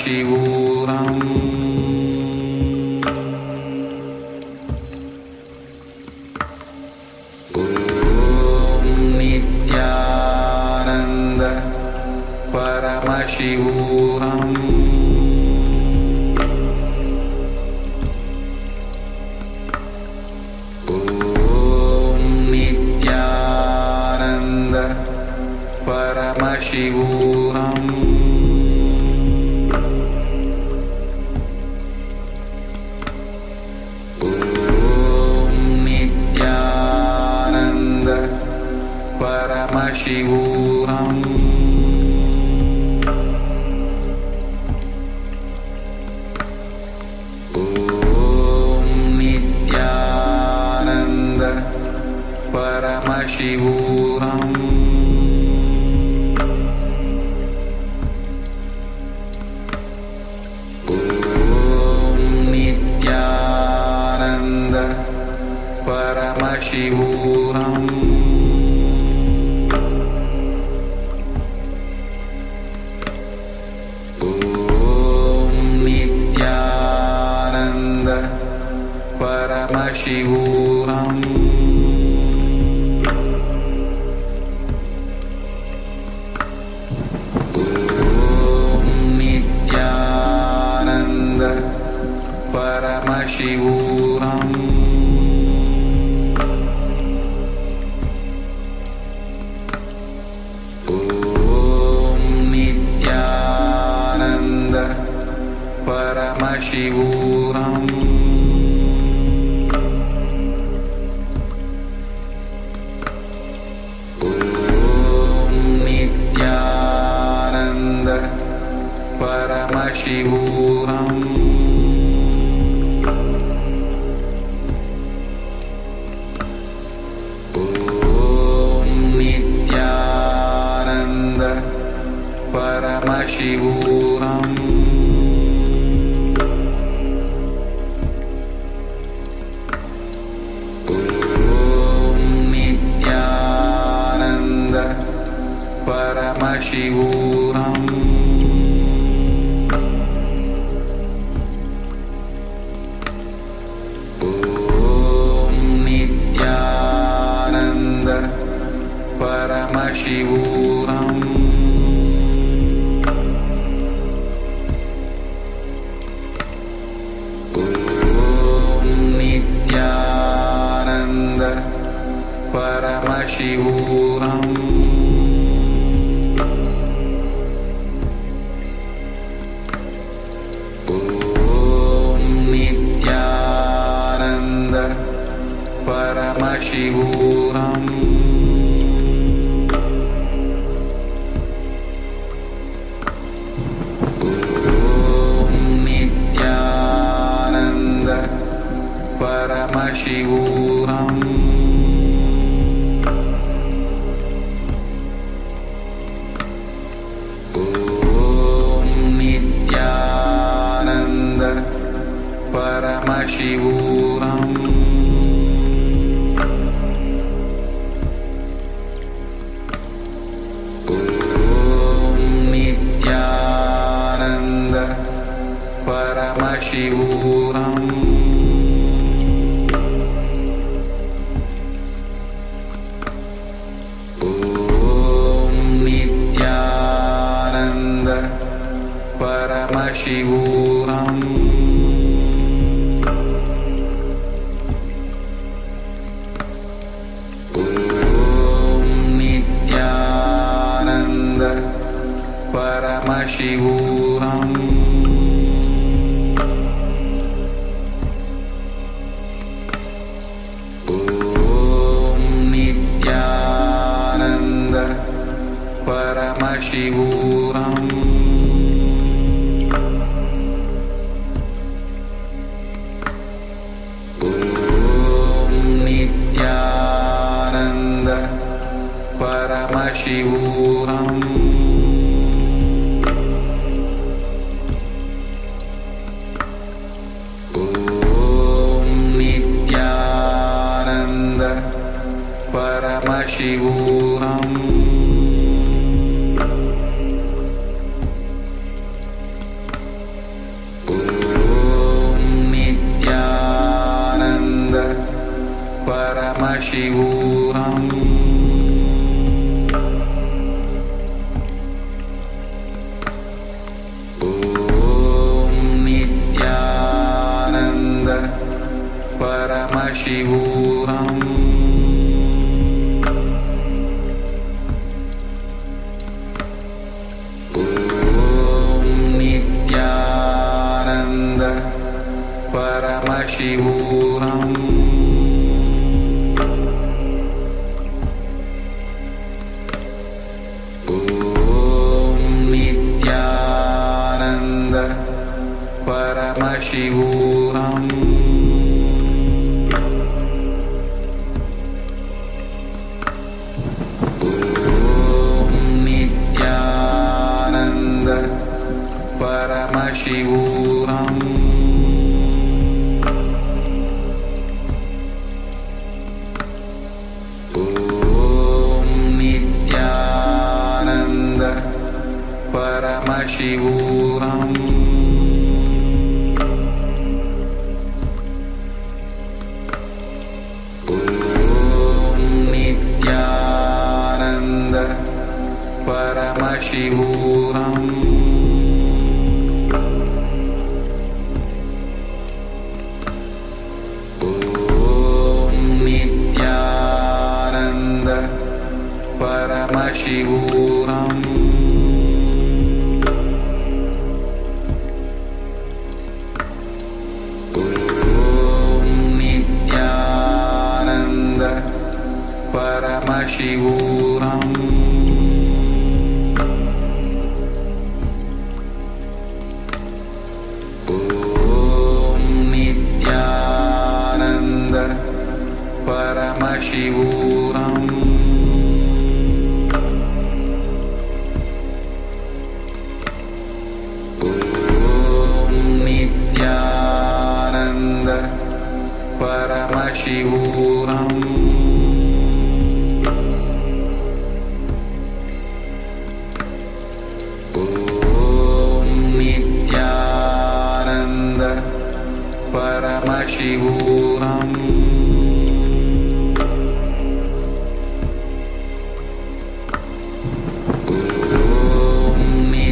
Paramashivoham Om Nithyananda Paramashivoham Paramashivoham Om Nithyananda Paramashivoham Om Nithyananda Paramashivoham Paramashivoham Om Nithyananda Paramashivoham Om Nithyananda Paramashivoham Paramashivoham Om Nithyananda Paramashivoham Om Nithyananda Paramashivoham Paramashivoham Om Nithyananda Paramashivoham Om Nithyananda Paramashivoham Paramashivoham Om Nithyananda Paramashivoham Om Nithyananda Paramashivoham Paramashivoham Om Nithyananda Paramashivoham Om Nithyananda Paramashivoham Paramashivoham Om Nithyananda Paramashivoham Om Nithyananda Paramashivoham Paramashivoham Om Nithyananda Paramashivoham Om Nithyananda Paramashivoham Paramashivoham Om Nithyananda Paramashivoham Om Nithyananda Paramashivoham Paramashivoham Om Nithyananda Paramashivoham Om Nithyananda Paramashivoham Paramashivoham Om Nithyananda Paramashivoham Om Nithyananda Paramashivoham Paramashivoham Om Nithyananda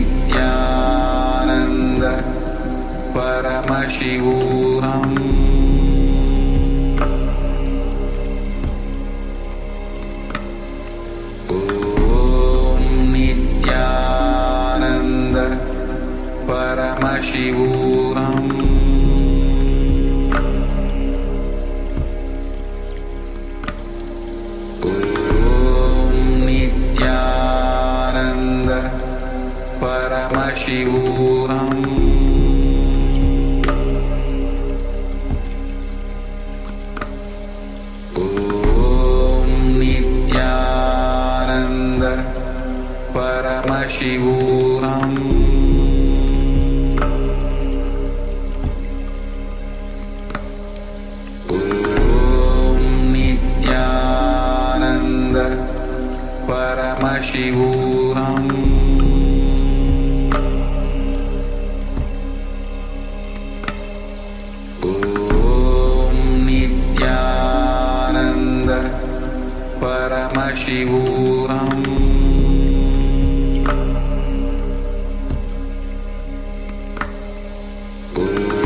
Paramashivoham Om Nithyananda Paramashivoham Paramashivoham Om Nithyananda Paramashivoham Om Nithyananda Paramashivoham Paramashivoham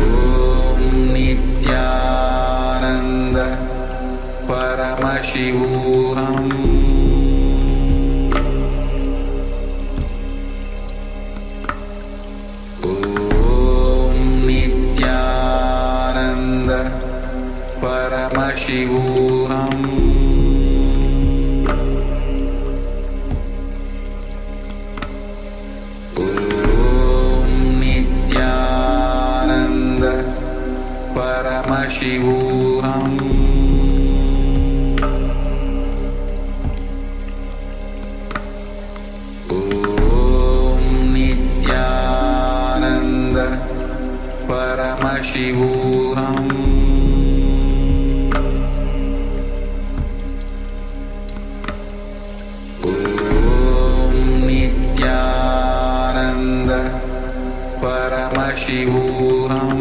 Om Nithyananda Paramashivoham Om Nithyananda Paramashivoham Paramashivoham Om Nithyananda Paramashivoham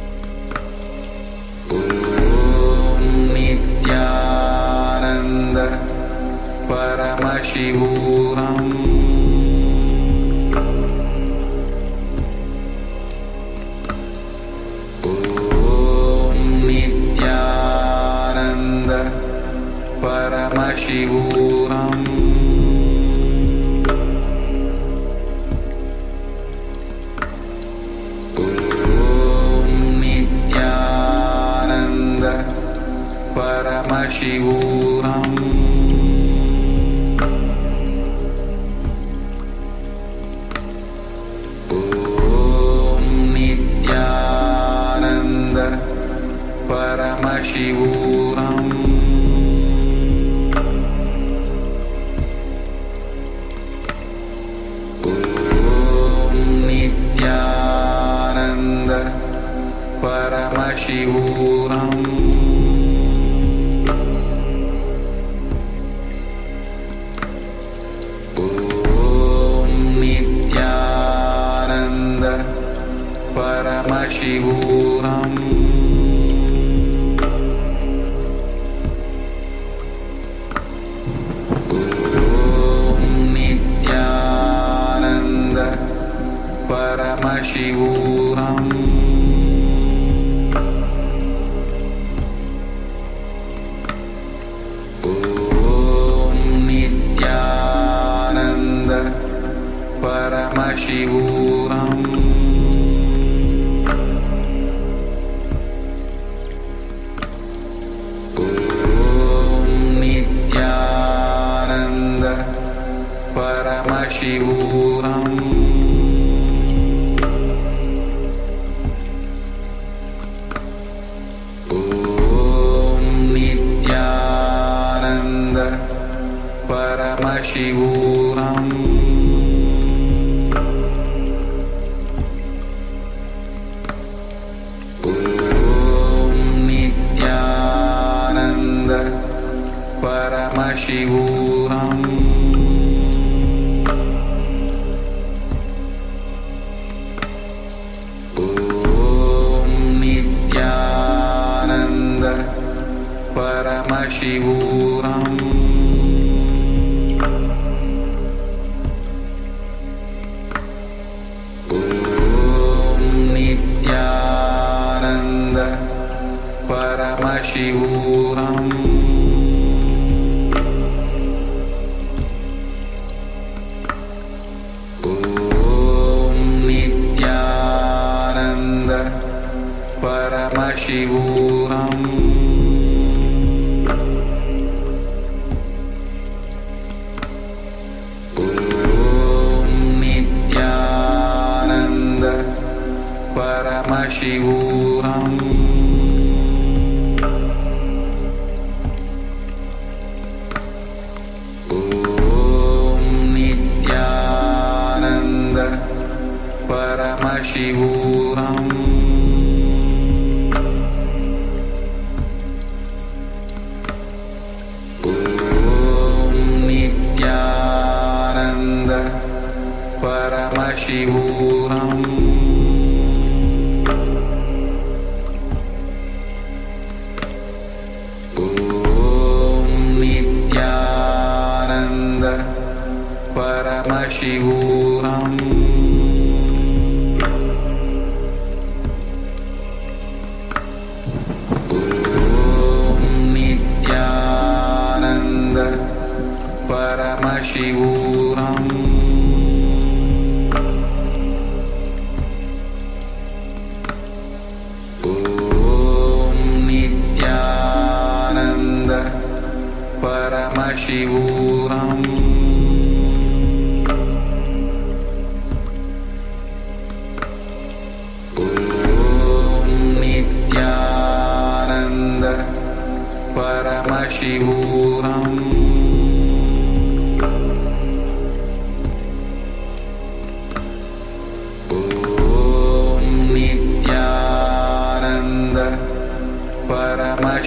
Paramashivoham Om Nithyananda Paramashivoham Om Nithyananda Paramashivoham Paramashivoham Om Nithyananda Paramashivoham Om Nithyananda Paramashivoham Paramashivoham Om Nithyananda Paramashivoham Om Nithyananda Paramashivoham Paramashivoham Om Nithyananda Paramashivoham Om Nithyananda Paramashivoham Paramashivoham Om Nithyananda Paramashivoham Om Nithyananda Paramashivoham Paramashivoham Om Nithyananda Paramashivoham Om Nithyananda Paramashivoham Paramashivoham Om Nithyananda Paramashivoham Om Nithyananda Paramashivoham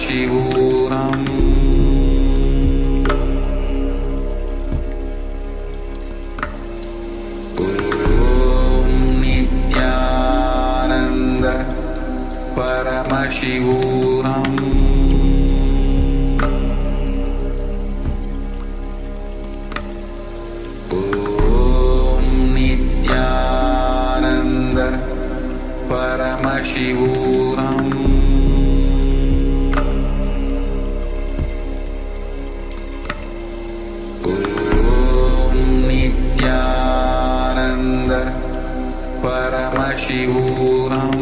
Paramashivoham Om Nithyananda Paramashivoham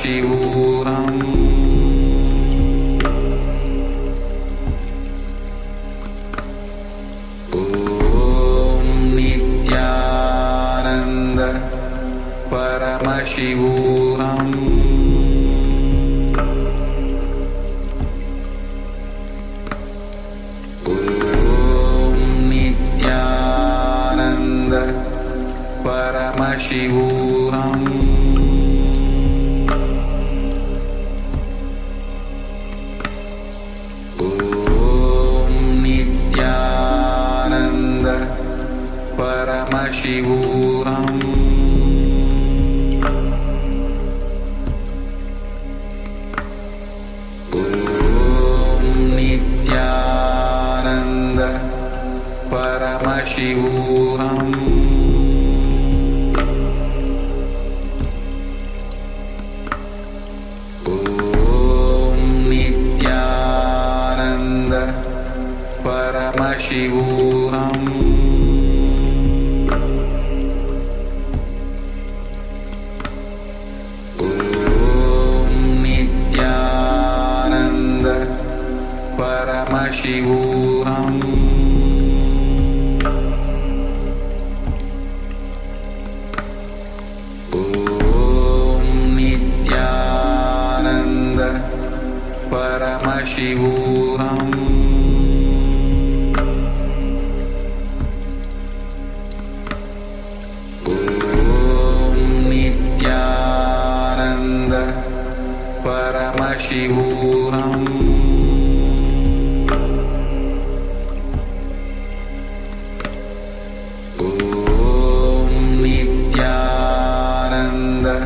Paramashivoham Om Nithyananda Paramashivoham Paramashivoham Om Nithyananda Paramashivoham Om Nithyananda Paramashivoham Paramashivoham Om Nithyananda Paramashivoham Om Nithyananda Paramashivoham Paramashivoham Om Nithyananda Paramashivoham Om Nithyananda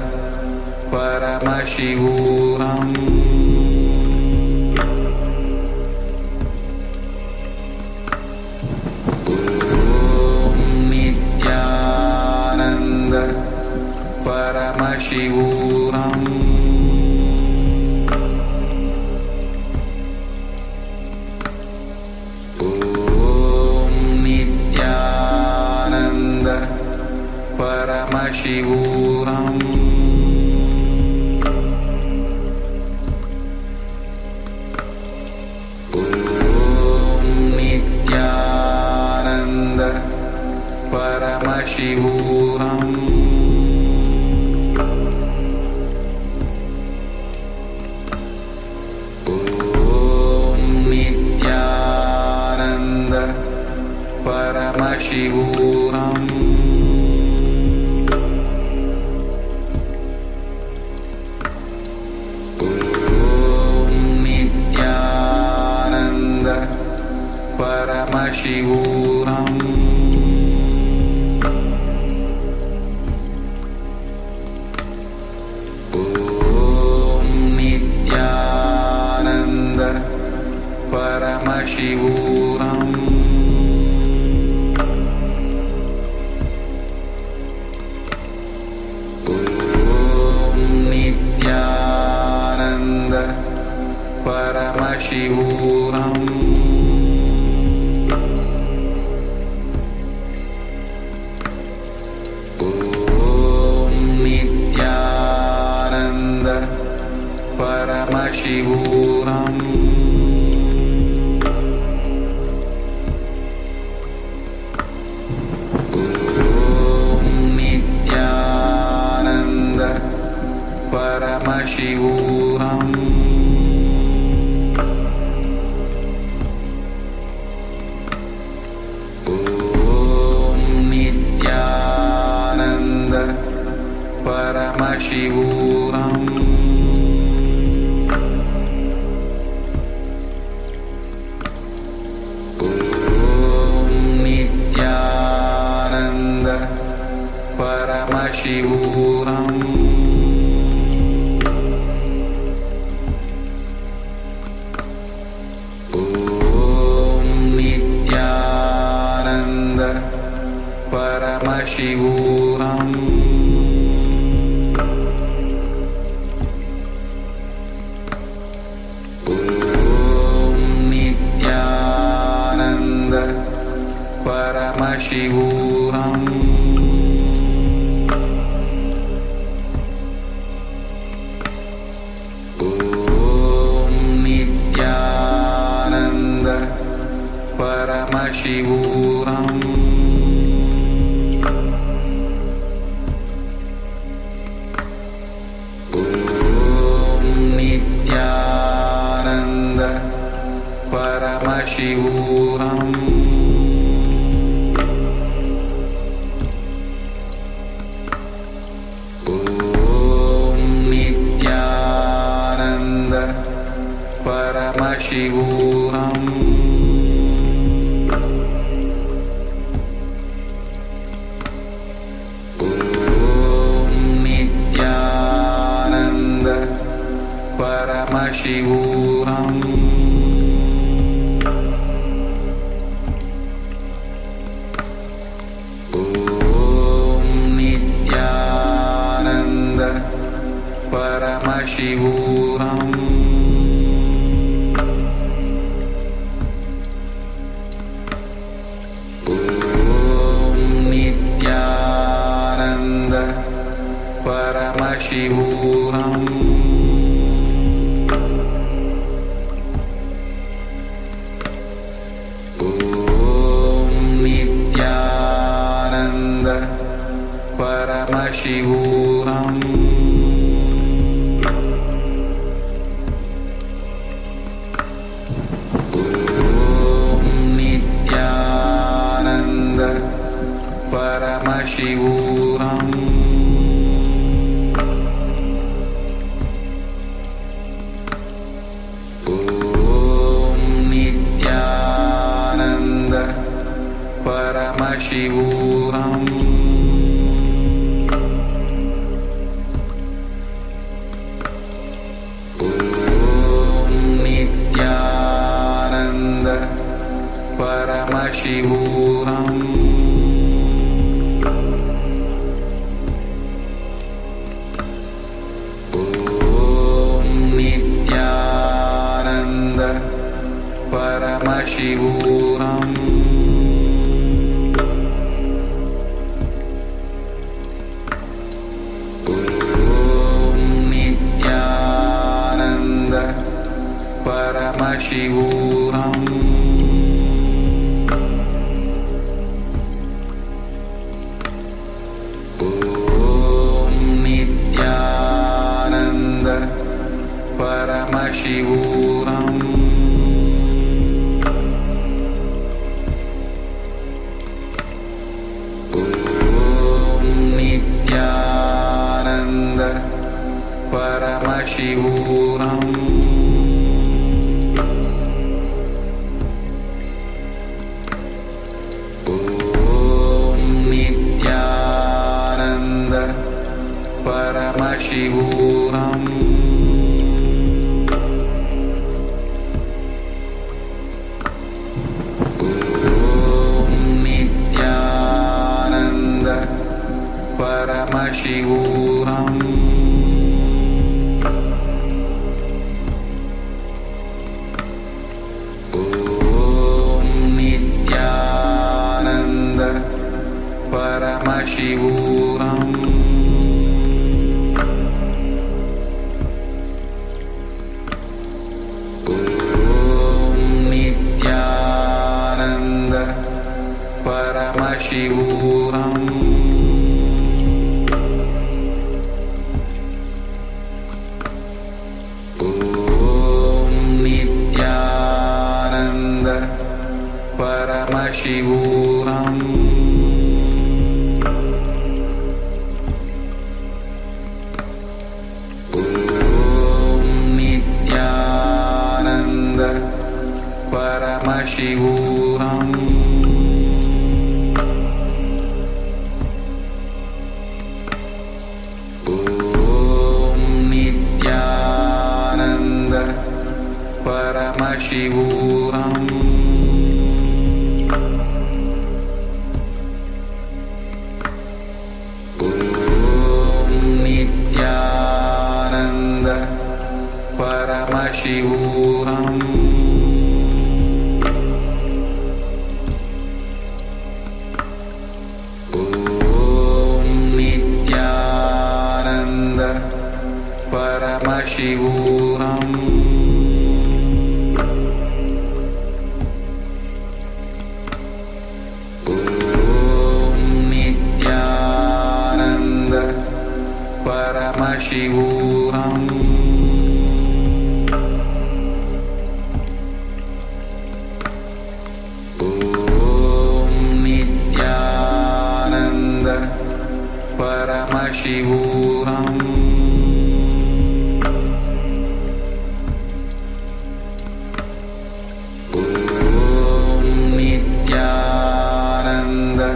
Paramashivoham Paramashivoham Om Nithyananda Paramashivoham Om Nithyananda Paramashivoham Paramashivoham Om Nithyananda Paramashivoham Om Nithyananda Paramashivoham Paramashivoham Om Nithyananda Paramashivoham Om Nithyananda Paramashivoham Paramashivoham Om Nithyananda Paramashivoham Om Nithyananda Paramashivoham Paramashivoham Om Nithyananda Paramashivoham Om Nithyananda Paramashivoham Paramashivoham Om Nithyananda Paramashivoham Om Nithyananda Paramashivoham Paramashivoham Om Nithyananda Paramashivoham Om Nithyananda Paramashivoham Paramashivoham Om Nithyananda Paramashivoham Om Nithyananda Paramashivoham Paramashivoham Om Nithyananda Paramashivoham Om Nithyananda Paramashivoham Paramashivoham Om Nithyananda Paramashivoham Om Nithyananda Paramashivoham Paramashivoham Om Nithyananda Paramashivoham Om Nithyananda Paramashivoham Paramashivoham Om Nithyananda Paramashivoham Paramashivoham Om Nithyananda Paramashivoham Om Nithyananda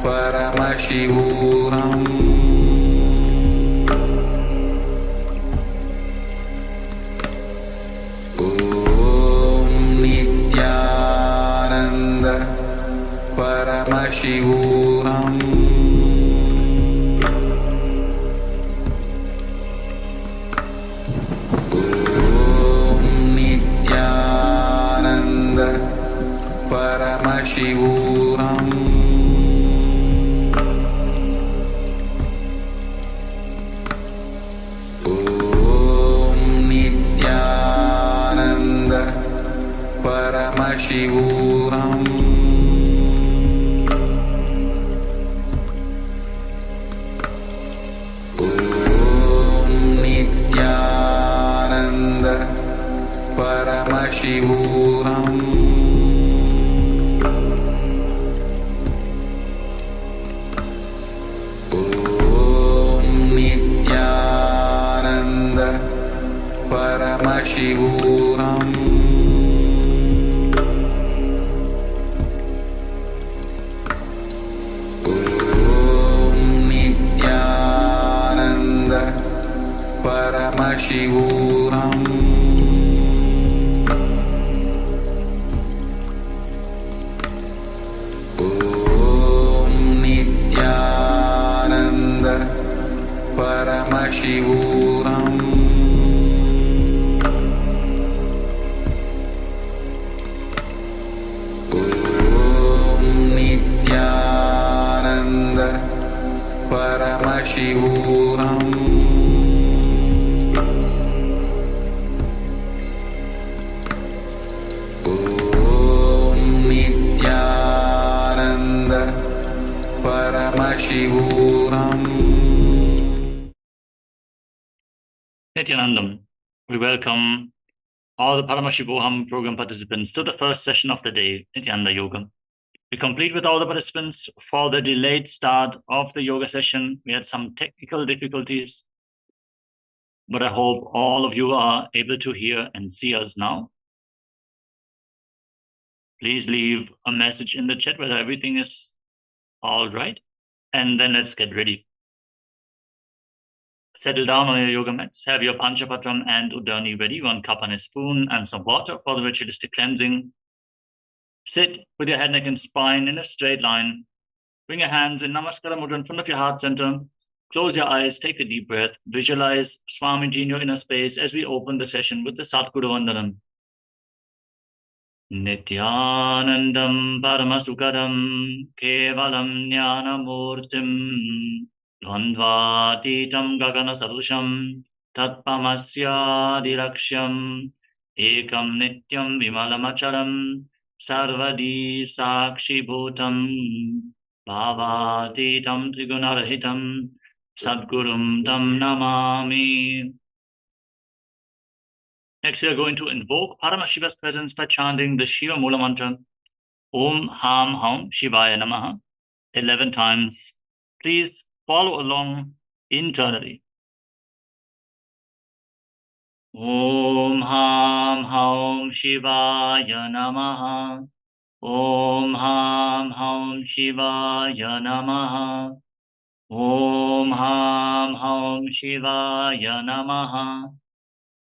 Paramashivoham Om Nithyananda Paramashivoham Om Nithyananda Paramashivoham Om Nithyananda Paramashivoham Om Nithyananda Paramashivoham Om Nithyananda Paramashivoham Om Nithyananda Paramashivoham Om Nithyananda Paramashivoham Om Nithyananda Paramashivoham Om Nithyananda Paramashivoham Nithyanandam. We welcome all the Paramashivoham program participants to the first session of the day, Nityananda Yoga. We complete with all the participants for the delayed start of the yoga session. We had some technical difficulties, but I hope all of you are able to hear and see us now. Please leave a message in the chat whether everything is all right, and then let's get ready. Settle down on your yoga mats. Have your Panchapatram and Udani ready, 1 cup and a spoon, and some water for the ritualistic cleansing. Sit with your head, neck, and spine in a straight line. Bring your hands in Namaskara Mudra in front of your heart center. Close your eyes, take a deep breath. Visualize Swamiji in your inner space as we open the session with the Satguru Vandanam. Nityanandam Paramasukadam Kevalam Jnanamurtim Dvandvatitam Gagana Sadusham Tatpamasya Dilaksham Ekam Nityam Vimalamacharam Sarvadi Sakshi Bhutam Bhavatitam Trigunarahitam Sadgurum Tam Namami. Next, we are going to invoke Paramashiva's presence by chanting the Shiva Mula Mantra, Om Ham Haum Shivaya Namaha, 11 times. Please follow along internally. Om Ham Haum Shivaya Namaha, Om Ham Haum Shivaya Namaha, Om Ham Haum Shivaya Namaha,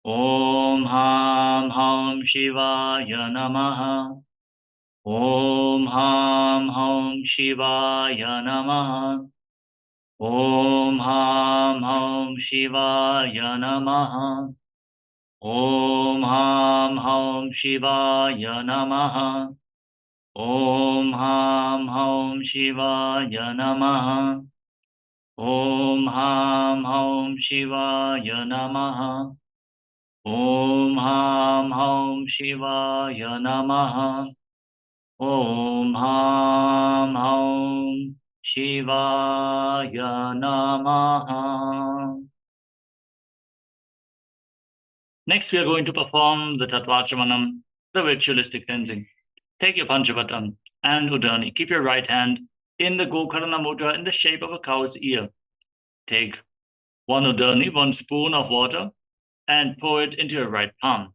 Om Ham Haum Shivaya Namaha, Om Ham Haum Shivaya Namaha, Om Ham Haum Shivaya Namaha, Om Ham Haum Shivaya Namaha, Om Ham Haum Shivaya Namaha, Om Ham Haum Shivaya Namaha, Om Ham Haum Shivaya Namaha, Om Ham Haum Shivaya Namaha. Next, we are going to perform the Tattvachamanam, the ritualistic cleansing. Take your Panchavatam and Udani. Keep your right hand in the Gokarna mudra in the shape of a cow's ear. Take one Udani, 1 spoon of water, and pour it into your right palm.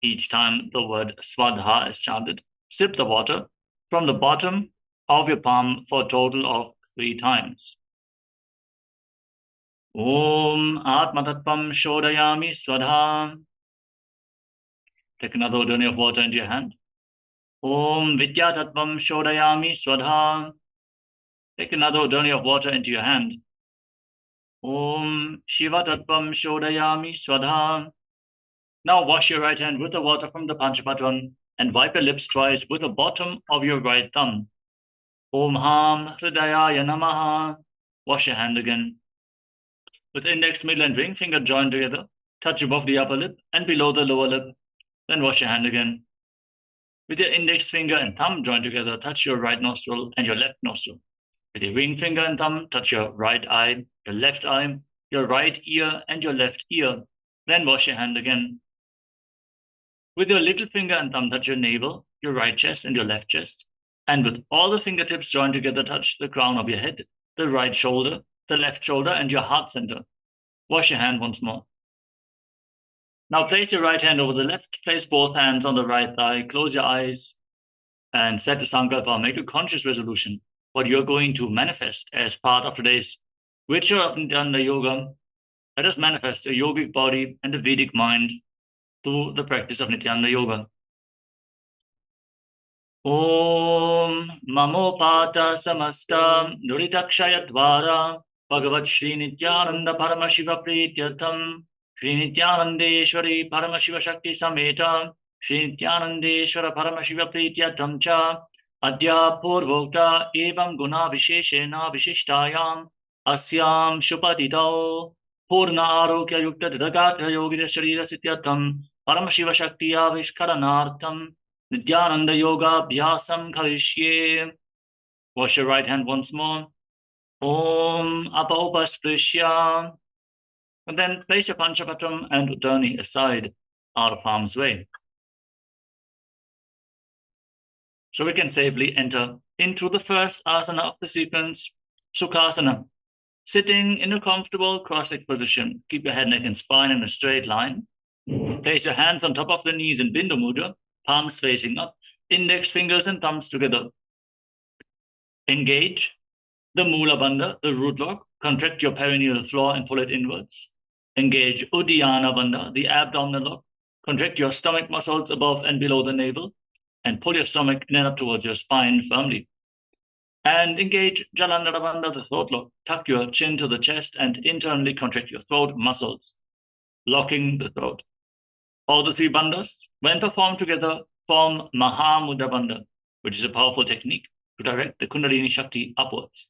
Each time the word Swadha is chanted, sip the water from the bottom of your palm for a total of 3 times. Om Atmatattvam Shodayami Swadha. Take another Udani of water into your hand. Om Vidyatattvam Shodayami Swadha. Take another Udani of water into your hand. Om Shivatattvam Shodayami Swadha. Now wash your right hand with the water from the Panchapatran and wipe your lips twice with the bottom of your right thumb. Om Ham Hridayaya Namaha. Wash your hand again. With index, middle, and ring finger joined together, touch above the upper lip and below the lower lip. Then wash your hand again. With your index finger and thumb joined together, touch your right nostril and your left nostril. With your ring finger and thumb, touch your right eye, your left eye, your right ear, and your left ear. Then wash your hand again. With your little finger and thumb, touch your navel, your right chest, and your left chest. And with all the fingertips joined together, touch the crown of your head, the right shoulder, the left shoulder, and your heart center. Wash your hand once more. Now place your right hand over the left, place both hands on the right thigh, close your eyes, and set a sankalpa, make a conscious resolution, what you're going to manifest as part of today's ritual of Nityananda Yoga. Let us manifest a yogic body and a Vedic mind through the practice of Nityananda Yoga. Om Mamopata Samasta Nuritakshaya Dvara Bhagavan Sri Nithyananda Paramashivam Prityatam Sri Nityanandeshwari Paramashiva Shakti Sameta Sri Nityanandeshwara Paramashiva Prityatam Cha Adya Purvokta Evam Guna Visheshena Vishishtayam Asyam Shupatitao Purna Arokya Yukta Didagatra Yogida Sharira Sityatam Paramashiva Shakti Avishkaranartham Nityananda Yoga Abhyasam Karishye. Wash your right hand once more. Om Apaupasprisya. And then place your Panchapatram and Udani aside, out of harm's way. So we can safely enter into the first asana of the sequence, Sukhasana. Sitting in a comfortable cross-legged position, keep your head, neck, and spine in a straight line. Place your hands on top of the knees in Bindu Mudra, palms facing up, index fingers and thumbs together. Engage the Mula Bandha, the root lock. Contract your perineal floor and pull it inwards. Engage Uddiyana Bandha, the abdominal lock. Contract your stomach muscles above and below the navel and pull your stomach in and up towards your spine firmly. And engage Jalandhara Bandha, the throat lock. Tuck your chin to the chest and internally contract your throat muscles, locking the throat. All the 3 bandhas, when performed together, form Mahamudra Bandha, which is a powerful technique to direct the Kundalini Shakti upwards.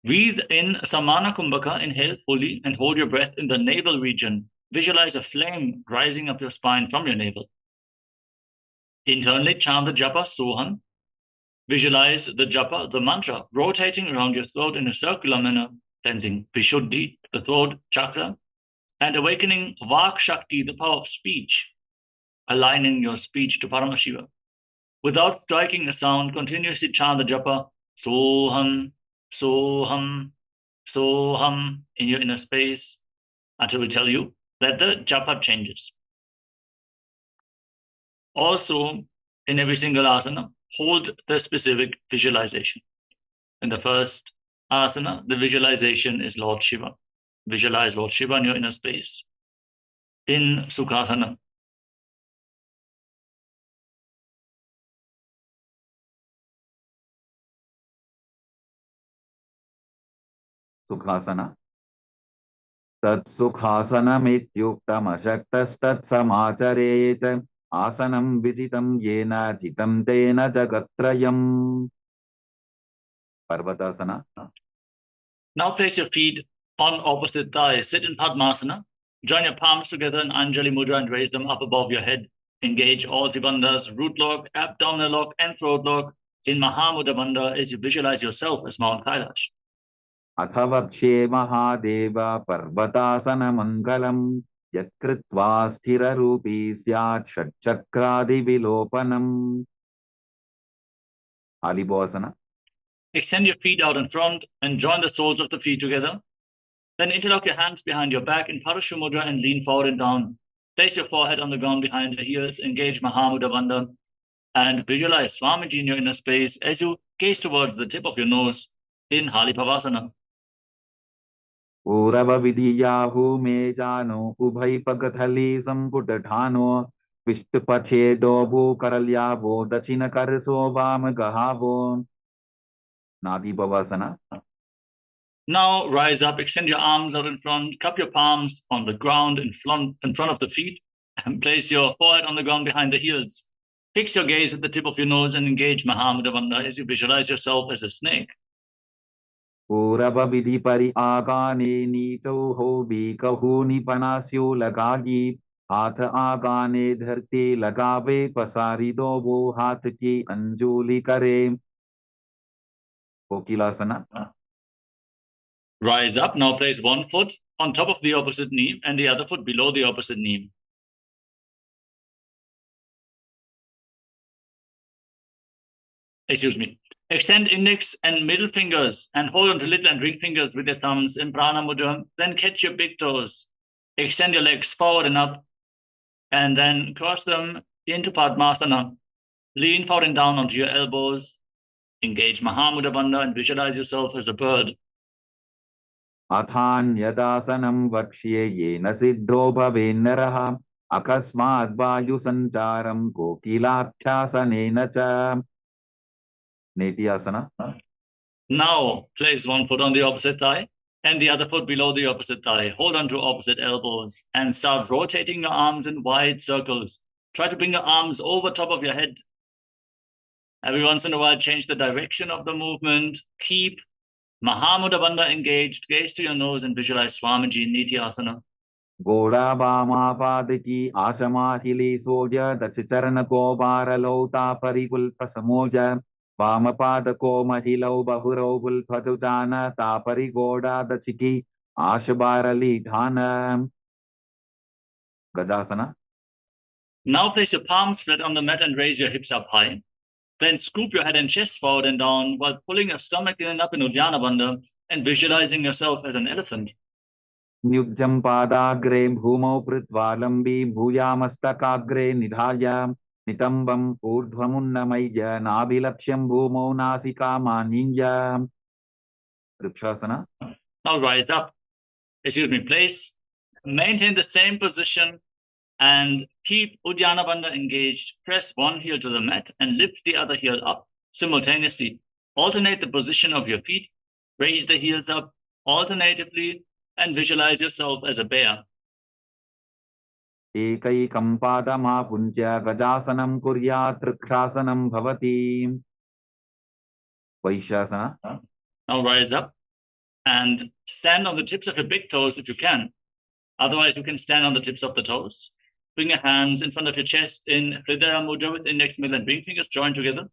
Breathe in Samana Kumbhaka, inhale fully and hold your breath in the navel region. Visualize a flame rising up your spine from your navel. Internally chant the japa Soham. Visualize the japa, the mantra, rotating around your throat in a circular manner, cleansing Vishuddhi, the throat chakra, and awakening Vak Shakti, the power of speech, aligning your speech to Paramashiva. Without striking a sound, continuously chant the japa Soham, Soham, Soham in your inner space until we tell you that the japa changes. Also, in every single asana, hold the specific visualization. In the first asana, the visualization is Lord Shiva. Visualize Lord Shiva in your inner space. In Sukhasana, Sukhasana. Tat Sukhasanamityuktam Ashaktastat Samacharet Asanam Vijitam Yena Chitam Tena Jagatrayam. Parvatasana. now place your feet on opposite thighs. Sit in Padmasana. Join your palms together in Anjali Mudra and raise them up above your head. Engage all 3 bandhas, root lock, abdominal lock, and throat lock in Mahamudra Bandha as you visualize yourself as Mount Kailash. Athavakshe Mahadeva Parvatasana Mangalam Yatkritva sthirarupi syat षट्चक्रादि vilopanam. Alibhasana. Extend your feet out in front and join the soles of the feet together. Then interlock your hands behind your back in Parashu Mudra and lean forward and down. Place your forehead on the ground behind the heels, engage Mahamudra Bandha, and visualize Swamiji in your inner space as you gaze towards the tip of your nose in Halipavasana. Urava vidiyahu me jano ubhai pagathali samputatano Vishtupachedo bhu karalyavo dachina karso vam gahavo. Nadi Bhavasana. Now rise up, extend your arms out in front, cup your palms on the ground in front of the feet, and place your forehead on the ground behind the heels. Fix your gaze at the tip of your nose and engage Mahamudra Bandha as you visualize yourself as a snake. Urava vidhi pari agane nito ho bikahu nipanasyo lagagi. हाथ आगाने धरती लगावे पसारी दो वो हाथ की अंजुली करे. Kokilasana. Rise up. Now place one foot on top of the opposite knee and the other foot below the opposite knee. Excuse me. Extend index and middle fingers and hold on to little and ring fingers with your thumbs in Prana Mudra. Then catch your big toes. Extend your legs forward and up, and then cross them into Padmasana. Lean forward and down onto your elbows. Engage Mahamudra Bandha and visualize yourself as a bird. Athanyadasanam vakshye yena siddho bhavennaraha akasmad vayu sancharam kokilabhyasanena cha. Netyasana. Now place one foot on the opposite thigh and the other foot below the opposite thigh. Hold on to opposite elbows and start rotating your arms in wide circles. Try to bring your arms over top of your head. Every once in a while, change the direction of the movement. Keep Mahamudra Bandha engaged. Gaze to your nose and visualize Swamiji in Nityasana. Goda Bama Padaki Ashamahili Soja Dachicharan Ko Baralota Parigulpa Samoja Bama Padako Mahilo Bahuro Gulpatujana Tapari Goda Dachiki Ashabarali Dhana. Gajasana. Now place your palms flat on the mat and raise your hips up high. Then scoop your head and chest forward and down while pulling your stomach in and up in Uddiyana Bandha and visualizing yourself as an elephant. Nyujjam padagre bhumau pritvalambi bhuyamastagre nidhaya nitambam urdhvamunnamaya nabilaksham bhumau nasika maninya. Vrikshasana. Now rise up. Place. Maintain the same position and keep Uddiyana Bandha engaged. Press one heel to the mat and lift the other heel up simultaneously. Alternate the position of your feet. Raise the heels up alternatively and visualize yourself as a bear. Ekaikam padama puncha gajasanam kuryat trikrasanam bhavati. Vaishasana. Now rise up and stand on the tips of your big toes if you can. Otherwise, you can stand on the tips of the toes. Bring your hands in front of your chest in Hridaya Mudra with index, middle, and ring fingers joined together.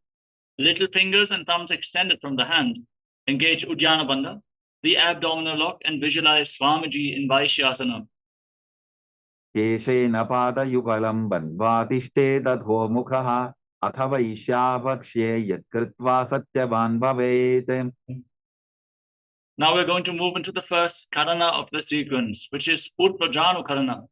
Little fingers and thumbs extended from the hand. Engage Uddiyana Bandha, the abdominal lock, and visualize Swamiji in Vaishyasana. Keshena pada yugalam bandvatishte dadho mukhaha atha vaishyavakshe yatkritva satyavan bhavet. Now we're going to move into the first karana of the sequence, which is Utpajanu Karana.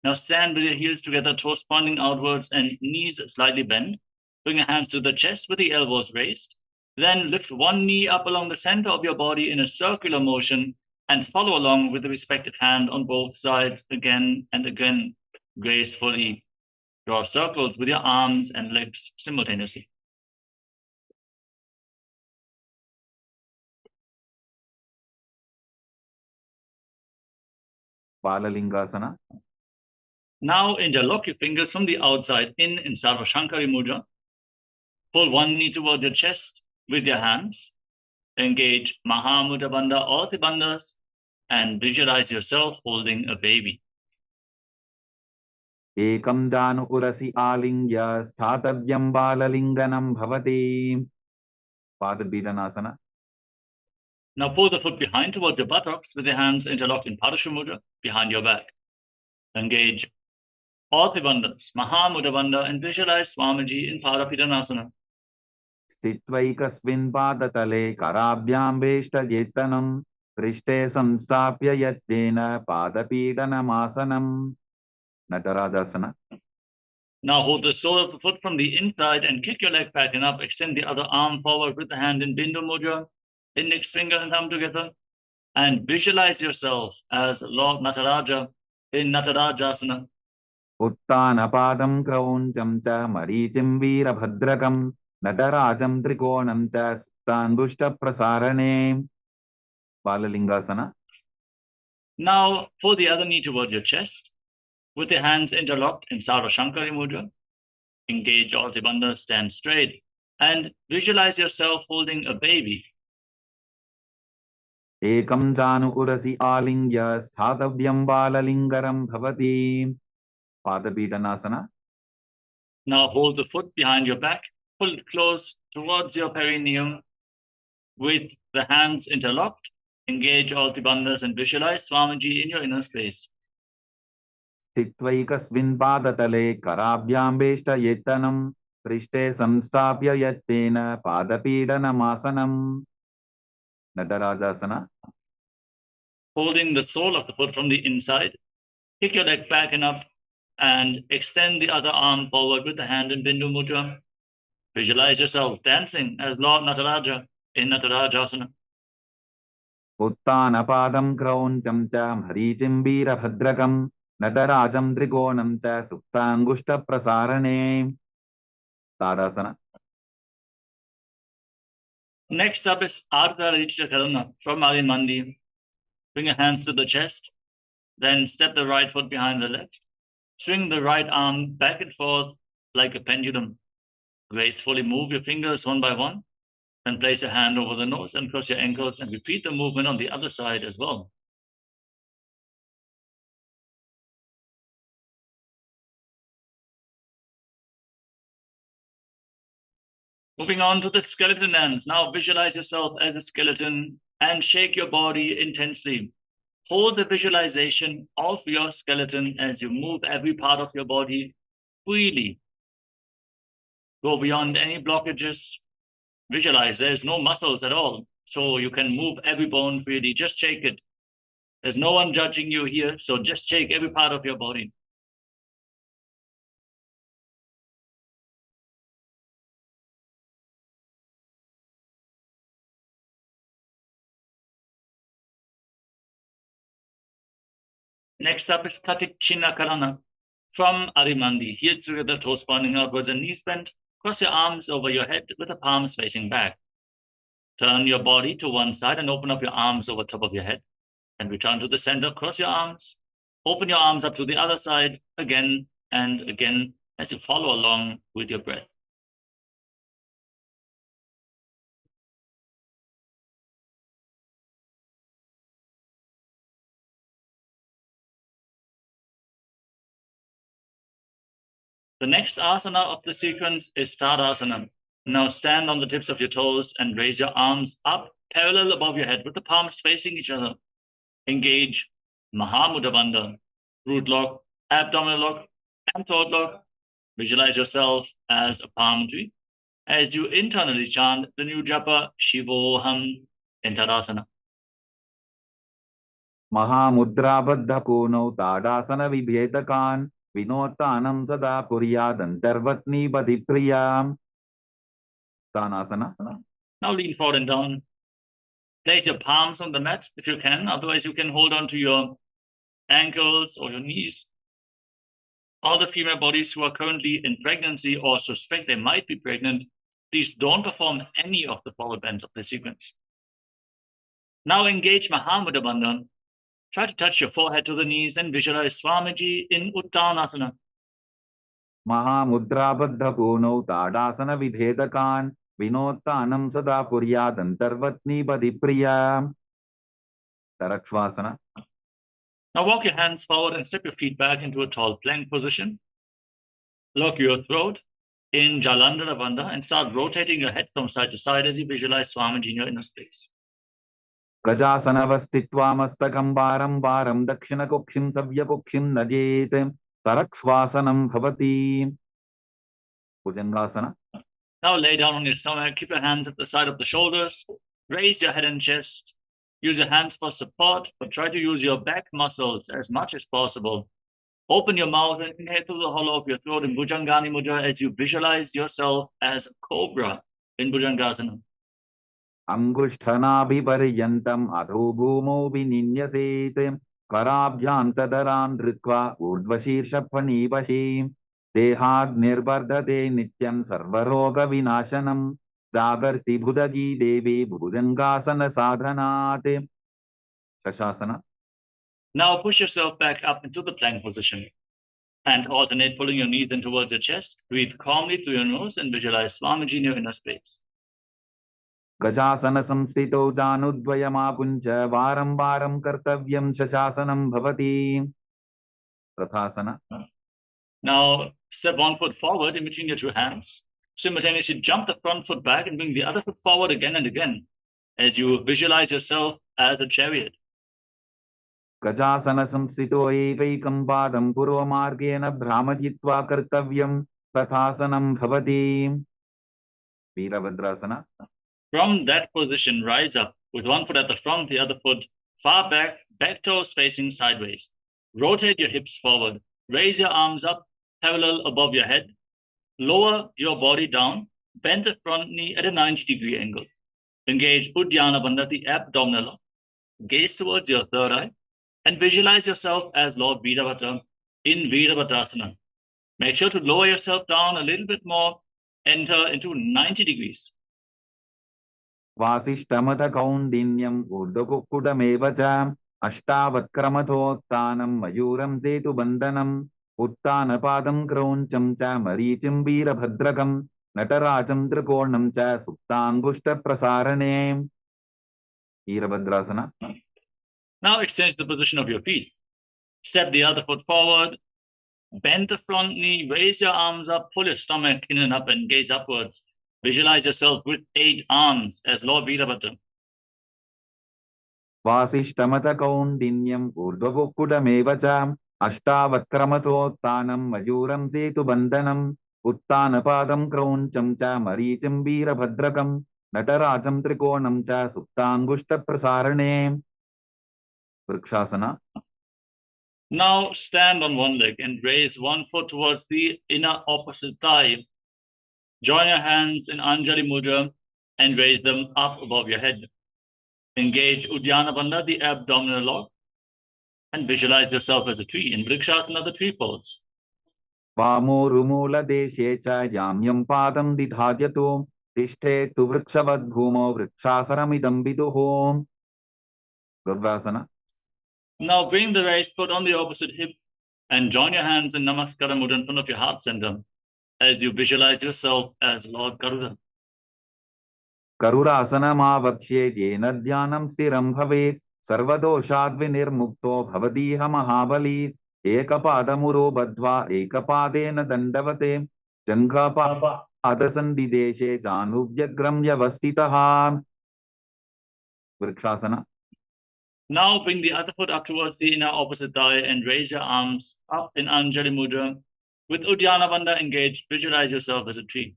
Now stand with your heels together, toes pointing outwards and knees slightly bent. Bring your hands to the chest with the elbows raised. Then lift one knee up along the center of your body in a circular motion and follow along with the respective hand on both sides again and again, gracefully. Draw circles with your arms and legs simultaneously. Balalingasana. Now interlock your fingers from the outside in Sarva Shankari Mudra. Pull one knee towards your chest with your hands. Engage Mahamudra Bandha, all the bandhas, and visualize yourself holding a baby. Ekam danu urasi alingya sthatavyam balalinganam bhavati. Padabhidanasana. Now pull the foot behind towards your buttocks with your hands interlocked in Parashu Mudra behind your back. Engage all three bandhas, Mahamudra Bandha, and visualize Swamiji in Parapidanasana. स्थित्वैकस्मिन् पादतले कराभ्यां वेष्टजेत्तनं पृष्ठे संस्थाप्य यत्नेन पादपीडनमासनं नटराजासना. Now hold the sole of the foot from the inside and kick your leg back and up. Extend the other arm forward with the hand in Bindu Mudra, index finger and thumb together. And visualize yourself as Lord Nataraja in Natarajasana. उत्तानपादं क्रौञ्चं च मरीचिं वीरभद्रकं नटराजं त्रिकोणं च सुप्ताङ्गुष्ठप्रसारणे बाललिङ्गासना. Now pull the other knee towards your chest with your hands interlocked in Sarva Shankari Mudra. Engage all the bandhas, stand straight, and visualize yourself holding a baby. एकं जानु उरसि आलिङ्ग्य स्थातव्यं बाललिङ्गरं भवति पादपीडनासना. Now hold the foot behind your back, pull it close towards your perineum with the hands interlocked. Engage all the bandhas and visualize Swamiji in your inner space. स्थित्वैकस्मिन् पादतले कराभ्यां वेष्टयेत्तनं पृष्ठे संस्थाप्य यत्नेन पादपीडनमासनं नटराजासना. Holding the sole of the foot from the inside, kick your leg back and up and extend the other arm forward with the hand in Bindu Mudra. Visualize yourself dancing as Lord Nataraja in Natarajasana. उत्तानपादं क्रौञ्चं च मरीचिं वीरभद्रकं नटराजं त्रिकोणं च सुप्ताङ्गुष्ठप्रसारणे ताडासना. Next up is Ardha Richa Karana from Arimandi. Bring your hands to the chest, then step the right foot behind the left. Swing the right arm back and forth like a pendulum. Gracefully move your fingers one by one, then place your hand over the nose and cross your ankles and repeat the movement on the other side as well. Moving on to the skeleton dance. Now visualize yourself as a skeleton and shake your body intensely. Hold the visualization of your skeleton as you move every part of your body freely. Go beyond any blockages. Visualize there's no muscles at all, so you can move every bone freely. Just shake it. There's no one judging you here, so just shake every part of your body. Next up is Katichinna Karana from Arimandi. Heels together, toes pointing outwards and knees bent. Cross your arms over your head with the palms facing back. Turn your body to one side and open up your arms over top of your head. And return to the center, cross your arms. Open your arms up to the other side again and again as you follow along with your breath. The next asana of the sequence is Tadasana. Now stand on the tips of your toes and raise your arms up parallel above your head with the palms facing each other. Engage Mahamudra Bandha, root lock, abdominal lock, and throat lock. Visualize yourself as a palm tree as you internally chant the new japa Shivoham in Tadasana. महामुद्राबद्धकोनौ ताडासनविभेदकान् विनोत्तानं सदा कुर्यादन्तर्वत्नीपतिप्रियां तानासना. Now lean forward and down. Place your palms on the mat if you can. Otherwise, you can hold on to your ankles or your knees. All the female bodies who are currently in pregnancy or suspect they might be pregnant, please don't perform any of the forward bends of the sequence. Now engage Mahamudra Bandha. Try to touch your forehead to the knees and visualize Swamiji in Uttanasana. महामुद्राबद्धकोनौ ताडासनविभेदकान् विनोत्तानं सदा कुर्यादन्तर्वत्नीपतिप्रियां Tarakshvasana. Now walk your hands forward and step your feet back into a tall plank position. Lock your throat in Jalandhara Bandha and start rotating your head from side to side as you visualize Swamiji in your inner space. गजासनवस्थित्वा मस्तकं वारं वारं दक्षिणकुक्षिं सव्यकुक्षिं नजेत् तरक्श्वासनं भवति. Bhujangasana. Now lay down on your stomach, keep your hands at the side of the shoulders, raise your head and chest, use your hands for support, but try to use your back muscles as much as possible. Open your mouth and inhale through the hollow of your throat in Bhujangani Mudra as you visualize yourself as a cobra in Bhujangasana. अंगुष्ठनाभिपर्यन्तम् अधो भूमौ विनिन्यसेत् कराभ्यान्तदरान् धृत्वा ऊर्ध्वशीर्षफणीपशीम् देहाद् निर्वर्धते नित्यं सर्वरोगविनाशनं जागर्ति भुदगी देवी भुजंगासन साधनात्. शशासन. Now push yourself back up into the plank position and alternate pulling your knees in towards your chest. Breathe calmly through your nose and visualize Swamiji in your inner space. गजासन संस्थितौ जानुद्वयमापुञ्च वारं वारं कर्तव्यं शशासनं भवति. तथासन. Now step one foot forward in between your two hands. Simultaneously jump the front foot back and bring the other foot forward again and again as you visualize yourself as a chariot. गजासन संस्थितो एवैकं पादं पूर्वमार्गेण भ्रामयित्वा कर्तव्यं तथासनं भवति. Virabhadrasana. From that position, rise up with one foot at the front, the other foot far back, back toes facing sideways. Rotate your hips forward. Raise your arms up parallel above your head. Lower your body down. Bend the front knee at a 90-degree angle. Engage Uddiyana Bandha, the abdominal lock. Gaze towards your third eye and visualize yourself as Lord Virabhadra in Virabhadrasana. Make sure to lower yourself down a little bit more. Enter into 90 degrees. वासिष्ठमथ कौण्डिन्यम् ऊर्ध्वकुक्कुटमेव च अष्टावक्क्रमथोत्थानं मयूरं सेतुबन्धनम् उत्थानपादं क्रौञ्चं च मरीचिं वीरभद्रकं नटराजं त्रिकोणं च सुप्ताङ्गुष्ठप्रसारणे. Virabhadrasana. Now extend the position of your feet. Step the other foot forward. Bend the front knee. Raise your arms up. Pull your stomach in and up and gaze upwards. Visualize yourself with 8 arms as Lord Virabhadra. वासिष्ठमथ कौण्डिन्यम् ऊर्ध्वकुक्कुटमेव च अष्टावक्क्रमथोत्थानं मयूरं सेतुबन्धनम् उत्थानपादं क्रौञ्चं च मरीचिं वीरभद्रकं नटराजं त्रिकोणं च सुप्ताङ्गुष्ठप्रसारणे. Vrikshasana. Now stand on one leg and raise one foot towards the inner opposite thigh. Join your hands in Anjali Mudra and raise them up above your head. Engage Uddiyana Bandha, the abdominal lock, and visualize yourself as a tree in Vrikshasana, the tree pose. वामोरुमूलदेशे च याम्यं पादं दिधार्यतो तिष्ठेत्तु वृक्षवद्भूमौ वृक्षासनमिदं विदुः. गर्भासन. Now bring the right foot on the opposite hip and join your hands in Namaskara Mudra in front of your heart center as you visualize yourself as Lord Garuda. करुरासनमावक्ष्ये येन ध्यानं स्थिरं भवेत् सर्वदोषाद्विनिर्मुक्तो भवतीह महाबली. एकपादमुरो बद्ध्वा एकपादेन दण्डवते जङ्घापादसन्धिदेशे जानुभ्यग्रं व्यवस्थितः. Vrikshasana. Now bring the other foot up towards the inner opposite thigh and raise your arms up in Anjali Mudra. With Uddiyana Bandha engaged, visualize yourself as a tree.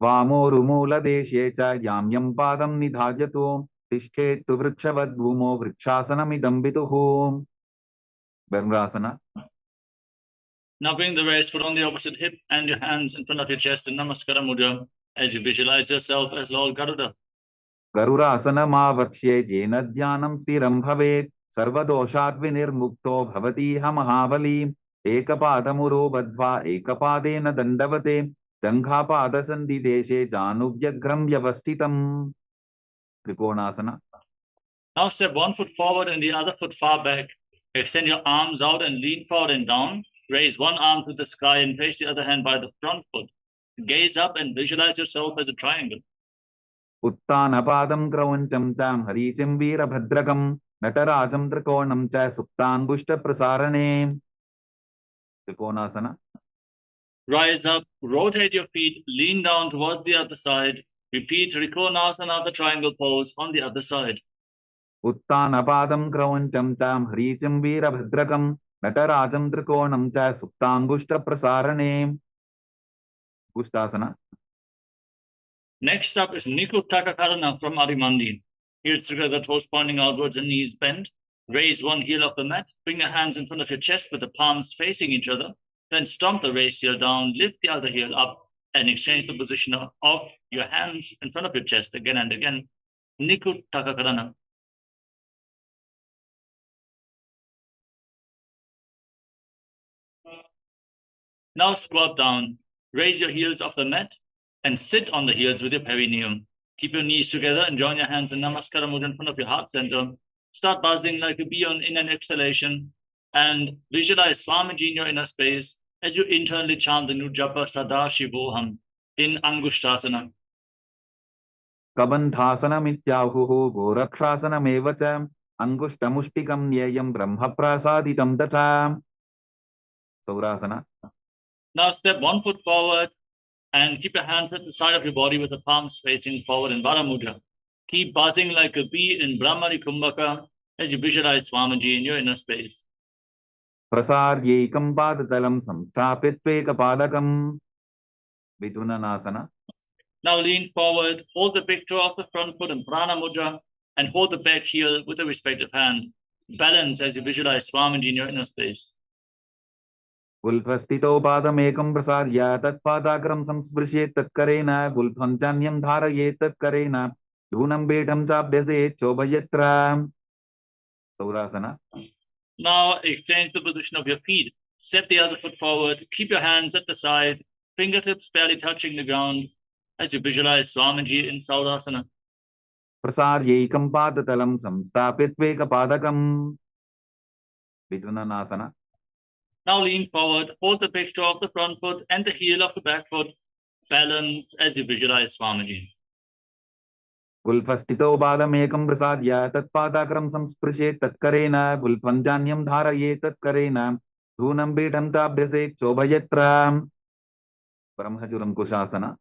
वामोरुमूलदेशे च याम्यं पादं निधार्यतो तिष्ठेत्तु वृक्षवद्भूमौ वृक्षासनमिदं विदुः. ब्रह्मासन. Now bring the right foot on the opposite hip and your hands in front of your chest in Namaskara Mudra as you visualize yourself as Lord Garuda. गरुरासनमावक्ष्ये येन ध्यानं स्थिरं भवेत् सर्वदोषाद्विनिर्मुक्तो भवतीह महाबली. एकपादमुरो बद्ध्वा एकपादेन दण्डवते जङ्घापादसन्धिदेशे जानुभ्यग्रं व्यवस्थितम्. Trikonasana. Now step one foot forward and the other foot far back. Extend your arms out and lean forward and down. Raise one arm to the sky and place the other hand by the front foot. Gaze up and visualize yourself as a triangle. उत्थानपादं क्रौञ्चं च मरीचिं वीरभद्रकं नटराजं त्रिकोणं च सुप्ताङ्गुष्ठप्रसारणे. Trikonasana. Rise up, rotate your feet, lean down towards the other side. Repeat Trikonasana, the triangle pose on the other side. उत्तानपादं क्रौञ्चं च ह्रीचं वीरभद्रकं नटराजं त्रिकोणं च सुप्ताङ्गुष्ठप्रसारणे Gushtasana. Next up is Nikuttaka Karana from Adimandi. Heels together, toes pointing outwards and knees bent. Raise one heel off the mat. Bring your hands in front of your chest with the palms facing each other. Then stomp the raised heel down, lift the other heel up, and exchange the position of your hands in front of your chest again and again. Nikuttaka Karana. Now squat down. Raise your heels off the mat and sit on the heels with your perineum. Keep your knees together and join your hands in Namaskara Mudra in front of your heart center. Start buzzing like a bee on in an exhalation and visualize Swamiji in your inner space as you internally chant the new japa Sadashivoham in Angushtasana. Kabandhasanamityāhuः गोरक्षासनमेव च अंगुष्टमुष्टिकं न्येयं ब्रह्मप्रसादितं तथा Saurasana. Now step 1 foot forward and keep your hands at the side of your body with the palms facing forward in Vara Mudra. Keep buzzing like a bee in Brahmari Kumbhaka as you visualize Swamiji in your inner space. प्रसार्यैकं पादतलं संस्थाप्यत्वेकपादकं Vidunanasana. Now lean forward, hold the big toe off the front foot in Prana Mudra and hold the back heel with the respective hand. Balance as you visualize Swamiji in your inner space. गुल्फस्थितो पादमेकं प्रसार्य तत्पादाग्रं संस्पृशेत् तत्करेण गुल्फं चान्यं धारयेत् तत्करेण धूनं पीठं चाभ्यसेत् चोभयत्र Saurasana. Now exchange the position of your feet. Step the other foot forward. Keep your hands at the side, fingertips barely touching the ground as you visualize Swamiji in Saurasana. प्रसार्यैकं पादतलं संस्थाप्यत्वेकपादकं Vidunanasana. Now lean forward, hold the big toe of the front foot and the heel of the back foot. Balance as you visualize Swamiji. गुल्फस्थितो पादमेकं प्रसार्य तत्पादाग्रं संस्पृशेत् तत्करेण गुल्फं चान्यं धारयेत् तत्करेण धूनं पीठं चाभ्यसेत् चोभयत्र Brahmajuram Kushasana.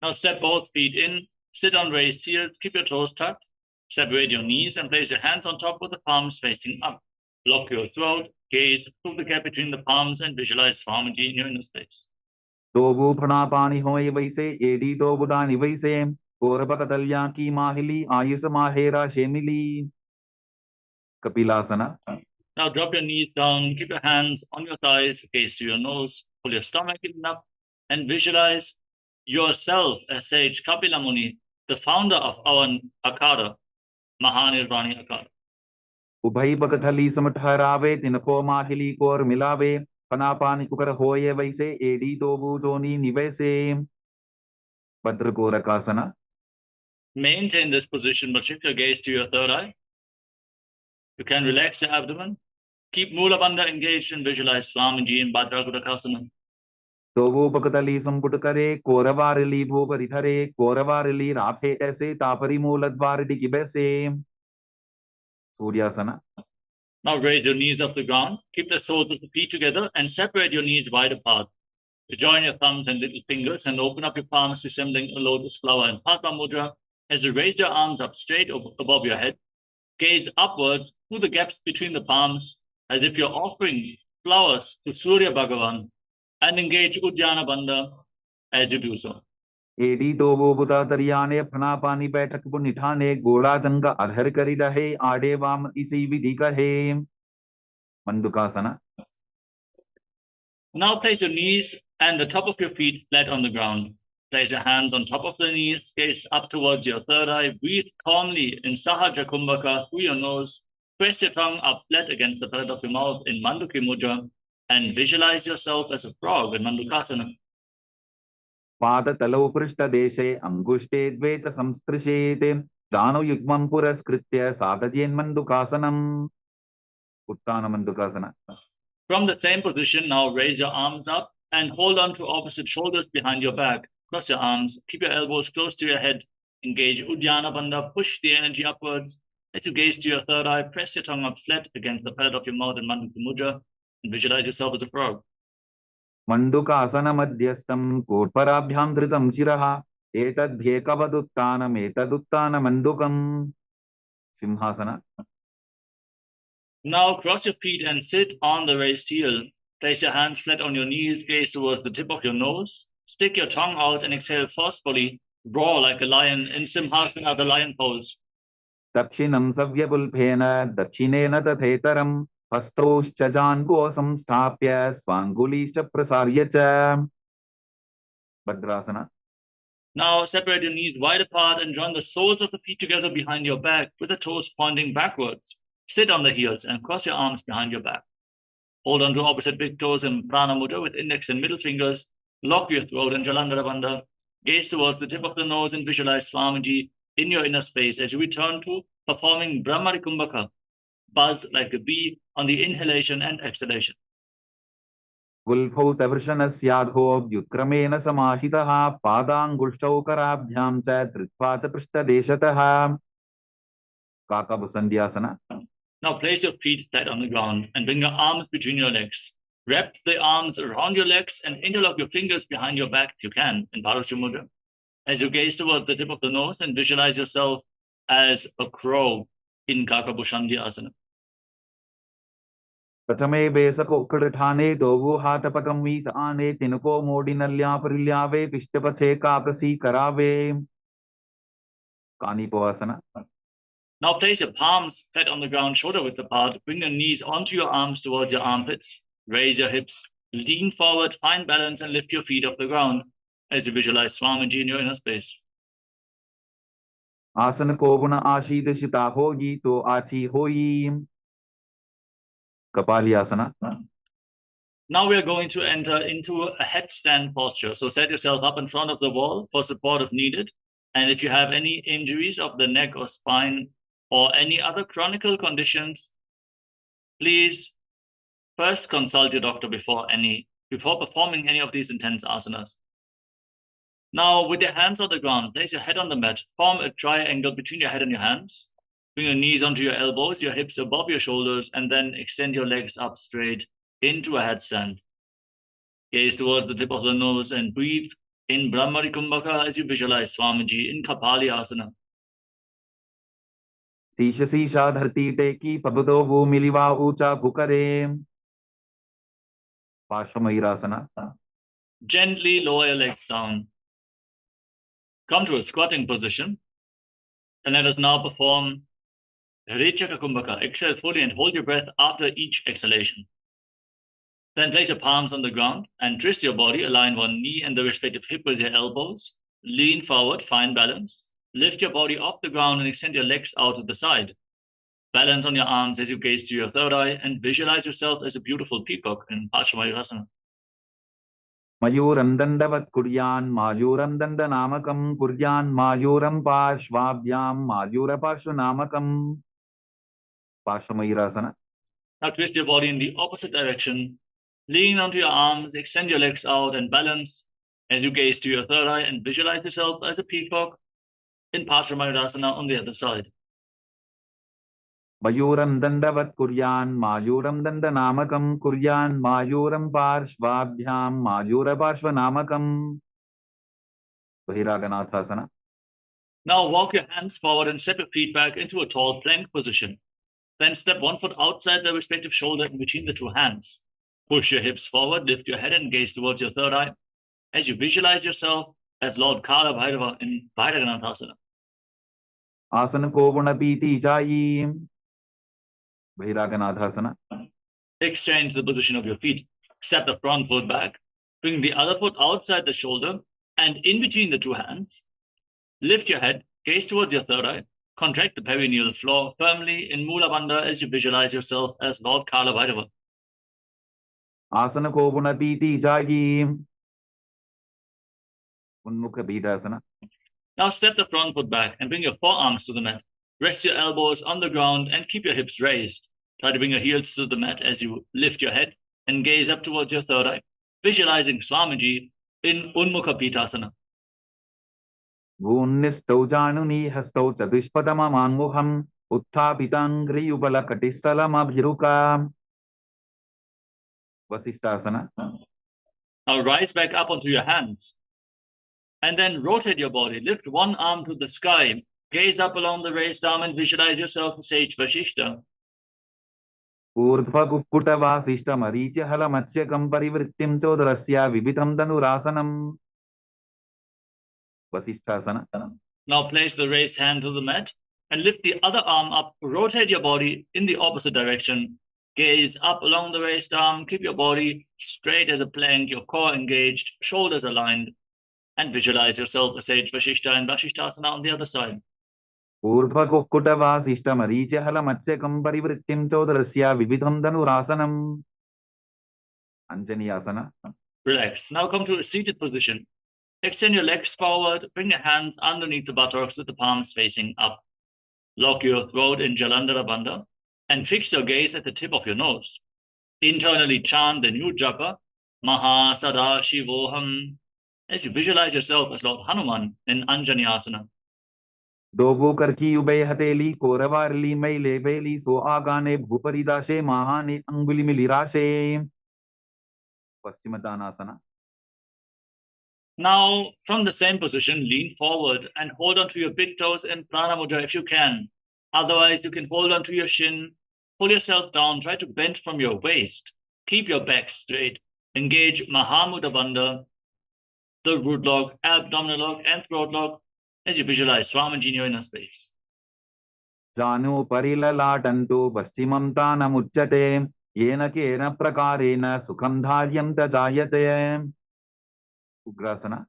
Now step both feet in, sit on raised heels, keep your toes tucked, separate your knees and place your hands on top with the palms facing up. Lock your throat, gaze through the gap between the palms and visualize Swamiji in your inner space. Tobu Pranapani Hoy Vaise, Edi Tobudani Vaise, Korapakatalyanki Mahili, Ayusa Mahera Shemili. Kapilasana. Now drop your knees down, keep your hands on your thighs, gaze to your nose, pull your stomach in up, and visualize yourself as Sage Kapila Muni, the founder of our Akara, Mahanirvani Akara. Ubhai Bakathali Samatharabe, Tinako Mahili Kor Milave, Panapani Kukar Hoye Vaise, Edi Tobu Joni Nivese. Bhadrakorakasana. Maintain this position, but shift your gaze to your third eye. You can relax your abdomen. Keep Mula Bandha engaged and visualize Swamiji in Bhadrakorakasana. Tobu Bakatali Samputakare, Koravarili Bhuparithare, Koravarili Raphe Ese, Tapari Muladvaridi Kibese. Suryasana. Now raise your knees off the ground. Keep the soles of the feet together and separate your knees wide apart. You join your thumbs and little fingers and open up your palms, resembling a lotus flower in Padma Mudra. As you raise your arms up straight above your head, gaze upwards through the gaps between the palms as if you're offering flowers to Surya Bhagavan, and engage Uddiyana Bandha as you do so. Edi Tobu Buddha Tariane, Panapani Betak Punitane, Goda Janga Adhar Karidahe, Adevam Isi Vidika He. Mandukasana. Now place your knees and the top of your feet flat on the ground. Place your hands on top of the knees, gaze up towards your third eye, breathe calmly in Sahaja Kumbhaka through your nose, press your tongue up flat against the palate of your mouth in Manduki Mudra, and visualize yourself as a frog in Mandukasana. Pada Talo Prishta Deshe, Angushte Dveta Samstrishete, Jano Yugman Puraskritya, Sadhajen Mandukasanam. Uttana Mandukasana. From the same position, now raise your arms up and hold on to opposite shoulders behind your back. Cross your arms, keep your elbows close to your head, engage Uddiyana Bandha, push the energy upwards. As you gaze to your third eye, press your tongue up flat against the palate of your mouth in Manduka Mudra and visualize yourself as a frog. Mandukasana Madhyastam, Kotparabhyam Dhritam Shiraha, Etadhyekavaduttanam, Etaduttana Mandukam. Simhasana. Now cross your feet and sit on the raised heel. Place your hands flat on your knees, gaze towards the tip of your nose. Stick your tongue out and exhale forcefully. Roar like a lion in Simhasana, the lion pose. Dakshinam savyapulphena dakshinena tathetaram hastaushcha jango samsthapya swangulischa prasarya cha. Bhadrasana. Now separate your knees wide apart and join the soles of the feet together behind your back with the toes pointing backwards. Sit on the heels and cross your arms behind your back. Hold on to opposite big toes in Prana Mudra with index and middle fingers. Lock your throat in Jalandhara Bandha. Gaze towards the tip of the nose and visualize Swamiji in your inner space as you return to performing Brahmari Kumbhaka. Buzz like a bee on the inhalation and exhalation. Gulphau tavrshanasyadho vyutramena samahitaha padangulshtau karabhyam cha tritva prishtadeshataha. Kakabusandhyasana. Now place your feet flat on the ground and bring your arms between your legs. Wrap the arms around your legs and interlock your fingers behind your back if you can in Paramashivoham Mudra. As you gaze toward the tip of the nose and visualize yourself as a crow in Kakabusandhyasana. Pratame besako kridhane dovu hatapakam vitane tinuko modinalya parilyave pishtapache kakasi karave. Kanipoasana. Now place your palms flat on the ground, shoulder width apart. Bring your knees onto your arms towards your armpits. Raise your hips, lean forward, find balance, and lift your feet off the ground as you visualize Swamiji in your inner space. Asana ko guna ashidashita hogi to achi hoyi. Kapalyasana. Now we are going to enter into a headstand posture. So set yourself up in front of the wall for support if needed. And if you have any injuries of the neck or spine or any other chronic conditions, please first consult your doctor before performing any of these intense asanas. Now, with your hands on the ground, place your head on the mat. Form a triangle between your head and your hands. Bring your knees onto your elbows, your hips above your shoulders, and then extend your legs up straight into a headstand. Gaze towards the tip of the nose and breathe in Brahmari Kumbhaka as you visualize Swamiji in Kapalyasana. Sisha sisha dharti teki pabdo bhumiliva ucha bhukare. Pashvamayurasana. Gently lower your legs down. Come to a squatting position. And let us now perform Rechaka Kumbhaka. Exhale fully and hold your breath after each exhalation. Then place your palms on the ground and twist your body. Align one knee and the respective hip with your elbows. Lean forward, find balance. Lift your body off the ground and extend your legs out to the side. Balance on your arms as you gaze to your third eye and visualize yourself as a beautiful peacock in Paramashivoham. Mayuram dandavat kuryan mayuram dandanamakam kuryan mayuram pashvabhyam mayura pashvanamakam. Pashvamayurasana. Now twist your body in the opposite direction. Lean onto your arms, extend your legs out and balance as you gaze to your third eye and visualize yourself as a peacock in Paramashivoham on the other side. Mayuram dandavat kuryan mayuram dandanamakam kuryan mayuram parshvabhyam mayura parshvanamakam. Bahiraganathasana. Now walk your hands forward and step your feet back into a tall plank position. Then step 1 foot outside the respective shoulder in between the two hands. Push your hips forward, lift your head and gaze towards your third eye as you visualize yourself as Lord Kala Bhairava in Bhairaganathasana. Asana ko gunapiti jayi. Bahiraganathasana. Exchange the position of your feet. Step the front foot back. Bring the other foot outside the shoulder and in between the two hands. Lift your head, gaze towards your third eye. Contract the perineal floor firmly in Mula Bandha as you visualize yourself as Lord Kala Bhairava. Asana ko gunapiti jayi. Unmukha bidasana. Now step the front foot back and bring your forearms to the mat. Rest your elbows on the ground and keep your hips raised. Try to bring your heels to the mat as you lift your head and gaze up towards your third eye, visualizing Swamiji in Unmukha Pitasana. Gunnistau januni hastau chadushpadama manmuham utthapitan upala katistalam abhiruka. Vasishtasana. Now rise back up onto your hands and then rotate your body. Lift one arm to the sky. gaze up along the raised arm and visualize yourself as sage Vashishta. ऊर्ध्वकुक्कुटवासिष्ठमरीचिहलमत्स्यकं परिवृत्तिं चोदरस्य विविधं धनुरासनम्. Vasishthasana. Now place the raised hand to the mat and lift the other arm up. Rotate your body in the opposite direction. Gaze up along the raised arm. Keep your body straight as a plank, your core engaged, shoulders aligned, and visualize yourself as sage Vashishta and Vasishthasana on the other side. ऊर्ध्वकुक्कुटवासिष्ठमरीचिहलमत्स्यकं परिवृत्तिं चोदरस्य विविधं धनुरासनम्. Anjaniyasana. Relax. Now come to a seated position. Extend your legs forward. Bring your hands underneath the buttocks with the palms facing up. Lock your throat in Jalandhara Bandha and fix your gaze at the tip of your nose. Internally chant the new japa, Mahasadaashivoham, as you visualize yourself as Lord Hanuman in Anjaniyasana. दोबो करकी ube हथेली कोरवारली मैले बेली सो आगाने भूपरिदाशे महाने अंगुली मिलिराशे. Paschimottanasana. Now, from the same position, lean forward and hold on to your big toes in Prana Mudra if you can. Otherwise, you can hold on to your shin, pull yourself down, try to bend from your waist. Keep your back straight. Engage Mahamudra Bandha, the root lock, abdominal lock, and throat lock as you visualize Swamiji in your inner space. जानु परिललाटन्तु पश्चिमं तानमुच्यते येन केन प्रकारेण सुखं धार्यं च जायते. Ugrasana.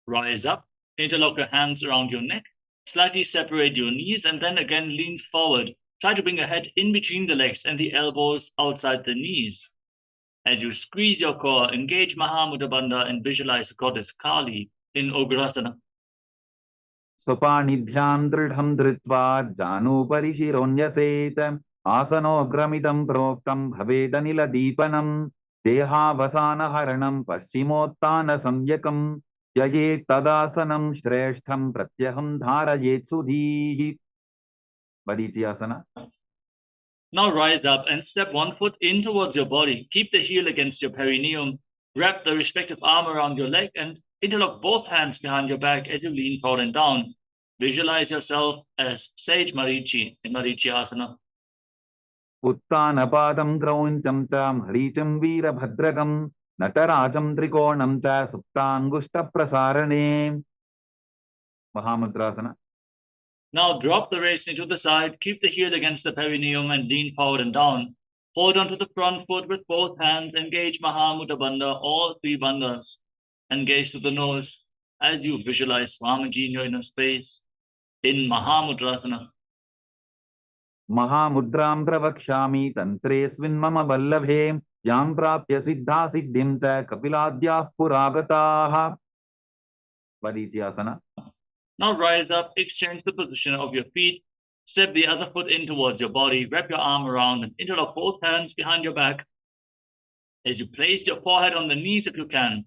Rise up, interlock your hands around your neck, slightly separate your knees, and then again lean forward. Try to bring your head in between the legs and the elbows outside the knees. As you squeeze your core, engage Mahamudra Bandha and visualize Goddess Kali in Ugrasana. स्वपाणिभ्यां दृढं धृत्वा जानुभरि शिरोन्यसेत आसनोग्रमिदं प्रोक्तं भवेदनिलदीपनं देहावसानहरणं पश्चिमोत्तानसंज्ञकं ययेत् तदासनं श्रेष्ठं प्रत्यहं धारयेत् सुधीः. Varichiyasana. Now rise up and step one foot in towards your body. Keep the heel against your perineum. Wrap the respective arm around your leg and interlock both hands behind your back as you lean forward and down. Visualize yourself as Sage Marichi in Marichiyasana. उत्तानपादं क्रौञ्चं च हरीचं वीरभद्रकं नटराजं त्रिकोणं च सुप्ताङ्गुष्ठप्रसारणे. Mahamudrasana. Now drop the raised knee to the side. Keep the heel against the perineum and lean forward and down. Hold on to the front foot with both hands. Engage Mahamudra Bandha, all three bandhas, and gaze to the nose as you visualize Swamiji in your inner space in Mahamudrasana. महामुद्रां प्रवक्ष्यामि तन्त्रेऽस्मिन् मम वल्लभे यां प्राप्य सिद्धा सिद्धिं च कपिलाद्याः पुरागताः. Varichiyasana. Now rise up, exchange the position of your feet, step the other foot in towards your body, wrap your arm around and interlock both hands behind your back. As you place your forehead on the knees if you can,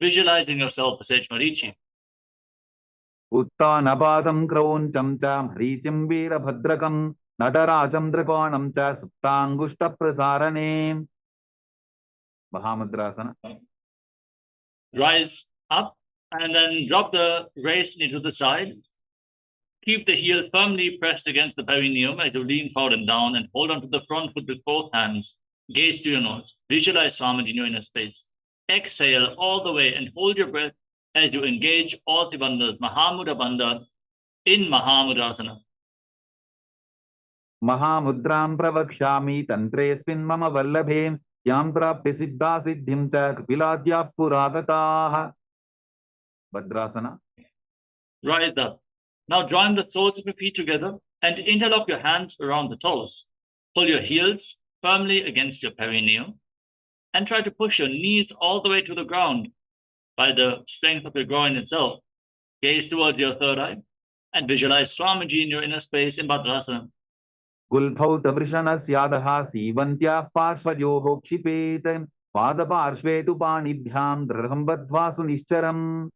visualizing yourself as Sage Marichi. उत्तानपादं क्रौञ्चं च हरीचं वीरभद्रकं नटराजं त्रिकोणं च सुप्ताङ्गुष्ठप्रसारणे. Mahamudrasana. Rise up and then drop the raised knee to the side. Keep the heel firmly pressed against the perineum as you lean forward and down and hold on to the front foot with both hands. Gaze to your nose. Visualize Swamiji in your inner space. Exhale all the way and hold your breath as you engage all three bandhas, Mahamudra Bandha in Mahamudrasana. महामुद्रां प्रवक्ष्यामि तन्त्रेऽस्मिन् मम वल्लभे यां प्राप्य सिद्धा सिद्धिं च कपिलाद्याः पुरागताः. Bhadrasana. Rise up. Now join the soles of your feet together and interlock your hands around the toes. Pull your heels firmly against your perineum and try to push your knees all the way to the ground by the strength of your groin itself. Gaze towards your third eye and visualize Swamiji in your inner space in Bhadrasana. गुल्फौ तवृषणस्यादः सीवन्त्याः पार्श्वयोः क्षिपेत् पादपार्श्वे तु पाणिभ्यां दृढं बद्ध्वा सुनिश्चरम्.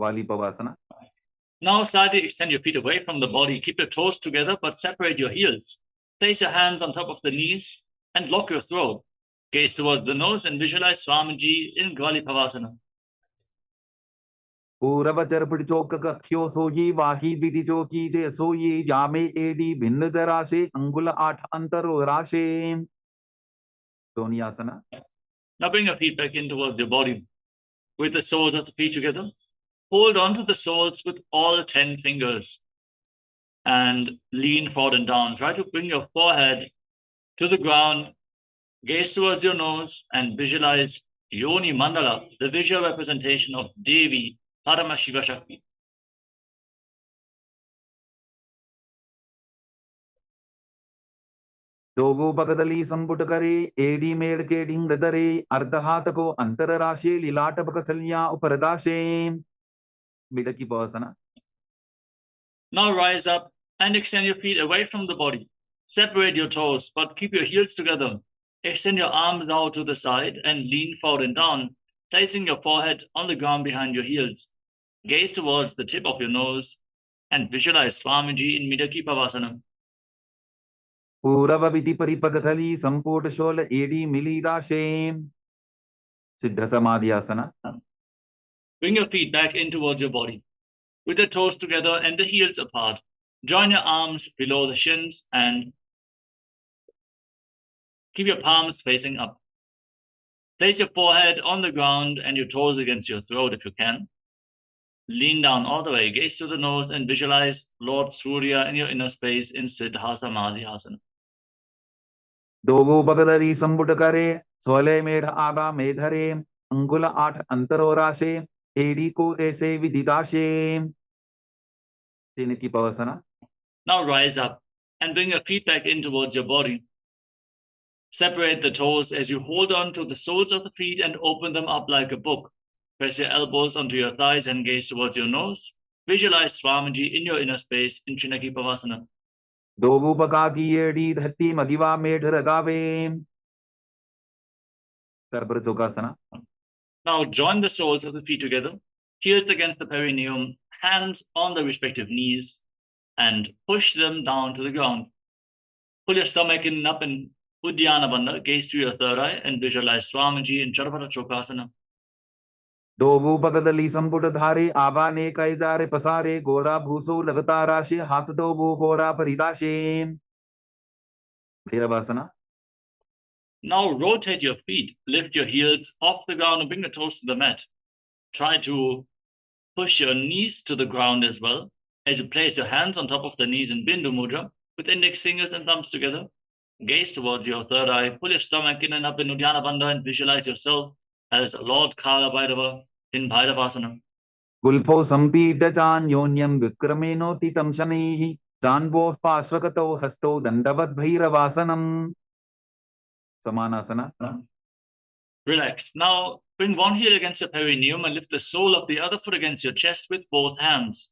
Valipavasana. Now slightly extend your feet away from the body. Keep your toes together but separate your heels. Place your hands on top of the knees and lock your throat. Gaze towards the nose and visualize Swamiji in Valipavasana. पूर्वचर पिचोक कख्यो सोई वाही विधि चोकी जे सोई जामे AD भिन्न जराशे अंगुल 8 अंतरो राशे. Donyasana. Now bring your feet back in towards your body with the soles of the feet together. Hold on to the soles with all 10 fingers and lean forward and down. Try to bring your forehead to the ground, gaze towards your nose, and visualize Yoni Mandala, the visual representation of Devi, Paramashiva Shakti. दोगो बगदली संपुट करे AD मेड़ के ढिंग दरे अर्ध हाथ को अंतर राशे लीलाट बकथलियां उपरदाशे. मिडकी पवसना. Now rise up and extend your feet away from the body. Separate your toes, but keep your heels together. Extend your arms out to the side and lean forward and down, placing your forehead on the ground behind your heels. Gaze towards the tip of your nose and visualize Swamiji in Midaki Pavasana. पूरव विधि परिपगथली संपुट शोल एडी मिली राशे. सिद्ध समाधि आसना. Bring your feet back in towards your body, with the toes together and the heels apart. Join your arms below the shins and keep your palms facing up. Place your forehead on the ground and your toes against your throat if you can. Lean down all the way, gaze to the nose and visualize Lord Surya in your inner space in Siddha Samadhi Asana. दोगो बगदली संपुट करे सोले मेढ़ आगा मेधरे अंगुल 8 अंतरो राशे AD को ऐसे विदिदाशे. की पवसना. Now rise up and bring your feet back in towards your body. Separate the toes as you hold on to the soles of the feet and open them up like a book. Press your elbows onto your thighs and gaze towards your nose. Visualize Swamiji in your inner space in Chinaki Pavasana. दोगो बका की AD धरती मदिवा मेढ़ रगावे. Kerber चौकासना. Now join the soles of the feet together, heels against the perineum, hands on the respective knees, and push them down to the ground. Pull your stomach in up in Uddiyana Bandha, gaze to your third eye, and visualize Swamiji in Charapata Chokasana. दोगो बगदली संपुट धारे आबा ने कैजारे पसारे गोरा भूसो लगता राशे हाथ दोगो गोरा परिदाशे. भैरवासना. Now rotate your feet, lift your heels off the ground and bring the toes to the mat. Try to push your knees to the ground as well as you place your hands on top of the knees in Bindu Mudra with index fingers and thumbs together. Gaze towards your third eye, pull your stomach in and up in Uddiyana Bandha and visualize yourself as Lord Kala Bhairava in Bhairavasana. गुल्फो संपीड चान योन्यम विक्रमेनोतितं शनैः चान्वो पार्श्वगतौ हस्तौ दंडवत् भैरवासनम्. Samanasana. Relax. Now bring one heel against your perineum and lift the sole of the other foot against your chest with both hands.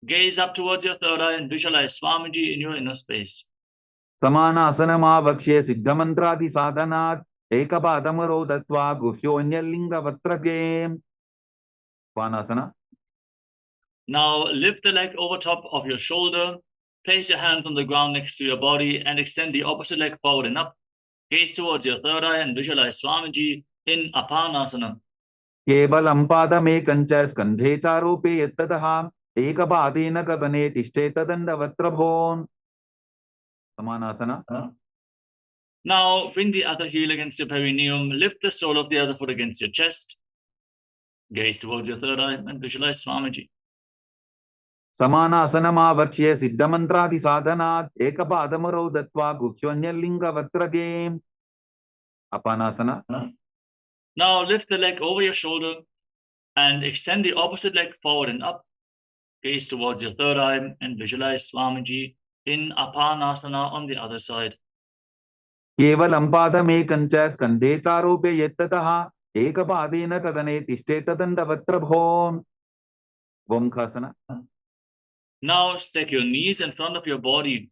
Gaze up towards your third eye and visualize Swamiji in your inner space. समानासनमावक्ष्ये सिद्धमन्त्रादि साधनात् एकपादमरो दत्वा गुह्योऽन्यलिङ्गवक्त्रके. Svanasana. Now lift the leg over top of your shoulder. Place your hands on the ground next to your body and extend the opposite leg forward and up. Gaze towards your third eye and visualize Swamiji in Apanasana. केवलं पादमेकञ्च स्कन्धे चारोपे यत्ततः एकपादेन गगने तिष्ठेत दण्डवक्त्रभो. Samanasana. Now bring the other heel against your perineum. Lift the sole of the other foot against your chest. Gaze towards your third eye and visualize Swamiji. समानासनमावक्ष्ये सिद्धमन्त्रादि साधनात् एकपादमरो दत्वा गुह्योऽन्यलिङ्गवक्त्रके. Apanasana. Now lift the leg over your shoulder and extend the opposite leg forward and up. Gaze towards your third eye and visualize Swamiji in Apanasana on the other side. केवलं पादमेकञ्च स्कन्धे चारोपे यत्ततः एकपादेन गगने तिष्ठेत दण्डवक्त्रभो. Vomkhasana. Now stack your knees in front of your body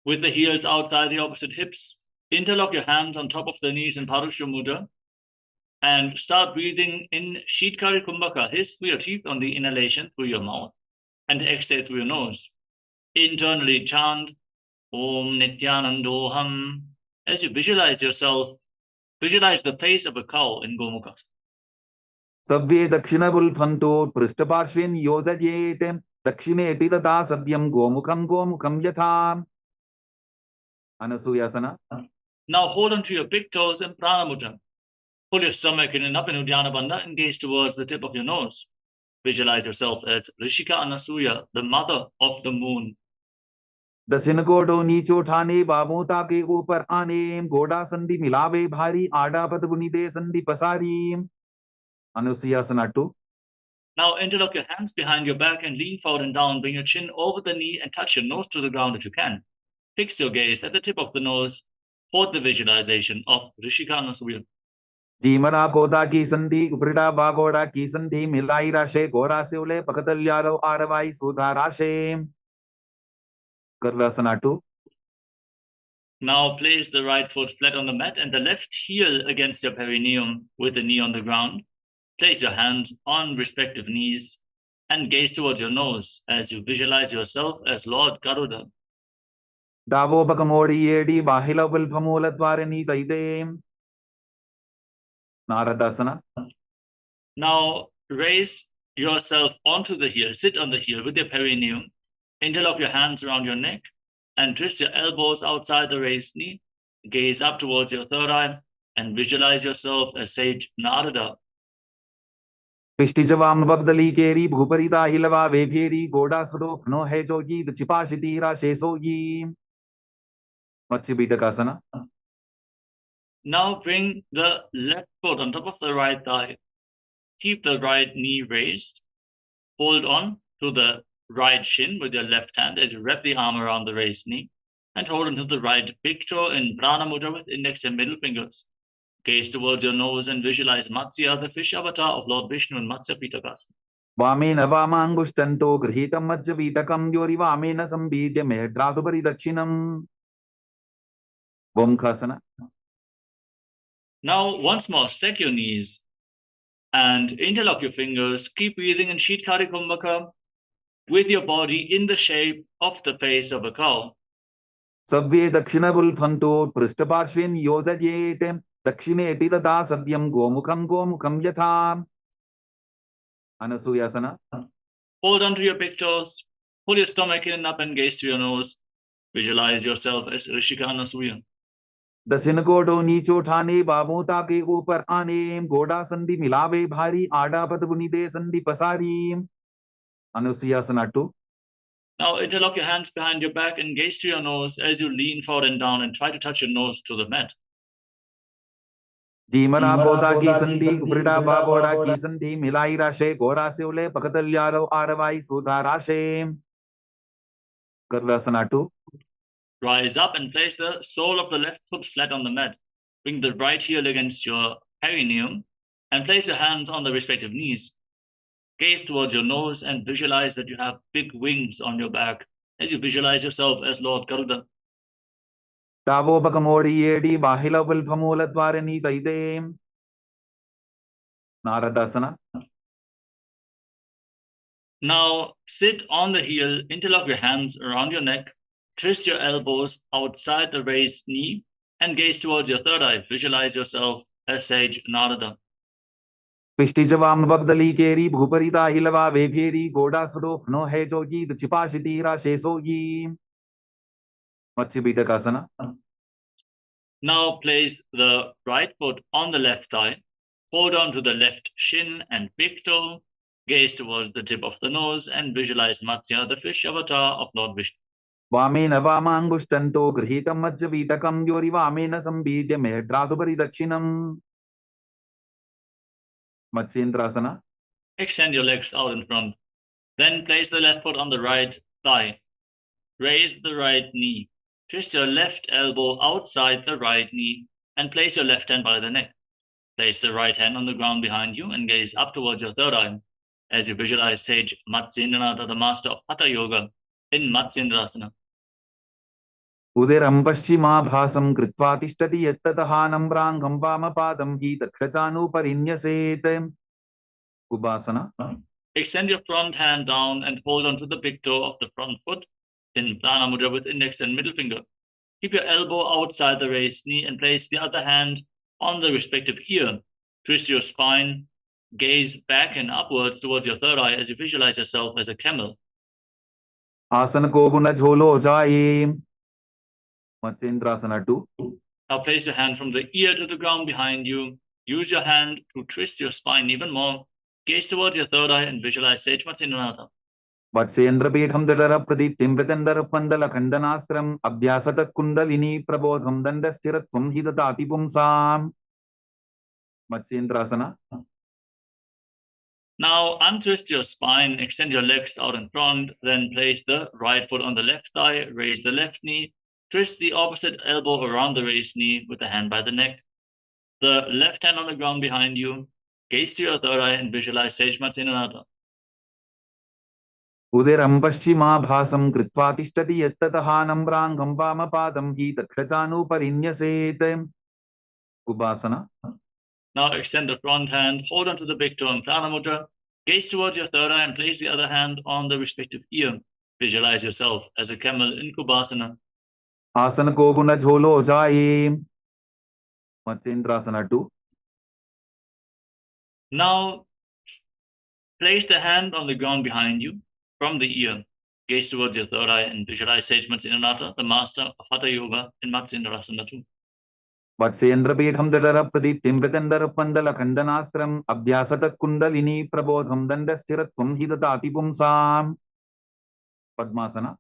with the heels outside the opposite hips. Interlock your hands on top of the knees in Parusha Mudra and start breathing in Sheetkari Kumbhaka. Hiss through your teeth on the inhalation through your mouth and exhale through your nose. Internally chant Om Nithyanandoham. As you visualize yourself, visualize the face of a cow in Gomukha. Sabve dakshinabul phanto prishtaparshvin yojadyete dakshine titata sadyam gomukam yatham. Anasuyasana. Now hold on to your big toes in Prana Mudra. Pull your stomach in and up in Uddiyana Bandha and gaze towards the tip of your nose. Visualize yourself as Rishika Anasuya, the mother of the moon. दक्षिण कोटो नीचो ठाने बाबोता के ऊपर आने गोडा संधि मिलावे भारी आडा पद बुनिदे संधि पसारी. Anusuyasana 2. Now interlock your hands behind your back and lean forward and down. Bring your chin over the knee and touch your nose to the ground if you can. Fix your gaze at the tip of the nose. Hold the visualization of Rishika Anasuya. जीमरा कोदा की संधि उपरिडा बागोड़ा की संधि मिलाई राशे गोरा से उले पकतल यारो आरवाई सुधा राशे. Garvasana 2. Now place the right foot flat on the mat and the left heel against your perineum with the knee on the ground. Place your hands on respective knees and gaze towards your nose as you visualize yourself as Lord Garuda. Davo bakamodi yedi bahila vilphamulatvarani saide. Naradasana. Now raise yourself onto the heel, sit on the heel with your perineum, interlock your hands around your neck and twist your elbows outside the raised knee. Gaze up towards your third eye and visualize yourself as sage Narada. पिष्टिजवाम बगदली केरी भूपरिता हिलवा वेभेरी गोडा sudo खनो है जोगी चिपाशिती राशे सोगी. Matsubhitakasana. Now bring the left foot on top of the right thigh. Keep the right knee raised. Hold on to the right shin with your left hand as you wrap the arm around the raised knee. And hold onto the right big toe in Prana Mudra with index and middle fingers. Gaze towards your nose and visualize Matsya, the fish avatar of Lord Vishnu in Matsya Pitakasana. वामेन वामांगुष्टन्तो गृहीतं मज्जपीठकं योरि वामेन संबीड्य मेढ्रातुपरि दक्षिणम्. Vomkhasana. Now, once more, stack your knees and interlock your fingers. Keep breathing in Sheetkari Kumbhaka with your body in the shape of the face of a cow. Sabve dakshinabul phanto prishtaparshvin yojadyete dakshine titata sadyam gomukam yatham. Anasuyasana. Hold on to your big toes. Pull your stomach in and up and gaze to your nose. Visualize yourself as Rishika Anasuya. दक्षिण कोटो नीचो ठाने बाबोता के ऊपर आने गोडा संधि मिलावे भारी आडा पद बुनिदे संधि पसारी. Anusuyasana 2. Now interlock your hands behind your back and gaze to your nose as you lean forward and down and try to touch your nose to the mat. जीमरा गोदा की संधि उपरिडा बागोड़ा की संधि मिलाई राशे गोरा से उले पकतल यारो आरवाई सुधा राशे. Garvasana 2. Rise up and place the sole of the left foot flat on the mat. Bring the right heel against your perineum and place your hands on the respective knees. Gaze towards your nose and visualize that you have big wings on your back as you visualize yourself as Lord Garuda. Davo bakamodi yedi bahila vilphamulatvarani saide. Naradasana. Now sit on the heel, interlock your hands around your neck, twist your elbows outside the raised knee, and gaze towards your third eye. Visualize yourself as sage Narada. पिष्टिजवाम बगदली केरी भूपरिता हिलवा वेभेरी गोडा sudo खनो है जोगी चिपाशिती राशे सोगी. Matsubhitakasana. Now place the right foot on the left thigh. Hold on to the left shin and big toe. Gaze towards the tip of the nose and visualize Matsya, the fish avatar of Lord Vishnu. वामेन वामांगुष्टन्तो गृहीतं मज्जपीठकं योरि वामेन संबीड्य मेढ्रातुपरि दक्षिणम्. Matsyendrasana. Extend your legs out in front. Then place the left foot on the right thigh. Raise the right knee. Twist your left elbow outside the right knee and place your left hand by the neck. Place the right hand on the ground behind you and gaze up towards your third eye as you visualize sage Matsyendranath, the master of Hatha Yoga, in Matsyendrasana. उदरं पश्चिमाभासं कृत्वा तिष्ठति यत्ततः नम्राङ्गं वामपादं हि दक्षतानुपरिन्यसेत्. Ubasana. Extend your front hand down and hold on to the big toe of the front foot in Prana Mudra with index and middle finger. Keep your elbow outside the raised knee and place the other hand on the respective ear. Twist your spine. Gaze back and upwards towards your third eye as you visualize yourself as a camel. आसन को गुण झोलो जाए मत्स्येंद्रासना 2. Now place your hand from the ear to the ground behind you. Use your hand to twist your spine even more. Gaze towards your third eye and visualize Sage Matsinanatha. वत्सेन्द्रपीठं दृढर प्रदीप्तिं प्रचण्डर पन्दल खण्डनास्त्रम् अभ्यासत kundalini प्रबोधं दण्डस्थिरत्वं हि ददाति पुंसाम्. मत्स्येंद्रासना. Now untwist your spine, extend your legs out in front, then place the right foot on the left thigh, raise the left knee, twist the opposite elbow around the raised knee with the hand by the neck. The left hand on the ground behind you, gaze to your third eye and visualize Sage Matsinanatha. उदरं पश्चिमाभासं कृत्वा तिष्ठति यत्ततः नम्राङ्गं वामपादं हि तत्क्षचानुपरिन्यसेत्. Ubasana. Now extend the front hand, hold onto the big toe in Prana Mudra, gaze towards your third eye and place the other hand on the respective ear. Visualize yourself as a camel in Kubasana. आसन को गुण झोलो जाए मत्स्येंद्रासना 2. Now place the hand on the ground behind you from the ear. Gaze towards your third eye and visualize Sage Matsinanatha, the master of Hatha Yoga in Matsyendrasana 2. वत्सेन्द्रपीठं दृढर प्रदीप्तिं प्रचण्डर पन्दल खण्डनास्त्रम् अभ्यासत kundalini प्रबोधं दण्डस्थिरत्वं हि ददाति पुंसाम्. Padmasana.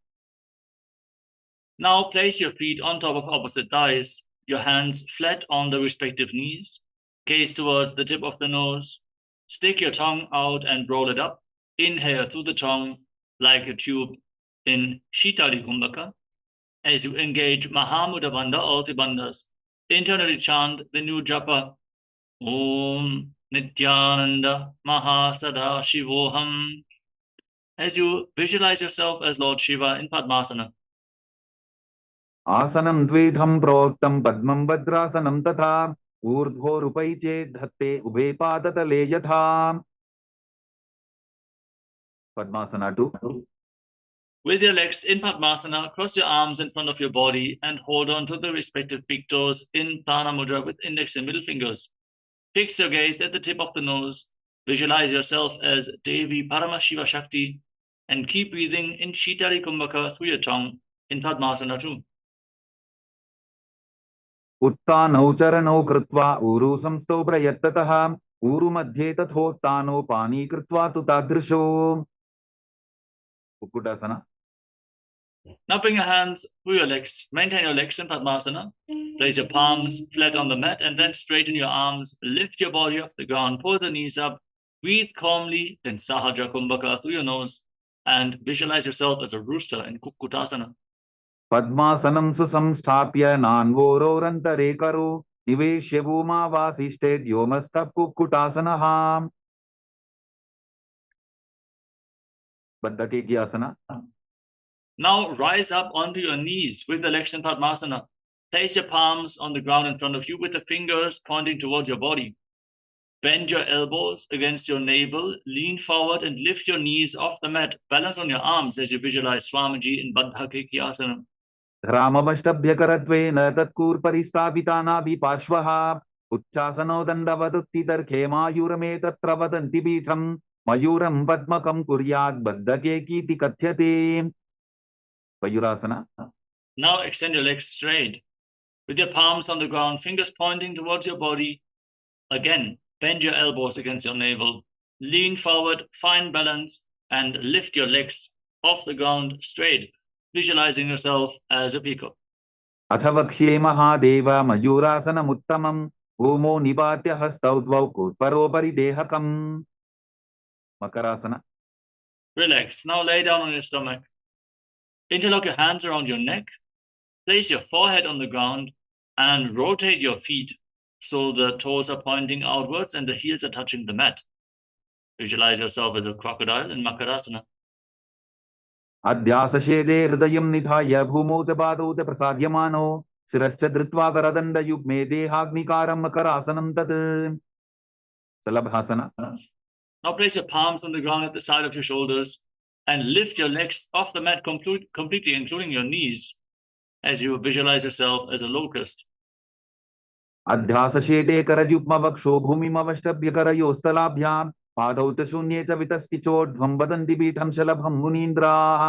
Now place your feet on top of opposite thighs, your hands flat on the respective knees. Gaze towards the tip of the nose. Stick your tongue out and roll it up. Inhale through the tongue like a tube in Shitali Kumbhaka. As you engage Mahamudra Bandha, all three bandhas, internally chant the new japa, Om Nithyananda Paramashivoham. As you visualize yourself as Lord Shiva in Padmasana. आसनं द्विधं प्रोक्तं पद्मं वज्रासनं तथा ऊर्ध्वोरुपै चेत् धत्ते उभे पादतले यथा. Padmasana 2. With your legs in Padmasana, cross your arms in front of your body and hold on to the respective big toes in Prana Mudra with index and middle fingers. Fix your gaze at the tip of the nose. Visualize yourself as Devi Paramashiva Shakti and keep breathing in Shitali Kumbhaka through your tongue in Padmasana 2. उत्तानौ चरणौ कृत्वा ऊरु संस्थौ प्रयत्ततः ऊरु मध्ये तथोत्तानो पानी कृत्वा तु तादृशो. Kukkutasana. Now bring your hands through your legs. Maintain your legs in Padmasana. Place your palms flat on the mat and then straighten your arms. Lift your body off the ground. Pull the knees up. Breathe calmly. Then Sahaja Kumbhaka through your nose. And visualize yourself as a rooster in Kukkutasana. Padmasanam susamsthapya nanvororantare karo niveshya bhuma vasishte yomastha Kukkutasana. Baddhake asana. Now rise up onto your knees with the legs in Padmasana. Place your palms on the ground in front of you with the fingers pointing towards your body. Bend your elbows against your navel, lean forward and lift your knees off the mat. Balance on your arms as you visualize Swamiji in Baddhake asana. रामवष्टभ्यकरत्वेन तत्कूर्परिस्थापितानाभिपार्श्वः उच्चासनो दण्डवदुत्थितर्खे मायूरमे तत्र वदन्ति पीठम् मयूरं पद्मकं कुर्यात् बद्धके कीति कथ्यते. Mayurasana. Now extend your legs straight. With your palms on the ground, fingers pointing towards your body. Again, bend your elbows against your navel. Lean forward, find balance, and lift your legs off the ground straight, visualizing yourself as a peacock. अथवक्ष्ये Mahadev मयूरासनमुत्तमं भूमौ निपात्य हस्तौ द्वौ कूर्परोपरि देहकम्. Makarasana. Relax. Now lay down on your stomach. Interlock your hands around your neck. Place your forehead on the ground and rotate your feet so the toes are pointing outwards and the heels are touching the mat. Visualize yourself as a crocodile in Makarasana. अध्यासशेदे हृदयं निधाय भूमौ च पादौ च प्रसार्यमानो शिरश्च धृत्वा करदण्डयुग्मे देहाग्निकारं मकरासनं तत्. Salabhasana. Now place your palms on the ground at the side of your shoulders and lift your legs off the mat completely, including your knees, as you visualize yourself as a locust. अध्यासशेटे करयुग्मवक्षो भूमिमवष्टभ्यकरयोस्तलाभ्याम् पादौ च शून्ये च वितस्तिचोर्ध्वं वदन्ति पीठं शलभं मुनीन्द्राः.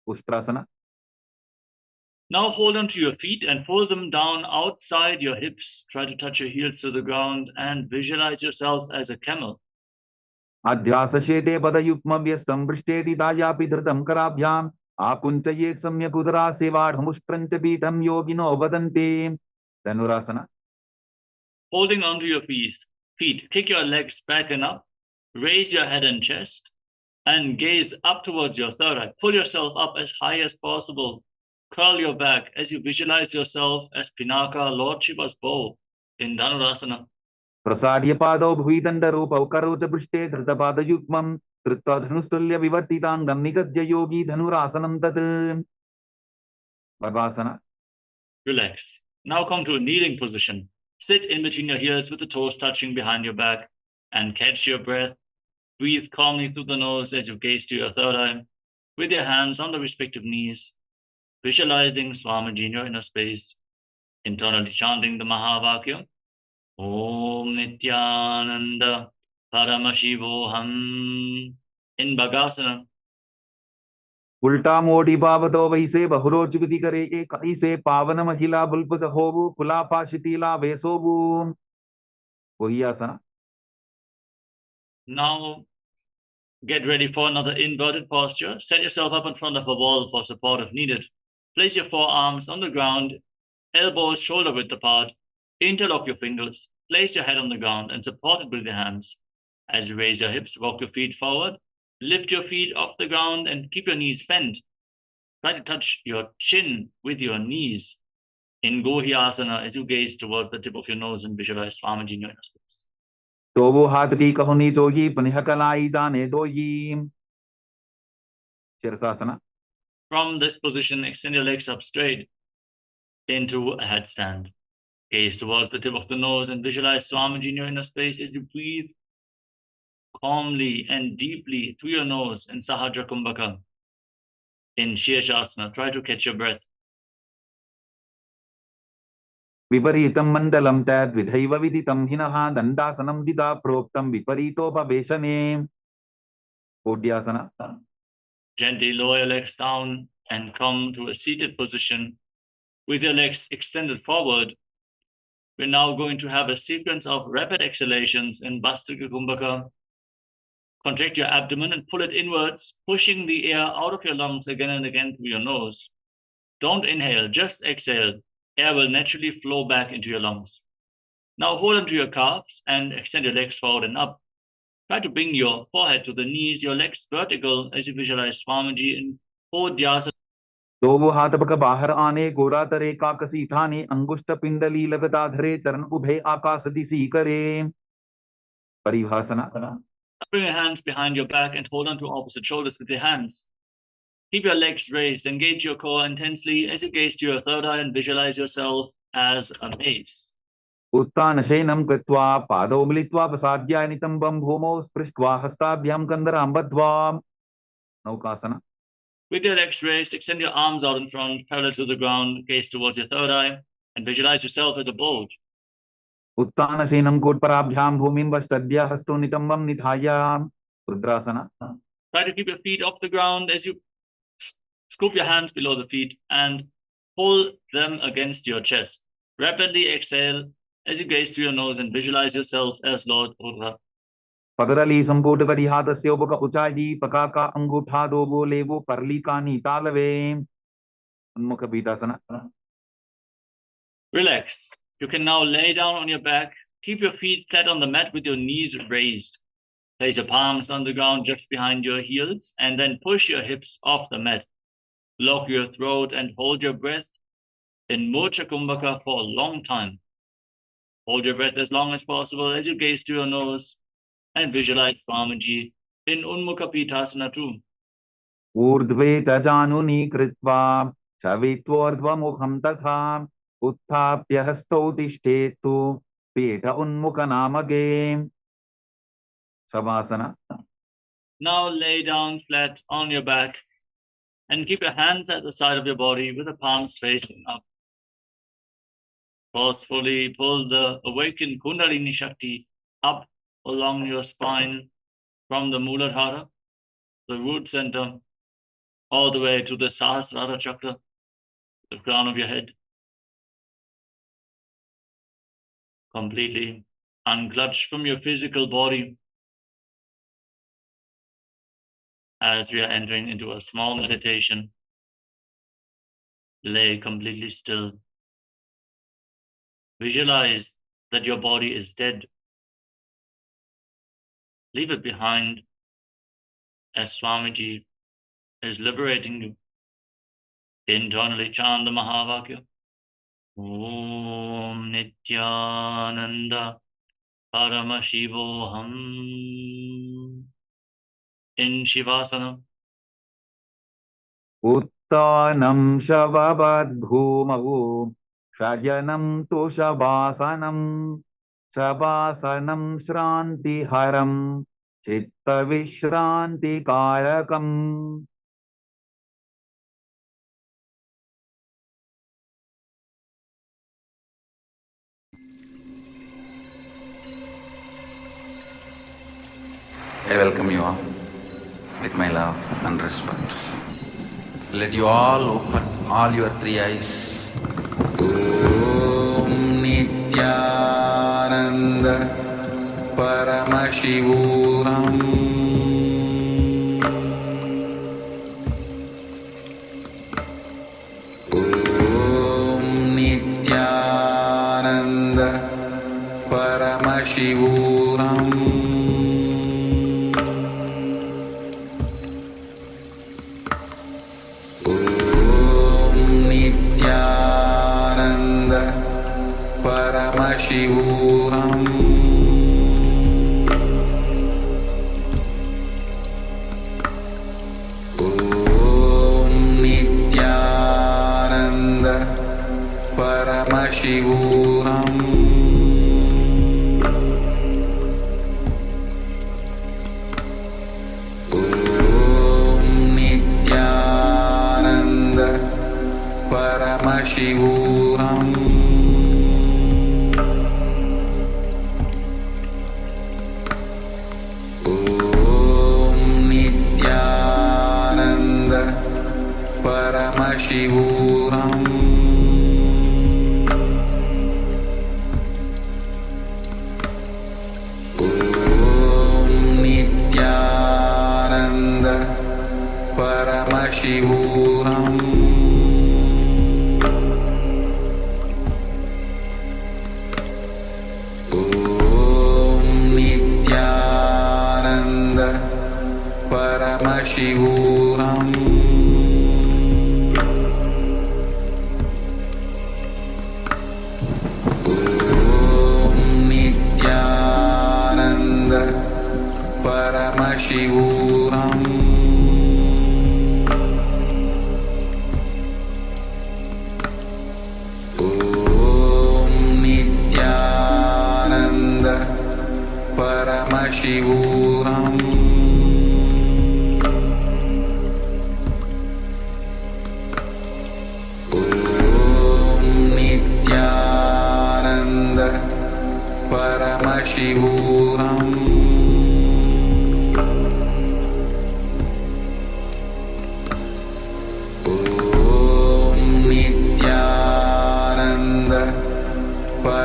Ustrasana. Now hold on to your feet and pull them down outside your hips. Try to touch your heels to the ground and visualize yourself as a camel. अध्यासशेटे पदयुग्मव्यस्तं पृष्ठेति दायापि धृतं कराभ्याम् आकुञ्चयेत् सम्यकुदरा सेवाढमुष्ट्रञ्च पीठं योगिनो वदन्ति. Dhanurasana. Holding onto your feet, kick your legs back and up, raise your head and chest, and gaze up towards your third eye. Pull yourself up as high as possible. Curl your back as you visualize yourself as Pinaka, Lord Shiva's bow in Dhanurasana. प्रसाद्य पादौ भुविदण्डरूपौ करोच पृष्ठे धृतपादयुग्मं कृत्वा धनुस्तुल्य विवर्तिताङ्गं निगद्य योगी धनुरासनं तत्. Bhavasana. Relax. Now come to a kneeling position. Sit in between your heels with the toes touching behind your back and catch your breath. Breathe calmly through the nose as you gaze to your third eye with your hands on the respective knees, visualizing Swamiji in your inner space, internally chanting the Mahavakya, Om Nithyananda Paramashivoham in Bhagasana. उल्टा मोटी पावतो वैसे बहुरोचुविधि करे एक ऐसे पावन महिला बुलपुत होबु कुलापा शिथिला वेसोबु. वही आसना. Now get ready for another inverted posture. Set yourself up in front of a wall for support if needed. Place your forearms on the ground, elbows shoulder width apart. Interlock your fingers. Place your head on the ground and support it with your hands. As you raise your hips, walk your feet forward. Lift your feet off the ground and keep your knees bent. Try to touch your chin with your knees in Gohyasana as you gaze towards the tip of your nose and visualize Swamiji in your inner space. तो वो हाथ की कहुनी जोगी पुनः कलाई जाने दोई. Shirasasana. From this position, extend your legs up straight into a headstand. Gaze towards the tip of the nose and visualize Swamiji in your inner space as you breathe calmly and deeply through your nose in Sahajra Kumbhaka. In Shirshasana, try to catch your breath. विपरीतं मण्डलं तद्विधैव विदितं हिनः दण्डासनं विदा प्रोक्तं विपरीतोपवेशने. Podhyasana. Gently lower your legs down and come to a seated position with your legs extended forward. We're now going to have a sequence of rapid exhalations in Bhastrika Kumbhaka. Contract your abdomen and pull it inwards, pushing the air out of your lungs again and again through your nose. Don't inhale, just exhale. Air will naturally flow back into your lungs. Now hold onto your calves and extend your legs forward and up. Try to bring your forehead to the knees, your legs vertical as you visualize Swamiji in Podhyasana. तो वो हाथ पक बाहर आने गोरा तरे काकसी ठाने अंगुष्ठ पिंडली लगता धरे चरण उभे आकाश दिशी करे. परिभाषना. Bring your hands behind your back and hold on to opposite shoulders with your hands. Keep your legs raised. Engage your core intensely as you gaze to your third eye and visualize yourself as a mace. उत्तान शयनं कृत्वा पादौ मिलित्वा प्रसाद्य नितम्बं भूमौ स्पृष्ट्वा हस्ताभ्यां कन्दरां बद्ध्वा. नौकासना. With your legs raised, extend your arms out in front, parallel to the ground, gaze towards your third eye, and visualize yourself as a boat. उत्तान शयनं कोटपराभ्यां भूमिं वष्टद्य हस्तो नितम्बं निधाय. रुद्रासना. Try to keep your feet off the ground as you scoop your hands below the feet and pull them against your chest. Rapidly exhale as you gaze through your nose and visualize yourself as Lord Rudra. पगरली संपूट करी हाथस्य उपक उचाई पकाका अंगूठा दो बोले वो परली कानी तालवे. उन्मुख पीठासना. Relax. You can now lay down on your back. Keep your feet flat on the mat with your knees raised. Place your palms on the ground just behind your heels and then push your hips off the mat. Lock your throat and hold your breath in Mocha Kumbhaka for a long time. Hold your breath as long as possible as you gaze to your nose and visualize Swamiji in Unmukha Pitasana too. ऊर्ध्वे च जानुनी कृत्वा चवित्वोर्ध्वमुखं तथा उत्थाप्य हस्तौ तिष्ठेतु पीठ उन्मुखनामके. शवासना. Now lay down flat on your back and keep your hands at the side of your body with the palms facing up. Forcefully pull the awakened Kundalini Shakti up along your spine from the Muladhara, the root center, all the way to the Sahasrara chakra, the crown of your head. Completely unclutched from your physical body as we are entering into a small meditation. Lay completely still. Visualize that your body is dead. Leave it behind as Swamiji is liberating you. Internally chant the Mahavakya. Om Nithyananda Paramashivoham. In Shivasana. Uttanam Shababad Bhumau Shajanam Tushabasanam Shabasanam Shranti Haram Chitta Vishranti Karakam. I welcome you all with my love and respect. Let you all open all your three eyes. Om Nithyananda Paramashivoham. Om Nithyananda Paramashivoham. Paramashivoham. Om Nithyananda Paramashivoham. Om Nithyananda Paramashivoham. Paramashivoham. Om Nithyananda Paramashivoham. Om Nithyananda Paramashivoham. Paramashivoham. Om Nithyananda Paramashivoham. Om Nithyananda Paramashivoham. Paramashivoham. Om Nithyananda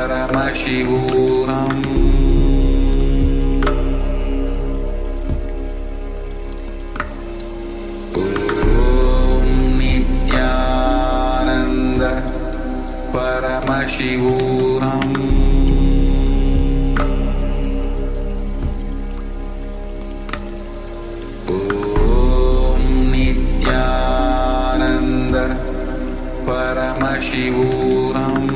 Paramashivoham. Om Nithyananda Paramashivoham.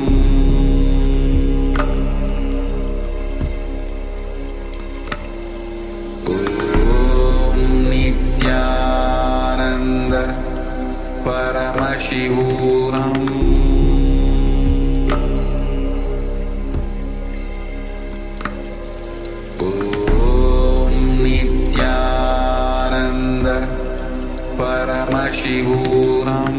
Paramashivoham. Om Nithyananda Paramashivoham.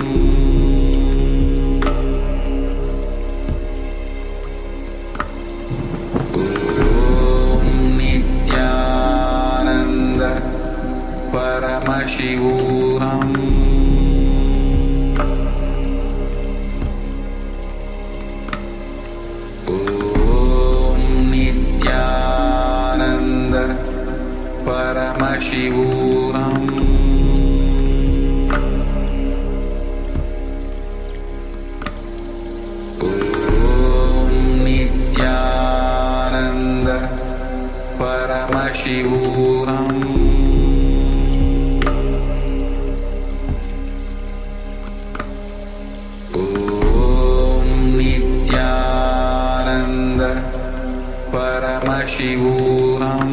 Paramashivoham Om Nithyananda Paramashivoham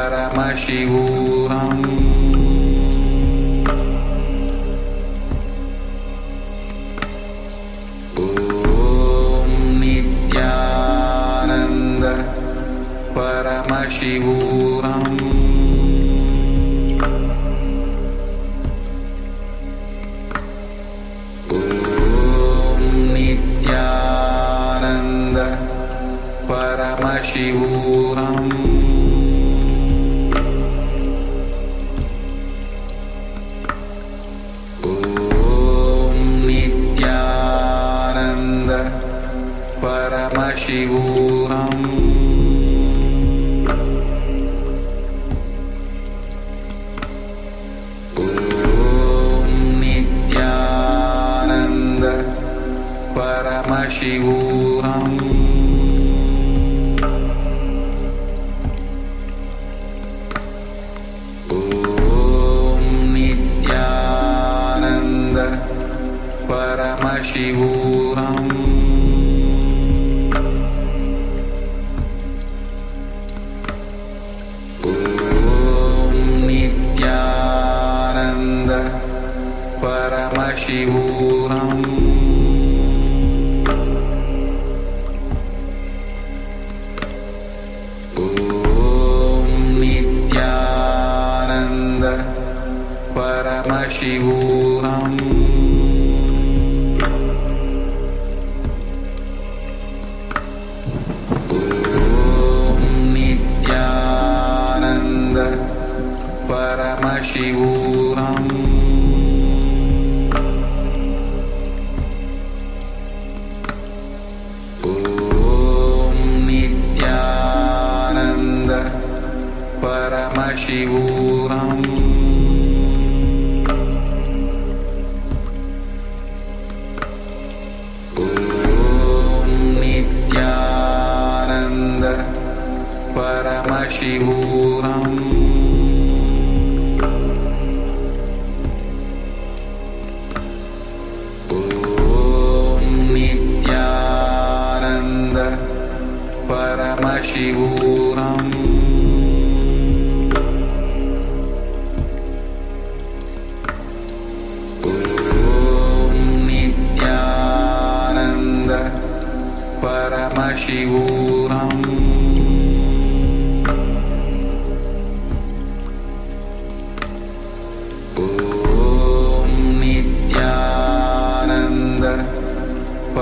Paramashivoham Om Nithyananda Paramashivoham Om Nithyananda Paramashivoham Paramashivoham Om Nithyananda Paramashivoham Om Nithyananda Paramashivoham Paramashivoham Om Nithyananda Paramashivoham Om Nithyananda Paramashivoham Paramashivoham Om Nithyananda Paramashivoham Om Nithyananda Paramashivoham Paramashivoham Om Nithyananda Paramashivoham Om Nithyananda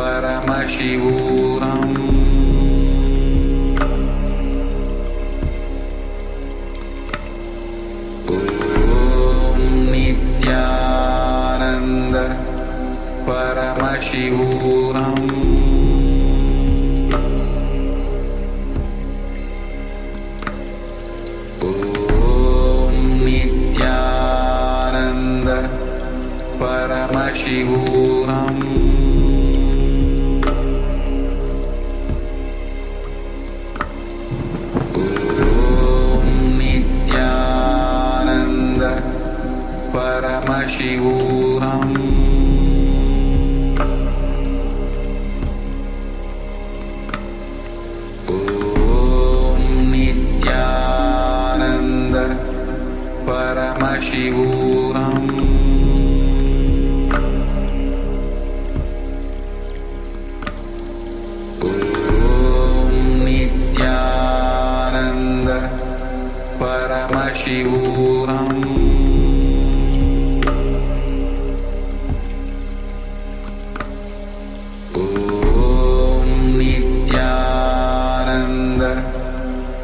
Paramashivoham Paramashivoham Om Nithyananda Paramashivoham Om Nithyananda Paramashivoham Paramashivoham Om Nithyananda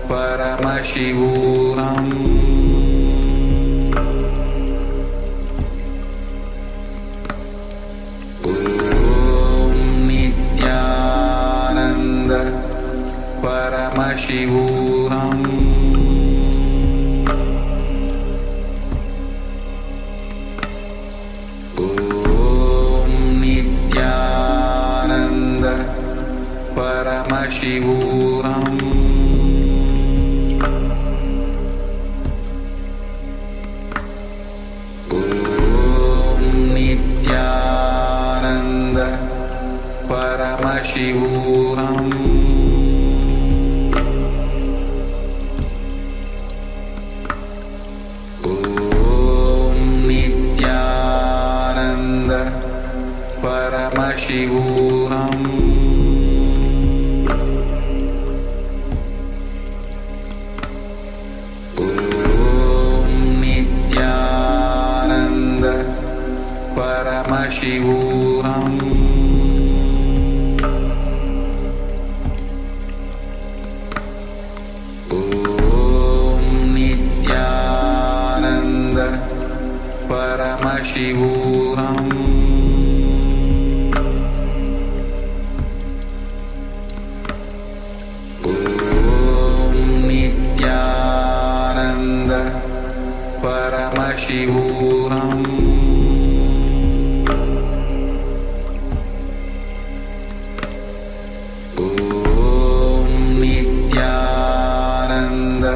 Paramashivoham Om Nithyananda Paramashivoham Paramashivoham Om Nithyananda Paramashivoham Om Nithyananda Paramashivoham Om Nithyananda Paramashivoham Om Nithyananda Paramashivoham Om Nithyananda Paramashivoham Om Nithyananda.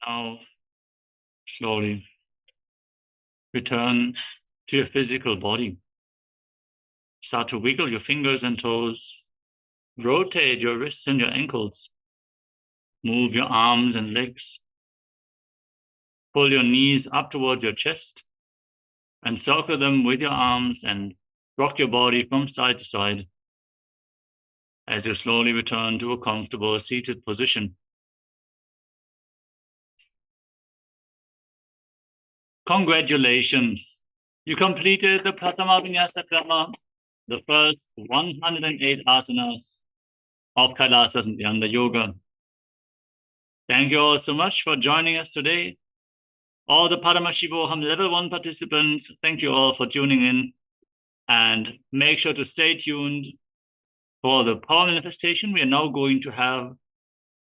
Now, slowly return to your physical body. Start to wiggle your fingers and toes. Rotate your wrists and your ankles. Move your arms and legs. Pull your knees up towards your chest and circle them with your arms and rock your body from side to side as you slowly return to a comfortable seated position. Congratulations! You completed the Pratama Vinyasa Krama, the first 108 asanas of Kailasasana Yoga. Thank you all so much for joining us today. All the Paramashivoham Level 1 participants, thank you all for tuning in. And make sure to stay tuned for the power manifestation. We are now going to have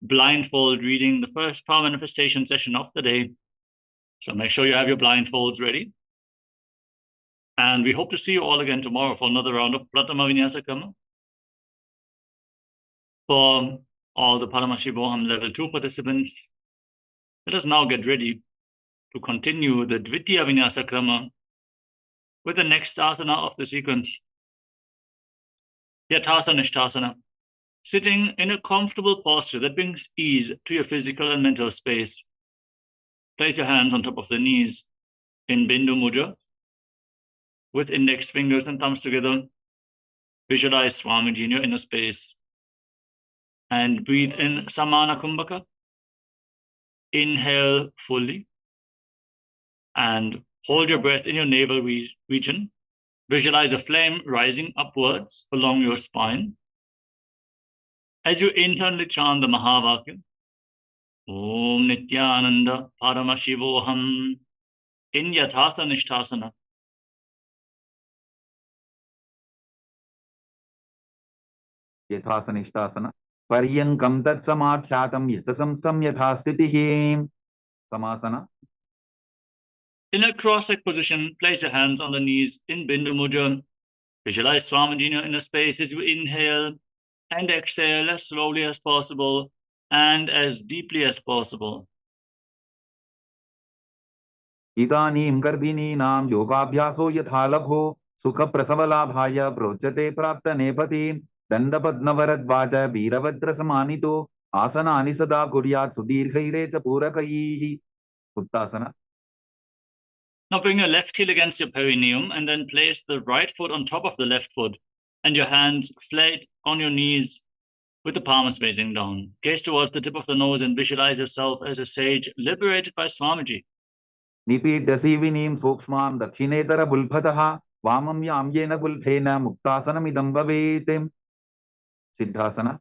blindfold reading, the first power manifestation session of the day. So make sure you have your blindfolds ready. And we hope to see you all again tomorrow for another round of Pratama Vinyasa Krama. For all the Paramashivoham Level 2 participants, let us now get ready to continue the Dvitiya Vinyasa Krama with the next asana of the sequence. Yathasana Nishthasana, sitting in a comfortable posture that brings ease to your physical and mental space. Place your hands on top of the knees in Bindu Mudra with index fingers and thumbs together. Visualize Swamiji in your inner space. And breathe in Samana Kumbhaka. Inhale fully. And hold your breath in your navel region. Visualize a flame rising upwards along your spine. As you internally chant the Mahavakya, Om Nithyananda Paramashivoham in Yathasana Nishthasana. Yathasana Nishthasana. Paryankam tat samadhyatam yatasamstam yathastitihi. Samasana. In a cross-legged position, place your hands on the knees in Bindu Mudra. Visualize Swamiji in your inner space as you inhale and exhale as slowly as possible and as deeply as possible. Idanim garbhininaam yogabhyaso yathalabho sukha prasavalabhaya prochate prapta nepati dandapadnavarad veeravadra samanito asanani sada kuryat sudirghaire cha purakaihi. Uttasana. Now bring your left heel against your perineum and then place the right foot on top of the left foot and your hands flat on your knees with the palms facing down. Gaze towards the tip of the nose and visualize yourself as a sage liberated by Swamiji. Nipidasivinim sukshmam dakshinetara bulbhataha vamam yamyena bulbhena muktasanam idam bhavetem. Siddhasana.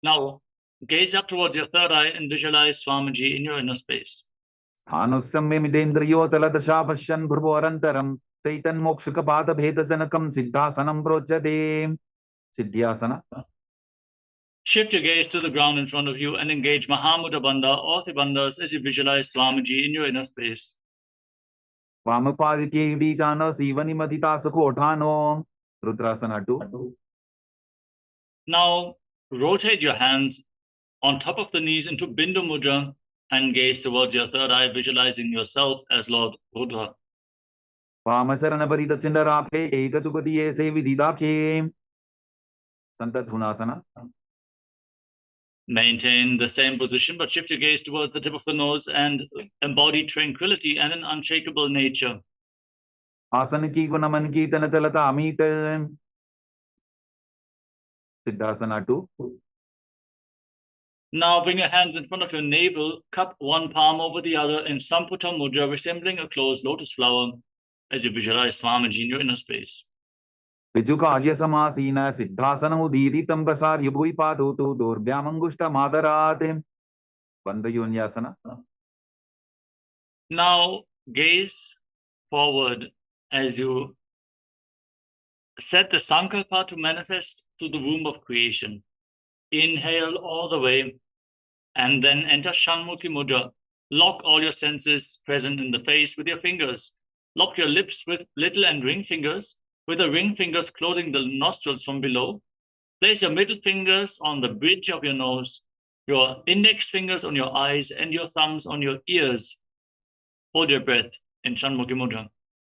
Now gaze up towards your third eye and visualize Swamiji in your inner space. Sthanusamya midendriyo taladasha pasyan bhurvarantaram taitan mokshaka pada bhedasanakam siddhasanam prochade. Siddhyasana. Shift your gaze to the ground in front of you and engage Mahamudra Bandha or Bandhas as you visualize Swamiji in your inner space. Vamapalike idijana sivani madita sakotano. Rudrasana 2. Now rotate your hands on top of the knees into Bindu Mudra and gaze towards your third eye, visualizing yourself as Lord Rudra. वामचरण परित चिंडराखे एक चुकतिये से विदिदाखे संतधुनासना. Maintain the same position, but shift your gaze towards the tip of the nose and embody tranquility and an unshakable nature. आसन की गुण मन की तन चलता अमीट. सिद्धासना 2. Now bring your hands in front of your navel, cup one palm over the other in Samputa Mudra, resembling a closed lotus flower, as you visualize Swamiji in your inner space. विजुकार्य समासीन siddhasana उदीरितं प्रसार्य भूरिपादो तो दोर्भ्यामंगुष्ट मादरात्. बंधयोन्यासना. Now gaze forward as you set the sankalpa to manifest to the womb of creation. Inhale all the way and then enter Shanmukhi Mudra. Lock all your senses present in the face with your fingers. Lock your lips with little and ring fingers, with the ring fingers closing the nostrils from below. Place your middle fingers on the bridge of your nose, your index fingers on your eyes, and your thumbs on your ears. Hold your breath in Shanmukhi Mudra.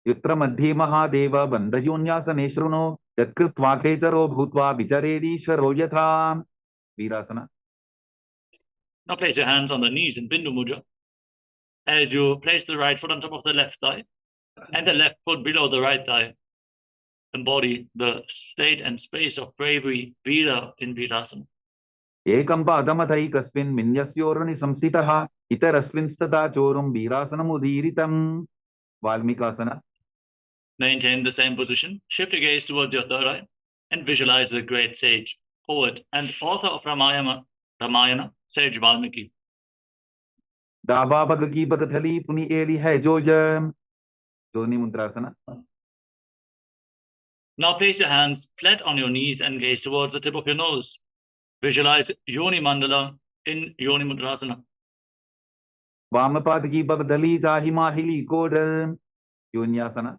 युत्र मध्ये महादेव बंधयोन्यासने शृणु यत्कृत्वा खेचरो भूत्वा विचरेदीश्वरो यथा. वीरासना. Now place your hands on the knees in Bindu Mudra. As you place the right foot on top of the left thigh and the left foot below the right thigh, embody the state and space of bravery, Veera in Veerasana. एकं पादमथैकस्मिन् मिन्यस्योर्नि संस्थितः इतरस्मिंस्तथा चोरुं वीरासनमुदीरितं. वाल्मीकासना. Maintain the same position. Shift your gaze towards your third eye and visualize the great sage, poet, and author of Ramayana, Sage Valmiki. दाबा bug की बगथली पुनि Eli है जो जोनी मुद्रासना. Now place your hands flat on your knees and gaze towards the tip of your nose. Visualize Yoni Mandala in Yoni Mudrasana. वामपाद की बगदली चाहि माहिली code. योन्यासना.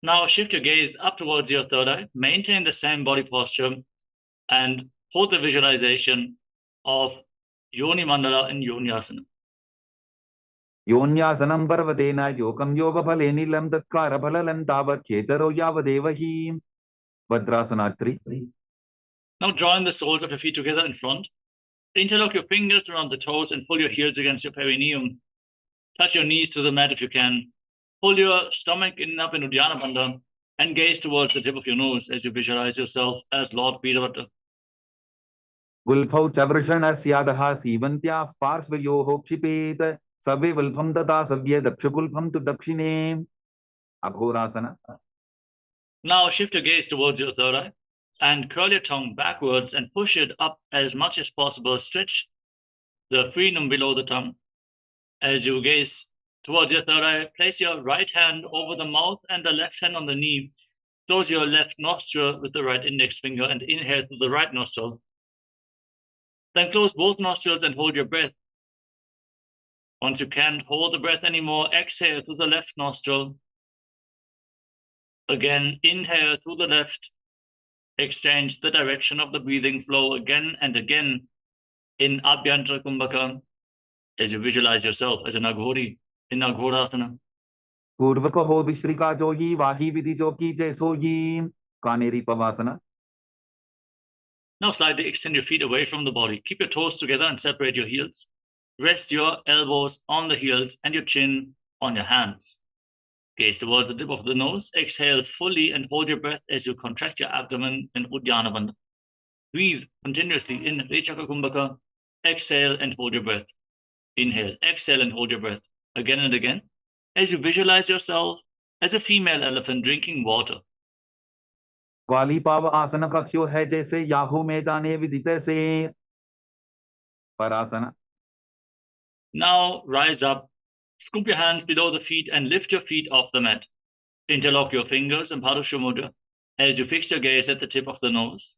Now shift your gaze up towards your third eye. Maintain the same body posture and hold the visualization of Yoni Mandala in Yonyasana. योन्यासनं पर्वतेन योगं योगफले नीलं तत्कारफललं तावत् खेचरो यावदेव हि. भद्रासना 3. Now join the soles of your feet together in front. Interlock your fingers around the toes and pull your heels against your perineum. Touch your knees to the mat if you can. Pull your stomach in up in Uddiyana Bandha and gaze towards the tip of your nose as you visualize yourself as Lord Veeravata. वुल्फौ च वृषणस्यादः सीवन्त्याः पार्श्वयोः क्षिपेत सवे वल्फं तथा सव्ये दक्षगुल्फं तु दक्षिणे. अघोरासना. Now shift your gaze towards your third eye and curl your tongue backwards and push it up as much as possible. Stretch the frenum below the tongue. As you gaze towards your third eye, place your right hand over the mouth and the left hand on the knee. Close your left nostril with the right index finger and inhale through the right nostril. Then close both nostrils and hold your breath. Once you can't hold the breath anymore, exhale through the left nostril. Again, inhale through the left. Exchange the direction of the breathing flow again and again in Abhyantara Kumbhaka as you visualize yourself as an Aghori in Aghorasana. पूर्व को हो विश्रिका जोगी वाही विधि जो की जय सोगी. Kanheri पवासना. Now slightly extend your feet away from the body. Keep your toes together and separate your heels. Rest your elbows on the heels and your chin on your hands. Gaze towards the tip of the nose. Exhale fully and hold your breath as you contract your abdomen in Uddiyana Bandha. Breathe continuously in Rechaka Kumbhaka. Exhale and hold your breath. Inhale, exhale and hold your breath again and again as you visualize yourself as a female elephant drinking water. ग्वाली पाव आसन कक्ष्यो है जैसे Yahoo में जाने विदित से. परासना. Now rise up, scoop your hands below the feet and lift your feet off the mat. Interlock your fingers in Parusha Mudra as you fix your gaze at the tip of the nose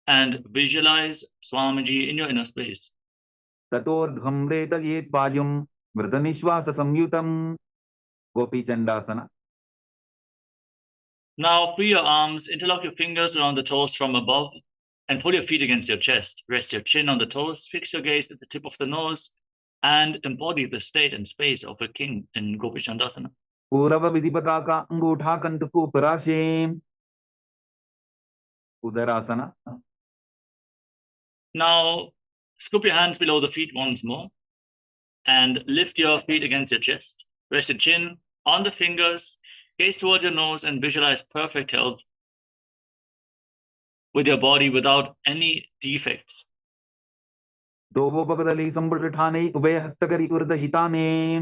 and visualize Swamiji in your inner space. ततोर्ध्वम्रेतयेत् पायुं मृतनिश्वास संयुतं. Gopi चंडासना. Now free your arms, interlock your fingers around the toes from above, and pull your feet against your chest. Rest your chin on the toes, fix your gaze at the tip of the nose, and embody the state and space of a king in Gopi Chandasana. पूरव विधिपता का अंगूठा कंठ को पराशे उदरासना. Now scoop your hands below the feet once more and lift your feet against your chest. Rest your chin on the fingers, gaze towards your nose, and visualize perfect health with your body without any defects. दोवो बगदली संबुट ठाने उभय हस्तकरी उर्ध हिताने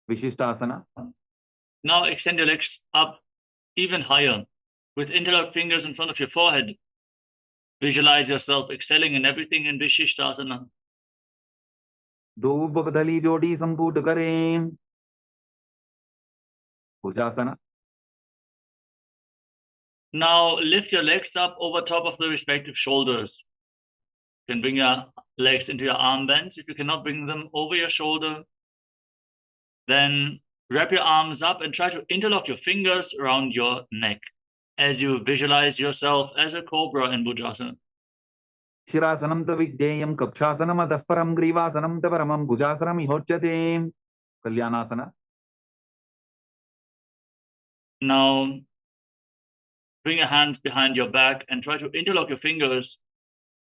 विशिष्टासना. Now extend your legs up even higher with interlocked fingers in front of your forehead. Visualize yourself excelling in everything in Vishishtasana. दो बगदली जोड़ी संपूट करें भुजासना. Now lift your legs up over top of the respective shoulders. You can bring your legs into your arm bends. If you cannot bring them over your shoulder, then wrap your arms up and try to interlock your fingers around your neck as you visualize yourself as a cobra in Bhujasana. शिरासनं त विज्ञेयं कक्षासनम् अतः परं ग्रीवासनं त परमं भुजासनम् इहोच्यते कल्याणासना. Now bring your hands behind your back and try to interlock your fingers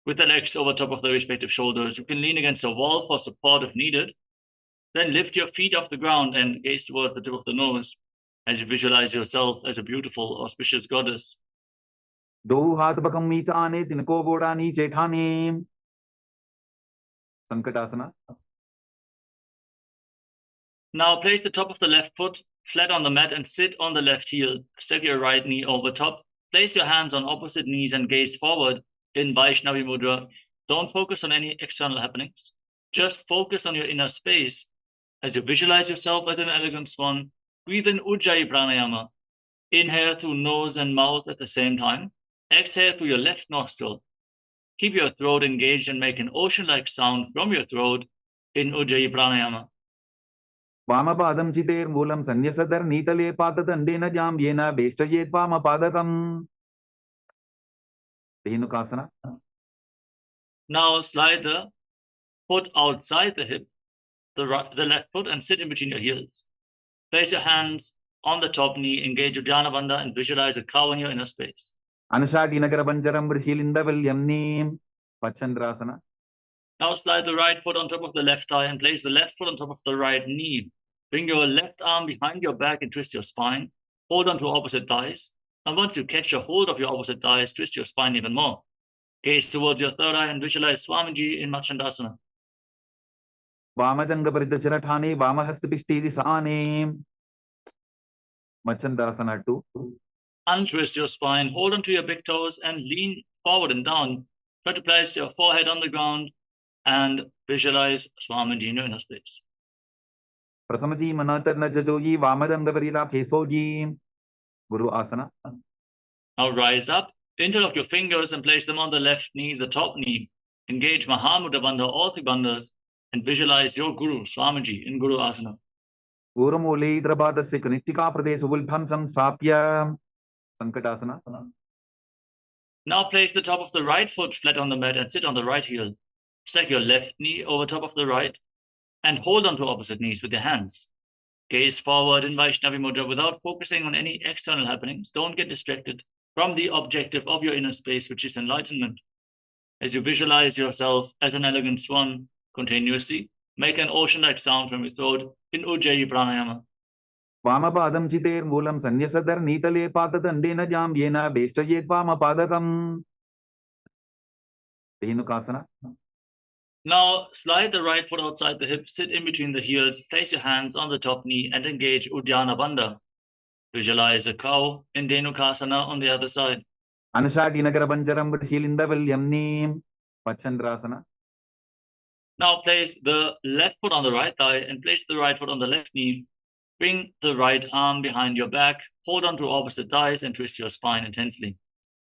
with the legs over top of the respective shoulders. You can lean against a wall for support if needed. Then lift your feet off the ground and gaze towards the tip of the nose as you visualize yourself as a beautiful, auspicious goddess. दो हाथ बकम मीचाने तिनको बोड़ा नीचे ठाने संकटासना. Now place the top of the left foot flat on the mat and sit on the left heel. Step your right knee over top. Place your hands on opposite knees and gaze forward in Vaishnavi Mudra. Don't focus on any external happenings. Just focus on your inner space as you visualize yourself as an elegant swan. Breathe in Ujjayi Pranayama. Inhale through nose and mouth at the same time. Exhale through your left nostril. Keep your throat engaged and make an ocean-like sound from your throat in Ujjayi Pranayama. वामपादं चितेर्मूलं सन्न्यसदर नीतले पाददण्डेन जाम्येन वेष्टयेत् वामपादकम् धेनुकासना. Now slide the foot outside the hip, the left foot, and sit in between your heels. Place your hands on the top knee, engage Uddiyana Bandha, and visualize a cow in your inner space. अनुषाटी Nagar पंजरम ऋषिलिंदवल्यं Neem पच्छंद्रासना. Now slide the right foot on top of the left thigh and place the left foot on top of the right knee. Bring your left arm behind your back and twist your spine. Hold on to opposite thighs. And once you catch a hold of your opposite thighs, twist your spine even more. Gaze towards your third eye and visualize Swamiji in Machandasana. वामजंग परिदशर Thane वामहस्त पिष्टि दिशाने मच्छंद्रासना 2. Untwist your spine, hold onto your big toes and lean forward and down. Try to place your forehead on the ground and visualize Swamiji in your inner space. प्रसमजी मनातर न जजोजी वामजंग परिदा फेसोजी गुरु आसना. Now rise up, interlock your fingers and place them on the left knee, the top knee. Engage Mahamudra Bandha, all three bandhas, and visualize your Guru, Swamiji, in Guru Asana. पूर्वमूले द्रपादस्य कनिष्ठिका प्रदेश उल्भं संस्थाप्य संकटासना. Now place the top of the right foot flat on the mat and sit on the right heel. Stack your left knee over top of the right and hold on to opposite knees with your hands. Gaze forward in Vaishnavi Mudra without focusing on any external happenings. Don't get distracted from the objective of your inner space, which is enlightenment. As you visualize yourself as an elegant swan continuously, make an ocean-like sound from your throat in Ujjayi Pranayama. वामपादं चितेर्मूलं सन्न्यसदर नीतले पाददण्डेन जाम्येन वेष्टयेत् वामपादकम् धेनुकासना. Now slide the right foot outside the hip, sit in between the heels, place your hands on the top knee and engage Uddiyana Bandha. Visualize a cow in Dhenukasana on the other side. अनुषाटी Nagar पंजरम ऋषिलिंदवल्यं Neem पच्छंद्रासना. Now place the left foot on the right thigh and place the right foot on the left knee. Bring the right arm behind your back, hold on to opposite thighs and twist your spine intensely.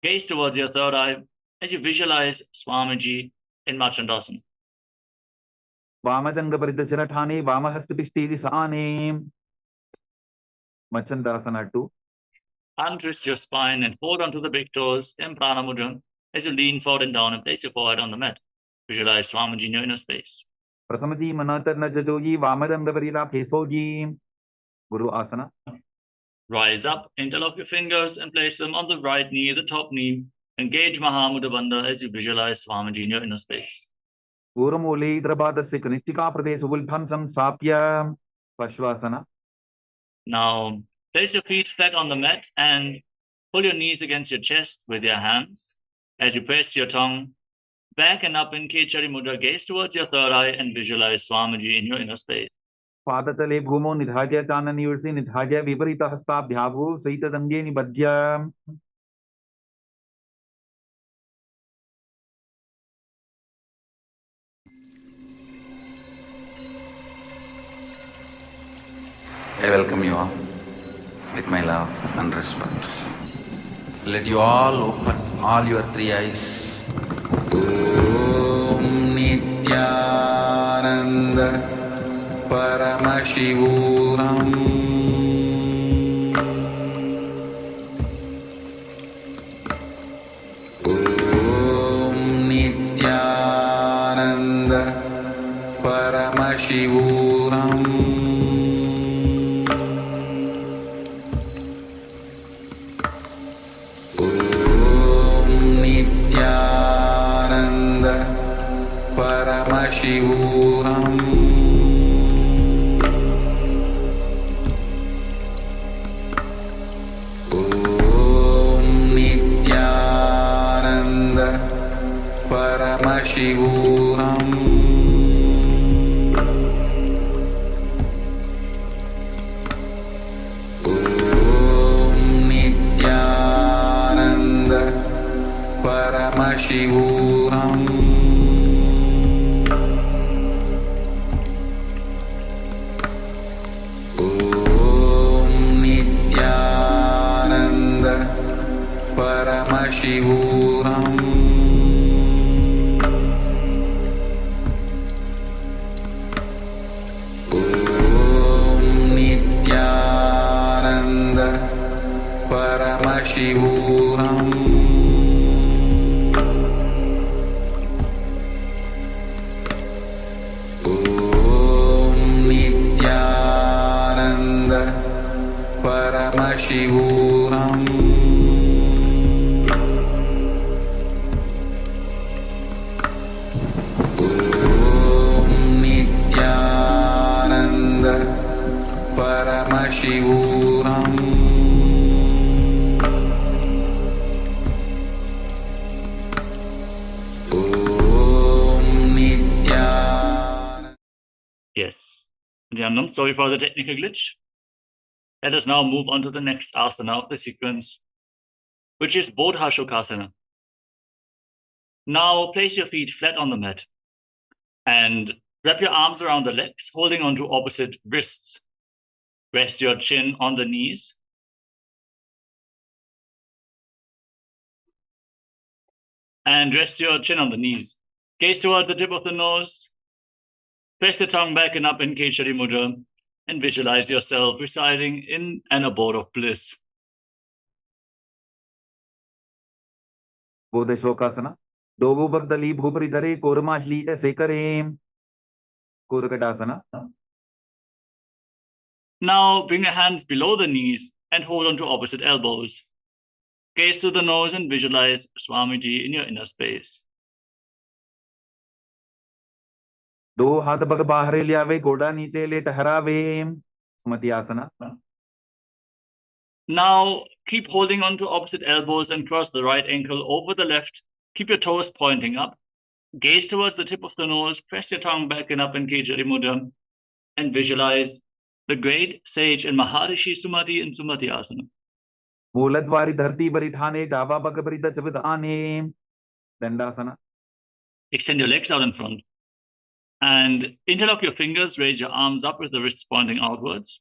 Gaze towards your third eye as you visualize Swamiji in Machandasana. वामजंग परिदशर Thane वामहस्त पिष्टि दिशाने मच्छंद्रासना 2. Untwist your spine and hold onto the big toes in Prana Mudra as you lean forward and down and place your forehead on the mat. Visualize Swamiji in your inner space. Prasamaji Manatar Najajoji Vamadam Davarila Kesoji. Guru Asana. Rise up, interlock your fingers and place them on the right knee, the top knee. Engage Mahamudra Bandha as you visualize Swamiji in your inner space. Uramule Drabadasik Nitika Pradesh Ulphansam Sapya Pashvasana. Now, place your feet flat on the mat and pull your knees against your chest with your hands. As you press your tongue back and up in Kechari Mudra, gaze towards your third eye and visualize Swamiji in your inner space. Padatale Bhumo Nidhadya Tanani Ursi Nidhadya Viparita Hasta Bhyavu Saita Zange Nibadya. I welcome you all with my love and respects. Let you all open all your three eyes. Om Nithyananda Paramashivoham Om Nithyananda Paramashivoham Paramashivoham Om Nithyananda Paramashivoham Om Nithyananda Paramashivoham Paramashivoham Om Nithyananda Paramashivoham Om Nithyananda Paramashivoham Paramashivoham Om Nithyananda. Yes. Nityanandam, sorry for the technical glitch. Let us now move on to the next asana of the sequence, which is Bodha Shokasana. Now place your feet flat on the mat and wrap your arms around the legs, holding onto opposite wrists. Rest your chin on the knees. And rest your chin on the knees. Gaze towards the tip of the nose. Press the tongue back and up in Kechari Mudra and visualize yourself residing in an abode of bliss. Bodha Shokasana. Dobu Bhagdali Bhupari Dare Kormashli Sekare Kurakatasana. Now bring your hands below the knees and hold on to opposite elbows. Gaze to the nose and visualize Swamiji in your inner space. दो हाथ bug बाहर लियावे गोड़ा नीचे ले ठहरावे सुमति आसना. Now keep holding on to opposite elbows and cross the right ankle over the left. Keep your toes pointing up. Gaze towards the tip of the nose. Press your tongue back and up in Kechari Mudra and visualize the great sage and Maharishi Sumati in Sumati Asana. मूलद्वारी धरती बरिठाने डावा bug बरिदा चबदाने दंडासना. Extend your legs out in front. And interlock your fingers, raise your arms up with the wrists pointing outwards.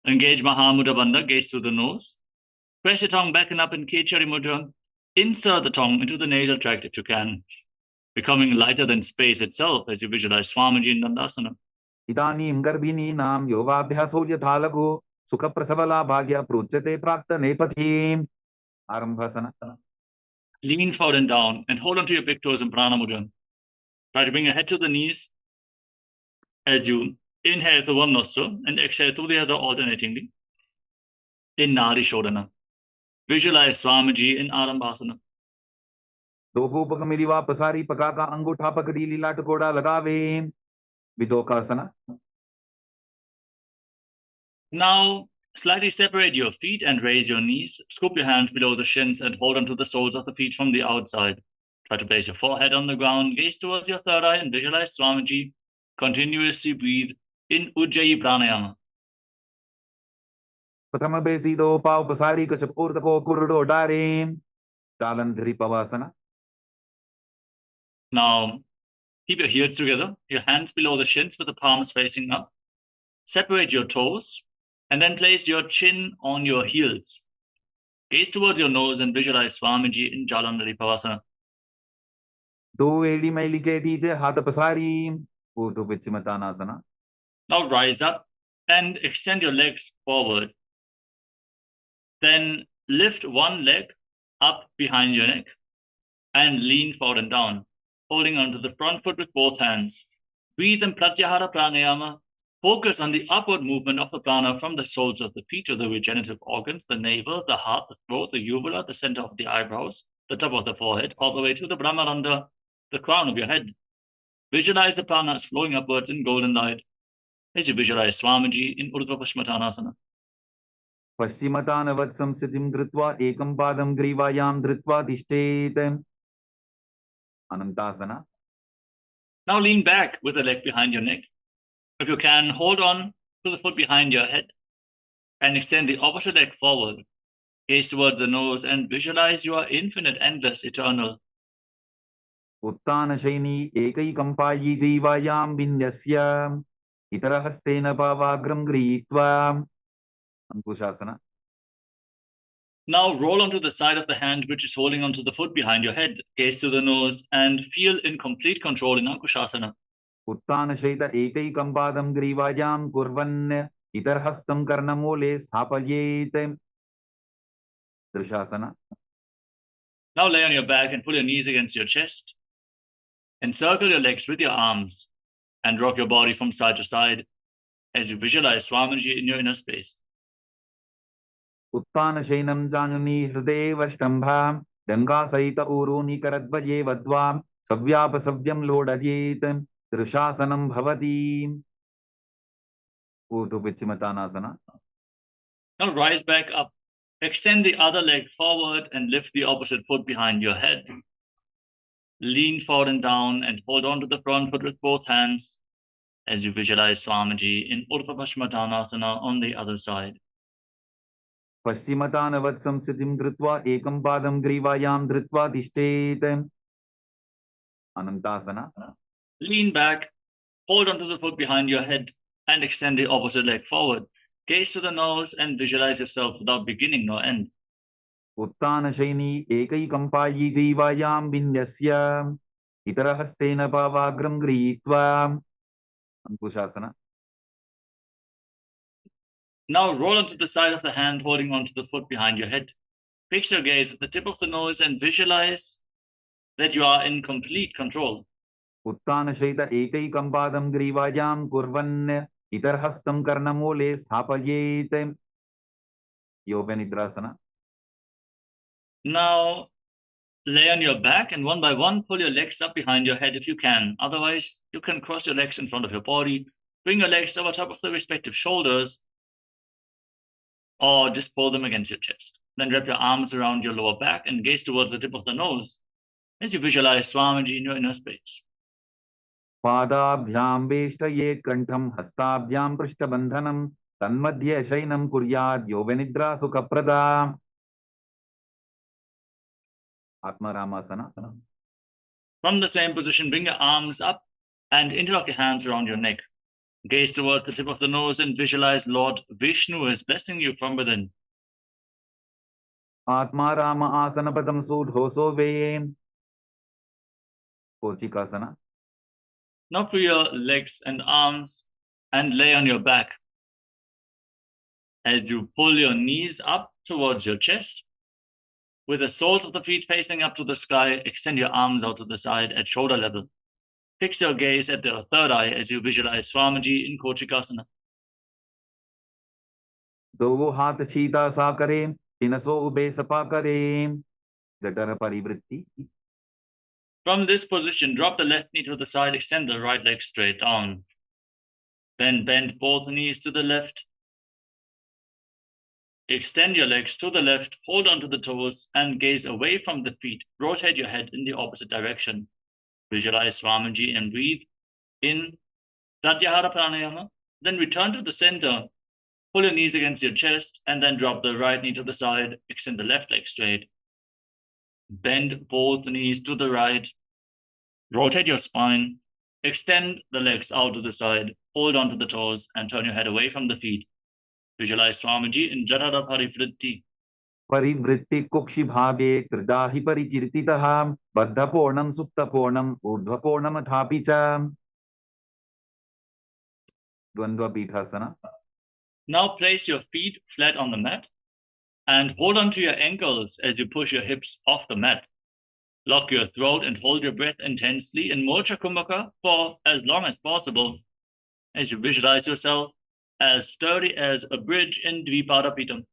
Engage Mahamudra Bandha, gaze through the nose. Press your tongue back and up in Kechari Mudra. Insert the tongue into the nasal tract if you can, becoming lighter than space itself as you visualize Swamiji in Dandasana. इदानीं गर्भिणी नाम योगाभ्यासो यथालघु सुखप्रसवला भाग्य प्रोच्यते प्राक्त नेपथीम्. Arambhasana. Lean forward and down and hold on to your big toes in Prana Mudra. Try to bring your head to the knees as you inhale through one nostril and exhale through the other alternatingly. In Nadi Shodhana. Visualize Swamiji in Arambhasana. दो भूपक मिलिवा पसारी पका का अंगूठा पकड़ी लीला टकोड़ा लगावे. Vidokasana. Now, slightly separate your feet and raise your knees. Scoop your hands below the shins and hold onto the soles of the feet from the outside. Try to place your forehead on the ground, gaze towards your third eye and visualize Swamiji. Continuously breathe in Ujjayi Pranayama. प्रथम बेसी दो पाव पसारी कछ ऊर्ध को कुर्डो डारे. Talandhari Pavasana. Now, keep your heels together, your hands below the shins with the palms facing up. Separate your toes and then place your chin on your heels. Gaze towards your nose and visualize Swamiji in Jalandhari Pavasana. दो एड़ी मैली के नीचे हाथ पसारी. ऊर्ध्व पश्चिमतानासना. Now rise up and extend your legs forward. Then lift one leg up behind your neck and lean forward and down, holding onto the front foot with both hands. Breathe in Pratyahara Pranayama. Focus on the upward movement of the prana from the soles of the feet to the regenerative organs, the navel, the heart, the throat, the uvula, the center of the eyebrows, the top of the forehead, all the way to the Brahmarandha, the crown of your head. Visualize the pranas flowing upwards in golden light as you visualize Swamiji in Urdhva Pashmatanasana. पश्चिमतानवत् संस्थितिं कृत्वा एकं पादं ग्रीवायां धृत्वा तिष्ठेत्. अनन्तासना. Now lean back with the leg behind your neck. If you can, hold on to the foot behind your head and extend the opposite leg forward. Gaze towards the nose and visualize you are infinite, endless, eternal. उत्तानशैनी एकैकम्पायी ग्रीवायां विन्यस्य. इतरहस्तेन पावाग्रं गृहीत्वा. अंकुशासना. Now roll onto the side of the hand which is holding onto the foot behind your head. Gaze to the nose and feel in complete control in Ankushasana. उत्तानशैत एकैकं पादं ग्रीवायां कुर्वन् इतरहस्तं कर्णमूले स्थापयेत्. दृशासना. Now lay on your back and pull your knees against your chest. Encircle your legs with your arms and rock your body from side to side as you visualize Swamiji in your inner space. उत्तानशैनं जानुनी हृदये वष्टम्भां. गङ्गासहित ऊरूनि करद्वये वद्वां. सव्यापसव्यं लोडयेत्. दृशासनं भवति. ऊर्ध्वपश्चिमतानासना. Now rise back up. Extend the other leg forward and lift the opposite foot behind your head. Lean forward and down and hold on to the front foot with both hands as you visualize Swamiji in Urdhva Pashmatanasana on the other side. पश्चिमतानवत् संस्थितिं कृत्वा एकं पादं ग्रीवायां धृत्वा तिष्ठेत्. अनन्तासना. Lean back, hold onto the foot behind your head and extend the opposite leg forward. Gaze to the nose and visualize yourself without beginning nor end. उत्तानशैनी एकैकम्पायी ग्रीवायां विन्यस्य. इतरहस्तेन पावाग्रं गृहीत्वा. अंकुशासना. Now roll onto the side of the hand holding onto the foot behind your head. Fix your gaze at the tip of the nose and visualize that you are in complete control. उत्तानशैत एकैकं पादं ग्रीवायां कुर्वन् इतरहस्तं कर्णमूले स्थापयेत्. योगनिद्रासना. Now lay on your back and one by one pull your legs up behind your head if you can. Otherwise, you can cross your legs in front of your body, bring your legs over top of the respective shoulders, or just pull them against your chest. Then wrap your arms around your lower back and gaze towards the tip of the nose as you visualize Swamiji in your inner space. पादाभ्यां वेष्टयेत् कण्ठं हस्ताभ्यां पृष्ठबन्धनं. तन्मध्ये शयनं कुर्यात् योगनिद्रा सुखप्रदा. आत्मारामासना. From the same position, bring your arms up and interlock your hands around your neck. Gaze towards the tip of the nose and visualize Lord Vishnu is blessing you from within. Atmaram आसनपदं सूढोसो way. कोचिकासना. Now free your legs and arms and lay on your back. As you pull your knees up towards your chest, with the soles of the feet facing up to the sky, extend your arms out to the side at shoulder level. Fix your gaze at the third eye as you visualize Swamiji in Kochikasana. दो हाथ सीधा सा करें, 300 ube Sapa करें, जठर परिवृत्ति. From this position, drop the left knee to the side, extend the right leg straight down. Then bend both knees to the left. Extend your legs to the left, hold on to the toes, and gaze away from the feet. Rotate your head in the opposite direction. Visualize Swamiji and breathe in Pratyahara Pranayama. Then return to the center. Pull your knees against your chest, and then drop the right knee to the side. Extend the left leg straight. Bend both knees to the right. Rotate your spine. Extend the legs out to the side. Hold on to the toes, and turn your head away from the feet. Visualize Swamiji in Jadada Parivritti. परिवृत्ति कुक्षि भागे त्रिदाहि परिकीर्तितः बद्धपूर्णं सुप्तपूर्णं ऊर्ध्वपूर्णं अथापि च. द्वंद्व पीठासना. Now place your feet flat on the mat and hold on to your ankles as you push your hips off the mat. Lock your throat and hold your breath intensely in Mocha Kumbhaka for as long as possible as you visualize yourself as sturdy as a bridge in Dvipadapitam.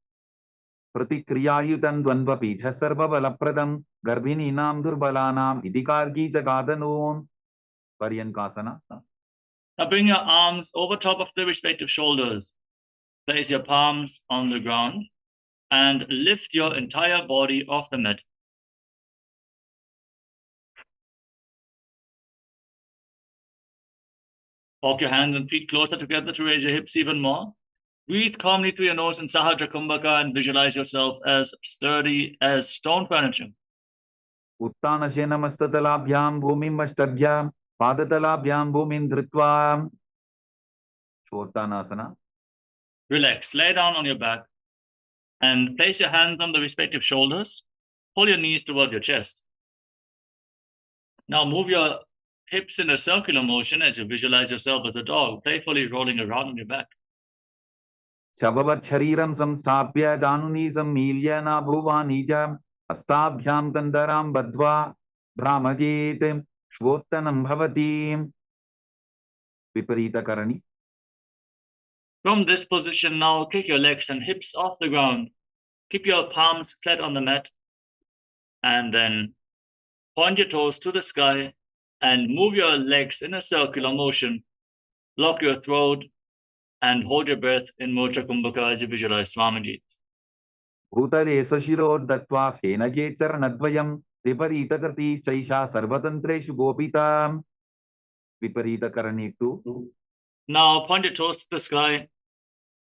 प्रतिक्रियायुतं द्वन्द्वपीठ सर्वबलप्रदं गर्भिणीनां दुर्बलानां इदिकार्गी जगादनों. पर्यंकासना. Now bring your arms over top of the respective shoulders. Place your palms on the ground and lift your entire body off the mat. Walk your hands and feet closer together to raise your hips even more. Breathe calmly through your nose in Sahaja Kumbhaka and visualize yourself as sturdy as stone furniture. उत्तानशेन मस्ततलाभ्यां भूमिं अष्टभ्यां पादतलाभ्यां भूमिं धृत्वा. शोर्तानासना. Relax, lay down on your back and place your hands on the respective shoulders. Pull your knees towards your chest. Now move your hips in a circular motion as you visualize yourself as a dog, playfully rolling around on your back. शववत् शरीरं संस्थाप्य जानुनी सम्मील्य नाभुवानी च हस्ताभ्यां कन्दरां बद्ध्वा भ्रामयेत् श्वोत्तनं भवति. विपरीतकरणी. From this position now, kick your legs and hips off the ground. Keep your palms flat on the mat. And then point your toes to the sky and move your legs in a circular motion. Lock your throat and hold your breath in Mocha Kumbhaka as you visualize Swamiji. भूतले सशिरोर्दत्वा फेनगे चरणद्वयं विपरीतकृतिश्चैषा सर्वतन्त्रेषु गोपिता. विपरीतकरणी to. Now point your toes to the sky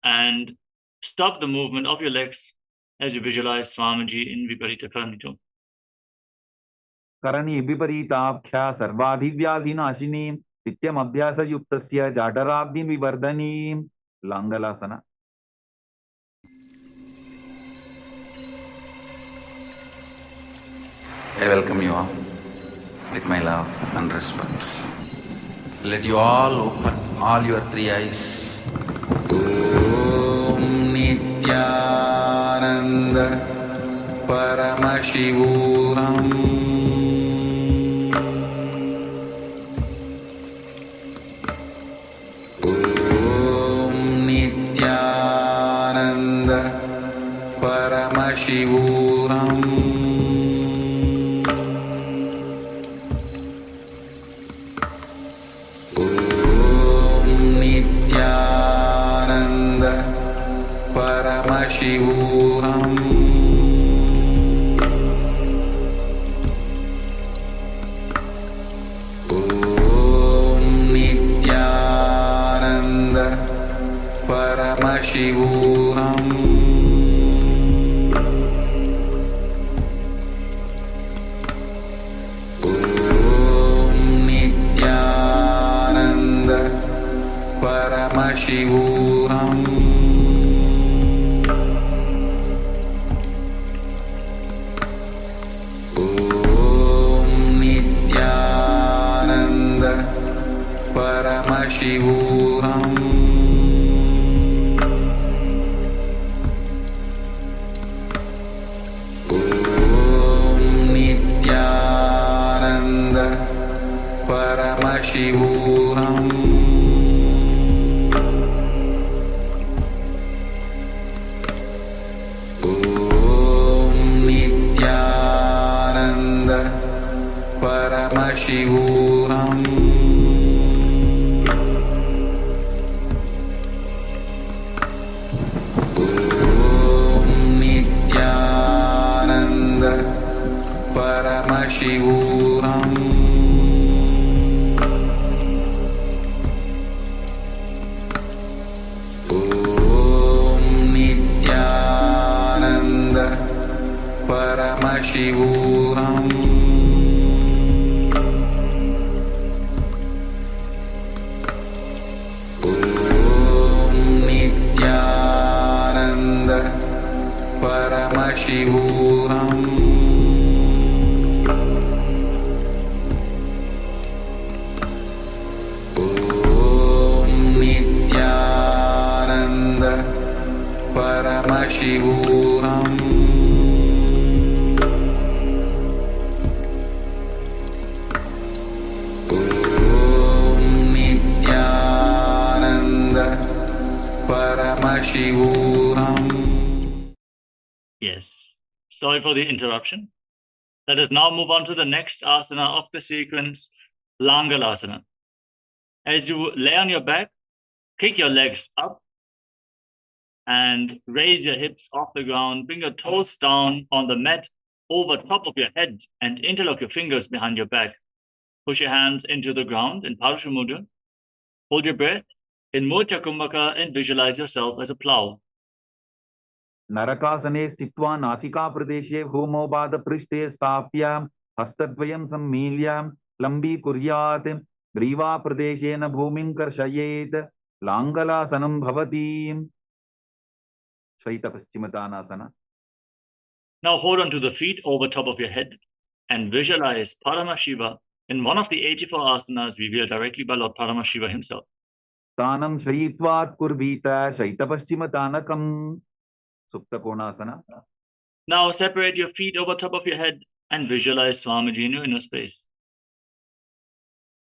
and stop the movement of your legs as you visualize Swamiji in Viparita Karanitu. करणी विपरीताख्या सर्वाधिव्याधिनाशिनी नित्यम अभ्यासयुक्तस्य जाठराब्धि विवर्धनी. लांगलासना. I welcome you all with my love and respects. Let you all open all your three eyes. Om Nithyananda Paramashivoham. Om Nithyananda Paramashivoham. Paramashivoham. Om Nithyananda Paramashivoham. Om Nithyananda Paramashivoham. Paramashivoham. Paramashivoham Om Nithyananda Paramashivoham Paramashivoham Om Nithyananda Paramashivoham Om Nithyananda Paramashivoham Paramashivoham Om Nithyananda Paramashivoham. Yes. Sorry for the interruption. Let us now move on to the next asana of the sequence, Langalasana. As you lay on your back, kick your legs up and raise your hips off the ground. Bring your toes down on the mat over top of your head and interlock your fingers behind your back. Push your hands into the ground in Parashu Mudra. Hold your breath in Murcha Kumbhaka and visualize yourself as a plow. नरकासने स्थित्वा नासिका प्रदेशे भूमोपाद पृष्ठे स्थाप्य हस्तद्वयं सम्मील्य लम्बीकुर्यात् ग्रीवा प्रदेशेन भूमिं कर्षयेत् लाङ्गलासनं भवति श्वैतपश्चिमतानासना. Now hold on to the feet over top of your head and visualize Paramashiva in one of the 84 asanas revealed directly by Lord Paramashiva himself. तानं शयित्वात् कुर्वीत शैतपश्चिमतानकम्. Suptakonasana. Now separate your feet over top of your head and visualize Swamiji in your inner space.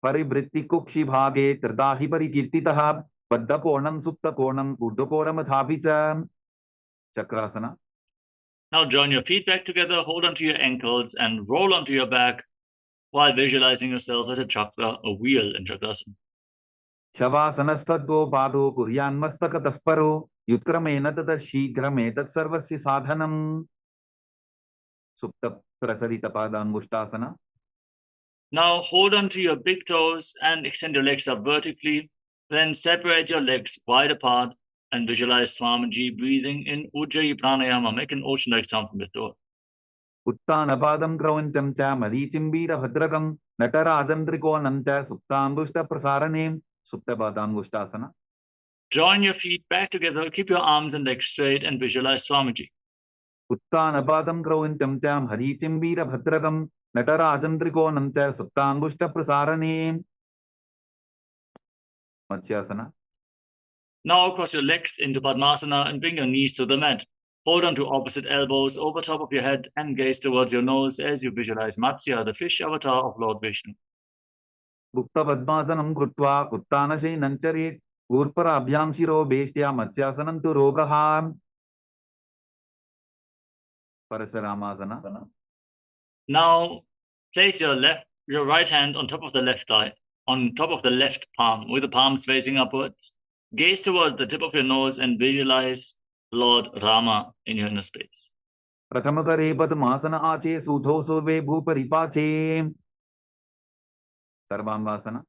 परिवृत्ति कुक्षि भागे त्रिदाहि परिकीर्तितः बद्धकोणं सुप्तकोणं ऊर्ध्वकोणमथापि च. Chakrasana. Now join your feet back together, hold onto your ankles and roll onto your back while visualizing yourself as a chakra, a wheel in Chakrasana. शवासनस्तद्वो पादो कुर्यान्मस्तकतः परो युत्क्रमेण ततः शीघ्रमे तत्सर्वस्य साधनम्. सुप्तप्रसरितपादाङ्गुष्ठासना. Now hold on to your big toes and extend your legs up vertically. Then separate your legs wide apart and visualize Swamiji breathing in Ujjayi Pranayama. Make an ocean-like sound from your throat. उत्तानपादं क्रौञ्चं च मरीचिम्बीरभद्रकं नटराजन्द्रिकोणं च सुप्ताङ्गुष्ठप्रसारणे. सुप्तपादाङ्गुष्ठासना. Join your feet back together, keep your arms and legs straight and visualize Swamiji. उत्तानपादं क्रौञ्चं च मरीचिम्बीरभद्रकं नटराजन्द्रिकोणं च सुप्ताङ्गुष्ठप्रसारणे. Matsyasana. Now cross your legs into Padmasana and bring your knees to the mat. Hold on to opposite elbows over top of your head and gaze towards your nose as you visualize Matsya, the fish avatar of Lord Vishnu. गुप्तपद्मासनं कृत्वा उत्तानशयनं चरेत् ऊर्ध्वराभ्यां शिरो वेष्ट्या मत्स्यासनं तु रोगः. परशुरामासना. Now place your right hand on top of the left thigh, on top of the left palm, with the palms facing upwards. Gaze towards the tip of your nose and visualize Lord Rama in your inner space. प्रथमकरे पद्मासन आचे सूधौ सोवे भूपरिपाचे. सर्वांगासना.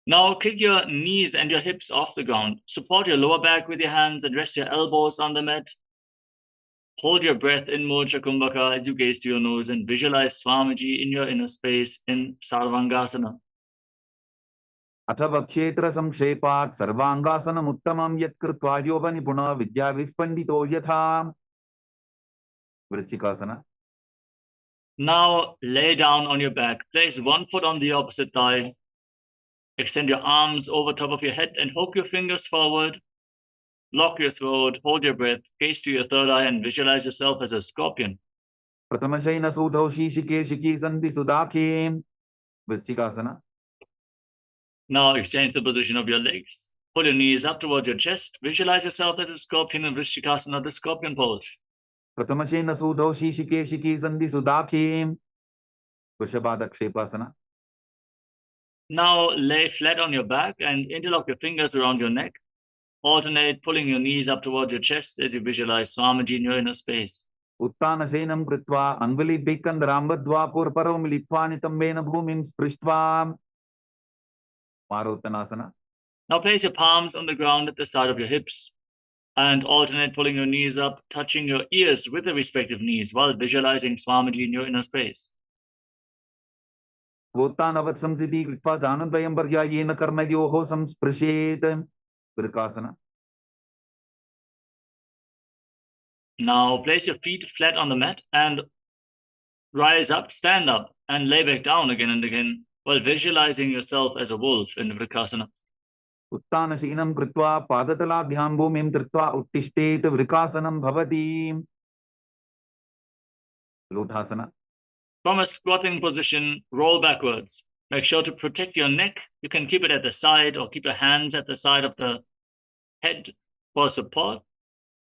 Now kick your knees and your hips off the ground. Support your lower back with your hands and rest your elbows on the mat. Hold your breath in Murcha Kumbhaka as you gaze to your nose and visualize Swamiji in your inner space in Sarvangasana. अथवा क्षेत्र संक्षेपात् सर्वांगासनम् उत्तमं यत् कृत्वा योगनिपुणः विद्याविस्पण्डितो यथा. वृश्चिकासना. Now lay down on your back. Place one foot on the opposite thigh. Extend your arms over top of your head and hook your fingers forward. Lock your throat, hold your breath, gaze to your third eye and visualize yourself as a scorpion. प्रथमशयन सूधौ शीशिके शिखी सन्धि सुदाखे. वृश्चिकासना. Now exchange the position of your legs. Pull your knees up towards your chest. Visualize yourself as a scorpion in Vrishchikasana, the scorpion pose. Pratamashena sudho shishikeshiki sandhi sudhakhim. Vrishabhadaksepasana. Now lay flat on your back and interlock your fingers around your neck. Alternate pulling your knees up towards your chest as you visualize Swamiji in your inner space. Uttana senam kritva angvali bikandrambadva purparo militva nitambena bhumim sprishtva. Marottanasana. Now place your palms on the ground at the side of your hips and alternate pulling your knees up, touching your ears with the respective knees while visualizing Swamiji in your inner space. Vottanavat samsiti kritva janadvayam paryayena karmayoho samsprishet. Vrikasana. Now place your feet flat on the mat and rise up, stand up, and lay back down again and again while visualizing yourself as a wolf in Vrikasana. Uttana senam kritva padatalabhyam bhumim tritva uttishtet vrikasanam bhavati. Lothasana. From a squatting position, roll backwards. Make sure to protect your neck. You can keep it at the side or keep your hands at the side of the head for support.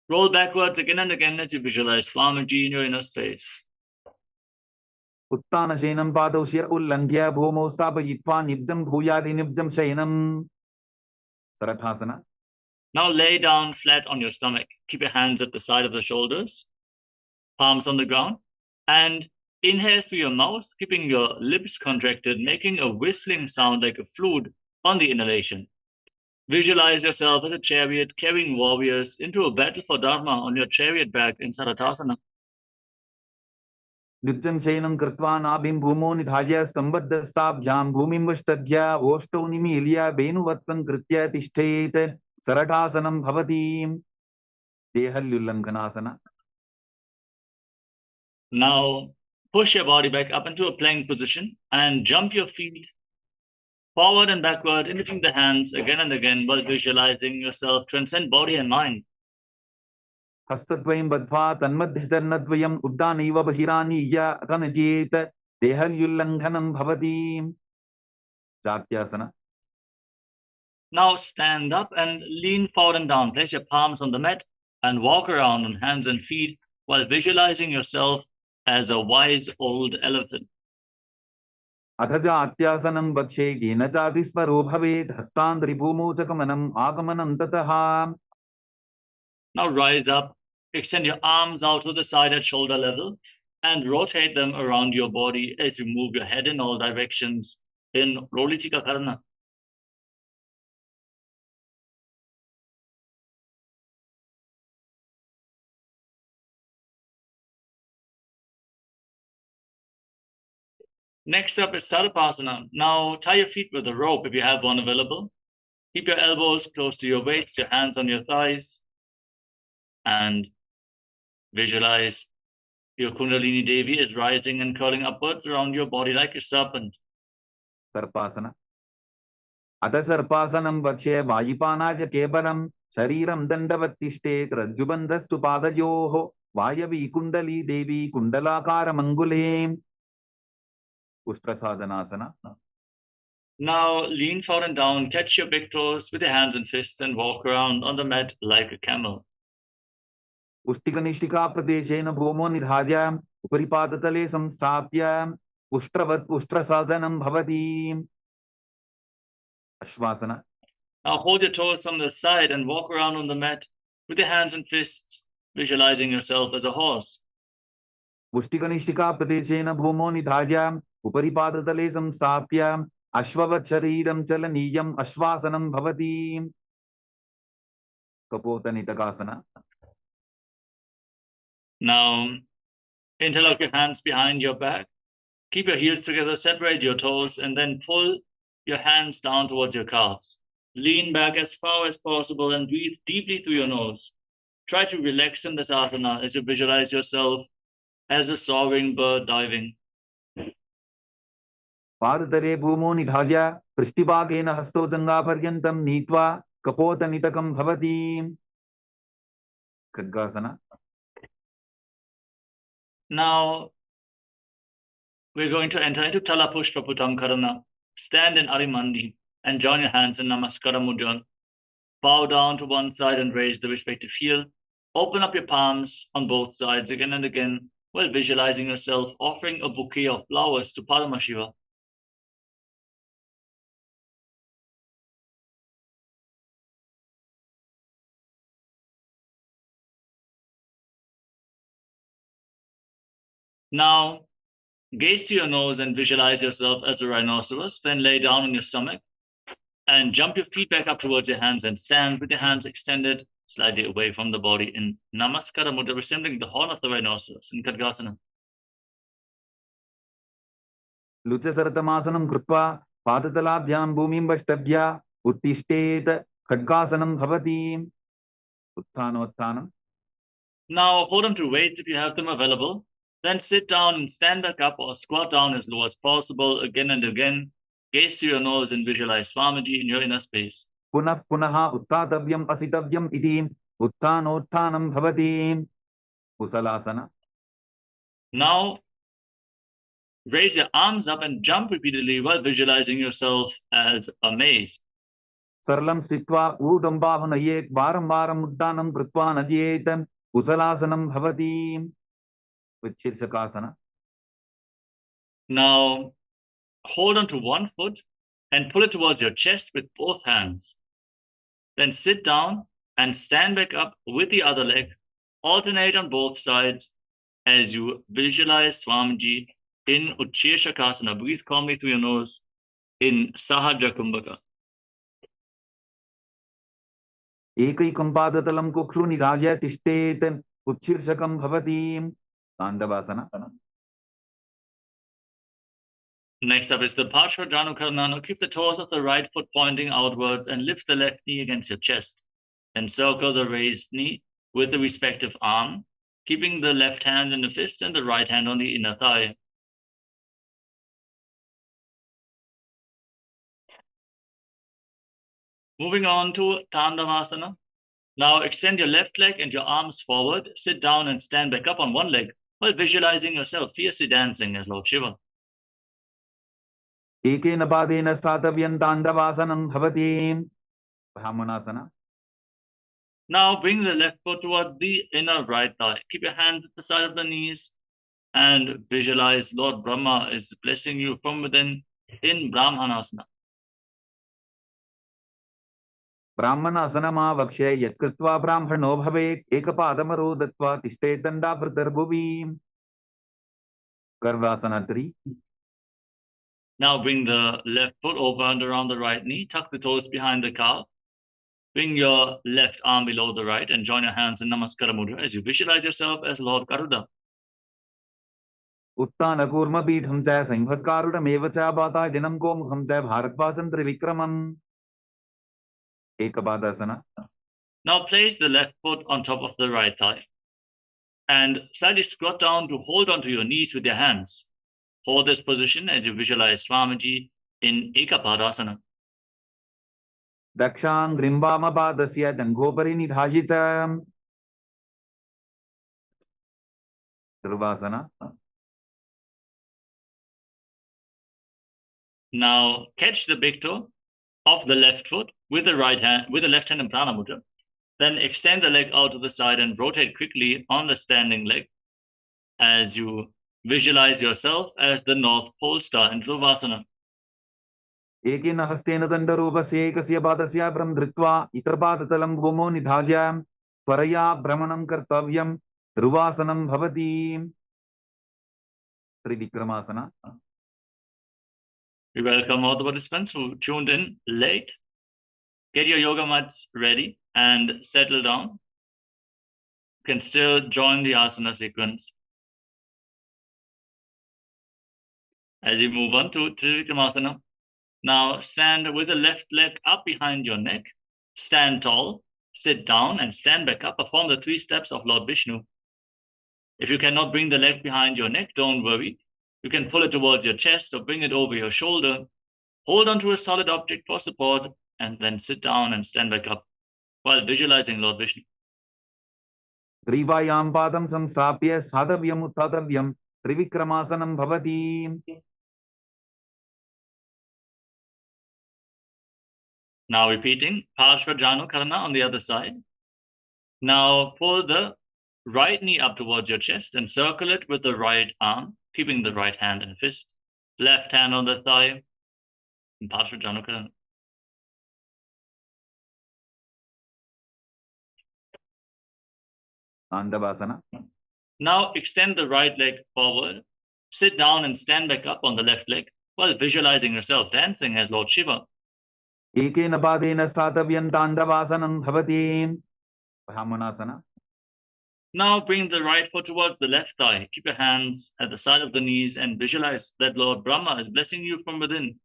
Roll backwards again and again as you visualize Swamiji in your inner space. Uttana senam padau shir ullangya bhumo stapayitva nibjam bhuyadi nibjam shayanam. Sarathasana. Now lay down flat on your stomach. Keep your hands at the side of the shoulders, palms on the ground, and inhale through your mouth, keeping your lips contracted, making a whistling sound like a flute on the inhalation. Visualize yourself as a chariot carrying warriors into a battle for Dharma on your chariot back in Sarathasana. Nibjam shayanam kritva nabhim bhumo nidhaya stambhaddastabhyam bhumim vashtadhya voshto nimilya venuvatsam kritya tishtet sarathasanam bhavati. Dehalyullankanasana. Now push your body back up into a plank position and jump your feet forward and backward in between the hands again and again while visualizing yourself transcend body and mind. Hastatvaim badva tanmadhisarnadvayam uddaniva bahiraniya atanajit dehalyullankhanam bhavati. Jatyasana. Now stand up and lean forward and down. Place your palms on the mat and walk around on hands and feet while visualizing yourself as a wise old elephant. Athaja atyasanam vakshe gena jatisparo bhavet hastandri bhumochakamanam agamanam tataha. Now rise up, extend your arms out to the side at shoulder level and rotate them around your body as you move your head in all directions in Rolichika Karna. Next up is Sarvasana. Now tie your feet with a rope if you have one available. Keep your elbows close to your waist, your hands on your thighs, and visualize your Kundalini Devi is rising and curling upwards around your body like a serpent. Sarpasana. Atha sarpasanam vakshe vayipanaja kebalam shariram dandavatishtet rajjubandhastu padayoho vayavi kundali devi kundalakara mangule. Ustrasadhanasana. Now lean forward and down, catch your big toes with your hands and fists and walk around on the mat like a camel. Ushtikanishtika pradeshena bhumo nidhadya uparipadatale samstapya ustravat ustrasadhanam bhavati. Ashvasana. Now hold your toes on the side and walk around on the mat with your hands and fists, visualizing yourself as a horse. Ushtikanishtika pradeshena bhumo nidhadya uparipadatale samstapya ashvavat shariram chalaniyam ashvasanam bhavati. Kapotanitakasana. Now interlock your hands behind your back. Keep your heels together, separate your toes, and then pull your hands down towards your calves. Lean back as far as possible and breathe deeply through your nose. Try to relax in this asana as you visualize yourself as a soaring bird diving. Padatare bhumo nidhadya prishtibhagena hasto janga paryantam nitva kapotanitakam bhavati. Khadgasana. Now we're going to enter into Talapushpa Putam Karana. Stand in Arimandi. and join your hands in Namaskara Mudra. Bow down to one side and raise the respective heel. Open up your palms on both sides again and again while visualizing yourself offering a bouquet of flowers to Paramashiva. Now, gaze to your nose and visualize yourself as a rhinoceros. Then lay down on your stomach and jump your feet back up towards your hands and stand with your hands extended slightly away from the body in Namaskara Mudra, resembling the horn of the rhinoceros in Khadgasana. लुचसरतमासनं कृत्वा पादतलाभ्यां भूमिं वष्टभ्या उत्तिष्ठेत खड्गासनं भवति उत्थानोत्थानम्. Now hold on to weights if you have them available. Then sit down and stand back up or squat down as low as possible again and again. Gaze to your nose and visualize Swamiji in your inner space. पुनः पुनः उत्थातव्यम् असितव्यम् इति उत्थानोत्थानं भवति कुशलासना. Now raise your arms up and jump repeatedly while visualizing yourself as a mace. सरलं स्थित्वा ऊर्ध्वं बाहुनयेत् वारं वारम् उड्डानं कृत्वा नद्येत् कुशलासनं भवति शीर्षकासना. Now hold on to one foot and pull it towards your chest with both hands. Then sit down and stand back up with the other leg. Alternate on both sides as you visualize Swamiji in Utshirshakasana. Breathe calmly through your nose in Sahaja Kumbhaka. एकैकं पादतलं कुक्षु निधाय तिष्ठेत् उत्शीर्षकं भवति ताण्डवासना. Next up is the Parshvadranukarnana. Keep the toes of the right foot pointing outwards and lift the left knee against your chest. Then circle the raised knee with the respective arm, keeping the left hand in the fist and the right hand on the inner thigh. Moving on to Tandavasana. Now extend your left leg and your arms forward. Sit down and stand back up on one leg while visualizing yourself fiercely dancing as Lord Shiva. एकेन पादेन स्थातव्यं ताण्डवासनं भवति ब्राह्मणासना. Now bring the left foot towards the inner right thigh. Keep your hands at the side of the knees and visualize Lord Brahma is blessing you from within in Brahmanasana. ब्राह्मणासनमावक्ष्य यत्कृत्वा ब्राह्मणो भवेत् एकपादमरो दत्वा तिष्ठेत् दण्डाभृतर्भुवि गर्वासना 3. Now bring the left foot over and around the right knee. Tuck the toes behind the calf. Bring your left arm below the right and join your hands in Namaskara Mudra as you visualize yourself as Lord Garuda. उत्तानकूर्मपीठं च संभत्कारुडमेव च वातायनं गोमुखं च भारद्वासं त्रिविक्रमम् एकपादासना. Now place the left foot on top of the right thigh and slightly squat down to hold onto your knees with your hands. Hold this position as you visualize Swamiji in Ekapadasana. दक्षां ग्रीम्बामपादस्य दङ्गोपरि निधायितं ध्रुवासना. Now catch the big toe of the left foot with the right hand, with the left hand in Prana Mudra. Then extend the leg out to the side and rotate quickly on the standing leg as you visualize yourself as the North Pole Star in Dhruvasana. एकेन हस्तेन दण्डरूपस्य एकस्य पादस्य भ्रं धृत्वा इतरपादतलं भूमौ निधाय त्वरया भ्रमणं कर्तव्यं ध्रुवासनं भवति त्रिविक्रमासना. We welcome all the participants who tuned in late. Get your yoga mats ready and settle down. You can still join the asana sequence. As you move on to Trivikramasana, now stand with the left leg up behind your neck. Stand tall, sit down and stand back up. Perform the 3 steps of Lord Vishnu. If you cannot bring the leg behind your neck, don't worry. You can pull it towards your chest or bring it over your shoulder. Hold on to a solid object for support and then sit down and stand back up while visualizing Lord Vishnu. ग्रीवायां पादं संस्थाप्य स्थातव्यम् उत्थातव्यं त्रिविक्रमासनं भवति. Now repeating Parshva Janukarana on the other side. Now pull the right knee up towards your chest and circle it with the right arm, keeping the right hand in fist. Left hand on the thigh. Parshva Janukarana. Andavasana. Now extend the right leg forward. Sit down and stand back up on the left leg while visualizing yourself dancing as Lord Shiva. Ekena padena statavyam Tandavasanam bhavati. Brahmanasana. Now bring the right foot towards the left thigh. Keep your hands at the side of the knees and visualize that Lord Brahma is blessing you from within.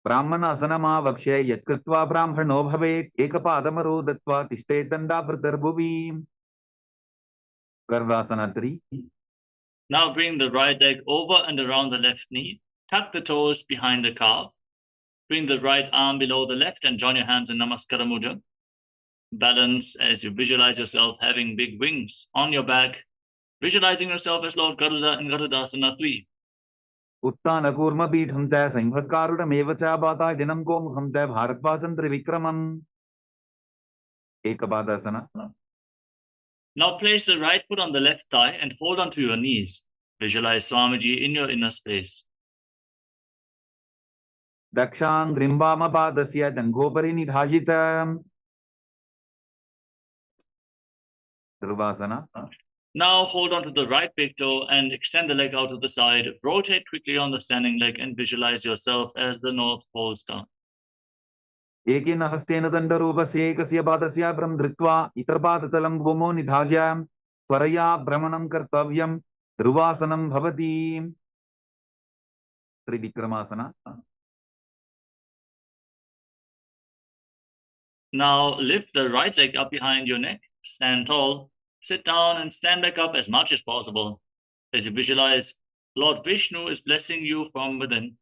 Brahmanasana vakshe yatkritva brahmano bhavet ekapadamaro datva tishtetanda pratarbuvi. Garvasana 3. Now bring the right leg over and around the left knee. Tuck the toes behind the calf. Bring the right arm below the left and join your hands in Namaskara Mudra. Balance as you visualize yourself having big wings on your back, visualizing yourself as Lord Garuda in Garudasana 3. Uttana kurma pitham cha sambhaskarutam evacha bata dinam gomukham cha bharatvasan trivikramam. Ekapadasana. Now place the right foot on the left thigh and hold onto your knees. Visualize Swamiji in your inner space. Dakshang grimbama padasya dangopari nidhajitam. Dhurvasana. Now hold onto the right big toe and extend the leg out to the side. Rotate quickly on the standing leg and visualize yourself as the North Pole Star. Ekena hastena dandarupasya ekasya padasya brahm dhritva itarpadatalam gomo nidhagyam tvaraya brahmanam kartavyam dhruvasanam bhavati. Trivikramasana. Now lift the right leg up behind your neck, stand tall, sit down and stand back up as much as possible. As you visualize, Lord Vishnu is blessing you from within.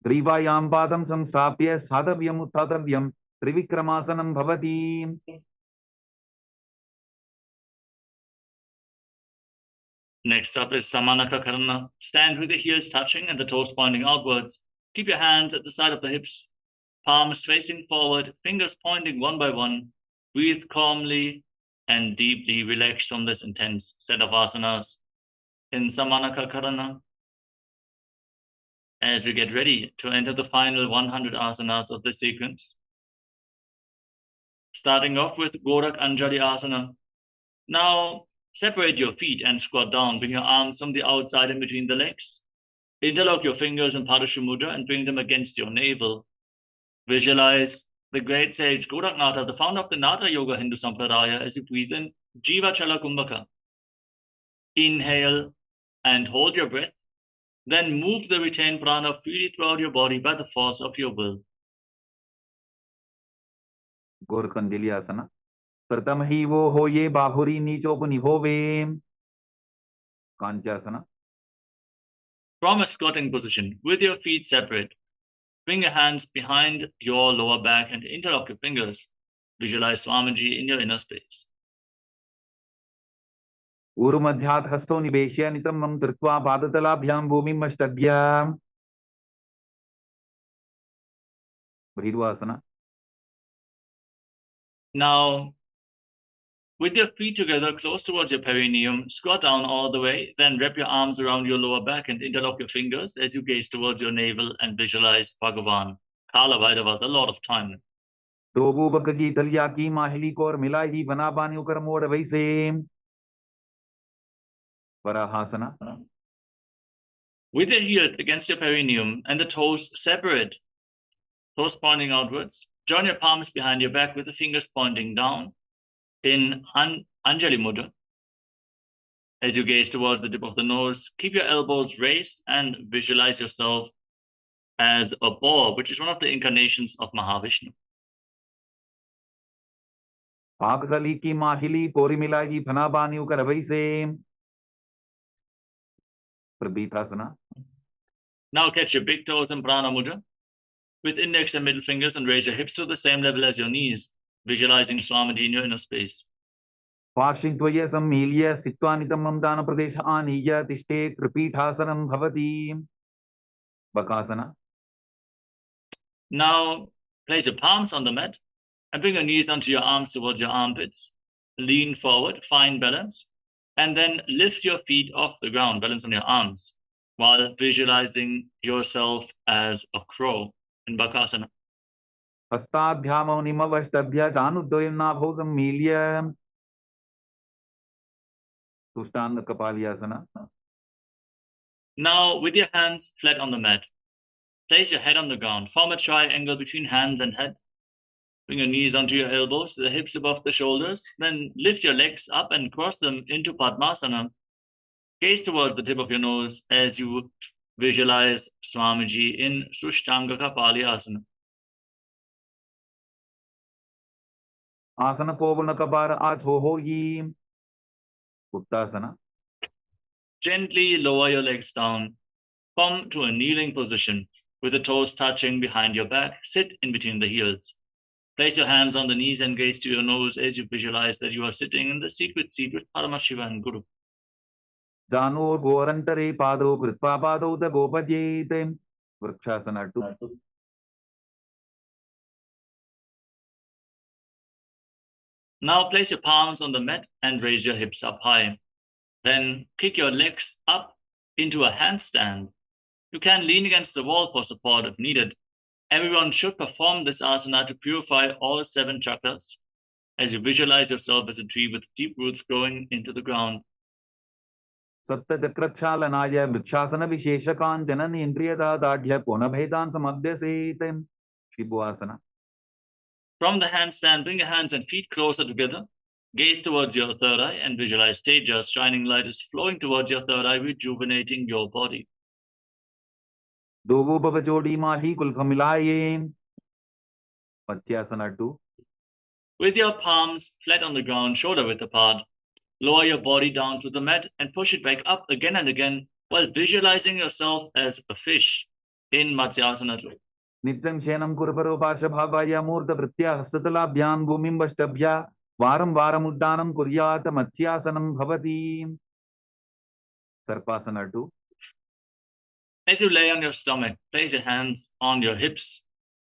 Trivayam padam samstapya sadhavyam uttatavyam trivikramasanam bhavati. Next up is Samanaka Karana. Stand with the heels touching and the toes pointing outwards. Keep your hands at the side of the hips, palms facing forward, fingers pointing one by one. Breathe calmly and deeply relax from this intense set of asanas in Samanaka Karana. As we get ready to enter the final 100 asanas of this sequence, starting off with Gorak Anjali Asana. Now separate your feet and squat down. Bring your arms from the outside in between the legs. Interlock your fingers in Padashu Mudra and bring them against your navel. Visualize the great sage Goraknatha, the founder of the Nata Yoga Hindu Sampradaya, as you breathe in Jiva Chala Kumbhaka. Inhale and hold your breath. Then move the retained prana freely throughout your body by the force of your will. Gorakanjali asana. Pratham hi wo hoye bahuri nichopaniphove. Kanchasana. From a squatting position, with your feet separate, bring your hands behind your lower back and interlock your fingers. Visualize Swamiji in your inner space. Urumadhyat hasto niveshya nitamam trikva padatalabhyam bhumim ashtadhyam. Bhridvasana. Now, with your feet together close towards your perineum, squat down all the way, then wrap your arms around your lower back and interlock your fingers as you gaze towards your navel and visualize Bhagavan, Kala Vaidava, the Lord of Time. Dobu bakagi talyaki mahili kor milai bana bani ukar mod vaise. Varahasana. With your heels against your perineum and the toes separate, toes pointing outwards, join your palms behind your back with the fingers pointing down in Anjali Mudra. As you gaze towards the tip of the nose, keep your elbows raised and visualize yourself as a boar, which is one of the incarnations of Mahavishnu. Pakatali ki mahili kori milai bana bani ukar vaise. Prabhitasana. Now catch your big toes in Prana Mudra with index and middle fingers and raise your hips to the same level as your knees, visualizing Swamiji in your inner space. Parshing tvaya sammilya stitva nitamam dana pradesha aniya tishte tripithasanam bhavati. Bakasana. Now place your palms on the mat and bring your knees onto your arms towards your armpits. Lean forward, find balance, and then lift your feet off the ground, balance on your arms, while visualizing yourself as a crow in Bakasana. Hastabhyamo nimavashtabhya januddoyam nabho sammilya. Tushtanga Kapalyasana. Now, with your hands flat on the mat, place your head on the ground. Form a triangle between hands and head. Bring your knees onto your elbows, the hips above the shoulders. Then lift your legs up and cross them into Padmasana. Gaze towards the tip of your nose as you visualize Swamiji in Sushtanga Kapalyasana. Asana Kovana Kapara Achohoyi. Uttasana. Gently lower your legs down. Come to a kneeling position with the toes touching behind your back. Sit in between the heels. Place your hands on the knees and gaze to your nose as you visualize that you are sitting in the secret seat with Paramashiva and Guru. Jano Gorantare Pado Kritpa Pado the Gopadyete. Vrikshasana 2. Now place your palms on the mat and raise your hips up high. Then kick your legs up into a handstand. You can lean against the wall for support if needed. Everyone should perform this asana to purify all 7 chakras as you visualize yourself as a tree with deep roots growing into the ground. Satta Chakrakshalanaya Vrikshasana Visheshakan Janani Indriyada Dadhya Ponabhedan Samadhyasetem. Shibhuasana. From the handstand, bring your hands and feet closer together. Gaze towards your third eye and visualize Tejas. Shining light is flowing towards your third eye, rejuvenating your body. Dogo Baba Jodi Mahi Kulpamilaye. Patyasana 2. With your palms flat on the ground, shoulder width apart, lower your body down to the mat and push it back up again and again while visualizing yourself as a fish in Matsyasana 2. Nityam Shenam Kurparo Pashabhavaya Murta Pritya Hastatalabhyam Bhumim Vashtabhya Varam Varamuddanam Kuryata Matsyasanam Bhavati. Sarpasana 2. As you lay on your stomach, place your hands on your hips,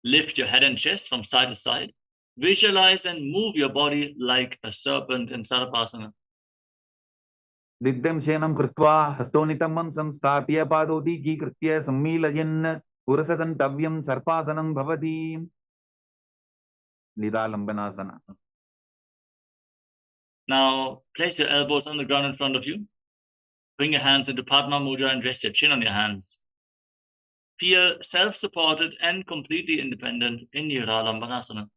lift your head and chest from side to side, visualize and move your body like a serpent in Sarpasana. Digdam Shenam Kritva Hastonitamam Samstapya Padoti Ki Kritya Sammilayan Purasasan Tavyam Sarpasanam Bhavati. Nidalambanasana. Now, place your elbows on the ground in front of you. Bring your hands into Padma Mudra and rest your chin on your hands. Feel self-supported and completely independent in Nidalambanasana.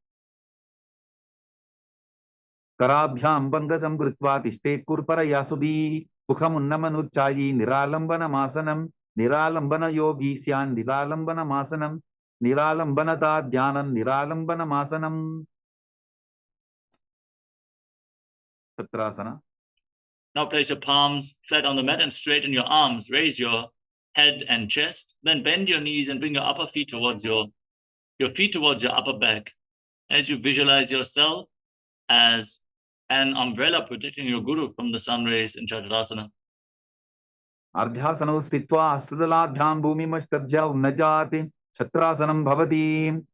Karabhyam Bandasam Kritva Tishtet Kurpara Yasudi Mukhamunnamanutchayi Niralambana Masanam Niralambana Yogi Syan Niralambana Masanam Niralambana Dhyanam Niralambana Masanam. Satrasana. Now place your palms flat on the mat and straighten your arms. Raise your head and chest. Then bend your knees and bring your upper feet towards your feet towards your upper back as you visualize yourself as an umbrella protecting your Guru from the sun rays in Chaturasana. Ardhyasanam Stitva Astadaladhyam Bhumimashtabhya Unnajati Satrasanam Bhavati.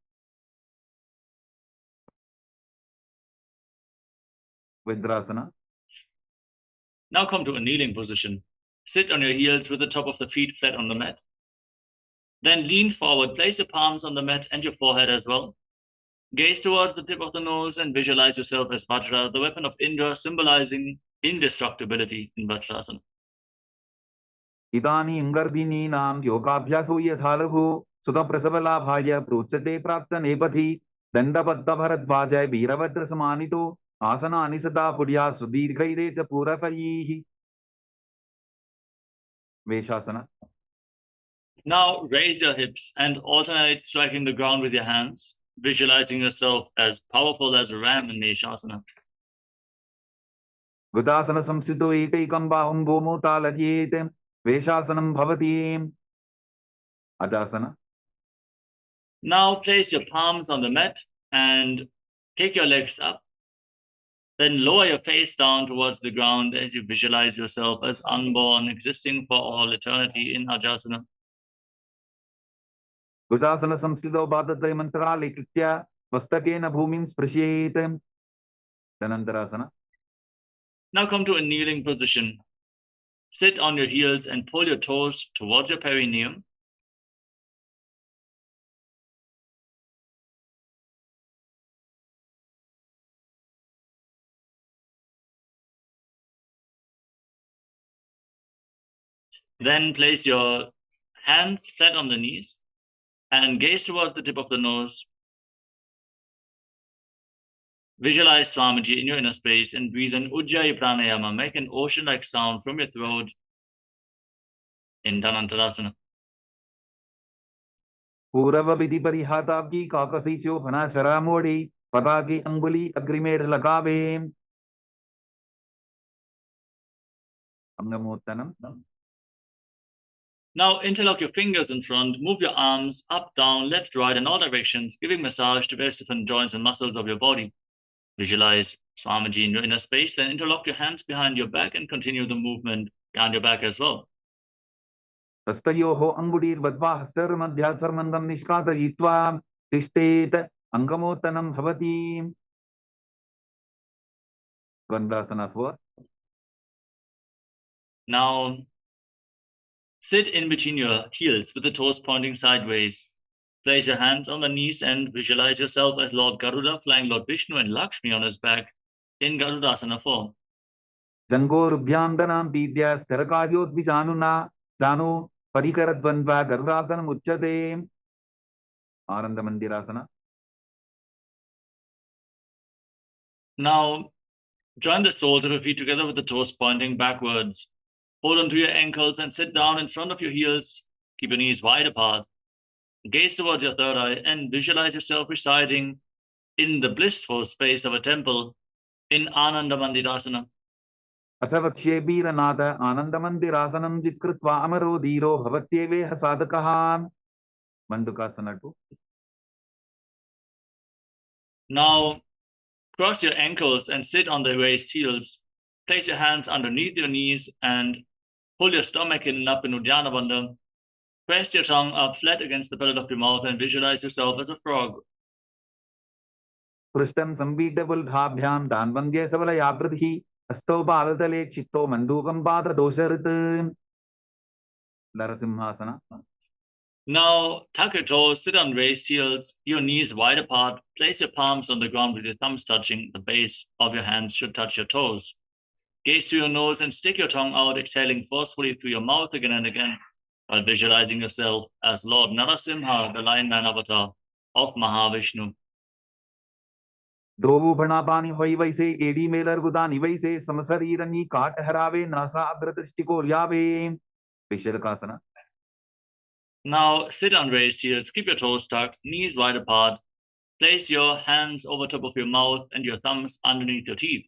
Vidrasana. Now come to a kneeling position. Sit on your heels with the top of the feet flat on the mat. Then lean forward, place your palms on the mat and your forehead as well. Gaze towards the tip of the nose and visualize yourself as Vajra, the weapon of Indra, symbolizing indestructibility in Vajrasana. Idani Ingardini Nam Yogabhyaso Yathalahu Sudha Prasavalabhaya Pruchate Prapta Nepati Dandabadda Bharadvajay Viravadra Samanito Asana Anisada Pudya Sudirghaireta Purapayihi. Veshasana. Now raise your hips and alternate striking the ground with your hands, visualizing yourself as powerful as a ram in Meshasana. Gudasana Samsito Ekam Bahum Bhomo Talajete Veshasanam Bhavati. Ajasana. Now place your palms on the mat and kick your legs up. Then lower your face down towards the ground as you visualize yourself as unborn, existing for all eternity in Ajasana. Gudasana samsthito bhadate mantrale kritya vastakena bhumim sprashyet. Dhanantarasana. Now come to a kneeling position. Sit on your heels and pull your toes towards your perineum. Then place your hands flat on the knees and gaze towards the tip of the nose. Visualize Swamiji in your inner space and breathe an Ujjayi Pranayama. Make an ocean-like sound from your throat in Dhanantarasana. Purava vidhi parihatavki kakasicho phana sharamodi padaki anguli agrimer lagave. Angamottanam. Now interlock your fingers in front, move your arms up, down, left, right, in all directions, giving massage to various different joints and muscles of your body. Visualize Swamiji in your inner space, then interlock your hands behind your back and continue the movement behind your back as well. Tastayoho angudir vadva hastar madhyasarmandam nishkatayitva tishtet angamottanam bhavati. Dvandasana 4. Now, sit in between your heels with the toes pointing sideways. Place your hands on the knees and visualize yourself as Lord Garuda flying Lord Vishnu and Lakshmi on his back in Garudasana form. Jangorubhyam pidya starakajot vijanuna janu parikaradvandva garudasanam uchyate. Aranda mandirasana. Now, join the soles of your feet together with the toes pointing backwards. Hold on to your ankles and sit down in front of your heels. Keep your knees wide apart. Gaze towards your third eye and visualize yourself residing in the blissful space of a temple in Ananda Mandirasana. Asavakshe Biranatha Anandamandirasanam Jitkritva Amaro Dhiro Bhavatyeveha Sadakaha. Mandukasana 2. Now, cross your ankles and sit on the raised heels. Place your hands underneath your knees and pull your stomach in and up in Uddiyana Bandha. Press your tongue up flat against the palate of your mouth and visualize yourself as a frog. Prishtam Sambitable Dhabhyam Danvandya Savala Yabradhi Asto Balatale Chitto Mandukam Batra Dosharit. Narasimhasana. Now, tuck your toes, sit on raised heels, your knees wide apart. Place your palms on the ground with your thumbs touching. The base of your hands should touch your toes. Gaze to your nose and stick your tongue out, exhaling forcefully through your mouth again and again, while visualizing yourself as Lord Narasimha, the Lion Man avatar of Mahavishnu. Dovu Bhanapani Hoivaise, Edi Melar Gudani Vaise, Samasarirani Kat Harave, Nasa Abratistiko Yave. Visharakasana. Now, sit on raised heels, keep your toes tucked, knees wide apart. Place your hands over top of your mouth and your thumbs underneath your teeth.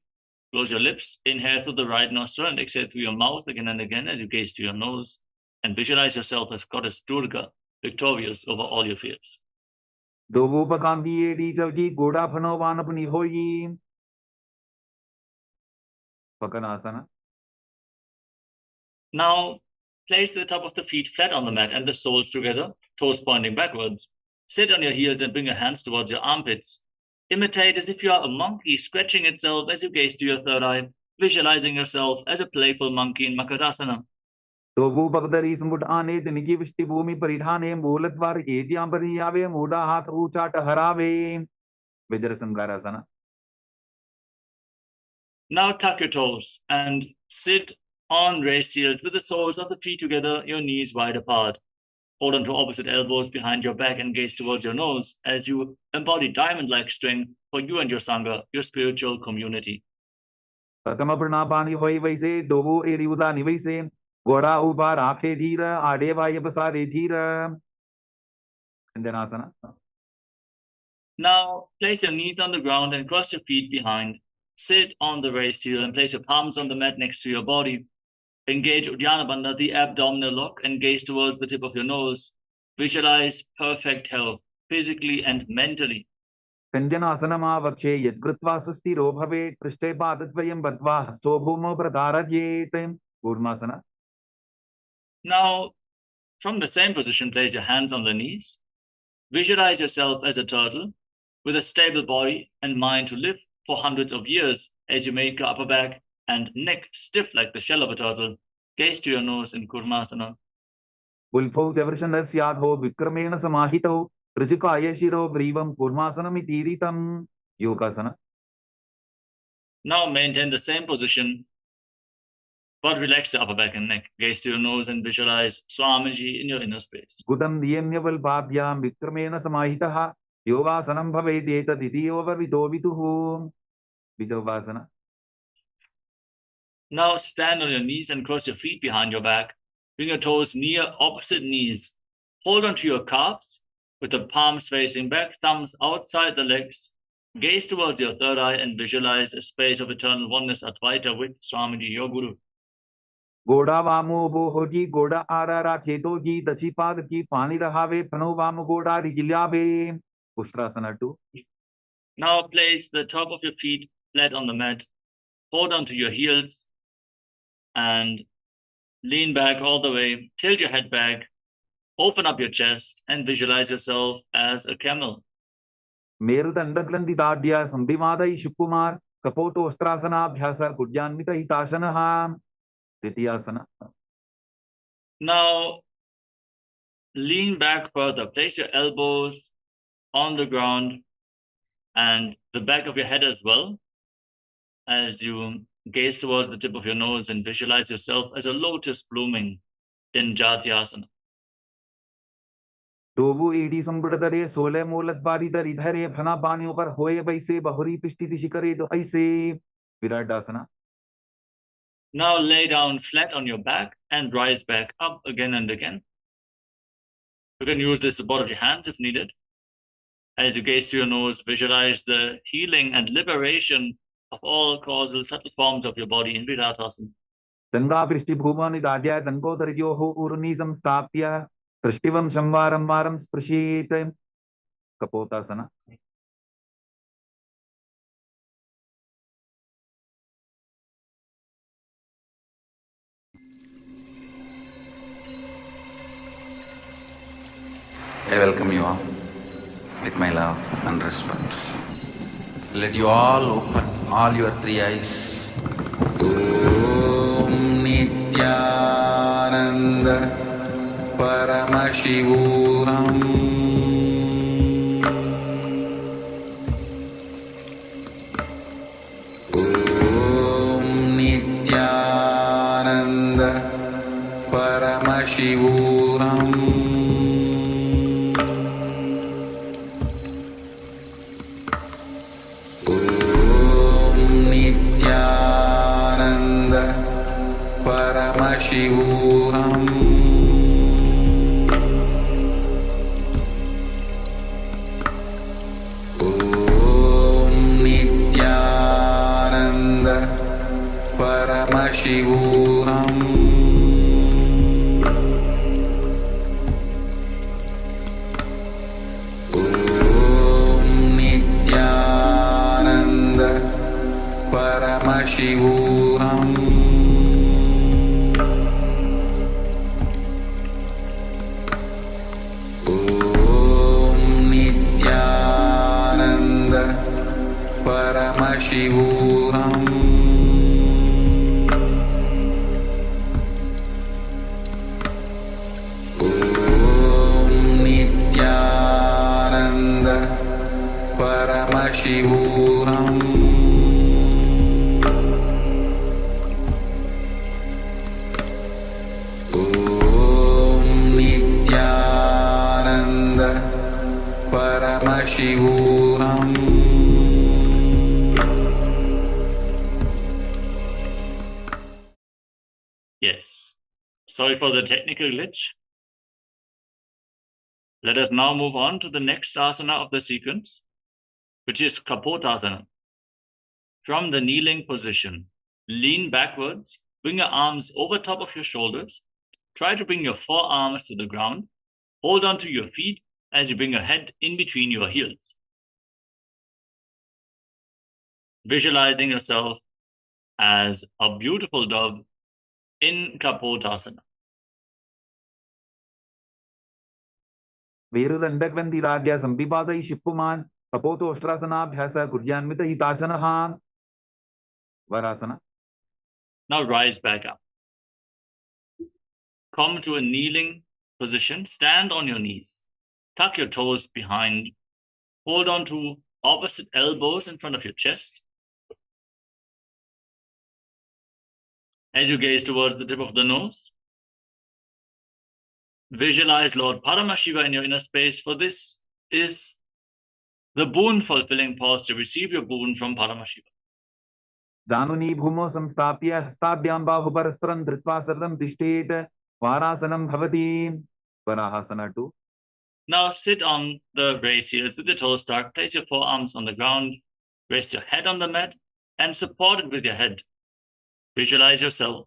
Close your lips, inhale through the right nostril and exhale through your mouth again and again as you gaze to your nose. And visualize yourself as Goddess Durga, victorious over all your fears. Dovu Pakambi Edi Chalki Goda Phanovanapani Hoyi. Pakanasana. Now, place the top of the feet flat on the mat and the soles together, toes pointing backwards. Sit on your heels and bring your hands towards your armpits. Imitate as if you are a monkey scratching itself as you gaze to your third eye, visualizing yourself as a playful monkey in Makarasana. Dovu Bagdari Sumud Ane, the Niki Vishti Bhumi Paridhane, Mulatvar, Etiam Pariyave, Muda Hath Uchat Harave. Vajrasangarasana. Now tuck your toes and sit on raised heels with the soles of the feet together, your knees wide apart. Hold on to opposite elbows behind your back and gaze towards your nose as you embody diamond-like strength for you and your Sangha, your spiritual community. Pratama Pranapani Hoivaise, Dovu Eriuda Nivaise, Gora Uba Rakhe Dhira, Adeva Yapasade Dhira. And then asana. Now place your knees on the ground and cross your feet behind. Sit on the raised heel and place your palms on the mat next to your body. Engage Uddiyana Bandha, the abdominal lock, and gaze towards the tip of your nose. Visualize perfect health, physically and mentally. Kanjanasana Vakshe Yadgritva Sustiro Bhave, Prishte Padatvayam Badva, Hasto Bhumo Pradharajetem. Urmasana. Now, from the same position, place your hands on the knees. Visualize yourself as a turtle with a stable body and mind to live for hundreds of years as you make your upper back and neck stiff like the shell of a turtle. Gaze to your nose in Kurmasana. Ulpau Severshandasyaho Vikramena Samahito Rijukaya Shiro Grivam Kurmasanamitiritham Yogasana. Now maintain the same position, but relax your upper back and neck. Gaze to your nose and visualize Swamiji in your inner space. Gudam Diyemyaval Bhabyam Vikramena Samahitaha Yogasanam Bhavedeta Didiyova Vidovituhu Vidovasana. Now stand on your knees and cross your feet behind your back. Bring your toes near opposite knees. Hold onto your calves with the palms facing back, thumbs outside the legs. Gaze towards your third eye and visualize a space of eternal oneness Advaita with Swamiji, your Guru. Goda Vamo Bohoji, Goda Arara Chetoji, Dachipad ki Pani Rahave, Pano Vamo Goda Rigilyabe. Ustrasana 2. Now place the top of your feet flat on the mat. Hold onto your heels and lean back all the way. Tilt your head back. Open up your chest and visualize yourself as a camel. Merudandaglanti Dadya Sandhimada Ishukumar Kapoto Ostrasana Bhyasa Kudyanmita Hitasana Titiyasana. Now lean back further. Place your elbows on the ground and the back of your head as well as you gaze towards the tip of your nose and visualize yourself as a lotus blooming in Jatyasana. Dobu edi sambudadare sole molat bari dar idhare phana baniyon par hoye baise bahuri pishtiti shikare do aise Viradasana. Now lay down flat on your back and rise back up again and again. You can use the support of your hands if needed. As you gaze to your nose, visualize the healing and liberation of all causal subtle forms of your body in Viratasana. Ganga Prishti Bhumani Dadya Zankotaryoho Urnisam Stapya Prishtivam Shamvaram Varam Sprashite Kapotasana. I welcome you all with my love and respect. Let you all open all your three eyes. Om Nithyananda Paramashivoham Om Nithyananda Paramashivoham Paramashivoham Om Nithyananda Paramashivoham Om Nithyananda Paramashivoham Paramashivoham Om Nithyananda Paramashivoham Om Nithyananda Paramashivoham Yes. Sorry for the technical glitch. Let us now move on to the next asana of the sequence, which is Kapotasana. From the kneeling position, lean backwards, bring your arms over top of your shoulders. Try to bring your forearms to the ground. Hold on to your feet as you bring your head in between your heels. Visualizing yourself as a beautiful dove in Kapotasana. Virulendagvandiradya Sambivada Shipuman, Kapoto Ostrasana, Bhasa, Kuryan with the Hitasana, Varasana. Now rise back up. Come to a kneeling position. Stand on your knees. Tuck your toes behind. Hold on to opposite elbows in front of your chest. As you gaze towards the tip of the nose, visualize Lord Paramashiva in your inner space, for this is the boon-fulfilling pause to receive your boon from Paramashiva. Januni Bhumo Samstapya, Stabhyam Bahu Parasparam, Dritva Saradam Tishtet, Varasanam Bhavati, Varahasana 2. Now sit on the raised heels with your toes tucked. Place your forearms on the ground. Rest your head on the mat and support it with your head. Visualize yourself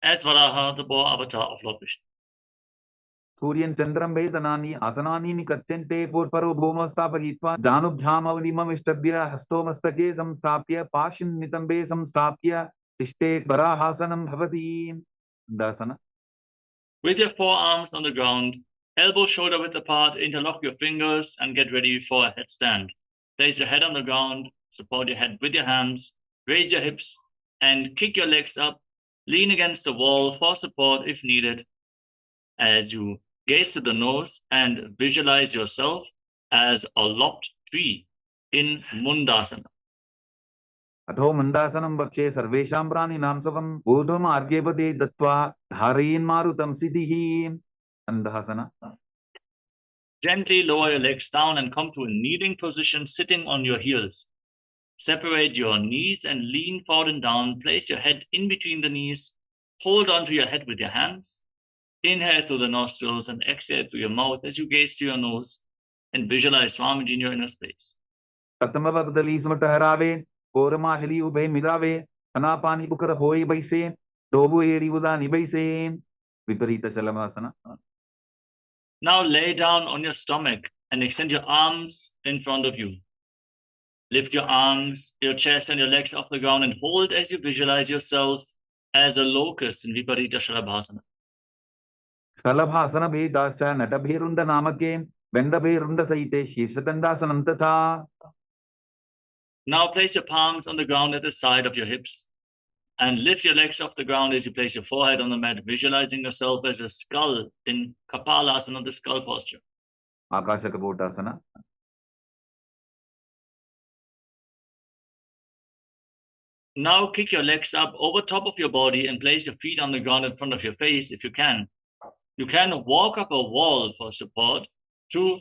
as Varaha, the boar avatar of Lord Vishnu. Suryan Chandram Vedanani, Asanani Nikachente, Purparo Bhuma Stapagitva, Janubhyam Avnimam Ishtabhya, Hastomastake Samstapya, Pashin Nitambe Samstapya, Tishtet Varahasanam Bhavati, Dasana. With your forearms on the ground, elbows shoulder width apart, interlock your fingers and get ready for a headstand. Place your head on the ground, support your head with your hands, raise your hips and kick your legs up, lean against the wall for support if needed. As you gaze to the nose and visualize yourself as a lopped tree in Mundasana. Atho Mundasanam Bakshe Sarvesham Prani Namsavam, Udham Argyapade Dattva, Dharayin Marutam Siddhihi, Andhasana. Gently lower your legs down and come to a kneeling position, sitting on your heels. Separate your knees and lean forward and down. Place your head in between the knees. Hold onto your head with your hands. Inhale through the nostrils and exhale through your mouth as you gaze to your nose and visualize Swamiji in your inner space. Katamabadali Sumataharave, Korama Heli Ube Midave, Anapani Bukara Hoi Baise, Dobu Eri Udani Baise, Viparita Salamasana. Now lay down on your stomach and extend your arms in front of you. Lift your arms, your chest and your legs off the ground and hold as you visualize yourself as a locust in Viparita Shalabhasana. Shalabhasana Bhe Dascha Natabhirunda Namake, Vendabhirunda Saite, Shirsatandasanam Tatha. Now place your palms on the ground at the side of your hips and lift your legs off the ground as you place your forehead on the mat, visualizing yourself as a skull in Kapalasana, the skull posture. Akashakapotasana. Now kick your legs up over top of your body and place your feet on the ground in front of your face if you can. You can walk up a wall for support to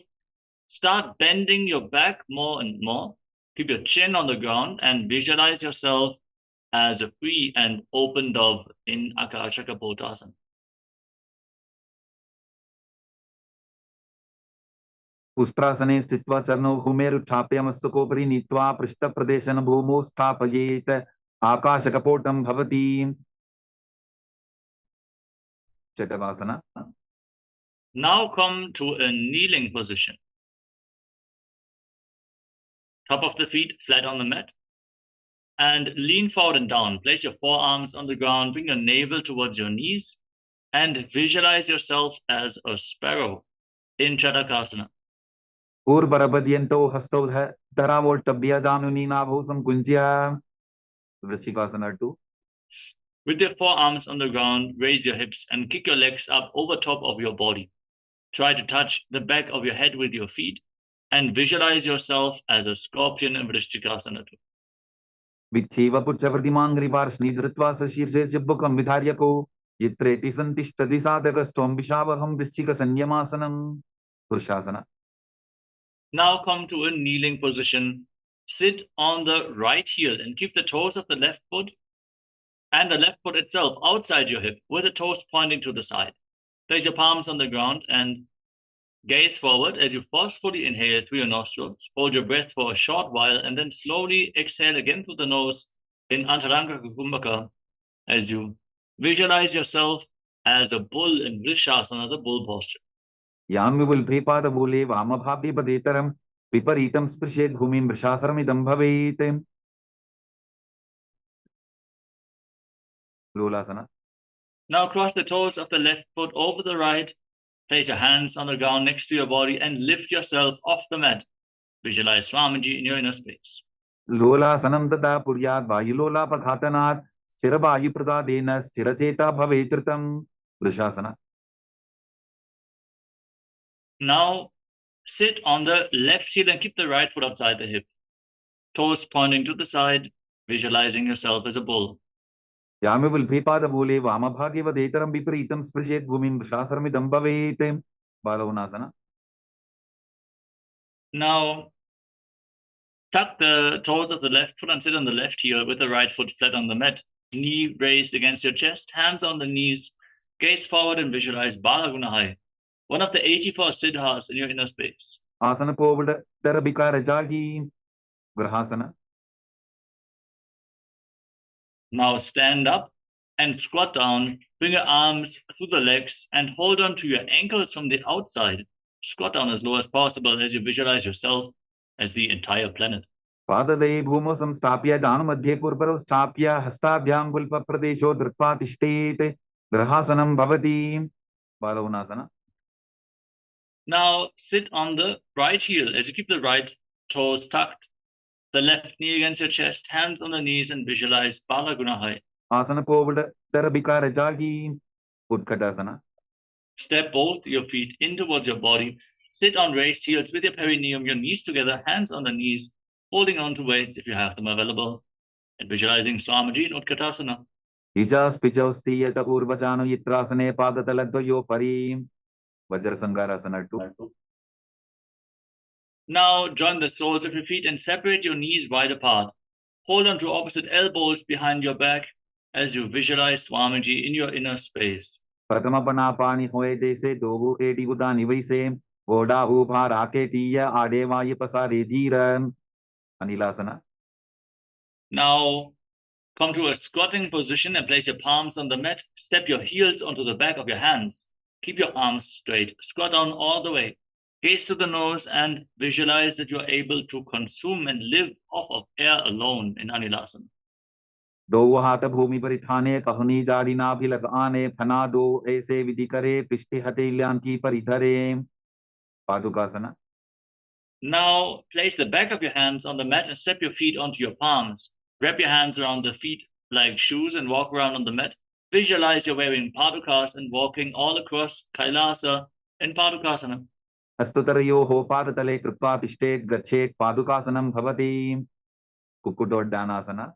start bending your back more and more. Keep your chin on the ground and visualize yourself as a free and open dove in Akashakapotasana. Pustrasane Stitva Charno Humeru Tapya Mastakopari Nitva Prishta Pradeshana Bhumo Stapayet Akashakapotam Bhavati. Chetavasana. Now come to a kneeling position. Top of the feet flat on the mat. And lean forward and down. Place your forearms on the ground. Bring your navel towards your knees. And visualize yourself as a sparrow in Chatakasana. Urbarabadiento Hastodha Taravol Tabya Januni Nabhosam Kunjya. Vrishikasana 2. With your forearms on the ground, raise your hips and kick your legs up over top of your body. Try to touch the back of your head with your feet and visualize yourself as a scorpion in Vrishikasana 2. Vicheva Puchavartimangri Parshni Dritva Shirse Sibukam Vidharyako Yitreti Santishta Disadakastom Vishavaham Vrishika Sanyamasanam Purushasana. Now come to a kneeling position. Sit on the right heel and keep the toes of the left foot and the left foot itself outside your hip with the toes pointing to the side. Place your palms on the ground and gaze forward as you forcefully inhale through your nostrils. Hold your breath for a short while and then slowly exhale again through the nose in Antaranga Kukumbhaka as you visualize yourself as a bull in Vrishasana, the bull posture. Yanmivul Prepata Bole Vamabhabi Padetaram Viparitam Sprished Bhumim Vrishasaram Idam Bhavetem. Lulasana. Now cross the toes of the left foot over the right Place your hands on the ground next to your body and lift yourself off the mat. Visualize Swamiji in your inner space. लोलासनं तथा पुर्यात् वायुलोलापघातनात् स्थिरवायुप्रसादेन स्थिरचेता भवेतृतं वृषासन. Now sit on the left heel and keep the right foot outside the hip. Toes pointing to the side, visualizing yourself as a bull. यामिवल्भेपादमूले वामभागे वदेतरं विपरीतं स्पृशेत् भूमिं वृषासनमिदं भवेत् बालवनासन. Now tuck the toes of the left foot and sit on the left heel with the right foot flat on the mat. Knee raised against your chest, hands on the knees, gaze forward and visualize Balagunahai, one of the 84 siddhas in your inner space. आसन covid तरबिकार जागी ग्रहासन. Now stand up and squat down. Bring your arms through the legs and hold on to your ankles from the outside. Squat down as low as possible as you visualize yourself as the entire planet. पाददये भूमौ संस्थाप्य जानुमध्ये पूर्वरौ स्थाप्य हस्ताभ्यां गुल्पप्रदेशो धृत्वा तिष्ठेत् ग्रहासनं भवति बालवनासन. Now sit on the right heel as you keep the right toes tucked, the left knee against your chest, hands on the knees, and visualize Balagunahai. आसन covid तरबिकार जागी Utkatasana. Step both your feet in towards your body. Sit on raised heels with your perineum, your knees together, hands on the knees, holding on to weights if you have them available, and visualizing Swamiji in Utkatasana. Ijas pichaus tiyata urvachano yitrasane padataladvayo parim Vajrasangarasana 2. Now join the soles of your feet and separate your knees wide apart. Hold on to opposite elbows behind your back as you visualize Swamiji in your inner space. Pratamapanapani hoye dese dobu edi udani vaise voda ubha raketiya adevaya pasare dhiram Anilasana. Now come to a squatting position and place your palms on the mat. Step your heels onto the back of your hands. Keep your arms straight. Squat down all the way. Gaze to the nose and visualize that you're able to consume and live off of air alone in Anilasana. दो हाथ भूमि पर ठाने कहनी जाड़ी नाभि लगाने फना दो ऐसे विधि करे पृष्ठे हथेलियां की परिधरे पादुकासना. Now place the back of your hands on the mat and step your feet onto your palms. Wrap your hands around the feet like shoes and walk around on the mat. Visualize you're wearing padukas and walking all across Kailasa in Padukasana. हस्तुतरयोः पादतले कृत्वा तिष्ठेत् गच्छेत् पादुकासनं भवति कुक्कुटोड्डानासना.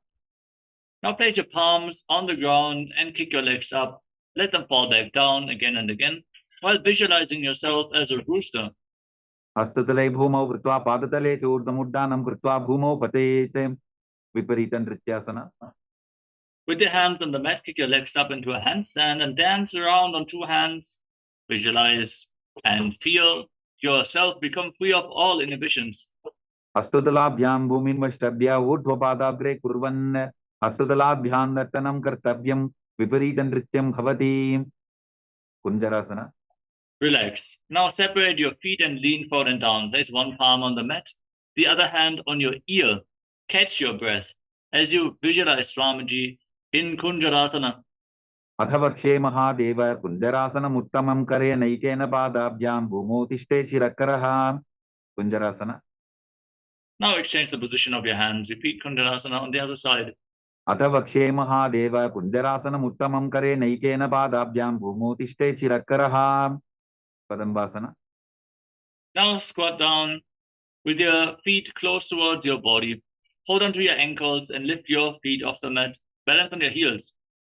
Now place your palms on the ground and kick your legs up. Let them fall back down again and again while visualizing yourself as a rooster. हस्ततले भूमौ कृत्वा पादतले च ऊर्ध्वमुड्डानं कृत्वा भूमौ पतेत् विपरीतं नृत्यासना. With your hands on the mat, kick your legs up into a handstand and dance around on two hands. Visualize and feel yourself become free of all inhibitions. हस्ततलाभ्यां भूमिन्वष्टभ्य ऊर्ध्वपादाग्रे कुर्वन् हस्ततलाभ्यां नर्तनं कर्तव्यं विपरीतं नृत्यं भवति कुञ्जरासना. Relax. Now separate your feet and lean forward and down. Place one palm on the mat, the other hand on your ear. Catch your breath as you visualize Swamiji in Kunjarasana. अथ वक्षे महादेव कुञ्जरासनम् उत्तमं करे नैकेन पादाभ्यां भूमौ तिष्ठेत् शिरकरः कुञ्जरासना. Now exchange the position of your hands. Repeat Kunjarasana on the other side. अथ वक्षे महादेव कुञ्जरासनम् उत्तमं करे नैकेन पादाभ्यां भूमौ तिष्ठेत् शिरकरः Padambasana. Now squat down with your feet close towards your body. Hold on to your ankles and lift your feet off the mat. Balance on your heels.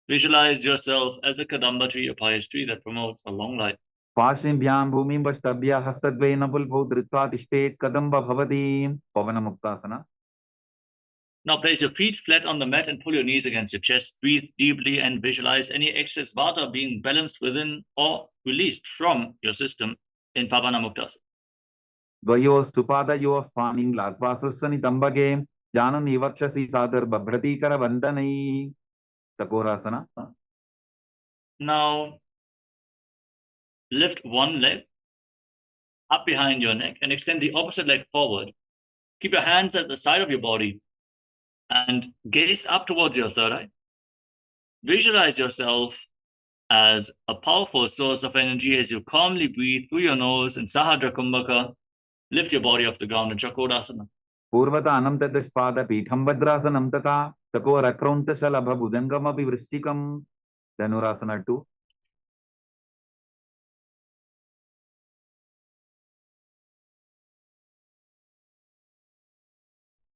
Visualize yourself as a Kadamba tree, a pious tree that promotes a long life. पार्श्वभ्यां भूमिं वष्टभ्य हस्तद्वयेन पुल्भौ धृत्वा तिष्ठेत् कदम्ब भवति पवनमुक्तासना. Now place your feet flat on the mat and pull your knees against your chest. Breathe deeply and visualize any excess vata being balanced within or released from your system in Pavanamuktasana. द्वयोस्तुपादयोः पाणिं लाघ्वा सुस्वनितम्बगे जानन् वक्षसि सादुर्बभ्रतीकरवन्दनैः Sakorasana. Now lift one leg up behind your neck and extend the opposite leg forward. Keep your hands at the side of your body and gaze up towards your third eye. Visualize yourself as a powerful source of energy as you calmly breathe through your nose in Sahadra Kumbhaka. Lift your body off the ground in Chakodasana. पूर्वतानं ततस्पादपीठं भद्रासनं तथा चकोरक्रौन्तशलभभुजङ्गमपि वृश्चिकं Dhanurasana 2.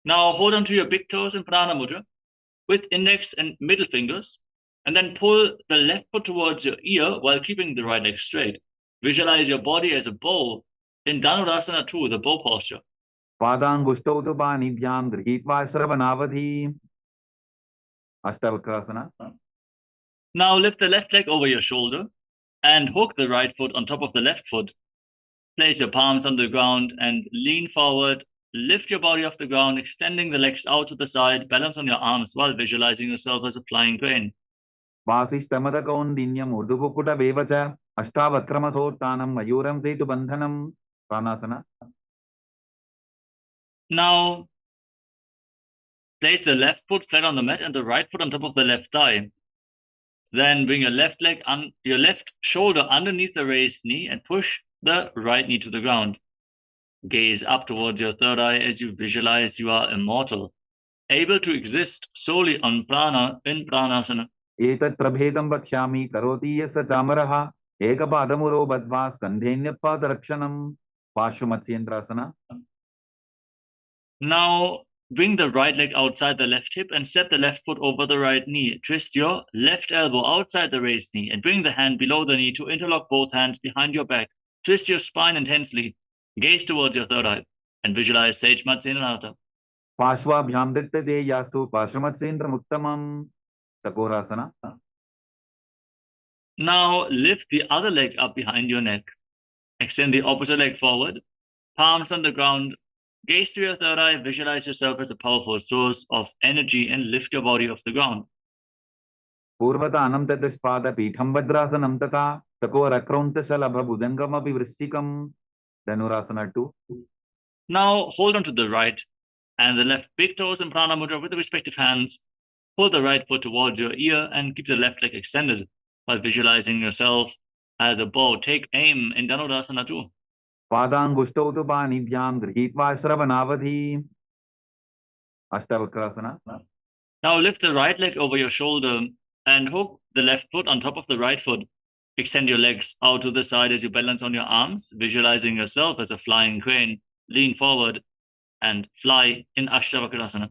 Now hold on to your big toes in Prana Mudra with index and middle fingers, and then pull the left foot towards your ear while keeping the right leg straight. Visualize your body as a bow in Dhanurasana 2, the bow posture. पादाङ्गुष्टौ तु पाणिभ्यां गृहीत्वा श्रवणावधि अष्टावक्रasana. Now lift the left leg over your shoulder and hook the right foot on top of the left foot. Place your palms on the ground and lean forward. Lift your body off the ground, extending the legs out to the side. Balance on your arms while visualizing yourself as a flying crane. वासिष्ठमदकौन्दिन्यम् ऊर्ध्वकुकुटमेव च अष्टावक्रमथोत्थानं मयूरं सेतुबन्धनं प्राणासना. Now place the left foot flat on the mat and the right foot on top of the left thigh. Then bring your left leg on your left shoulder underneath the raised knee and push the right knee to the ground. Gaze up towards your third eye as you visualize you are immortal, able to exist solely on prana in pranasana. एतत् प्रभेदं वक्ष्यामि करोति यस्य चामरः एकपादमुरो बद्ध्वा स्कन्धेऽन्यपादरक्षणं पार्श्वमत्स्येन्द्रासना. Now bring the right leg outside the left hip and step the left foot over the right knee. Twist your left elbow outside the raised knee and bring the hand below the knee to interlock both hands behind your back. Twist your spine intensely. Gaze towards your third eye and visualize Sage Matsyendranath. पार्श्वाभ्यां दत्तते यास्तु पार्श्वमत्स्येन्द्रमुत्तमं चकोरासना. Now lift the other leg up behind your neck. Extend the opposite leg forward. Palms on the ground. Gaze to your third eye. Visualize yourself as a powerful source of energy and lift your body off the ground. पूर्वतानं ततस्पादपीठं भद्रासनं तथा चकोरक्रौन्तशलभभुजङ्गमपि वृश्चिकं Dhanurasana 2. Now hold on to the right and the left big toes in Prana Mudra with the respective hands. Pull the right foot towards your ear and keep the left leg extended while visualizing yourself as a bow. Take aim in Dhanurasana 2. पादाङ्गुष्टौ तु पाणिभ्यां गृहीत्वा श्रवणावधि अष्टावक्रasana. Now lift the right leg over your shoulder and hook the left foot on top of the right foot. Extend your legs out to the side as you balance on your arms, visualizing yourself as a flying crane. Lean forward and fly in Ashtavakrasana.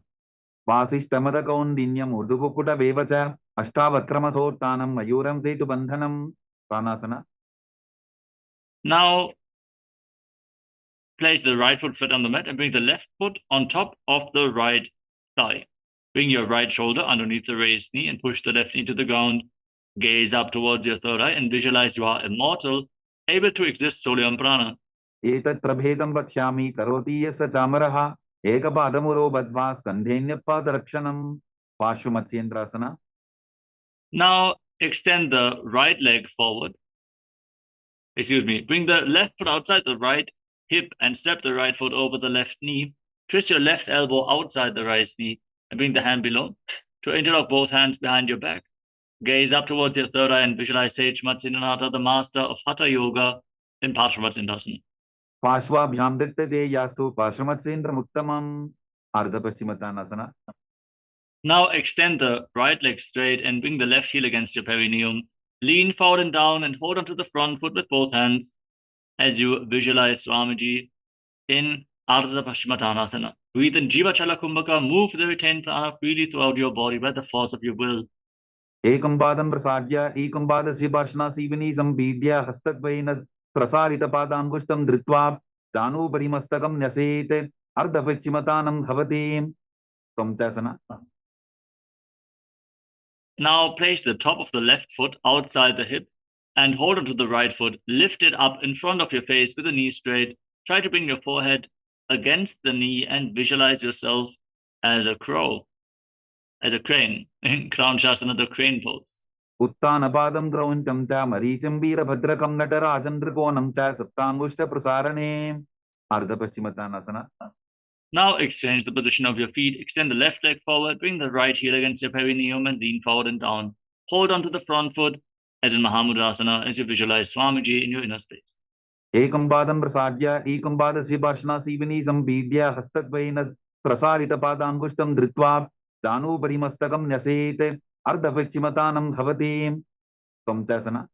वासिष्ठमदकौन्दिन्यम् ऊर्ध्वकुकुटमेव च अष्टावक्रमथोत्थानं मयूरं सेतुबन्धनं प्राणासना. Now place the right foot flat on the mat and bring the left foot on top of the right thigh. Bring your right shoulder underneath the raised knee and push the left knee to the ground. Gaze up towards your third eye and visualize you are immortal, able to exist solely on prana. एतत् प्रभेदं वक्ष्यामि करोति यस्य चामरः एकपादमुरो बद्ध्वा स्कन्धेऽन्यपादरक्षणं पार्श्वमत्स्येन्द्रासना. Now extend the right leg forward. Bring the left foot outside the right hip and step the right foot over the left knee. Twist your left elbow outside the right knee and bring the hand below to interlock both hands behind your back. Gaze up towards your third eye and visualize Sage Matsyendranath, the master of Hatha Yoga, in Parsvatsindasana. पार्श्वाभ्यां दत्तते यास्तु पार्श्वमत्स्येन्द्रमुत्तमं अर्धपश्चिमतानासना. Now extend the right leg straight and bring the left heel against your perineum. Lean forward and down and hold onto the front foot with both hands as you visualize Swamiji in Ardha Paschimottanasana. Breathe in Jiva Chala Kumbhaka. Move the retained prana freely throughout your body by the force of your will. एकं पादं प्रसाद्य एकं पादस्य पार्श्वनासीवनी सम्पीड्य हस्तद्वयेन प्रसारितपादाङ्गुष्ठं धृत्वा जानुभरि मस्तकं न्यसेत् अर्धपश्चिमतानं भवति त्वं. Now place the top of the left foot outside the hip and hold onto the right foot. Lift it up in front of your face with the knee straight. Try to bring your forehead against the knee and visualize yourself as a crow, as a crane, in Crown Shasana, the crane pose. उत्तानपादं द्रौण्यं च मरीचिं वीरभद्रकं नटराजं त्रिकोणं च सप्ताङ्गुष्ठप्रसारणे अर्धपश्चिमतानासना. Now exchange the position of your feet. Extend the left leg forward. Bring the right heel against your perineum and lean forward and down. Hold onto the front foot as in Mahamudasana, as you visualize Swamiji in your inner space. Ekam padam prasadya, ekam padasya parshna sivini sambidya hastadvaina prasarita padangushtam dhritva danu parimastakam nyasete ardhavichimatanam bhavati. Samchasana.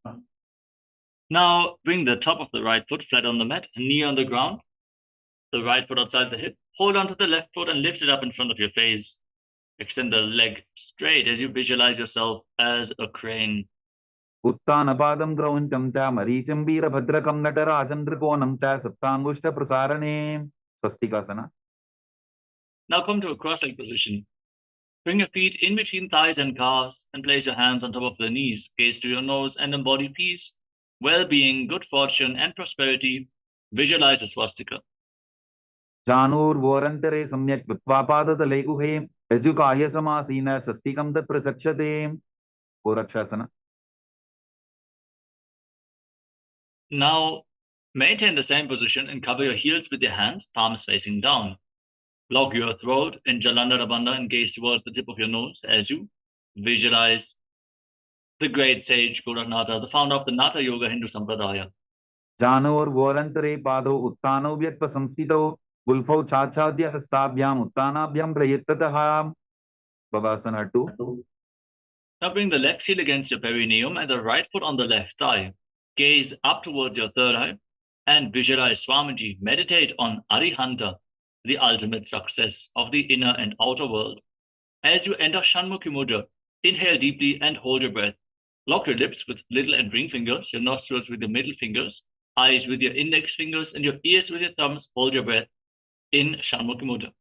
Now bring the top of the right foot flat on the mat, knee on the ground, the right foot outside the hip. Hold on to the left foot and lift it up in front of your face. Extend the leg straight as you visualize yourself as a crane. Uttanapadam grauntam cha maricham veerabhadrakam natarajan trikonam cha saptangushta prasarane. Swastikasana. Now come to a cross-leg position. Bring your feet in between thighs and calves and place your hands on top of the knees. Gaze to your nose and embody peace, well-being, good fortune, and prosperity. Visualize a swastika. Janur vorantere samyak vitvapadata leguhe ejukaya samasina sastikam tat prasakshate. Gorakshasana. Now maintain the same position and cover your heels with your hands, palms facing down. Lock your throat in Jalandhara Bandha and gaze towards the tip of your nose as you visualize the great sage Gorakhnatha, the founder of the Natha Yoga Hindu Sampradaya. Janur vorantere pado uttano vyatpa samstito gulfau chachadya hastabhyam uttanabhyam prayettatah. Babasana 2. Now bring the left heel against your perineum and the right foot on the left thigh. Gaze up towards your third eye and visualize Swamiji. Meditate on Arihanta, the ultimate success of the inner and outer world. As you enter Shanmukhi Mudra, inhale deeply and hold your breath. Lock your lips with little and ring fingers, your nostrils with your middle fingers, eyes with your index fingers, and your ears with your thumbs. Hold your breath in Shanmukhi Mudra.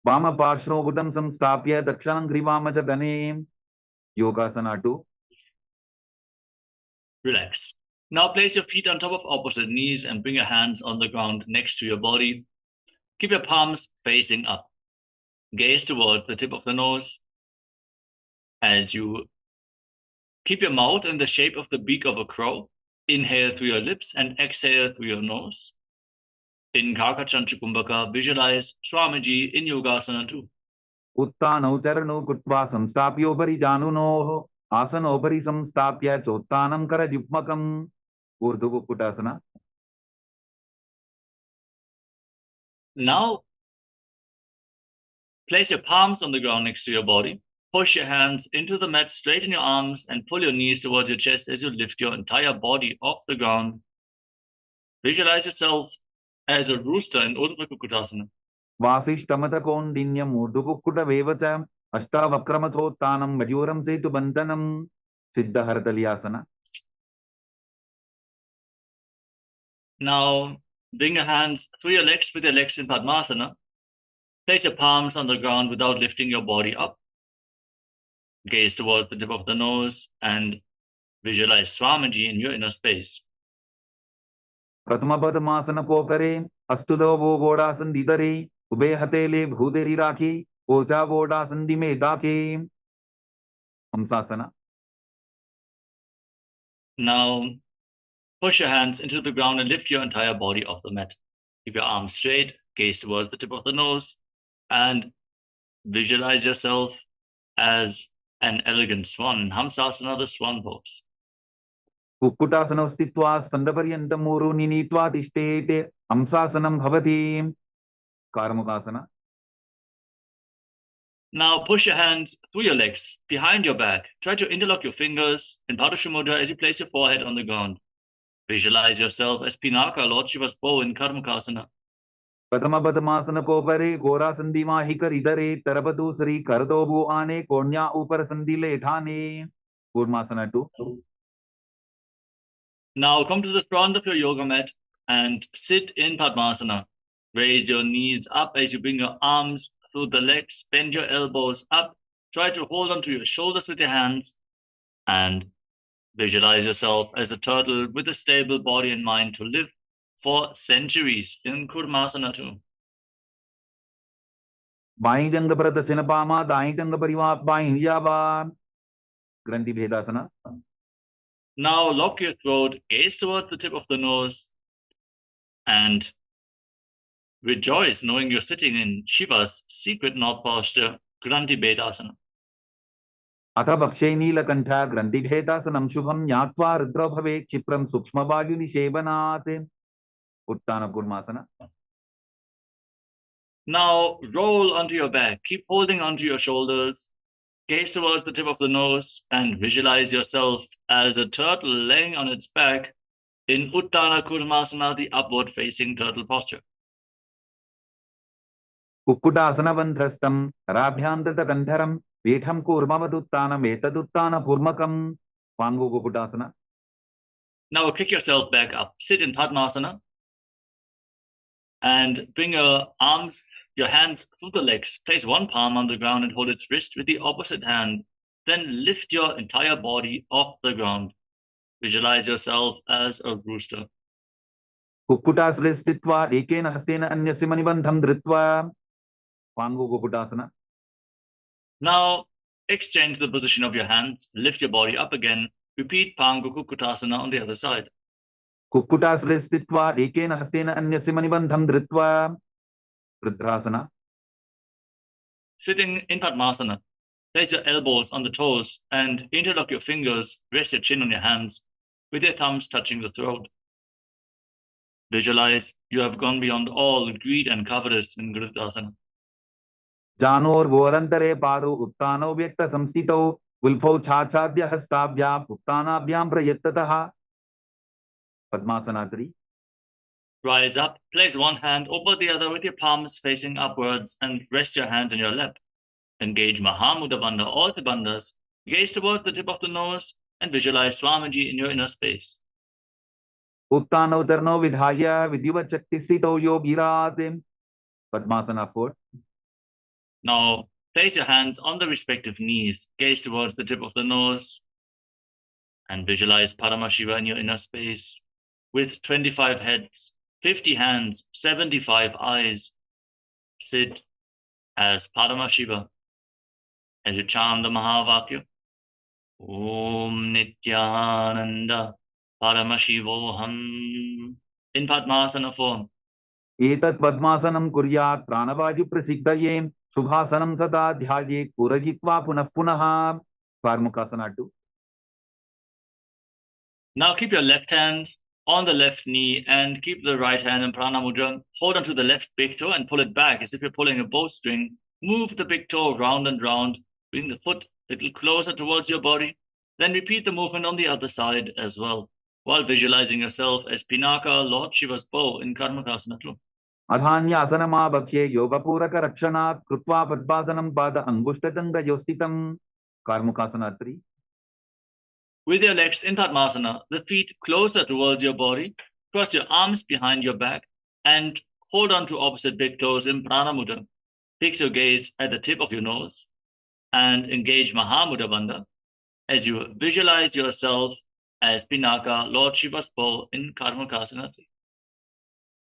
Vama parshro buddham samstapya dakshanam grivama jaganem. Yogasana 2. Relax. Now place your feet on top of opposite knees and bring your hands on the ground next to your body. Keep your palms facing up. Gaze towards the tip of the nose as you keep your mouth in the shape of the beak of a crow. Inhale through your lips and exhale through your nose. In Karkachantra Kumbhaka, visualize Swamiji in Yogasana 2. Uttano charano kutva samstapyo pari januno asano pari samstapya chottanam kara jupmakam. Urdhu Kukkutasana. Now place your palms on the ground next to your body. Push your hands into the mat, straighten your arms, and pull your knees towards your chest as you lift your entire body off the ground. Visualize yourself as a rooster in Urdhva Kukkuttasana. Vasishtamata kondinyam Urdhu Kukkuta vevacha ashtavakramathotanam majuram setu bandhanam. Siddha Haratalyasana. Now bring your hands through your legs with your legs in Padmasana. Place your palms on the ground without lifting your body up. Gaze towards the tip of the nose and visualize Swamiji in your inner space. Pratama Padmasana Pokare Astudo Vogodasan Didare Ube Hatele Bhuderi Raki Ocha Vodasan Dime Dake. Hamsasana. Now push your hands into the ground and lift your entire body off the mat. Keep your arms straight, gaze towards the tip of the nose, and visualize yourself as an elegant swan. Hamsasana, the swan pose. Kukkutasana stitva standaparyantam muru ninitva tishtete hamsasanam bhavati. Karmukasana. Now push your hands through your legs, behind your back. Try to interlock your fingers in Padmasha Mudra as you place your forehead on the ground. Visualize yourself as Pinaka, Lord Shiva's bow in Karmukasana. Pratama Padmasana Kopare Gora Sandima Hikar Idare Tarapatu Sri Kardobu Ane Konya Upar Sandile Thane. Kurmasana 2. Now come to the front of your yoga mat and sit in Padmasana. Raise your knees up as you bring your arms through the legs. Bend your elbows up. Try to hold onto your shoulders with your hands and visualize yourself as a turtle with a stable body and mind to live for centuries in Kurmasana 2. Bain Janga Prata Sinapama, Dain Janga Pariva, Bain Yava. Granthi Bhedasana. Now lock your throat, gaze towards the tip of the nose, and rejoice knowing you're sitting in Shiva's secret knot posture, Granthi Bhedasana. अथ भक्षे नीलकण्ठ ग्रन्थिभेदासनं शुभं ज्ञात्वा रुद्रो भवेत् क्षिप्रं सूक्ष्मवायुनिषेवनात्. उत्तानकूर्मासन. Now roll onto your back. Keep holding onto your shoulders. Gaze towards the tip of the nose and visualize yourself as a turtle laying on its back in Uttana Kurmasana, the upward facing turtle posture. कुक्कुटासनबन्धस्थं कराभ्यान्तरकण्ठरं पीठं कूर्मवदुत्तानम् एतदुत्तानपूर्वकं. Pangu Kukutasana. Now kick yourself back up. Sit in Padmasana and bring your arms, your hands through the legs. Place one palm on the ground and hold its wrist with the opposite hand. Then lift your entire body off the ground. Visualize yourself as a rooster. Kukkutasre stitva ekena hastena anyasya manibandham dhritva. Pangu Kukutasana. Now exchange the position of your hands. Lift your body up again. Repeat Pangu Kukkutasana on the other side. Kukkutasre stitva ekena hastena anyasya manibandham dhritva. Rudrasana. Sitting in Padmasana, place your elbows on the toes and interlock your fingers. Rest your chin on your hands with your thumbs touching the throat. Visualize you have gone beyond all greed and covetous in Rudrasana. Janor vorantare paru uttano vyakta samstito ulpho chachadya hastabhya uttanabhyam prayattataha. Padmasana 3. Rise up, place one hand over the other with your palms facing upwards and rest your hands on your lap. Engage Mahamudra Bandha, all the bandhas. Gaze towards the tip of the nose and visualize Swamiji in your inner space. Uttano charno vidhaya vidhivat shakti sthito yo bhiratim. Padmasana 4. Now place your hands on the respective knees. Gaze towards the tip of the nose and visualize Paramashiva in your inner space with 25 heads, 50 hands, 75 eyes. Sit as Paramashiva as you chant the Mahavakya. Om Nithyananda Paramashivoham in Padmasana form. Etat Padmasanam kuryat pranavaju prasiddhaye subhasanam sada dhyayet purajitva punah punaha. Karmukasana 2. Now keep your left hand on the left knee and keep the right hand in Prana Mudra. Hold onto the left big toe and pull it back as if you're pulling a bowstring. Move the big toe round and round. Bring the foot a little closer towards your body. Then repeat the movement on the other side as well, while visualizing yourself as Pinaka, Lord Shiva's bow in Karmakasana 2. Adhanya asanama bhakshe yoga puraka rakshanat krutva padmasanam pada angushtatanga yostitam. Karmukasana 3. With your legs in Padmasana, the feet closer towards your body, cross your arms behind your back and hold on to opposite big toes in Prana Mudra. Fix your gaze at the tip of your nose and engage Mahamudra Bandha as you visualize yourself as Pinaka, Lord Shiva's bow in Karmakasana 3.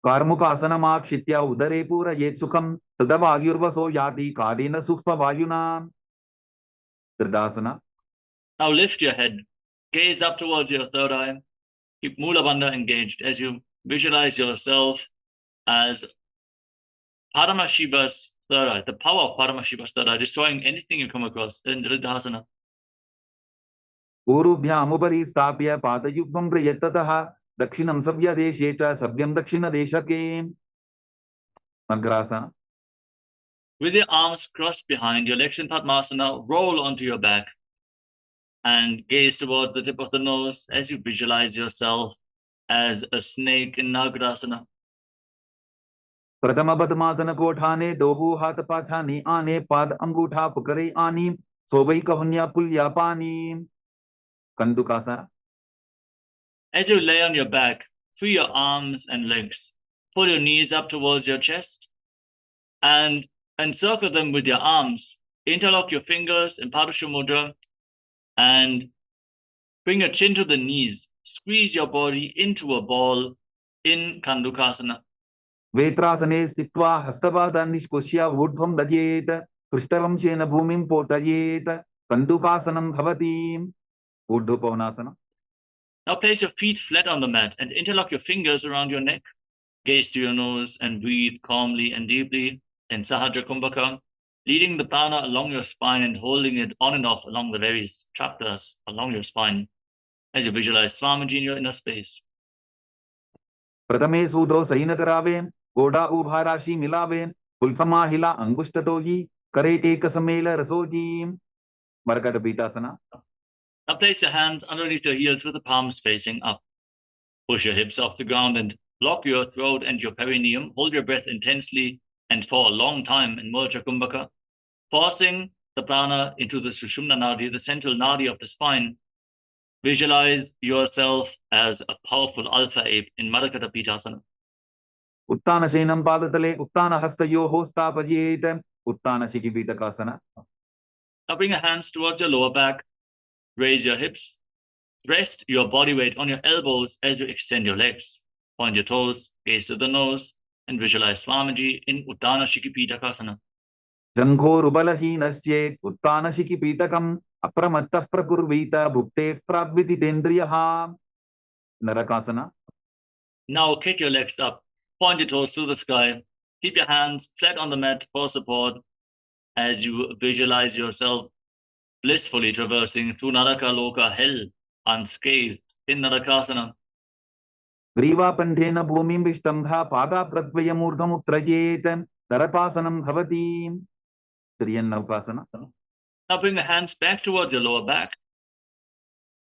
Karmukasana makshitya udare pura yet sukham tadavagyurvaso yati kadena sukha vayuna. Tridasana. Now lift your head, gaze up towards your third eye. Keep Mula Bandha engaged as you visualize yourself as Paramashiva's third eye, the power of Paramashiva's third eye, destroying anything you come across in Riddhasana. Urubhyamupari stapya padayukvam prayattataha dakshinam sabya deshe cha sabyam dakshina deshake. Magrasana. With your arms crossed behind, your legs in Padmasana, roll onto your back and gaze towards the tip of the nose as you visualize yourself as a snake in Nagrasana. Pratama Padmasana kothane dobu hat pachane ane pad angutha pukare ani sobai kahunya pulya pani. Kandukasana. As you lay on your back, free your arms and legs. Pull your knees up towards your chest and encircle them with your arms. Interlock your fingers in Padusha Mudra and bring your chin to the knees. Squeeze your body into a ball in Kandukasana. Vetrasane stitva hastapadan nishkoshya urdhvam dadyet krishtavam shena bhumim potayet. Kandukasanam bhavati. Urdhvapanasana. Now place your feet flat on the mat and interlock your fingers around your neck. Gaze to your nose and breathe calmly and deeply in Sahaja Kumbhaka leading the prana along your spine and holding it on and off along the various chakras along your spine as you visualize Swamiji in your inner space. प्रथमे सूदो San करावे गोड़ा उभा राशि मिलावे पुल्फमा हिला अंगुष्टटोगी करे टेक समेल रसोजी मरकट पीठासना. Now place your hands underneath your heels with the palms facing up. Push your hips off the ground and lock your throat and your perineum. Hold your breath intensely and for a long time in Murcha Kumbhaka, forcing the prana into the Sushumna Nadi, the central Nadi of the spine. Visualize yourself as a powerful alpha ape in Marakata Pitasana. उत्तान शयनं पादतले उत्तान हस्तयोः स्थापयेत् उत्तान शिखिपीठकासना. Now bring your hands towards your lower back. Raise your hips. Rest your body weight on your elbows as you extend your legs. Point your toes, gaze to the nose, and visualize Swamiji in Uttana Shikhipītakasana. जङ्घोरुबलहीनश्चेत् Utthan शिखिपीठकम् अप्रमत्तः प्रकुर्वीत भुक्तेः प्राग्विदितेन्द्रियः नरकासना. Now kick your legs up. Point your toes to the sky. Keep your hands flat on the mat for support as you visualize yourself blissfully traversing through Naraka Loka, hell, unscathed in Narakasana. ग्रीवापण्ठेन भूमिं विष्टम्भा पादा प्रद्वयमूर्धमुत्त्रयेत् नरकासनं भवति. त्रियन्नौकासना. Now bring the hands back towards your lower back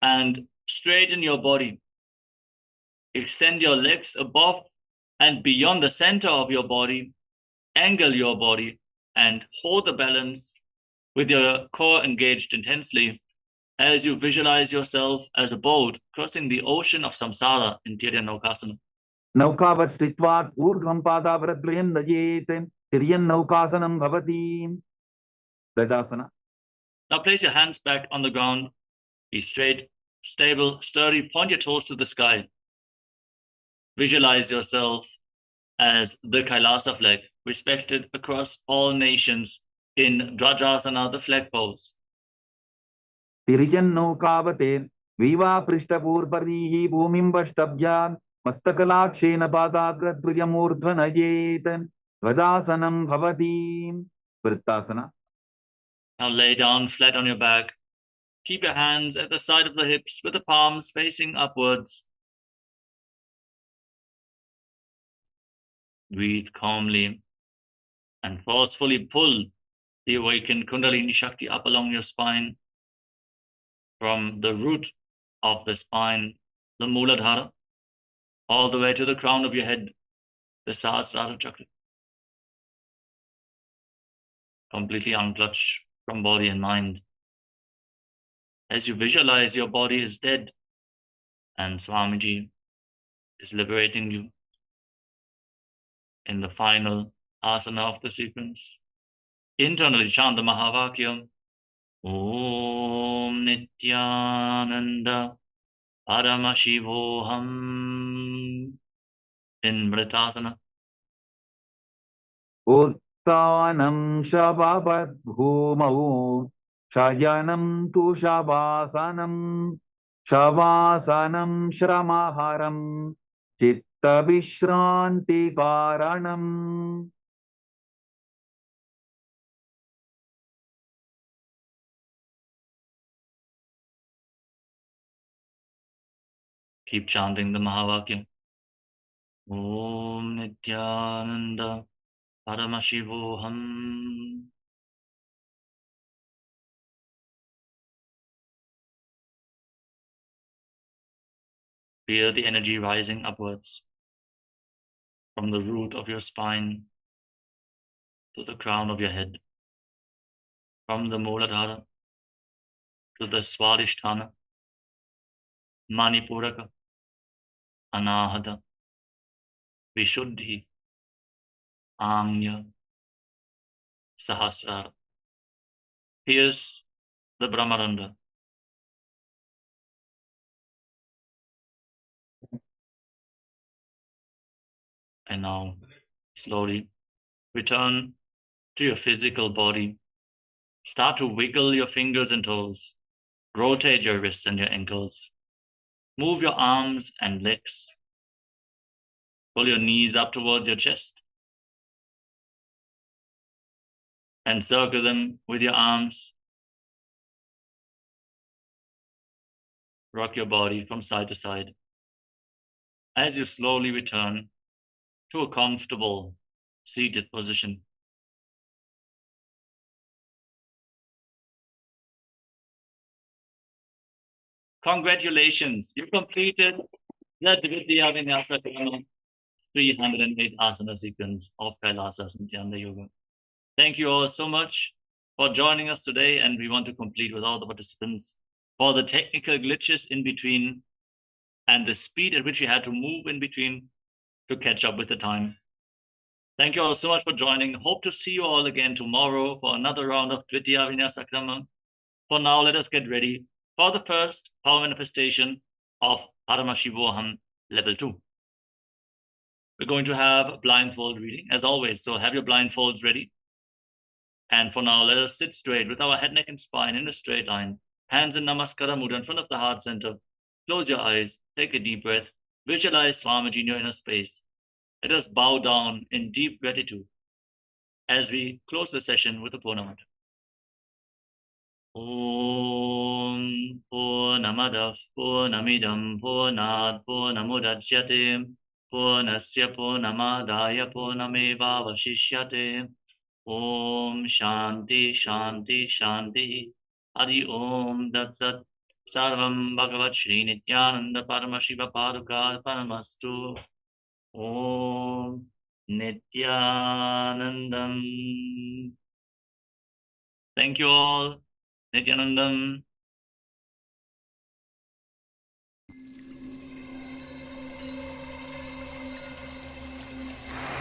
and straighten your body. Extend your legs above and beyond the center of your body. Angle your body and hold the balance with your core engaged intensely as you visualize yourself as a boat crossing the ocean of samsara in Tiryannaukasana. नौकावत् स्थित्वा ऊर्ध्वं पादावरद्वयं नयेत् तिर्यन्नौकासनं भवति. गजासना. Now place your hands back on the ground. Be straight, stable, sturdy. Point your toes to the sky. Visualize yourself as the Kailasa flag, respected across all nations in Dvajasana, the flag pose. तिर्यन्नौकावते विवापृष्ठपूर्वरीः भूमिं वष्टभ्यां मस्तकलाक्षेन पादाग्रद्वयमूर्ध्वनयेत् ध्वजासनं भवति. वृत्तासना. Now lay down flat on your back. Keep your hands at the side of the hips with the palms facing upwards. Breathe calmly and forcefully pull the awakened Kundalini Shakti up along your spine from the root of the spine, the Mooladhara, all the way to the crown of your head, the Sahasrara Chakra. Completely unclutch from body and mind. As you visualize your body is dead and Swamiji is liberating you in the final asana of the sequence. Internally chant the Mahavakyam. Om Nithyananda Paramashivoham in Vritasana. उत्तानं शवावद्भूमौ शयनं तु शवासनं शवासनं श्रमहरं चित्तविश्रान्तिकारणम्. Keep chanting the Mahavakyam. Om Nithyananda Paramashivoham. Feel the energy rising upwards from the root of your spine to the crown of your head, from the Mooladhara to the Swadhisthana, Manipuraka, Anahata, Vishuddhi, Anya, Sahasrara. Pierce the Brahmaranda. And now, slowly, return to your physical body. Start to wiggle your fingers and toes. Rotate your wrists and your ankles. Move your arms and legs. Pull your knees up towards your chest. Encircle them with your arms. Rock your body from side to side as you slowly return to a comfortable seated position. Congratulations, you completed the Dvidya Vinyasa Karma 308 asana sequence of Kailasa Nithyananda Yoga. Thank you all so much for joining us today, and we want to complete with all the participants for the technical glitches in between and the speed at which we had to move in between to catch up with the time. Thank you all so much for joining. Hope to see you all again tomorrow for another round of Dvitiya Vinyasa Krama. For now, let us get ready for the first power manifestation of Paramashivoham Level-2. We're going to have a blindfold reading, as always, so have your blindfolds ready. And for now, let us sit straight with our head, neck, and spine in a straight line. Hands in Namaskara Mudra in front of the heart center. Close your eyes, take a deep breath. Visualize Swamiji in your inner space. Let us bow down in deep gratitude as we close the session with a Purna mantra. Om Purnamadav Purnamidam Purnat Purnamudachyate Purnasya Purnamadaya Purnamevavashishyate. Om Shanti Shanti Shanti. Adi Om Tat Sat. Sarvam Bhagavan Sri Nithyananda Paramashivam Paduka Paramastu. Om Nithyanandam. Thank you all. Nithyanandam.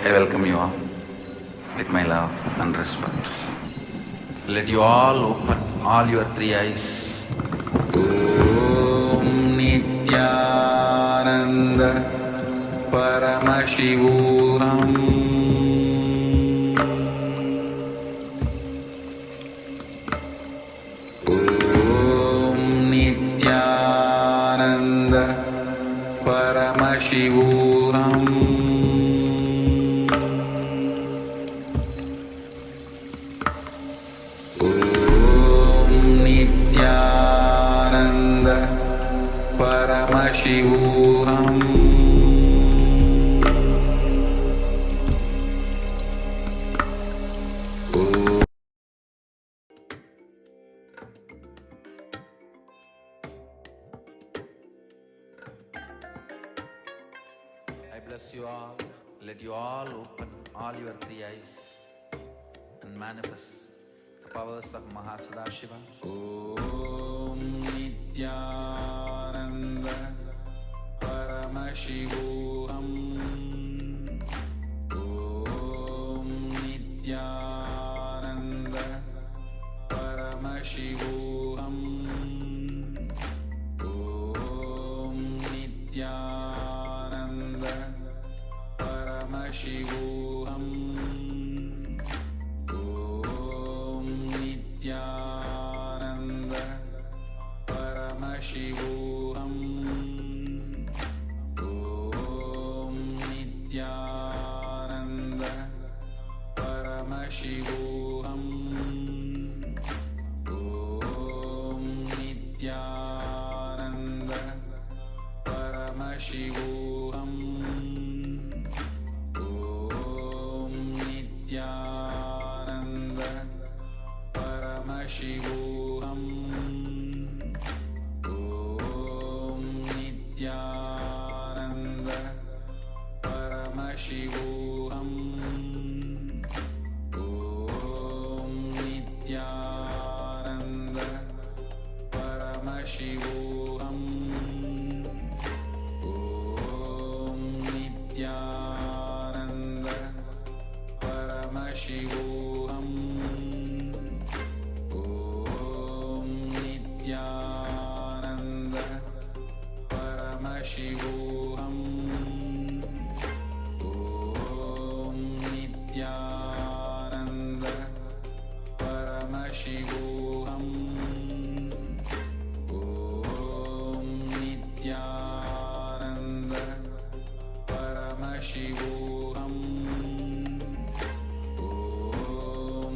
I welcome you all with my love and respects. Let you all open all your three eyes. Om Nithyananda Paramashivoham. Om Nithyananda Paramashivoham. Paramashivoham. I bless you all. Let you all open all your three eyes and manifest the powers of Mahasadashiva. Om Nithyananda Paramashivoham. Om Nithyananda Paramashivoham. Om Nithyananda Paramashivoham. Om Nithyananda Paramashivoham. Om Nithyananda Paramashivoham. Om Nithyananda Paramashivoham. Om Nithyananda Paramashivoham. Om Nithyananda Paramashivoham. Om Nithyananda Paramashivoham. Om Nithyananda Paramashivoham. Om Nithyananda Paramashivoham. Om Nithyananda Paramashivoham. Om Nithyananda Paramashivoham. Om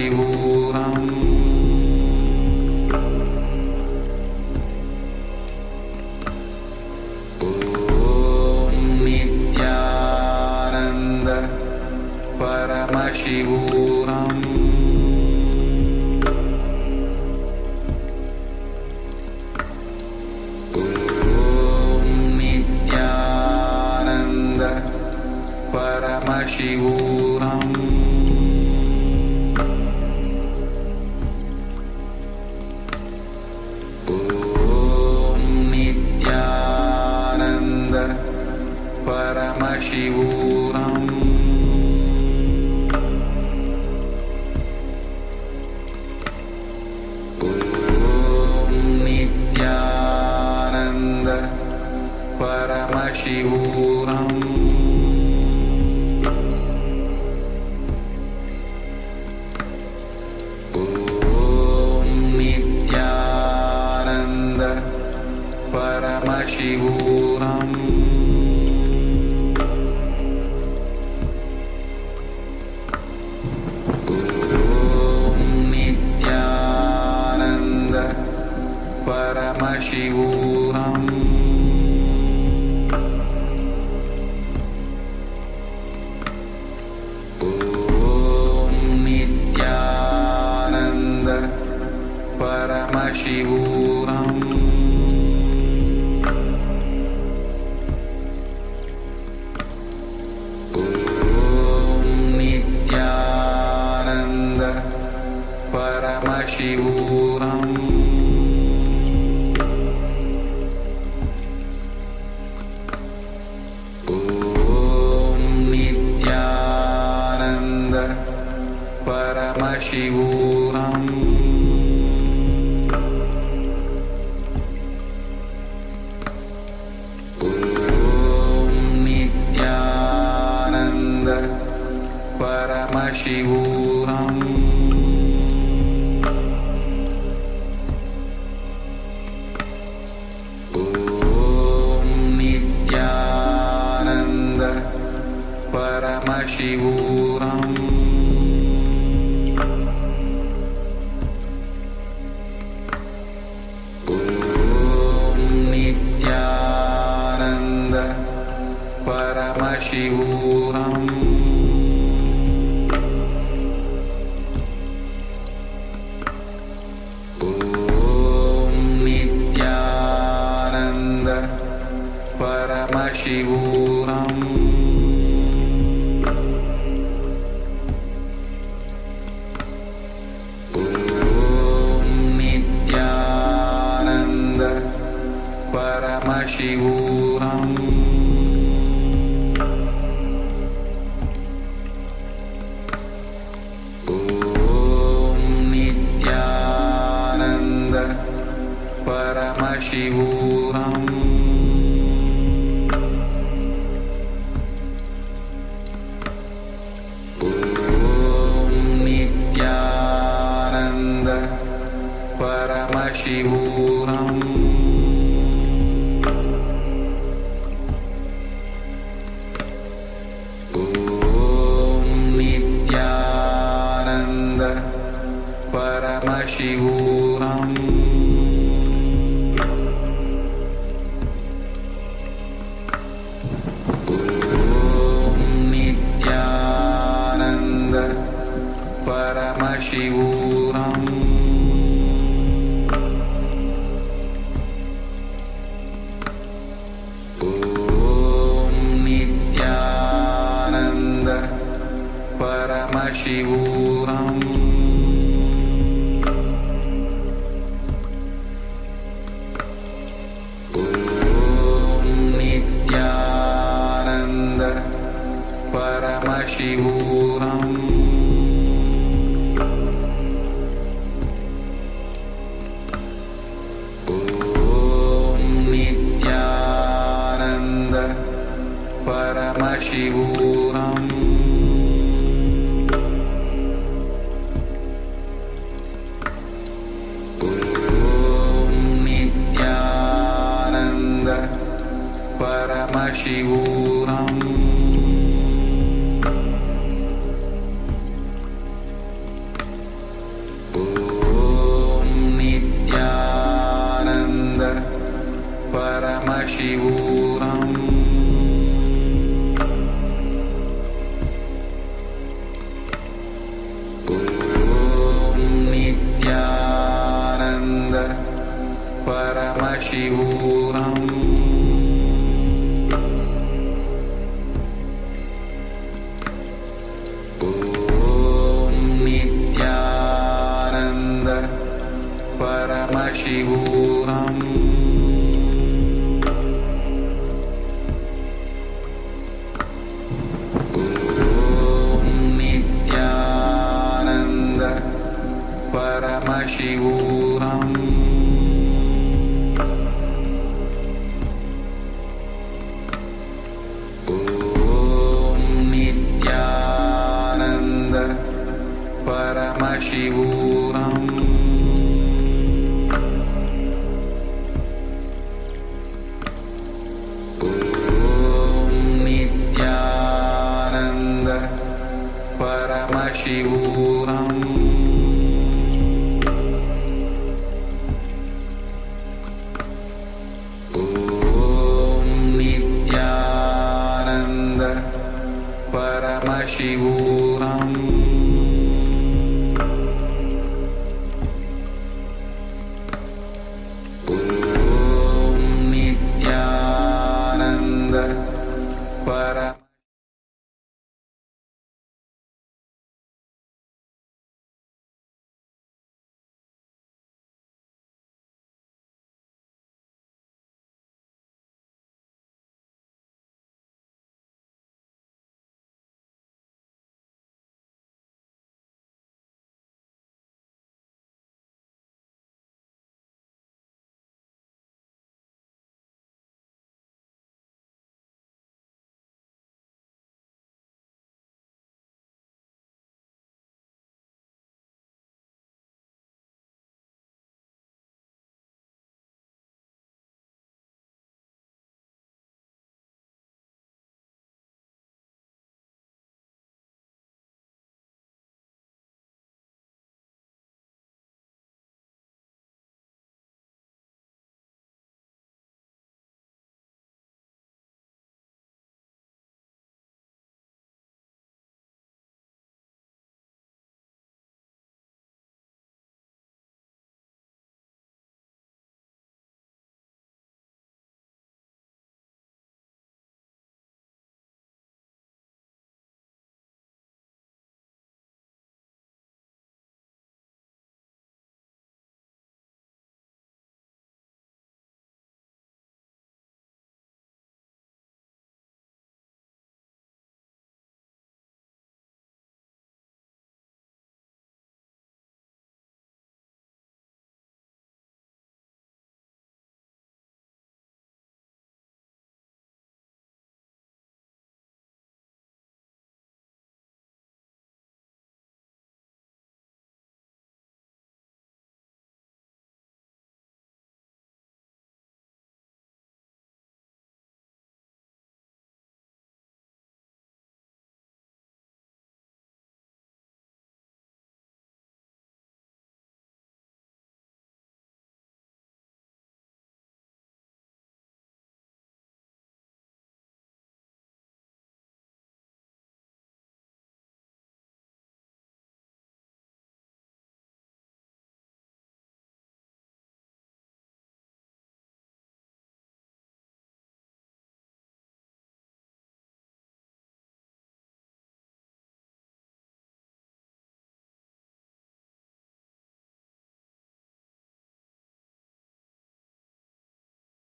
Paramashivoham Om Nithyananda Paramashivoham Paramashivoham Om Nithyananda Paramashivoham Om Nithyananda Paramashivoham Paramashivoham Om Nithyananda Paramashivoham Om Nithyananda Paramashivoham Paramashivoham Om Nithyananda Paramashivoham Om Nithyananda Paramashivoham Paramashivoham Om Nithyananda Paramashivoham Om Nithyananda Paramashivoham Paramashivoham Om Nithyananda Paramashivoham Om Nithyananda Paramashivoham Paramashivoham Om Nithyananda Paramashivoham Om Nithyananda Paramashivoham Paramashivoham Om Nithyananda Paramashivoham Om Nithyananda Paramashivoham Paramashivoham Om Nithyananda Paramashivoham Om Nithyananda Paramashivoham Om Nithyananda Paramashivoham Om Nithyananda Paramashivoham Om Nithyananda Paramashivoham Om Nithyananda Paramashivoham Om Nithyananda Paramashivoham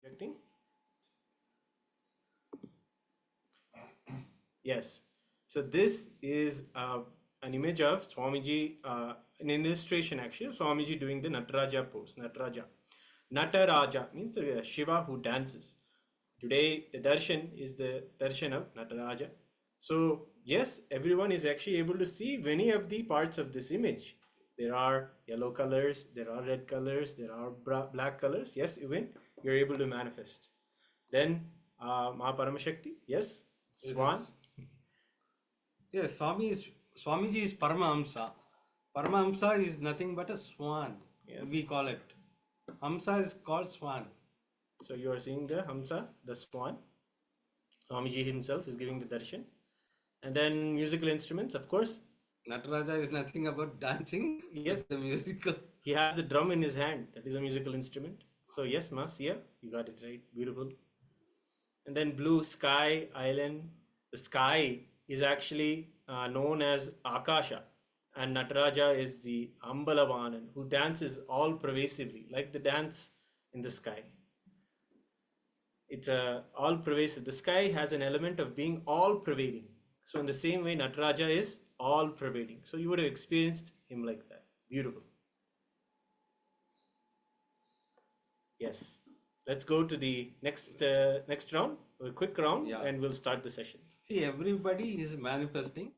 Projecting? Yes. So this is an image of Swamiji, an illustration actually of Swamiji doing the Nataraja pose. Nataraja. Nataraja means the Shiva who dances. Today the darshan is the darshan of Nataraja. So yes, everyone is actually able to see many of the parts of this image. There are yellow colors, there are red colors, there are black colors. Yes, even you're able to manifest. Then Mahaparamashakti, yes, Swan. Yes, Swamiji is Paramahamsa. Paramahamsa is nothing but a swan. Yes. We call it. Hamsa is called swan. So you are seeing the Hamsa, the swan. Swamiji himself is giving the darshan. And then musical instruments, of course. Nataraja is nothing about dancing. Yes. The musical. He has a drum in his hand. That is a musical instrument. So yes, Mas, yeah, you got it right. Beautiful. And then blue sky island. The sky is actually known as Akasha. And Nataraja is the Ambalavanan who dances all pervasively, like the dance in the sky. It's all pervasive. The sky has an element of being all pervading. So in the same way, Nataraja is all pervading. So you would have experienced him like that. Beautiful. Yes. Let's go to the next round, a quick round, Yeah. and we'll start the session. See, everybody is manifesting.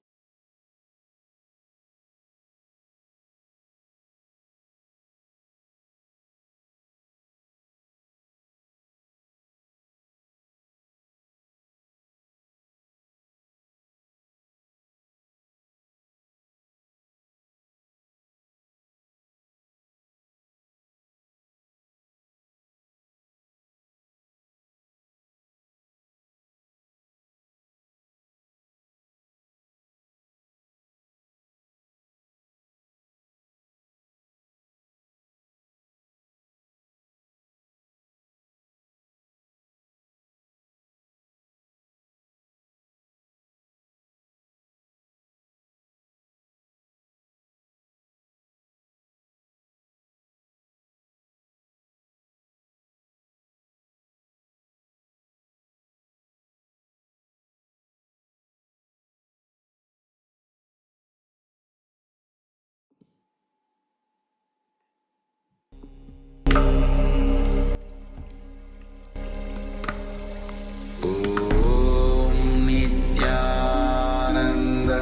Nithyananda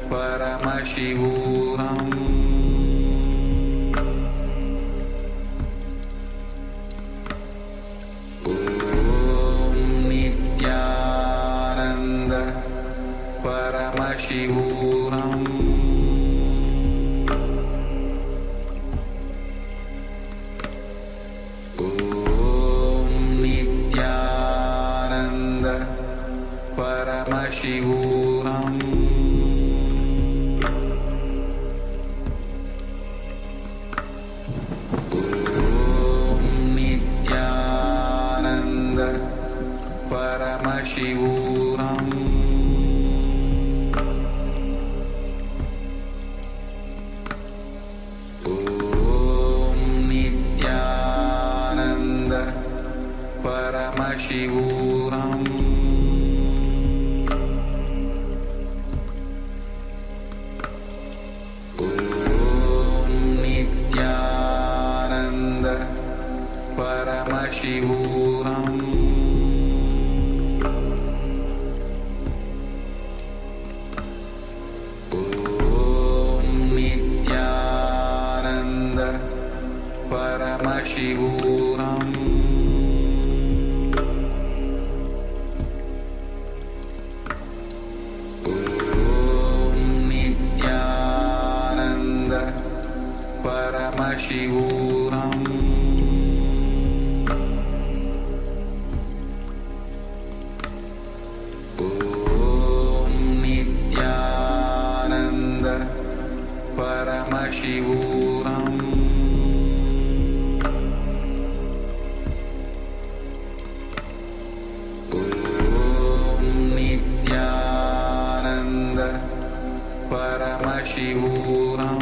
Paramashivoham Nithyananda Paramashivoham Nithyananda Paramashivoham Nithyananda Paramashivoham Nithyananda Paramashivoham Nithyananda Paramashivoham Nithyananda Paramashivoham Nithyananda Paramashivoham Nithyananda Paramashivoham Nithyananda Paramashivoham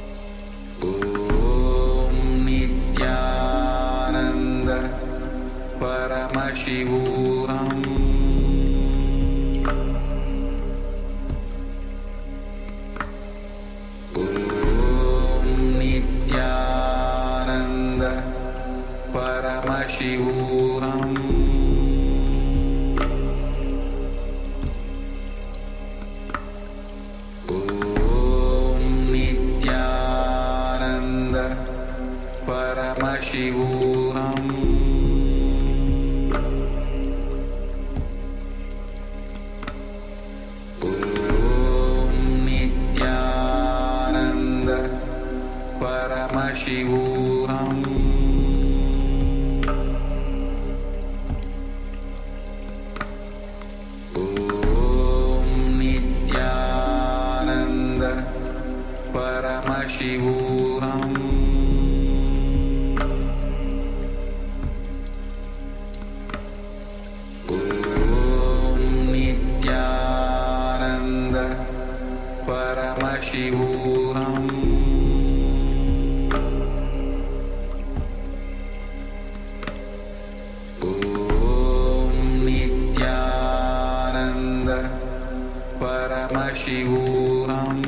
Paramashivoham Om Nithyananda Paramashivoham Om Nithyananda Paramashivoham Om Nithyananda Paramashivoham Om Nithyananda Paramashivoham Om Nithyananda Paramashivoham Om Nithyananda Paramashivoham Om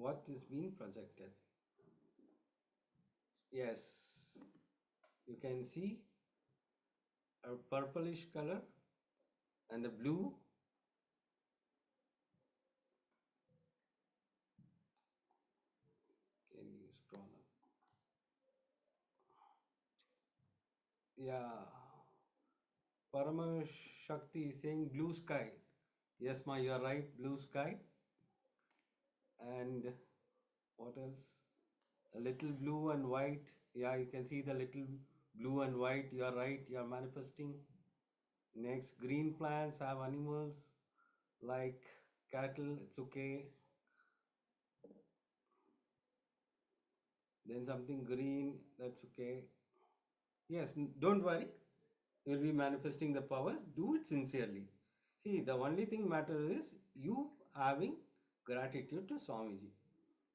What is being projected? Yes, you can see a purplish color and a blue. Can you scroll up? Yeah, Paramashakti is saying blue sky. Yes, ma, you are right, blue sky. And what else? A little blue and white. Yeah, you can see the little blue and white. You are right, you are manifesting. Next, green plants have animals like cattle, it's okay. Then something green, that's okay. Yes, don't worry. You'll be manifesting the powers. Do it sincerely. See, the only thing matter is you having gratitude to Swamiji.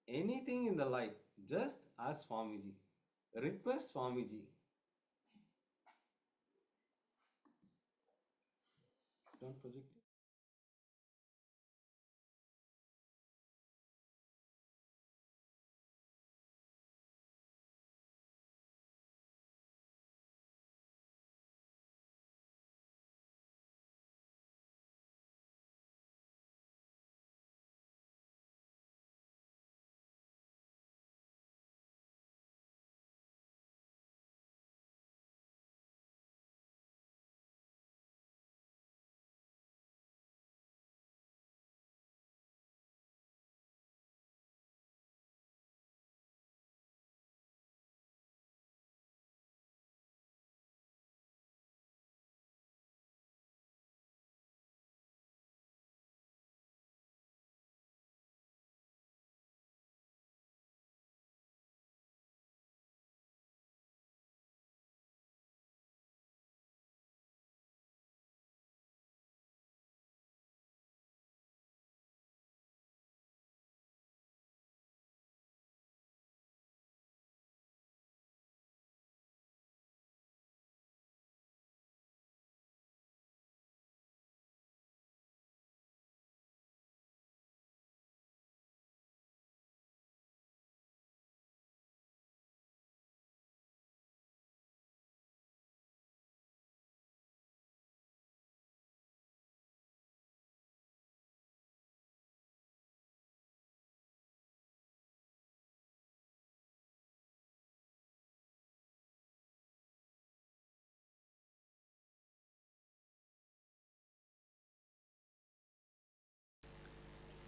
Anything in the life, just ask Swamiji. Request Swamiji. Don't project it.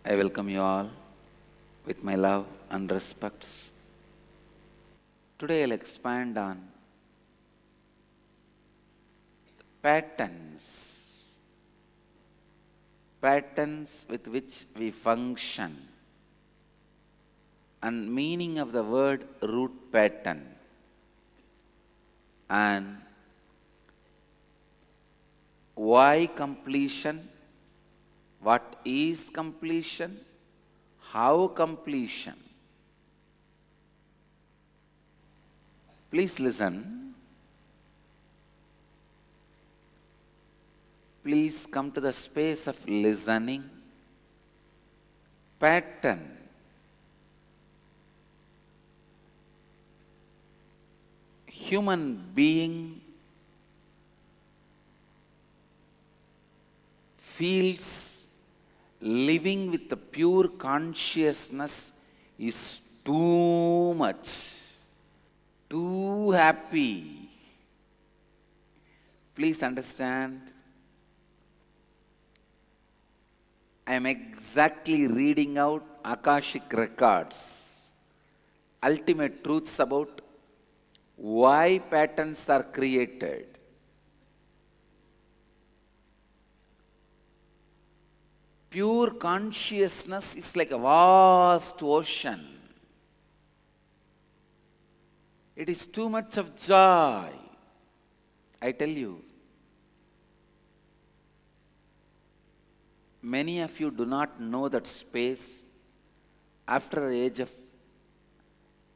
I welcome you all with my love and respects. Today I'll expand on patterns with which we function, and meaning of the word root pattern, and why completion, what is completion, how completion. Please listen. Please come to the space of listening. Pattern. Human being feels living with the pure consciousness is too much, too happy. Please understand, I am exactly reading out Akashic records, ultimate truths about why patterns are created. Pure consciousness is like a vast ocean. It is too much of joy. I tell you, many of you do not know that space after the age of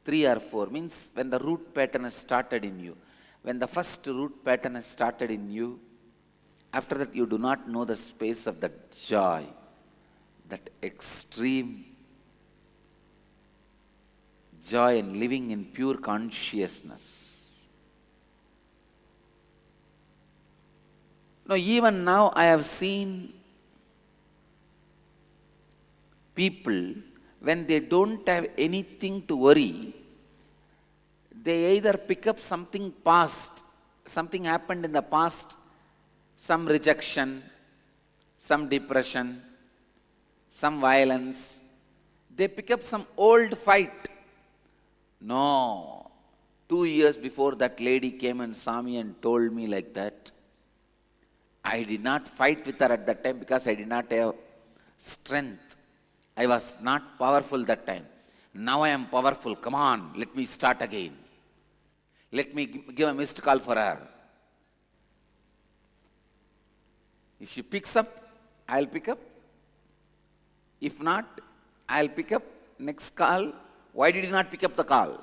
3 or 4, means when the root pattern has started in you. When the first root pattern has started in you, after that you do not know the space of that joy, that extreme joy in living in pure consciousness. Now, even now I have seen people, when they don't have anything to worry, they either pick up something past, something happened in the past, some rejection, some depression, some violence. They pick up some old fight. No, 2 years before that lady came and saw me and told me like that. I did not fight with her at that time because I did not have strength. I was not powerful that time. Now I am powerful. Come on, let me start again. Let me give a missed call for her. If she picks up, I'll pick up. If not, I'll pick up next call. Why did you not pick up the call?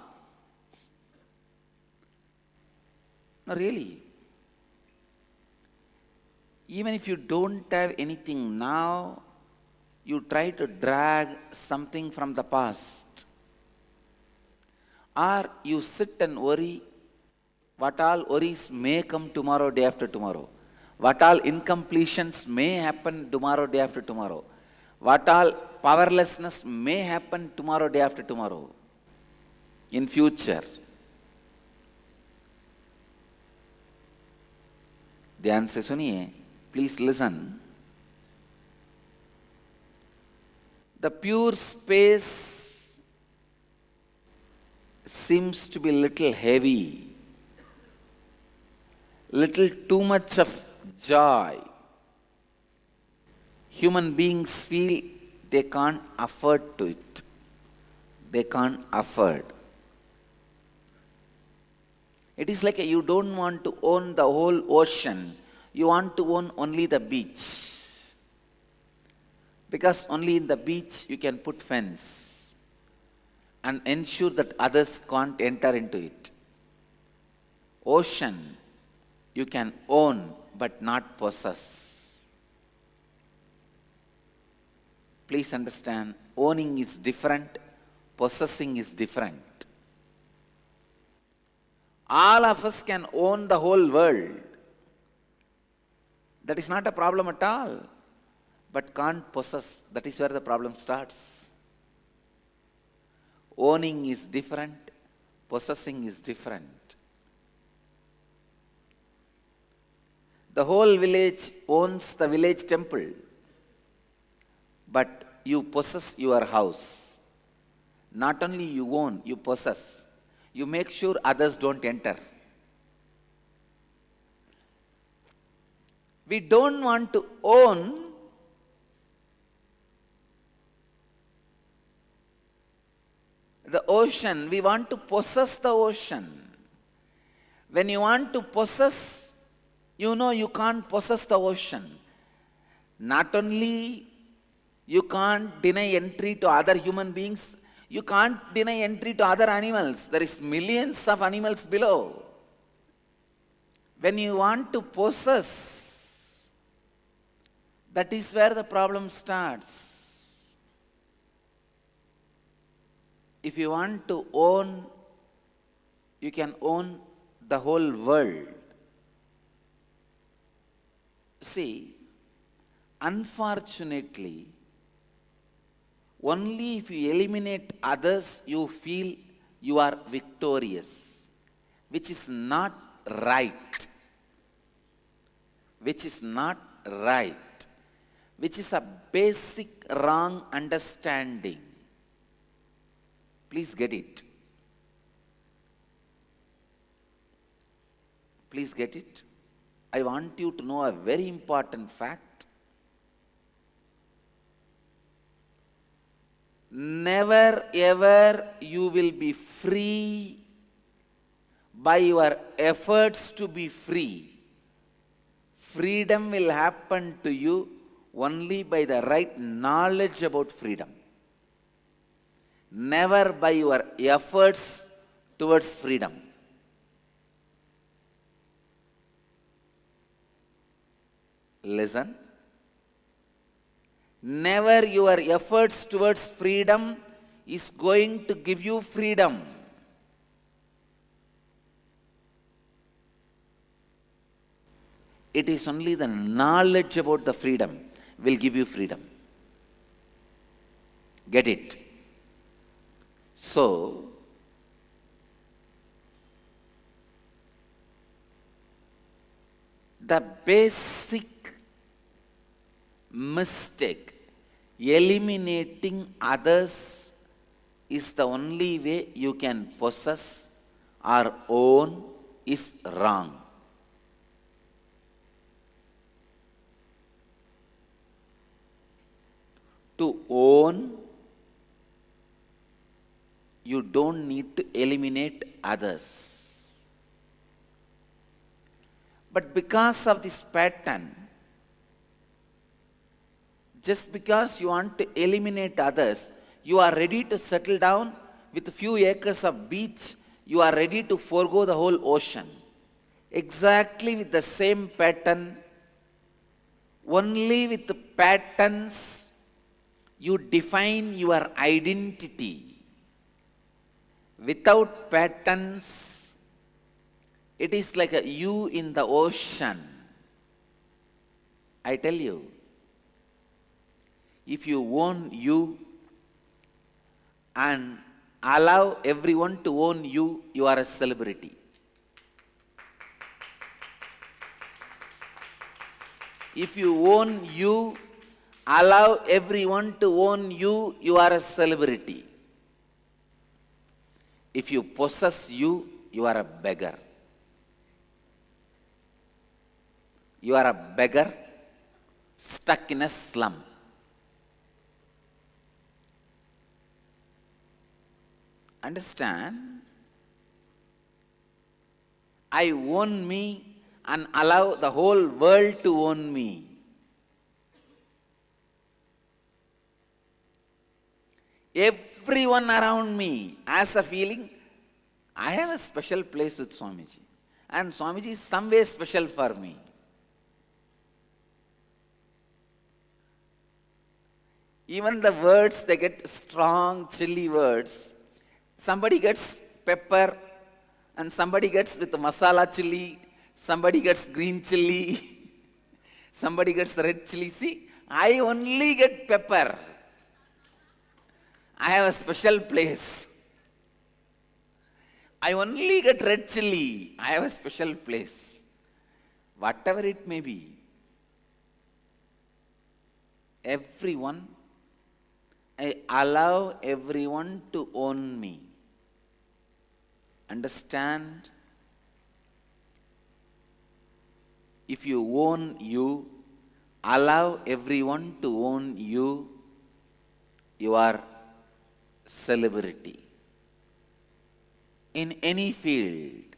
No, really. Even if you don't have anything now, you try to drag something from the past. Or you sit and worry what all worries may come tomorrow, day after tomorrow. What all incompletions may happen tomorrow, day after tomorrow. What all powerlessness may happen tomorrow, day after tomorrow. In future. ध्यान से सुनिए, please listen. The pure space seems to be little heavy, little too much of joy. Human beings feel they can't afford to it. They can't afford. It is like you don't want to own the whole ocean. You want to own only the beach. Because only in the beach you can put fence and ensure that others can't enter into it. Ocean you can own but not possess. Please understand, owning is different, possessing is different. All of us can own the whole world. That is not a problem at all. But can't possess. That is where the problem starts. Owning is different, possessing is different. The whole village owns the village temple, but you possess your house. Not only you own, you possess. You make sure others don't enter. We don't want to own the ocean, we want to possess the ocean. When you want to possess, you know you can't possess the ocean. Not only you can't deny entry to other human beings, you can't deny entry to other animals. There is millions of animals below. When you want to possess, that is where the problem starts. If you want to own, you can own the whole world. See, unfortunately, only if you eliminate others, you feel you are victorious, which is not right. Which is not right. Which is a basic wrong understanding. Please get it. Please get it. I want you to know a very important fact. Never ever you will be free by your efforts to be free. Freedom will happen to you only by the right knowledge about freedom. Never by your efforts towards freedom. Listen. Never your efforts towards freedom is going to give you freedom. It is only the knowledge about the freedom will give you freedom. Get it? So, the basic mistake, eliminating others, is the only way you can possess or own, is wrong. To own, you don't need to eliminate others. But because of this pattern, just because you want to eliminate others, you are ready to settle down with a few acres of beach, you are ready to forego the whole ocean. Exactly with the same pattern, only with the patterns you define your identity. Without patterns, it is like a you in the ocean. I tell you, if you own you and allow everyone to own you, you are a celebrity. If you own you, allow everyone to own you, you are a celebrity. If you possess you, you are a beggar. You are a beggar stuck in a slum. Understand? I own me and allow the whole world to own me. Everyone around me has a feeling, I have a special place with Swamiji. And Swamiji is some way special for me. Even the words, they get strong, chilly words. Somebody gets pepper, and somebody gets with masala chili, somebody gets green chili, somebody gets red chili. See, I only get pepper. I have a special place. I only get red chili. I have a special place. Whatever it may be, everyone I allow everyone to own me. Understand? If you own you, allow everyone to own you, you are celebrity. In any field,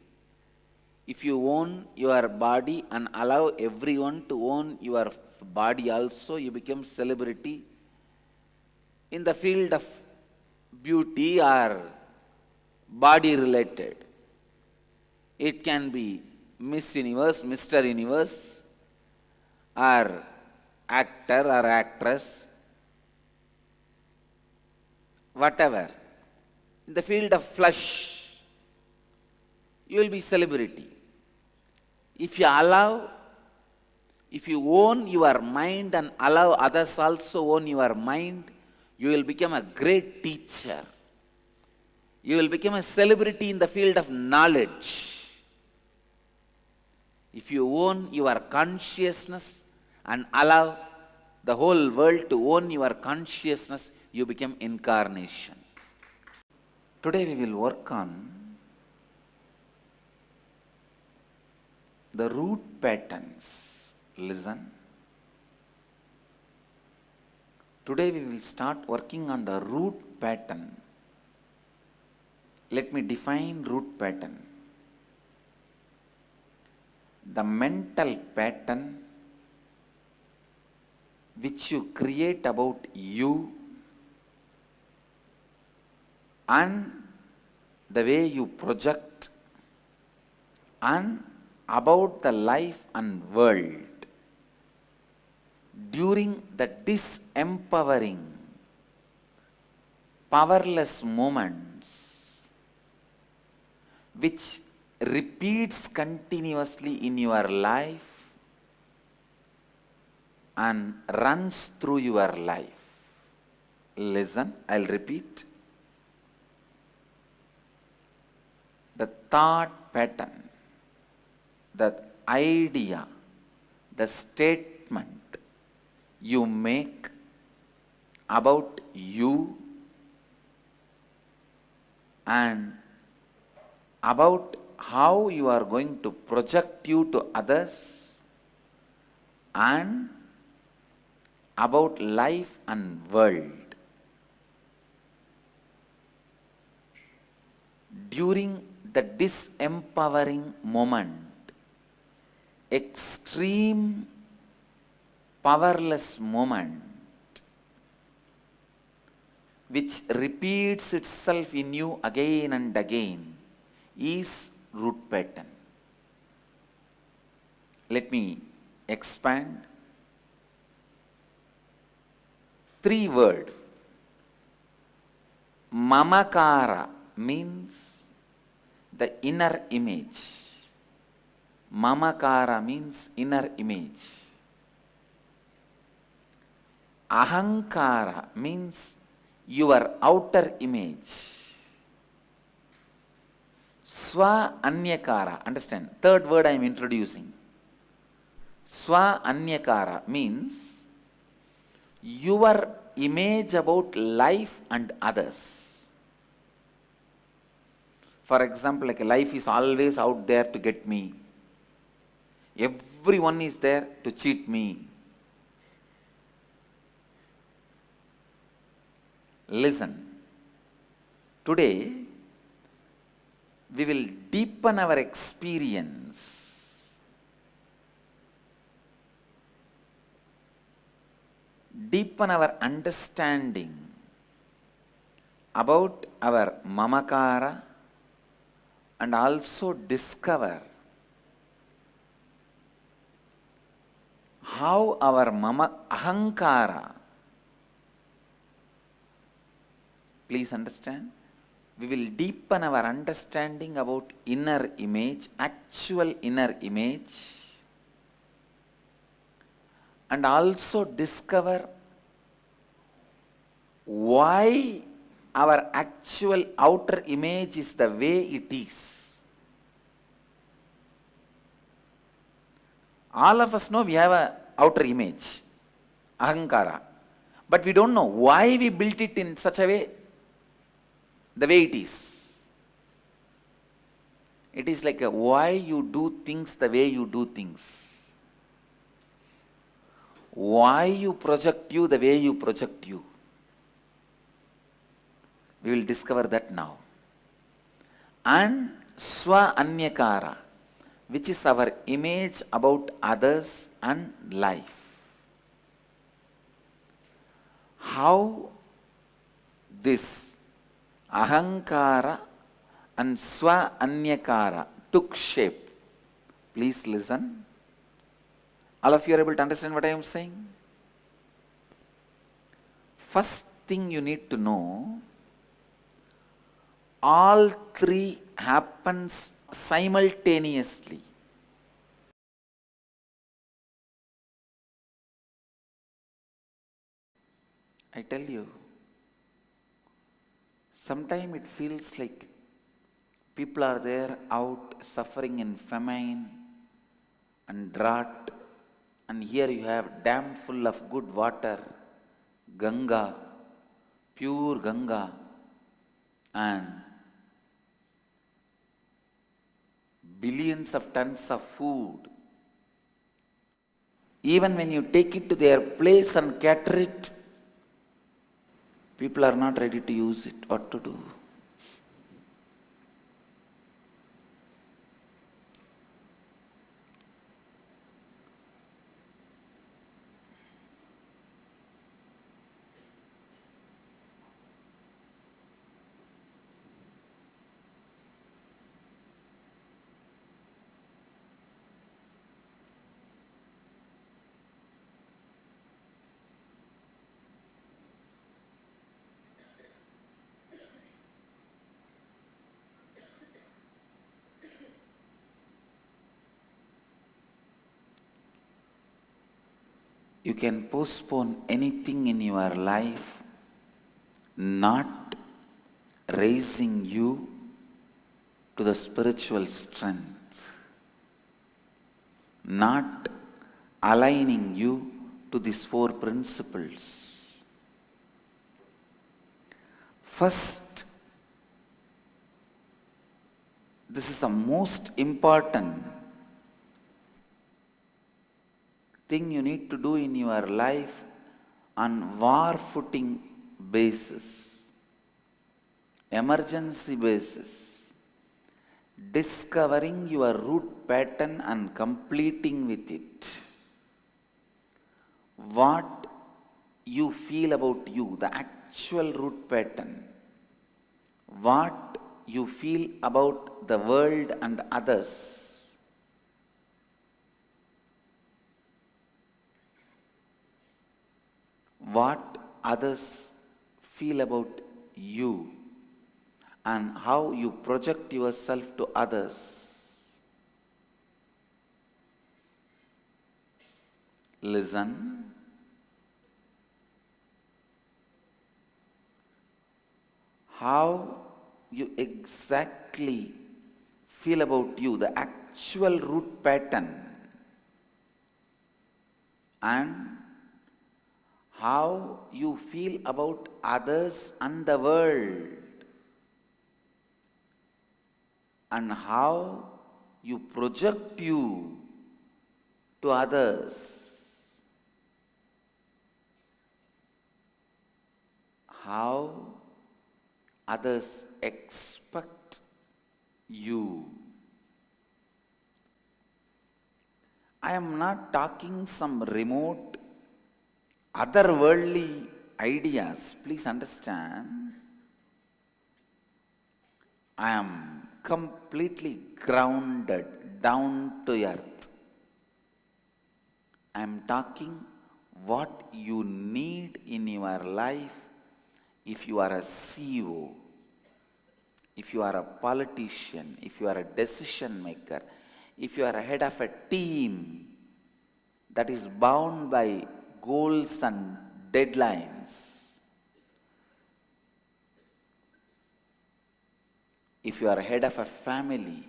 if you own your body and allow everyone to own your body also, you become celebrity. In the field of beauty or body related, it can be Miss Universe, Mr. Universe, or actor or actress, whatever. In the field of flesh, you will be celebrity. If you own your mind and allow others also own your mind, you will become a great teacher. You will become a celebrity in the field of knowledge. If you own your consciousness and allow the whole world to own your consciousness, you become incarnation. Today we will work on the root patterns. Listen. Today we will start working on the root pattern. Let me define root pattern. The mental pattern which you create about you and the way you project and about the life and world during the disempowering, powerless moments which repeats continuously in your life and runs through your life. Listen, I'll repeat. The thought pattern, the idea, the statement you make about you and about how you are going to project you to others and about life and world. During the disempowering moment, extreme powerless moment which repeats itself in you again and again is root pattern. Let me expand. 3 words. Mamakara means the inner image. Mamakara means inner image. Ahankara means your outer image. Swa Anyakara, understand, 3rd word I am introducing. Swa Anyakara means your image about life and others. For example, like life is always out there to get me. Everyone is there to cheat me. Listen, today we will deepen our experience deepen our understanding about our mamakara and also discover how our ahankara, please understand, we will deepen our understanding about inner image, actual inner image, and also discover why our actual outer image is the way it is. All of us know we have an outer image, ahankara, But we don't know why we built it in such a way, the way it is. It is like why you do things the way you do things. Why you project you the way you project you. We will discover that now. And Swa Anyakara, which is our image about others and life. How this Ahankara and Swa Anyakara took shape. Please listen. All of you are able to understand what I am saying? First thing you need to know, all three happens simultaneously. I tell you, sometimes it feels like people are there out suffering in famine and drought, and here you have dam full of good water, Ganga, pure Ganga, and billions of tons of food. Even when you take it to their place and cater it, people are not ready to use it. What to do? You can postpone anything in your life, not raising you to the spiritual strength, not aligning you to these four principles. First, this is the most important thing you need to do in your life on war footing basis, emergency basis, discovering your root pattern and completing with it. What you feel about you, the actual root pattern, what you feel about the world and others, what others feel about you, and how you project yourself to others. Listen. How you exactly feel about you, the actual root pattern, and how you feel about others and the world, and how you project you to others, how others expect you. I am not talking some remote otherworldly ideas. Please understand. I am completely grounded down to earth. I am talking what you need in your life if you are a CEO, if you are a politician, if you are a decision maker, if you are a head of a team that is bound by goals and deadlines, if you are a head of a family,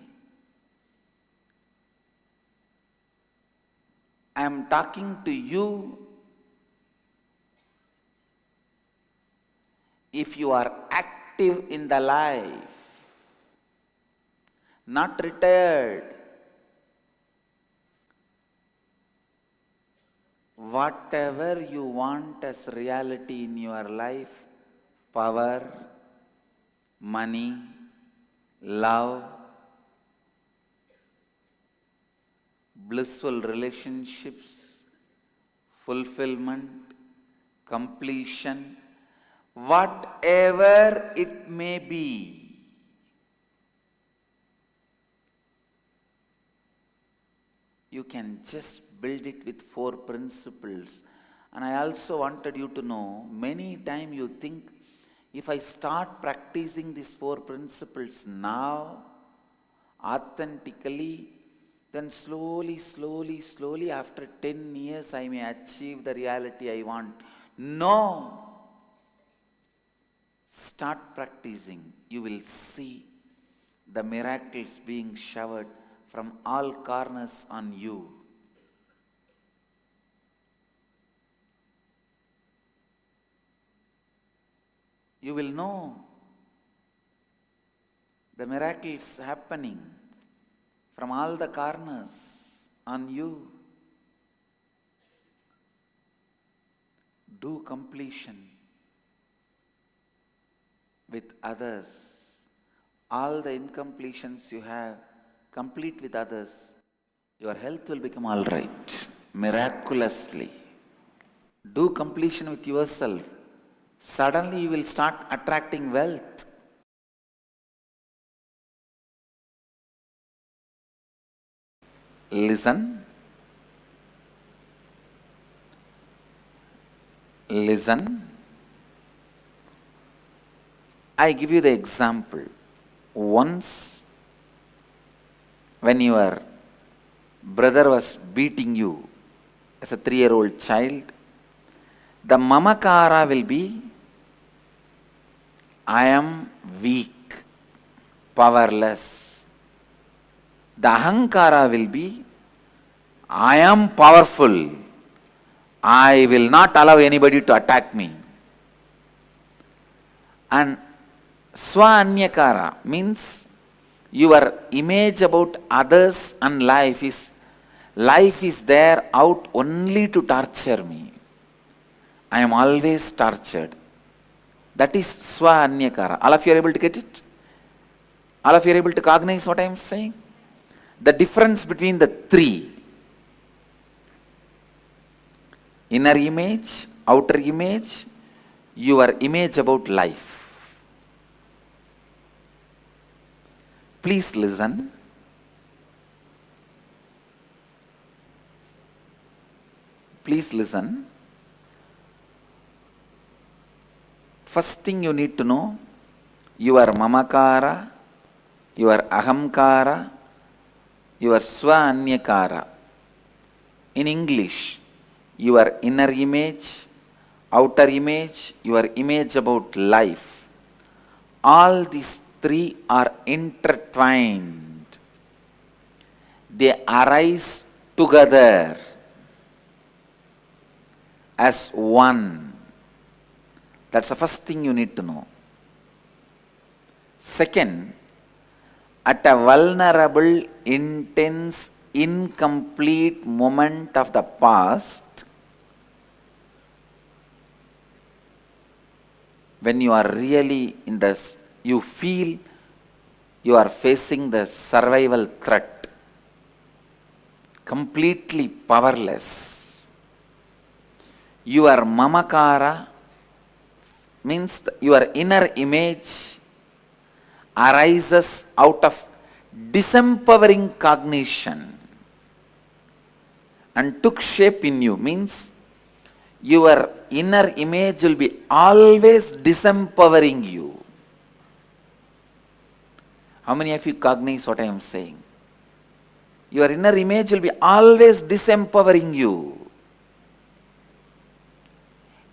I am talking to you if you are active in the life, not retired, whatever you want as reality in your life, power, money, love, blissful relationships, fulfillment, completion, whatever it may be, you can just build it with 4 principles. And I also wanted you to know, many times you think, if I start practicing these 4 principles now, authentically, then slowly, after 10 years, I may achieve the reality I want. No! Start practicing. You will see the miracles being showered from all corners on you. You will know the miracles happening from all the corners on you. Do completion with others. All the incompletions you have, complete with others. Your health will become all right, miraculously. Do completion with yourself. Suddenly you will start attracting wealth. Listen. Listen. I give you the example. Once, when your brother was beating you as a 3-year-old child, the mamakara will be, I am weak, powerless. The ahankara will be, I am powerful. I will not allow anybody to attack me. And swa-anyakara means your image about others and life is there out only to torture me. I am always tortured. That is swa-anyakara. All of you are able to get it? All of you are able to cognize what I am saying? The difference between the 3. Inner image, outer image, your image about life. Please listen. Please listen. First thing you need to know, your mamakara, your ahamkara, your swa-anyakara. In English, your inner image, outer image, your image about life. All these 3 are intertwined. They arise together as one. That's the first thing you need to know. Second, at a vulnerable, intense, incomplete moment of the past, when you are really in this, you feel you are facing the survival threat, completely powerless. Your mamakara means your inner image arises out of disempowering cognition and took shape in you, means your inner image will be always disempowering you. How many of you cognize what I am saying? Your inner image will be always disempowering you.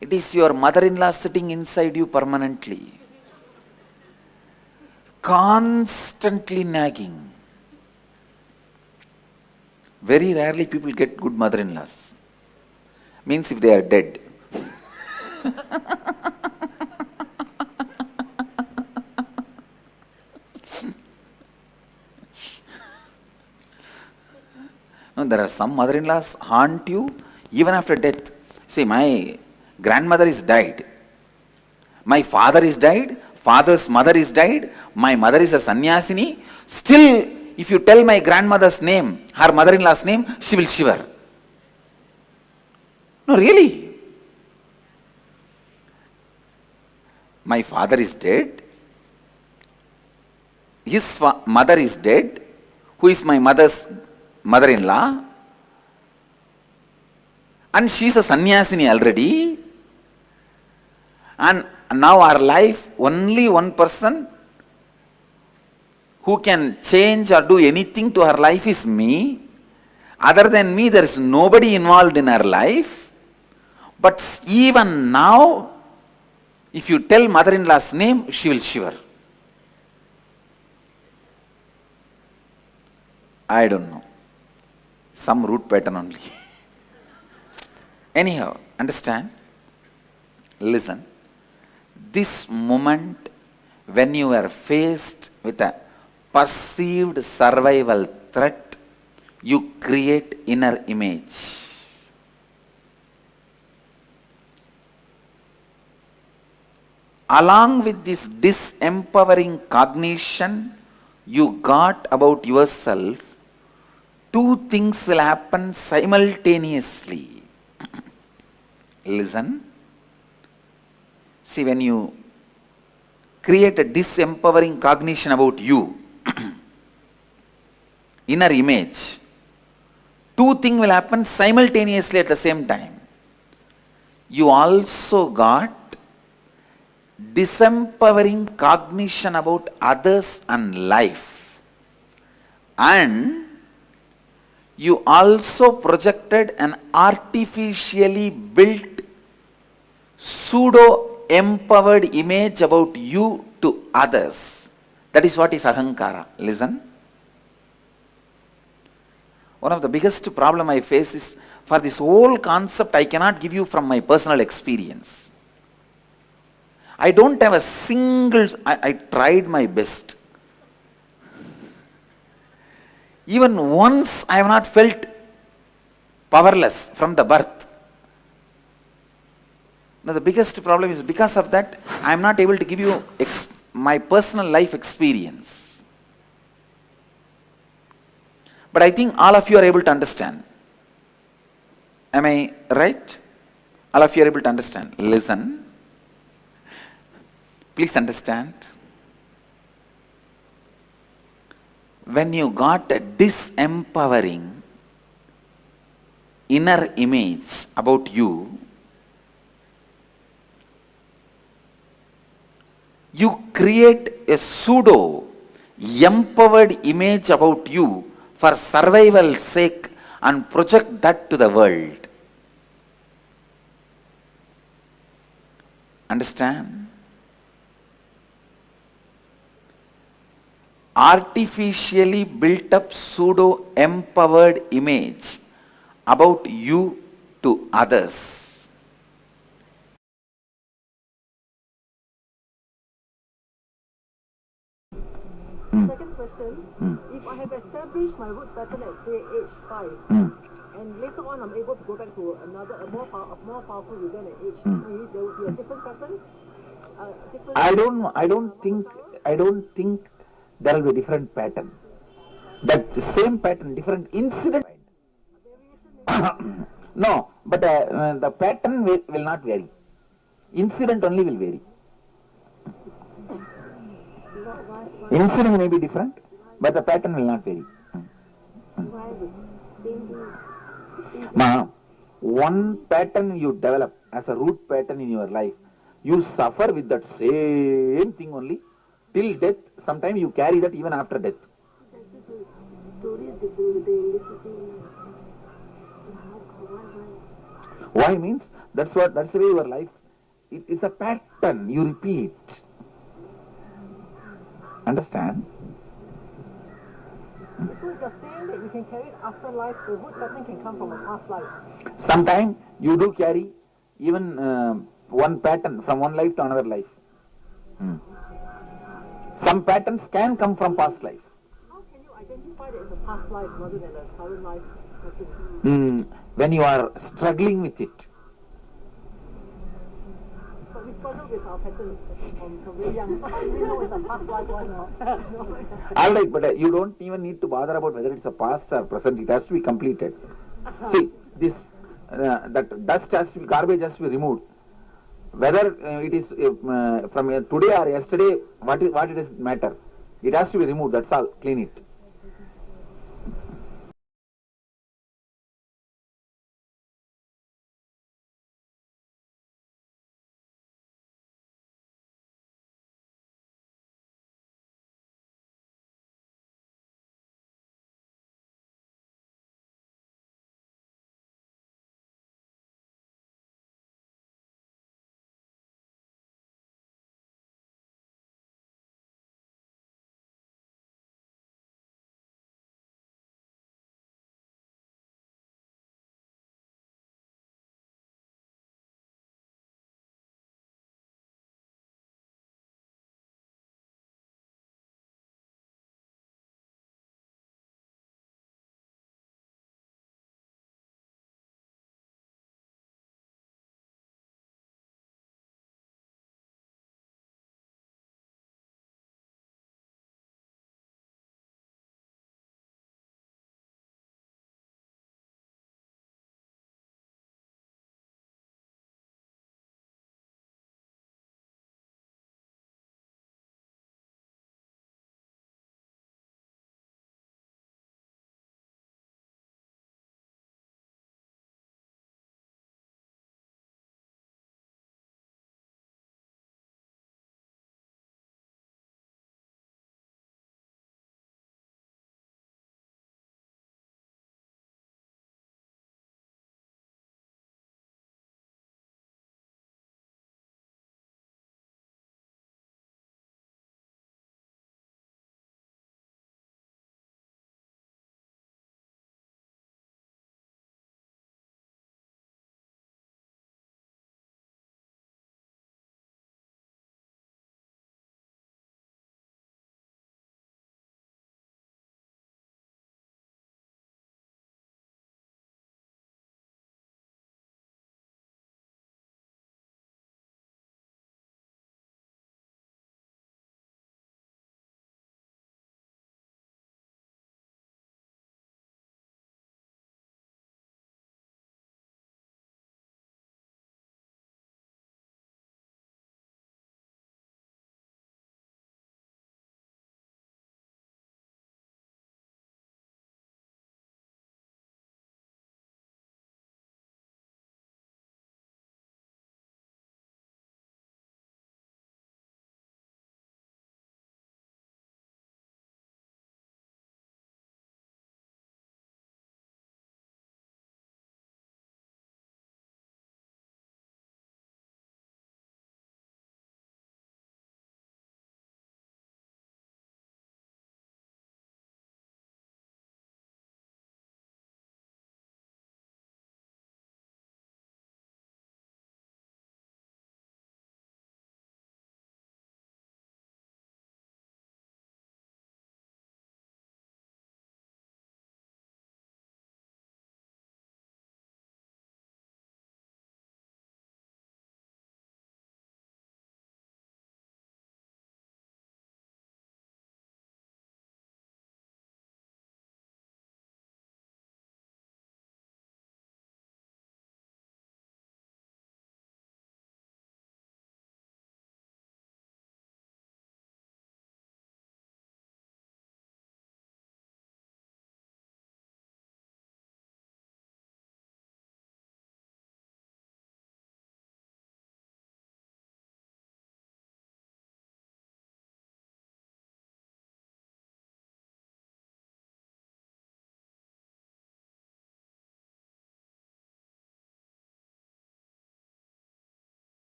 It is your mother-in-law sitting inside you permanently, constantly nagging. Very rarely people get good mother-in-laws. Means if they are dead. No, there are some mother-in-laws haunt you even after death. See, my grandmother is died. My father is died. Father's mother is died. My mother is a sannyasini. Still, if you tell my grandmother's name, her mother-in-law's name, she will shiver. No, really. My father is dead. His mother is dead. Who is my mother's mother-in-law? And she is a sannyasini already. And now our life, only one person who can change or do anything to her life is me. Other than me, there is nobody involved in her life. But even now, if you tell mother-in-law's name, she will shiver. I don't know. Some root pattern only. Anyhow, understand? Listen. This moment when you are faced with a perceived survival threat, you create inner image. Along with this disempowering cognition you got about yourself, two things will happen simultaneously. Listen. See, when you create a disempowering cognition about you, inner image, two things will happen simultaneously at the same time. You also got disempowering cognition about others and life, and you also projected an artificially built pseudo-empowered image about you to others. That is what is ahankara. Listen. One of the biggest problem I face is, for this whole concept I cannot give you from my personal experience. I don't have a single, I tried my best. Even once I have not felt powerless from the birth. Now the biggest problem is, because of that, I am not able to give you my personal life experience. But I think all of you are able to understand. Am I right? All of you are able to understand. Listen. Please understand. When you got a disempowering inner image about you, you create a pseudo-empowered image about you for survival's sake and project that to the world. Understand? Artificially built up pseudo-empowered image about you to others. Second question, if I have established my root pattern at say age 5, and later on I'm able to go back to another, a more powerful religion at age 3, there will be a different pattern? I don't think there will be a different pattern. That same pattern, different incident. No, but the pattern will not vary. Incident only will vary. Incident may be different, but the pattern will not vary. Ma, one pattern you develop as a root pattern in your life, you suffer with that same thing only till death. Sometimes you carry that even after death. Why means that's the way your life. It's a pattern you repeat. Understand? So you're saying that you can carry it after life, the root pattern can come from a past life? Sometimes you do carry even one pattern from one life to another life. Some patterns can come from past life. How can you identify that it's a past life rather than a current life? When you are struggling with it. But we struggle with our patterns from very young. So how do we know it's a past life one or no? All right, but you don't even need to bother about whether it's a past or present. It has to be completed. See, this that dust has to be, garbage has to be removed. Whether it is from today or yesterday, what it does matter. It has to be removed. That's all. Clean it.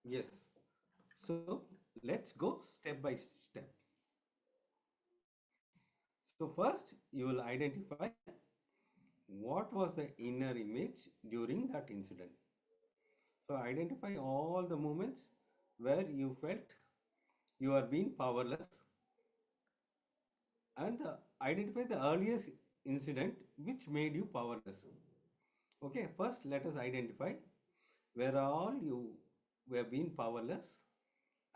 Yes. So let's go step by step. So first you will identify what was the inner image during that incident. So identify all the moments where you felt you are being powerless, and identify the earliest incident which made you powerless. Okay, first let us identify where all you were being powerless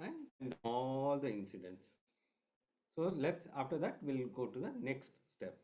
and all the incidents. So let's, after that we'll go to the next step.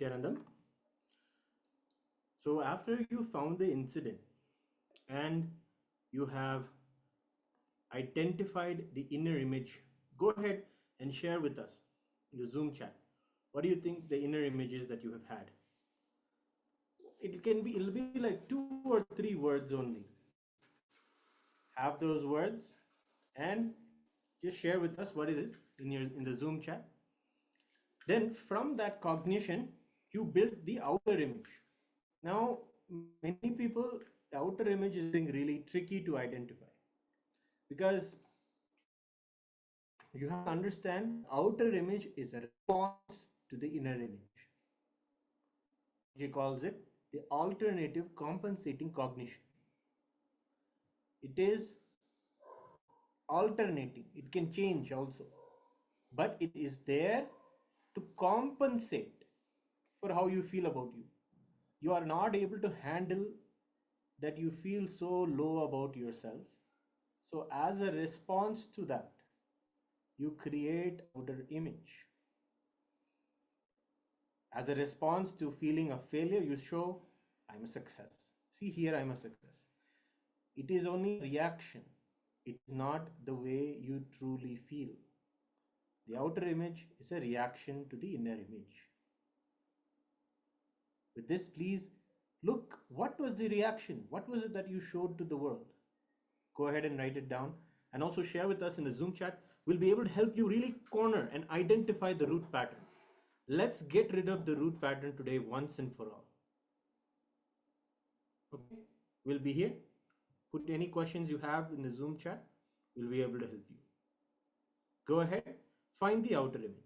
Nithyanandam. So after you found the incident and you have identified the inner image, go ahead and share with us in the Zoom chat. What do you think the inner images that you have had? It'll be like 2 or 3 words only. Have those words and just share with us what is it in the Zoom chat. Then from that cognition, you build the outer image. Now, many people, the outer image is really tricky to identify because you have to understand the outer image is a response to the inner image. He calls it the alternative compensating cognition. It is alternating, it can change also, but it is there to compensate for how you feel about you. You are not able to handle that you feel so low about yourself. So as a response to that, you create outer image. As a response to feeling a failure, you show, I'm a success. See here, I'm a success. It is only a reaction. It's not the way you truly feel. The outer image is a reaction to the inner image. With this, please look, what was the reaction? What was it that you showed to the world? Go ahead and write it down and also share with us in the Zoom chat. We'll be able to help you really corner and identify the root pattern. Let's get rid of the root pattern today once and for all. Okay, we'll be here. Put any questions you have in the Zoom chat. We'll be able to help you. Go ahead, find the outer image.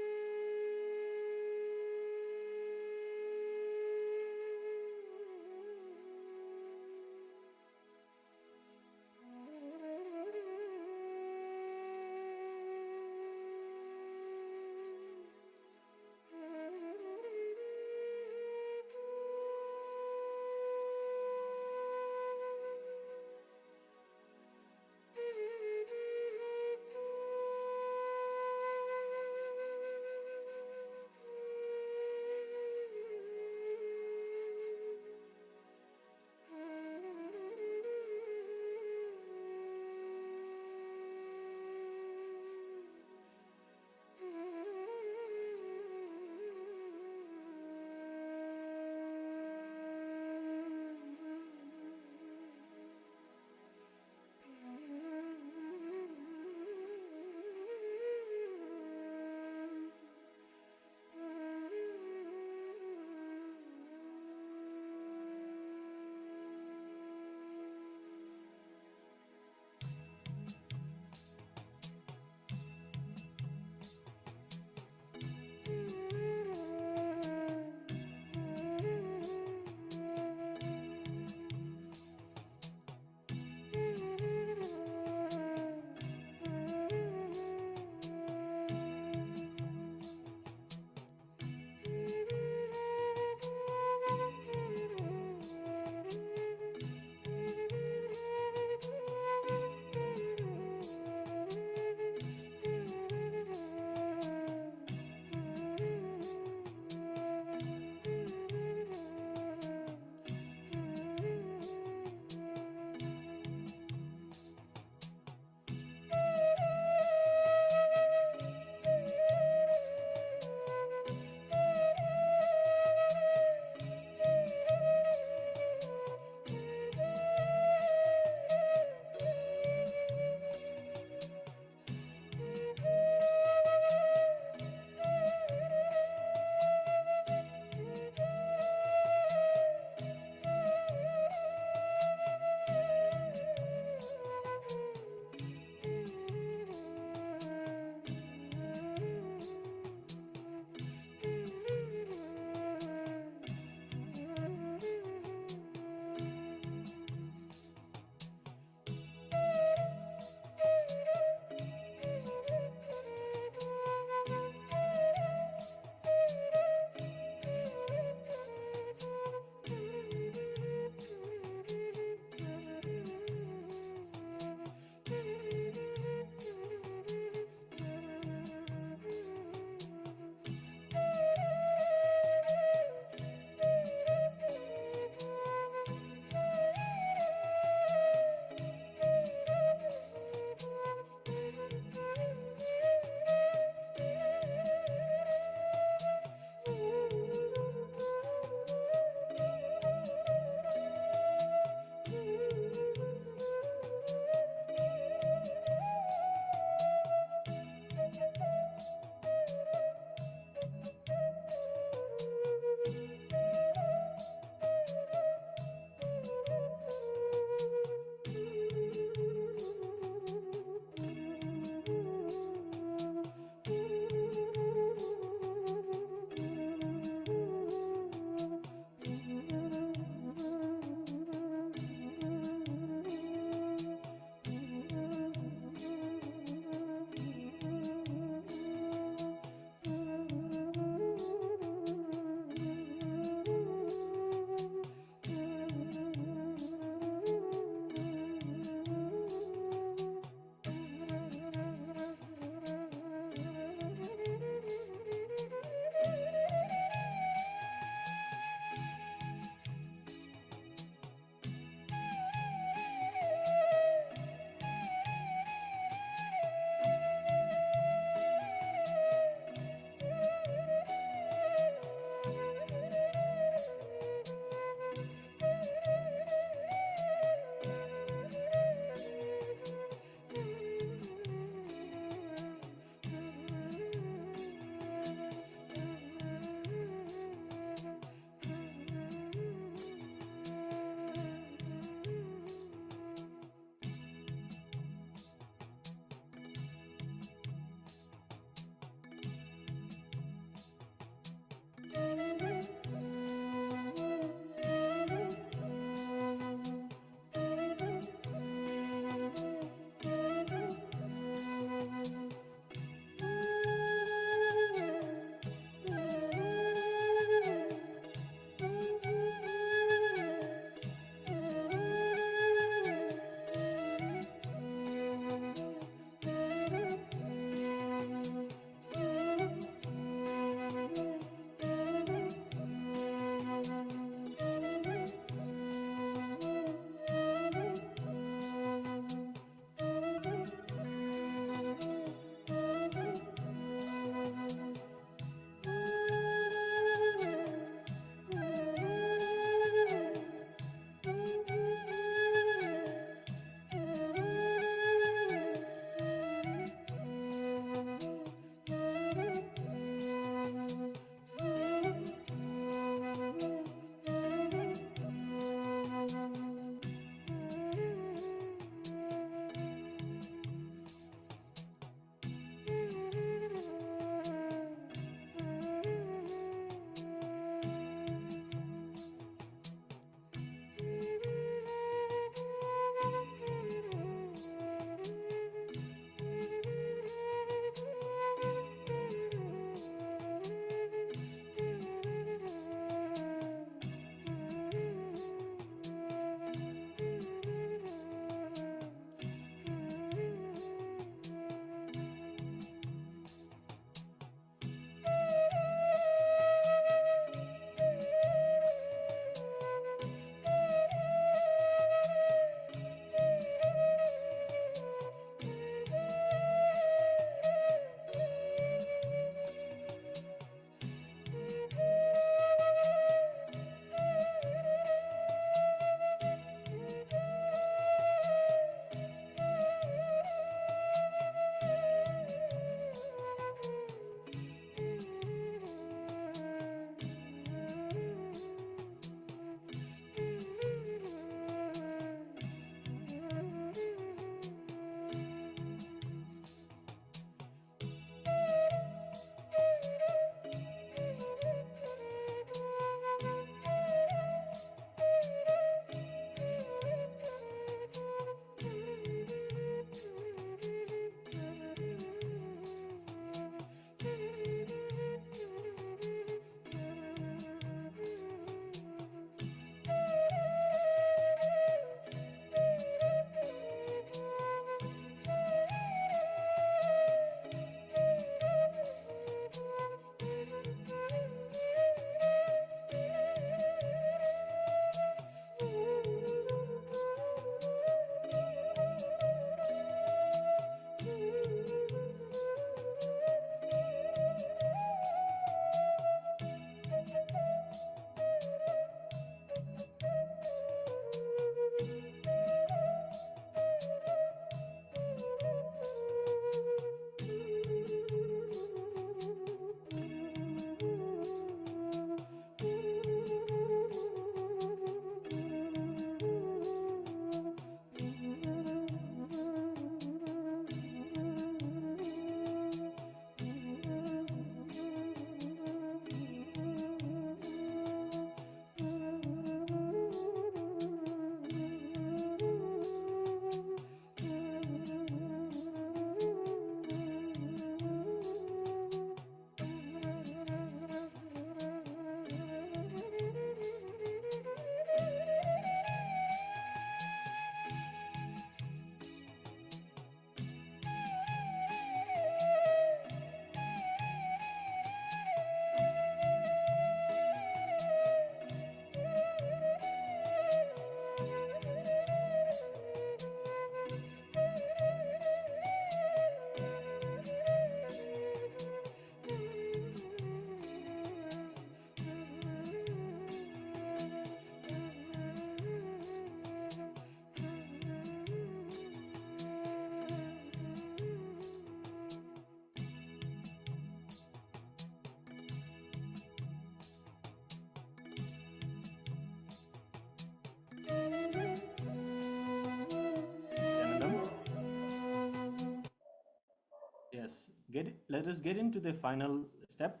let us get into the final step.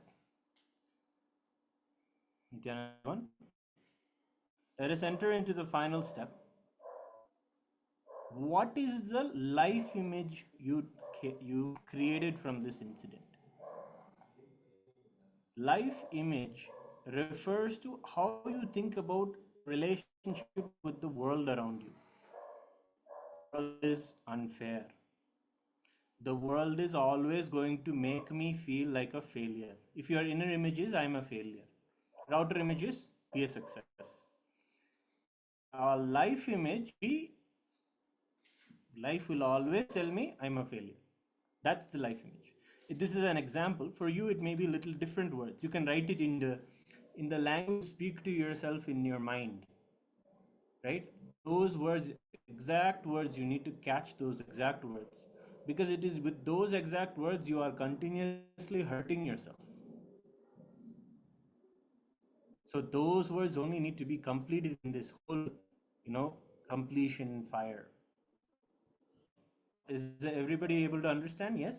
Nithyananda, let us enter into the final step. What is the life image you created from this incident? Life image refers to how you think about relationship with the world around you. The world is unfair. The world is always going to make me feel like a failure. If your inner image is I'm a failure, your outer image is be a success. Life image be life will always tell me I'm a failure. That's the life image. This is an example. For you, it may be little different words. You can write it in the language, speak to yourself in your mind. Right? Those words, exact words, you need to catch those exact words. Because it is with those exact words you are continuously hurting yourself. So those words only need to be completed in this whole, completion fire. Is everybody able to understand? Yes?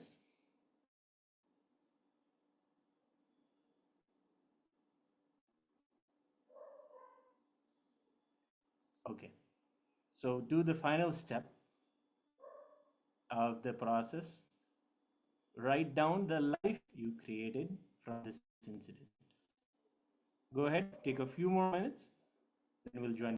Okay. So do the final step of the process. Write down the life you created from this incident. Go ahead, take a few more minutes, then we'll join.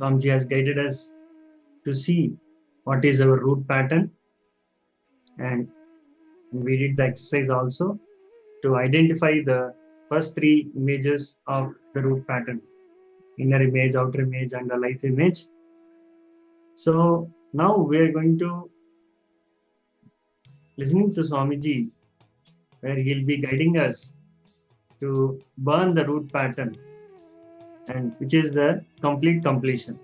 Swamiji has guided us to see what is our root pattern, and we did the exercise also to identify the first three images of the root pattern: inner image, outer image, and the life image. So now we are going to listening to Swamiji, where he'll be guiding us to burn the root pattern, and which is the complete completion.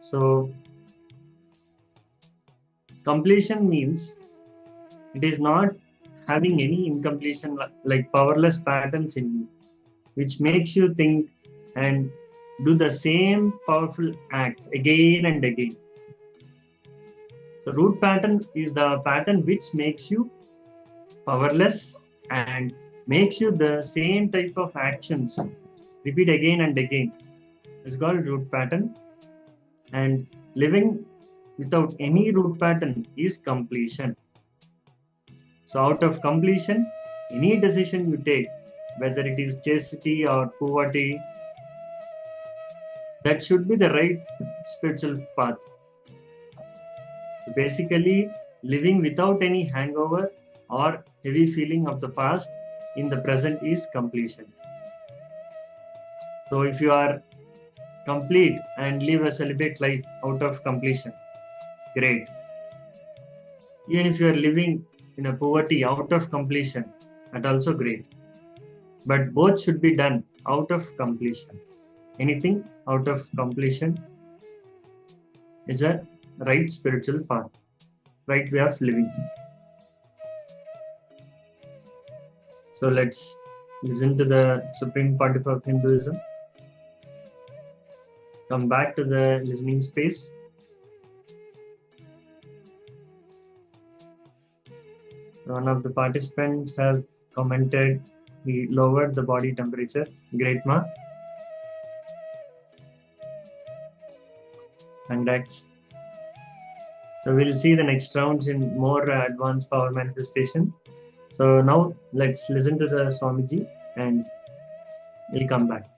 So completion means it is not having any incompletion like powerless patterns in you, which makes you think and do the same powerful acts again and again. So root pattern is the pattern which makes you powerless and makes you the same type of actions repeat again and again. It's called root pattern. And living without any root pattern is completion. So out of completion, any decision you take, whether it is chastity or poverty, that should be the right spiritual path. So basically, living without any hangover or heavy feeling of the past in the present is completion. So if you are complete and live a celibate life out of completion, great. Even if you are living in a poverty out of completion, that also great. But both should be done out of completion. Anything out of completion is a right spiritual path, right way of living. So let's listen to the Supreme Pontiff of Hinduism. Come back to the listening space. One of the participants have commented he lowered the body temperature. Great, Ma. Congrats. So we'll see the next rounds in more advanced power manifestation. So now let's listen to the Swamiji and we'll come back.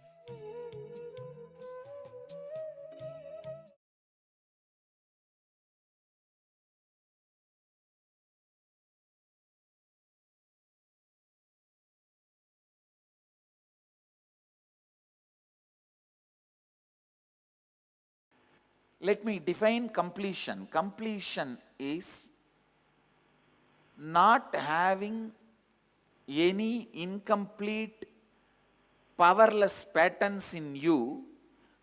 Let me define completion. Completion is not having any incomplete, powerless patterns in you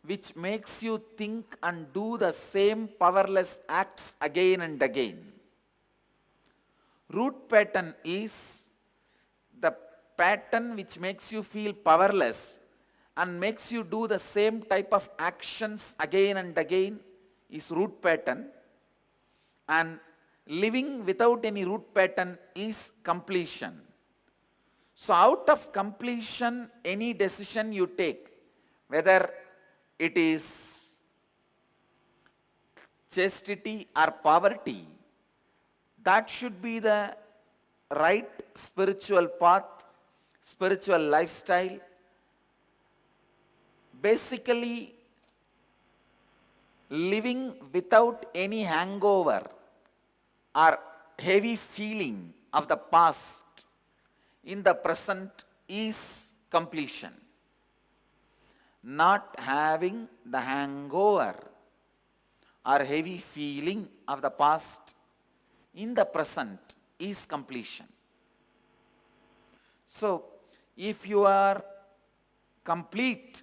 which makes you think and do the same powerless acts again and again. Root pattern is the pattern which makes you feel powerless and makes you do the same type of actions again and again is root pattern, and living without any root pattern is completion. So out of completion, any decision you take, whether it is chastity or poverty, that should be the right spiritual path, spiritual lifestyle. Basically, living without any hangover or heavy feeling of the past in the present is completion. Not having the hangover or heavy feeling of the past in the present is completion. So, if you are complete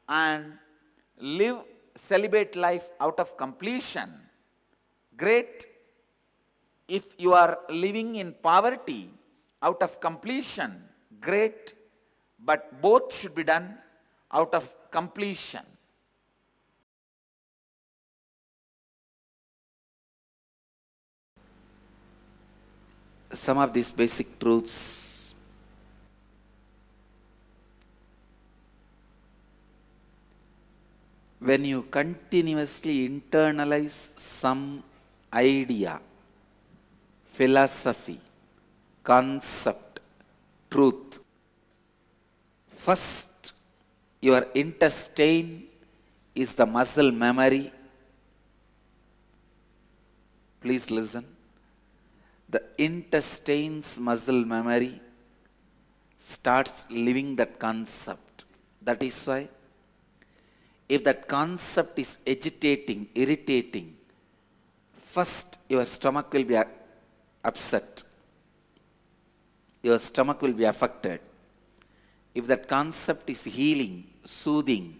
and live celibate life out of completion, great. If you are living in poverty out of completion, great. But both should be done out of completion. Some of these basic truths. When you continuously internalize some idea, philosophy, concept, truth, first your intestine is the muscle memory. Please listen. The intestine's muscle memory starts living that concept. That is why, if that concept is agitating, irritating, first your stomach will be upset. Your stomach will be affected. If that concept is healing, soothing,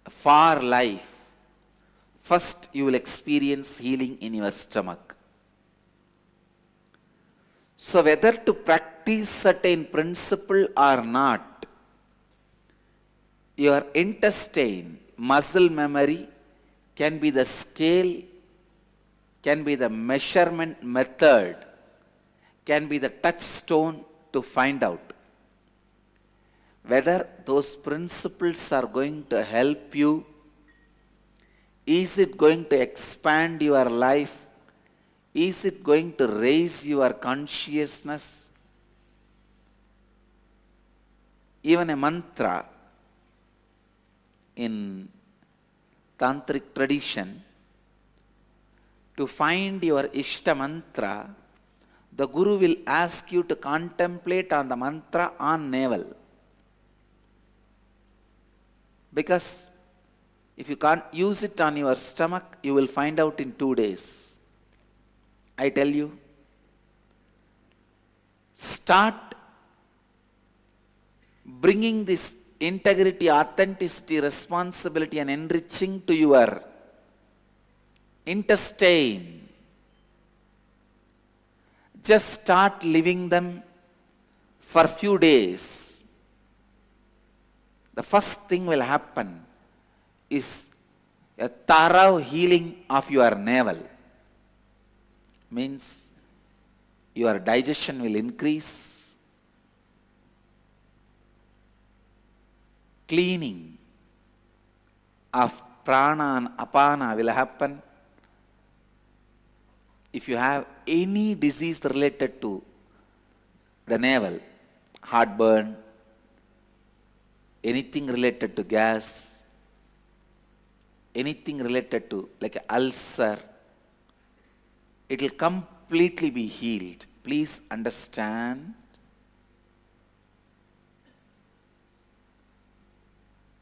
far life, first you will experience healing in your stomach. So whether to practice certain principle or not, your intestine muscle memory can be the scale, can be the measurement method, can be the touchstone to find out whether those principles are going to help you. Is it going to expand your life? Is it going to raise your consciousness? Even a mantra in Tantric tradition, to find your Ishta mantra, the Guru will ask you to contemplate on the mantra on navel. Because if you can't use it on your stomach, you will find out in 2 days. I tell you, start bringing this integrity, authenticity, responsibility and enriching to your intestine. Just start living them for few days. The first thing will happen is a thorough healing of your navel. Means your digestion will increase, cleaning of prana and apana will happen. If you have any disease related to the navel, heartburn, anything related to gas, anything related to like an ulcer, it will completely be healed. Please understand.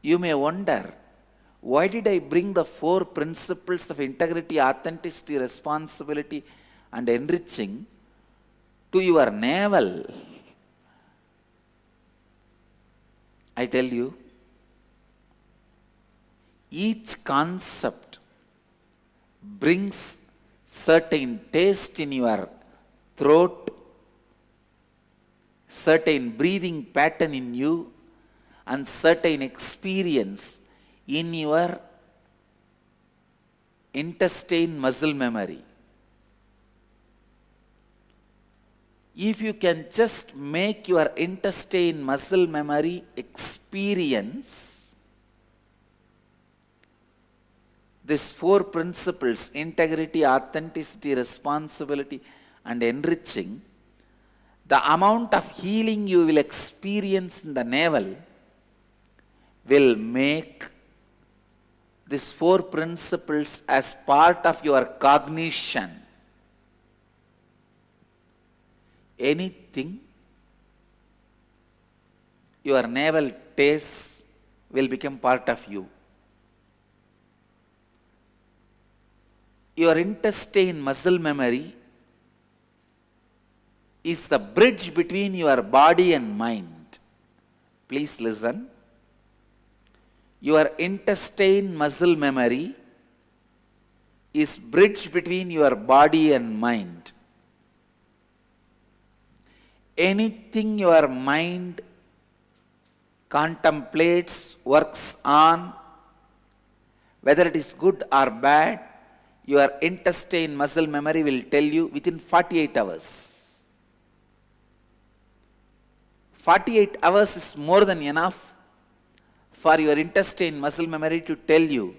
You may wonder, why did I bring the 4 principles of integrity, authenticity, responsibility and enriching to your navel? I tell you, each concept brings certain taste in your throat, certain breathing pattern in you, and certain experience in your intestine muscle memory. If you can just make your intestine muscle memory experience these 4 principles, integrity, authenticity, responsibility and enriching, the amount of healing you will experience in the navel will make these 4 principles as part of your cognition. Anything your navel tastes will become part of you. Your intestine muscle memory is the bridge between your body and mind. Please listen. Your intestine muscle memory is bridge between your body and mind. Anything your mind contemplates, works on, whether it is good or bad, your intestine muscle memory will tell you within 48 hours. 48 hours is more than enough for your intestine muscle memory to tell you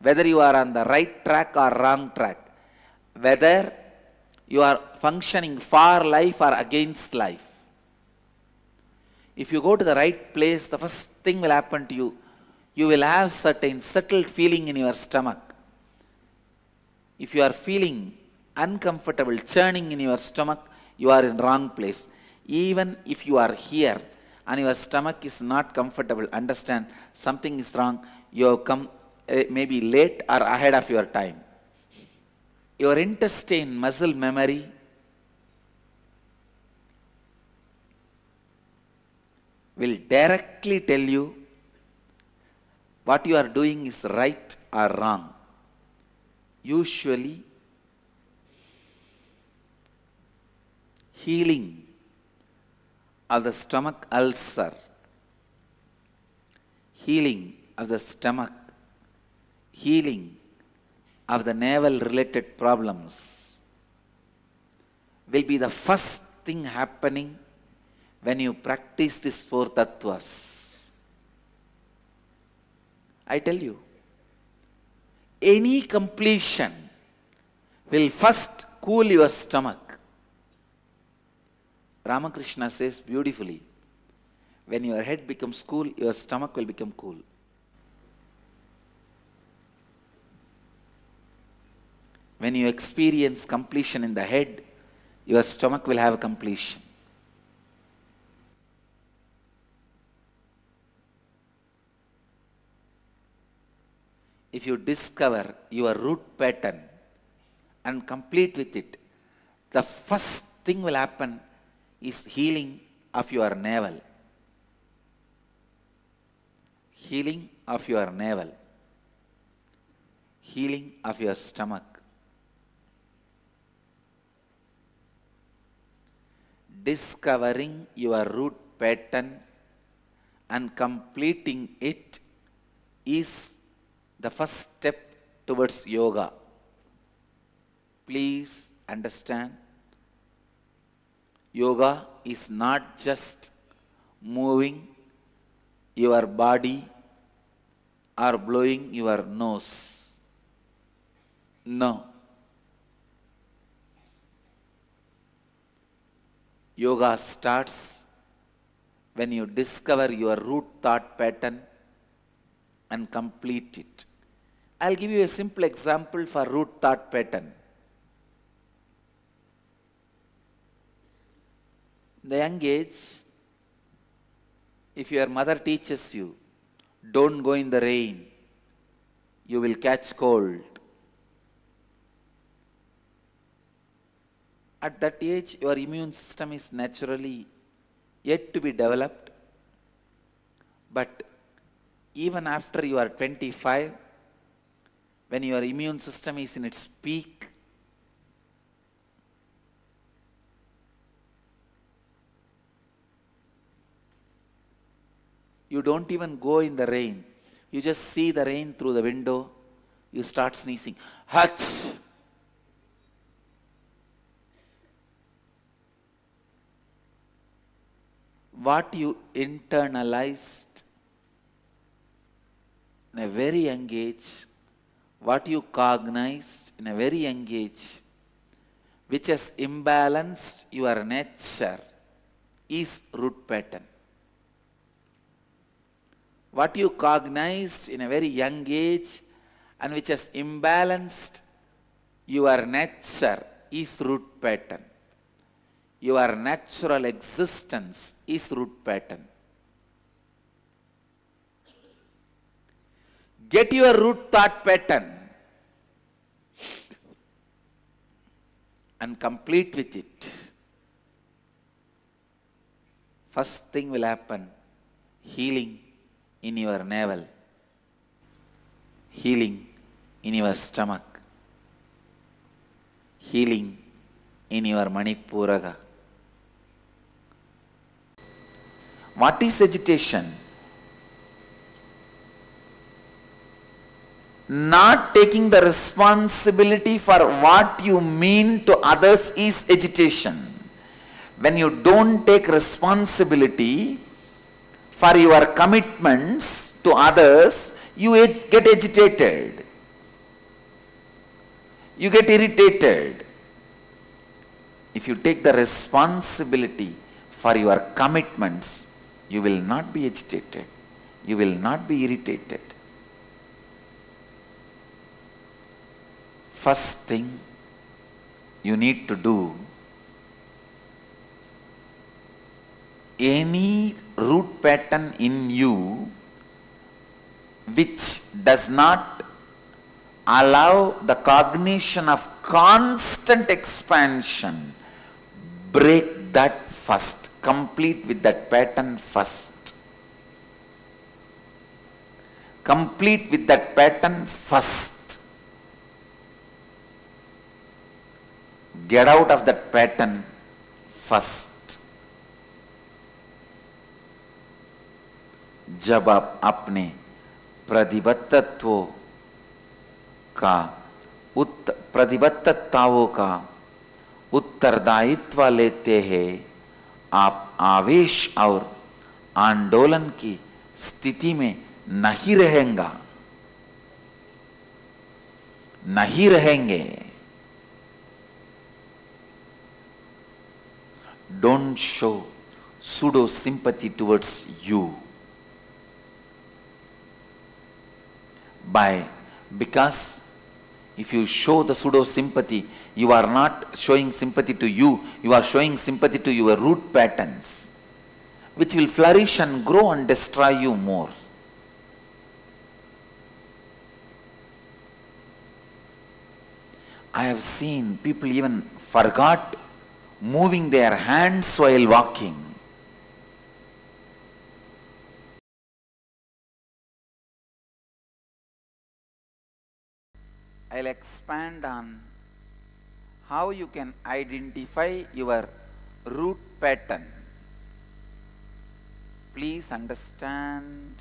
whether you are on the right track or wrong track, whether you are functioning for life or against life. If you go to the right place, the first thing will happen to you. you will have certain settled feeling in your stomach. If you are feeling uncomfortable, churning in your stomach, you are in wrong place. Even if you are here and your stomach is not comfortable, understand something is wrong. You have come maybe late or ahead of your time. Your intestine muscle memory will directly tell you what you are doing is right or wrong. Usually, healing of the stomach ulcer, healing of the stomach, healing of the navel related problems will be the first thing happening when you practice these four tattvas. I tell you, any completion will first cool your stomach. Ramakrishna says beautifully, when your head becomes cool, your stomach will become cool. When you experience completion in the head, your stomach will have completion. If you discover your root pattern and complete with it, the first thing will happen is healing of your navel. Healing of your navel. Healing of your stomach. Discovering your root pattern and completing it is the first step towards yoga. Please understand, yoga is not just moving your body or blowing your nose. No. Yoga starts when you discover your root thought pattern and complete it. I'll give you a simple example for root thought pattern. In the young age, if your mother teaches you, don't go in the rain, you will catch cold. At that age, your immune system is naturally yet to be developed. But even after you are 25, when your immune system is in its peak, you don't even go in the rain. You just see the rain through the window, you start sneezing. Hach! What you internalized in a very young age, what you cognized in a very young age, which has imbalanced your nature, is root pattern. What you cognized in a very young age and which has imbalanced your nature is root pattern. Your natural existence is root pattern. Get your root thought pattern and complete with it. First thing will happen, healing in your navel, healing in your stomach, healing in your Manipuraga. What is agitation? Not taking the responsibility for what you mean to others is agitation. When you don't take responsibility for your commitments to others, you get agitated. You get irritated. If you take the responsibility for your commitments, you will not be agitated. You will not be irritated. first thing you need to do, any root pattern in you which does not allow the cognition of constant expansion, break that first. Complete with that pattern first. Complete with that pattern first. Get out of that pattern first. जब आप अपने प्रतिबद्धताओं का उत्तरदायित्व लेते हैं, आप आवेश और आंदोलन की स्थिति में नहीं रहेंगे. Don't show pseudo sympathy towards you. Because if you show the pseudo sympathy, you are not showing sympathy to you, you are showing sympathy to your root patterns, which will flourish and grow and destroy you more. I have seen people even forgot moving their hands while walking. I'll expand on how you can identify your root pattern. Please understand.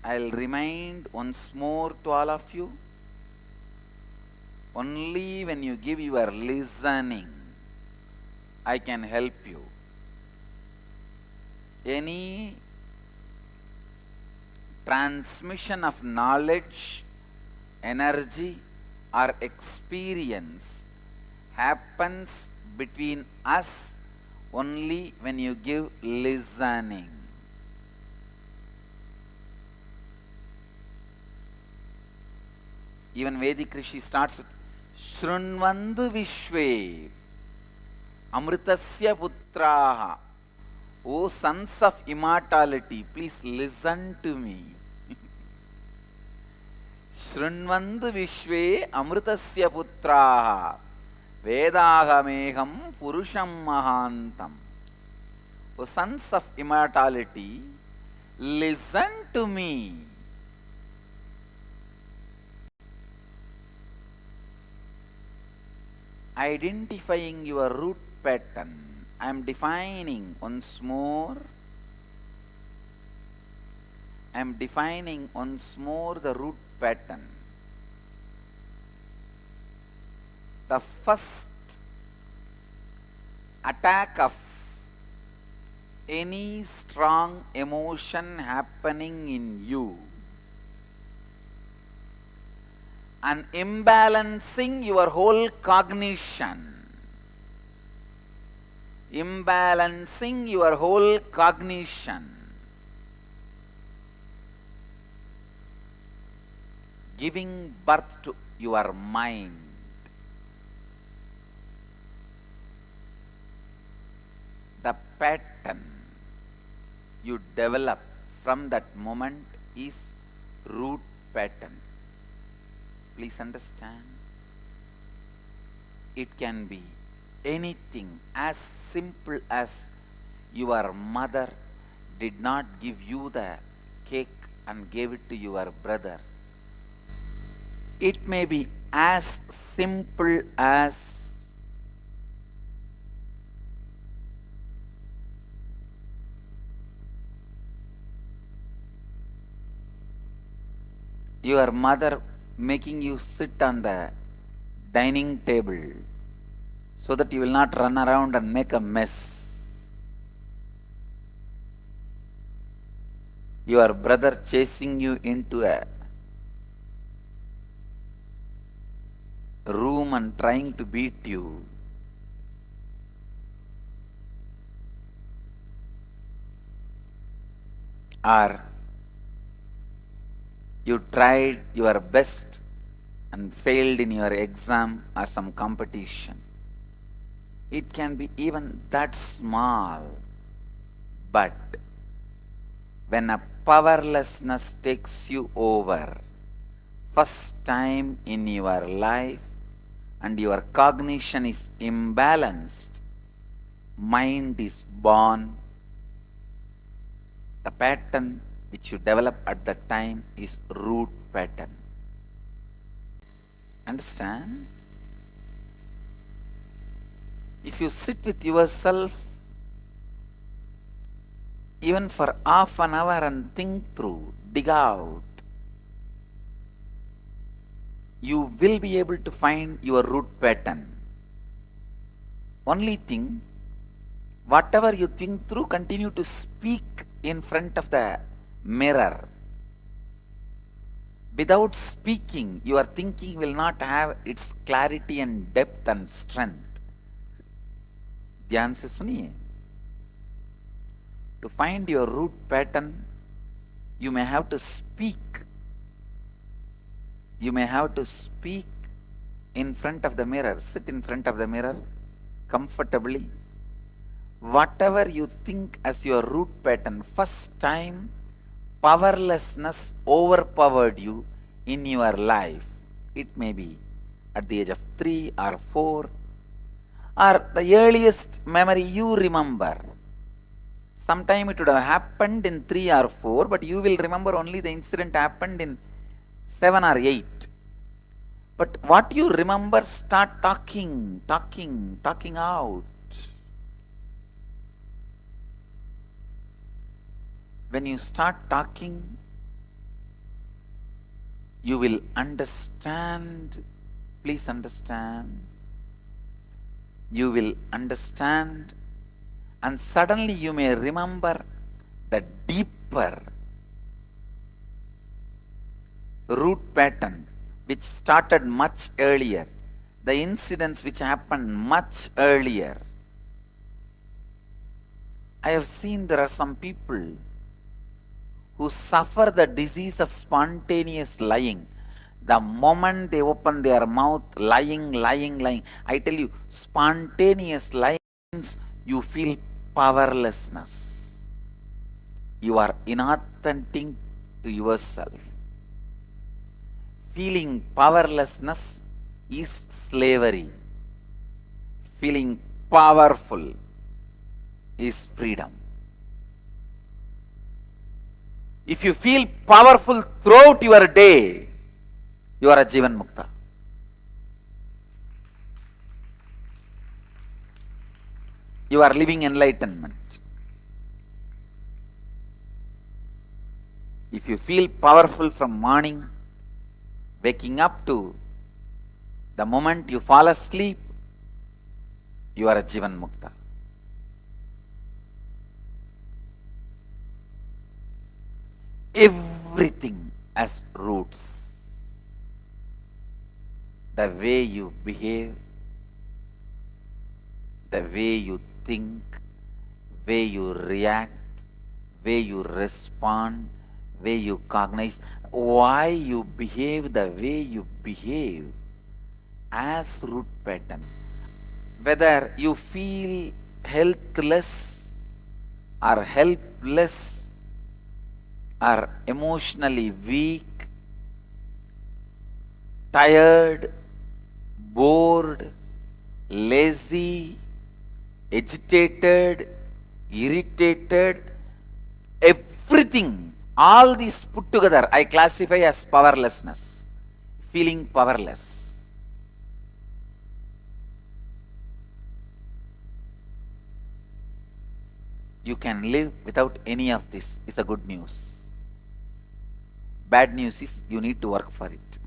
I'll remind once more to all of you, only when you give your listening, I can help you. Any transmission of knowledge, energy or experience happens between us only when you give listening. Even Vedic Rishi starts with Shrunvandu Vishve Amritasya Putraha. O sons of immortality, please listen to me. Shrunvandu Vishve Amritasya Putraha Vedahameham Purusham Mahantam. O sons of immortality, listen to me. Identifying your root pattern, I am defining once more. I am defining once more the root pattern. The first attack of any strong emotion happening in you and imbalancing your whole cognition. Imbalancing your whole cognition. Giving birth to your mind. The pattern you develop from that moment is root pattern. Please understand. It can be anything as simple as your mother did not give you the cake and gave it to your brother. It may be as simple as your mother making you sit on the dining table so that you will not run around and make a mess. Your brother chasing you into a room and trying to beat you. Or you tried your best and failed in your exam or some competition. It can be even that small, but when a powerlessness takes you over, first time in your life, and your cognition is imbalanced, mind is born. The pattern which you develop at that time is root pattern. Understand? If you sit with yourself even for half an hour and think through, dig out, you will be able to find your root pattern. Only thing, whatever you think through, continue to speak in front of the mirror. Without speaking, your thinking will not have its clarity and depth and strength. ध्यान से सुनिए. To find your root pattern, you may have to speak. You may have to speak in front of the mirror. Sit in front of the mirror comfortably. Whatever you think as your root pattern, first time powerlessness overpowered you in your life. It may be at the age of 3 or 4, or the earliest memory you remember. Sometime it would have happened in 3 or 4, but you will remember only the incident happened in 7 or 8. But what you remember, start talking out. When you start talking, you will understand. Please understand. You will understand, and suddenly you may remember the deeper root pattern which started much earlier, the incidents which happened much earlier. I have seen there are some people who suffer the disease of spontaneous lying. The moment they open their mouth, lying. I tell you, spontaneous lying means you feel powerlessness. You are inauthentic to yourself. Feeling powerlessness is slavery. Feeling powerful is freedom. If you feel powerful throughout your day, you are a Jivan Mukta. You are living enlightenment. If you feel powerful from morning, waking up to the moment you fall asleep, you are a Jivan Mukta. Everything has roots. The way you behave, the way you think, way you react, way you respond, way you cognize, why you behave the way you behave as root pattern. Whether you feel healthless or helpless or emotionally weak, tired, bored, lazy, agitated, irritated, everything, all these put together, I classify as powerlessness, feeling powerless. You can live without any of this, is a good news. Bad news is you need to work for it.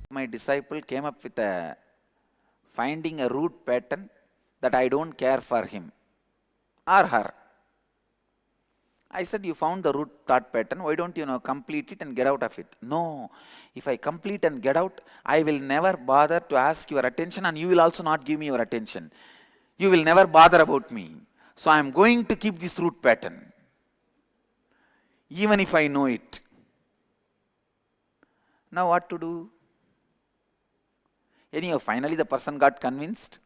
My disciple came up with finding a root pattern that I don't care for him or her. I said, you found the root thought pattern, why don't you complete it and get out of it? No, if I complete and get out, I will never bother to ask your attention, and you will also not give me your attention. You will never bother about me. So I am going to keep this root pattern, even if I know it. Now what to do? Anyhow, finally the person got convinced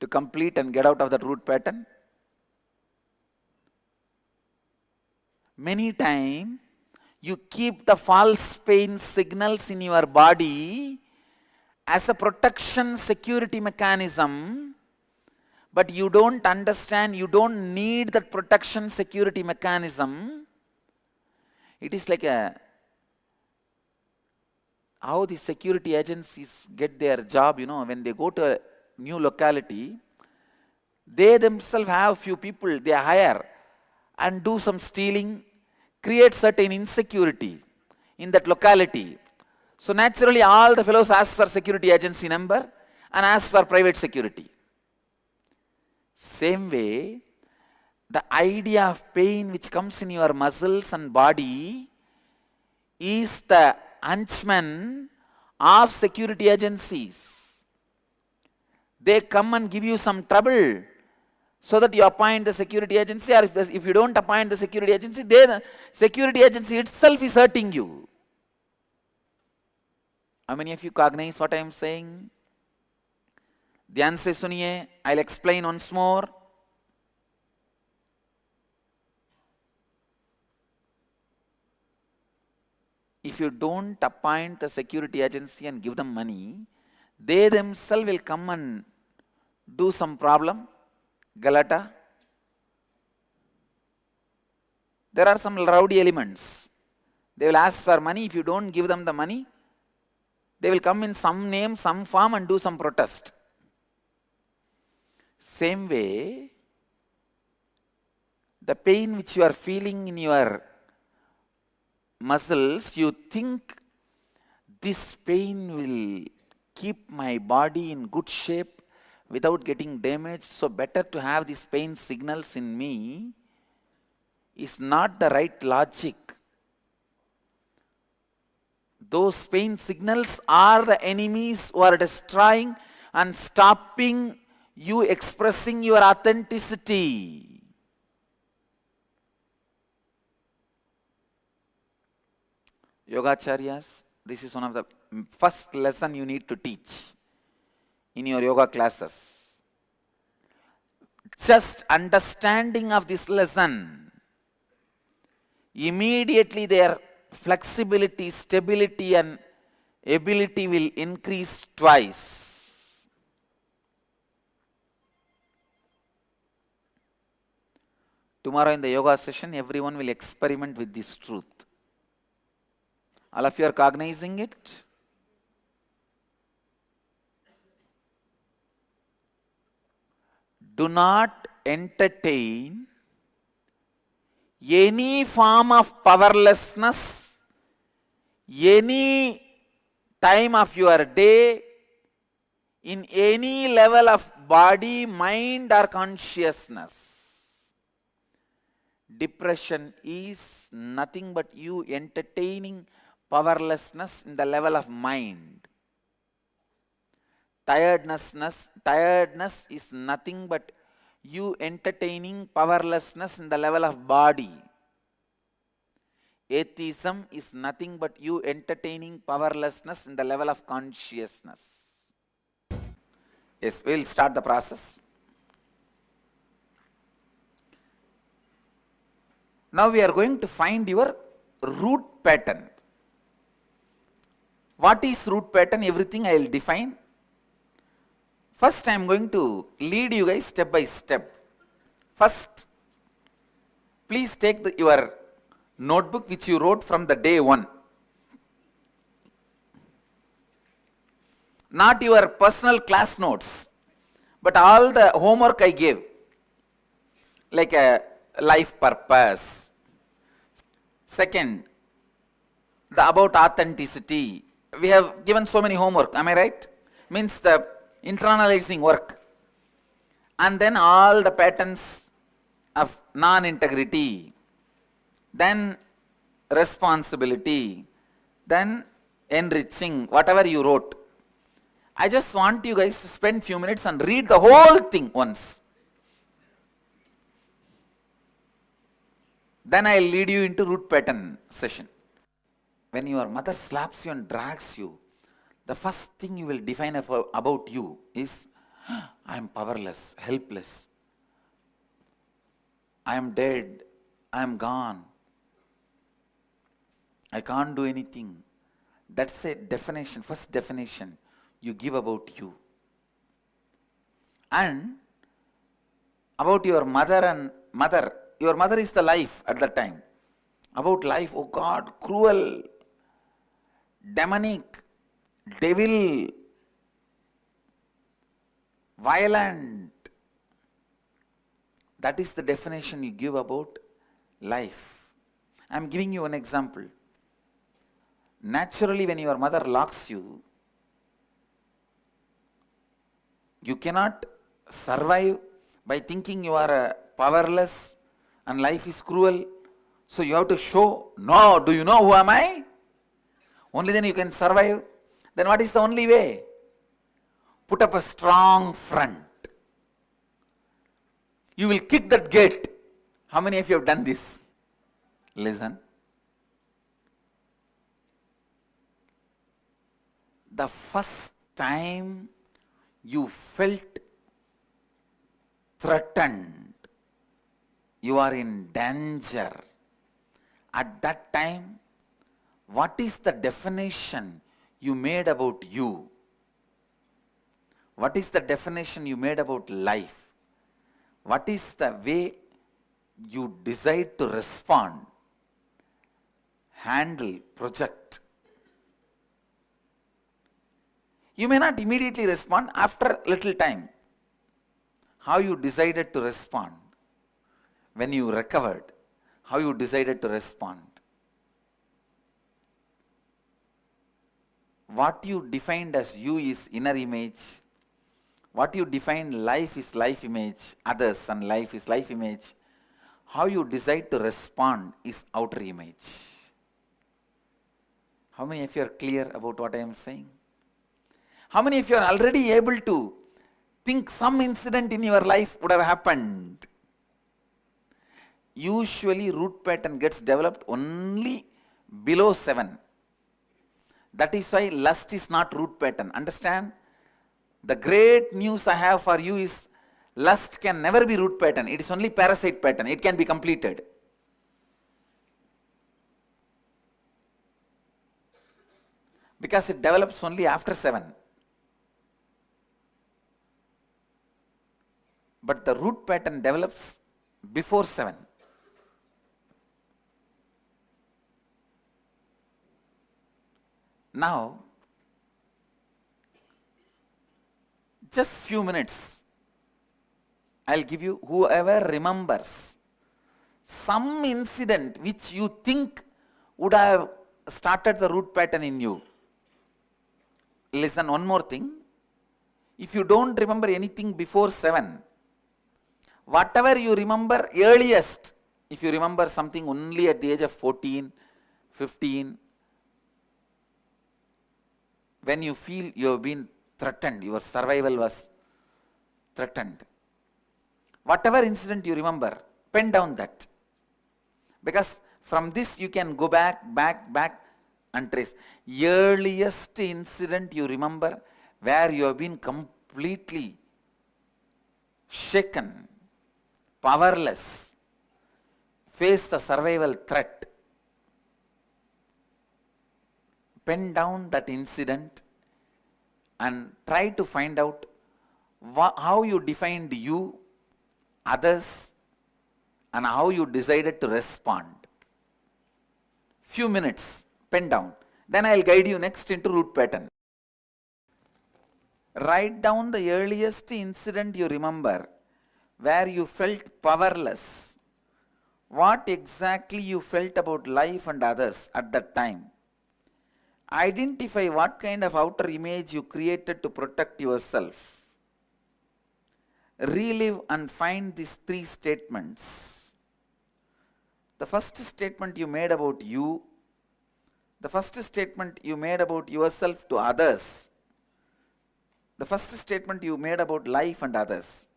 to complete and get out of that root pattern. Many times you keep the false pain signals in your body as a protection security mechanism, but you don't understand, you don't need that protection security mechanism. It is like how the security agencies get their job, when they go to a new locality, they themselves have few people they hire and do some stealing, create certain insecurity in that locality. So naturally all the fellows ask for security agency number and ask for private security. Same way, the idea of pain which comes in your muscles and body is the henchman of security agencies. They come and give you some trouble so that you appoint the security agency, or if you don't appoint the security agency, the security agency itself is hurting you. How many of you cognize what I am saying? Dhyan se suniye, I'll explain once more. If you don't appoint the security agency and give them money, they themselves will come and do some problem, galata. There are some rowdy elements. They will ask for money. If you don't give them the money, they will come in some name, some form and do some protest. Same way, the pain which you are feeling in your muscles, you think this pain will keep my body in good shape without getting damaged, so better to have these pain signals in me, is not the right logic. Those pain signals are the enemies who are destroying and stopping you expressing your authenticity. Yogacharyas, this is one of the first lesson you need to teach in your yoga classes. Just understanding of this lesson, immediately their flexibility, stability and ability will increase twice. Tomorrow in the yoga session, everyone will experiment with this truth. All of you are cognizing it? Do not entertain any form of powerlessness, any time of your day, in any level of body, mind or consciousness. Depression is nothing but you entertaining powerlessness in the level of mind. Tiredness is nothing but you entertaining powerlessness in the level of body. Atheism is nothing but you entertaining powerlessness in the level of consciousness. Yes, we will start the process. Now we are going to find your root pattern. What is root pattern? Everything I will define. First I am going to lead you guys step by step. First, please take your notebook which you wrote from the day 1. Not your personal class notes, but all the homework I gave, like a life purpose. Second, about authenticity. We have given so many homework, am I right? Means the internalizing work. And then all the patterns of non-integrity. Then responsibility. Then enriching, whatever you wrote. I just want you guys to spend few minutes and read the whole thing once. Then I will lead you into root pattern session. when your mother slaps you and drags you, the first thing you will define about you is, I am powerless, helpless, I am dead, I am gone, I can't do anything. That's a definition, first definition you give about you. And about your mother, your mother is the life at that time. About life, oh God, cruel, demonic, devil, violent. That is the definition you give about life. I am giving you an example. Naturally, when your mother locks you, you cannot survive by thinking you are powerless and life is cruel. So you have to show, no, do you know who am I? Only then you can survive. Then what is the only way? Put up a strong front. You will kick that gate. How many of you have done this? Listen. The first time you felt threatened, you are in danger. At that time, what is the definition you made about you? What is the definition you made about life? What is the way you decide to respond, handle, project? You may not immediately respond, after little time. How you decided to respond? When you recovered, how you decided to respond? What you defined as you is inner image. What you defined life is life image, others and life is life image. How you decide to respond is outer image. How many of you are clear about what I am saying? How many of you are already able to think some incident in your life would have happened? Usually root pattern gets developed only below 7. That is why lust is not root pattern. Understand? The great news I have for you is lust can never be root pattern. It is only parasite pattern. It can be completed. Because it develops only after 7. But the root pattern develops before 7. Now, just few minutes, I'll give you, whoever remembers some incident which you think would have started the root pattern in you. Listen, one more thing. If you don't remember anything before 7, whatever you remember earliest, if you remember something only at the age of 14, 15, when you feel you have been threatened, your survival was threatened. Whatever incident you remember, pen down that. Because from this you can go back and trace. Earliest incident you remember where you have been completely shaken, powerless, face the survival threat. Pen down that incident and try to find out how you defined you, others, and how you decided to respond. Few minutes, pen down. Then I will guide you next into root pattern. Write down the earliest incident you remember where you felt powerless. What exactly you felt about life and others at that time. Identify what kind of outer image you created to protect yourself. Relive and find these 3 statements. The first statement you made about you, the first statement you made about yourself to others, the first statement you made about life and others.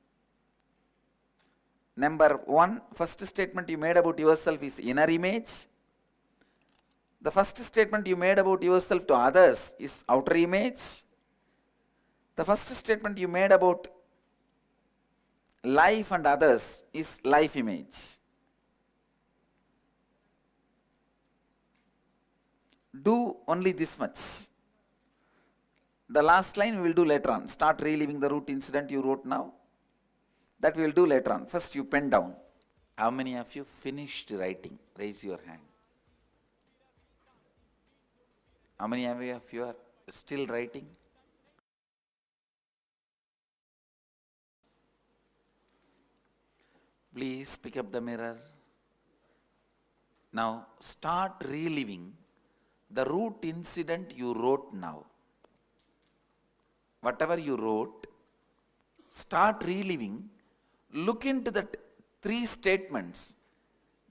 Number 1, first statement you made about yourself is inner image. The first statement you made about yourself to others is outer image. The first statement you made about life and others is life image. Do only this much. The last line we will do later on. Start reliving the root incident you wrote now. That we will do later on. First you pen down. How many of you finished writing? Raise your hand. How many of you are still writing? Please pick up the mirror. Now start reliving the root incident you wrote now. Whatever you wrote, start reliving. Look into that 3 statements.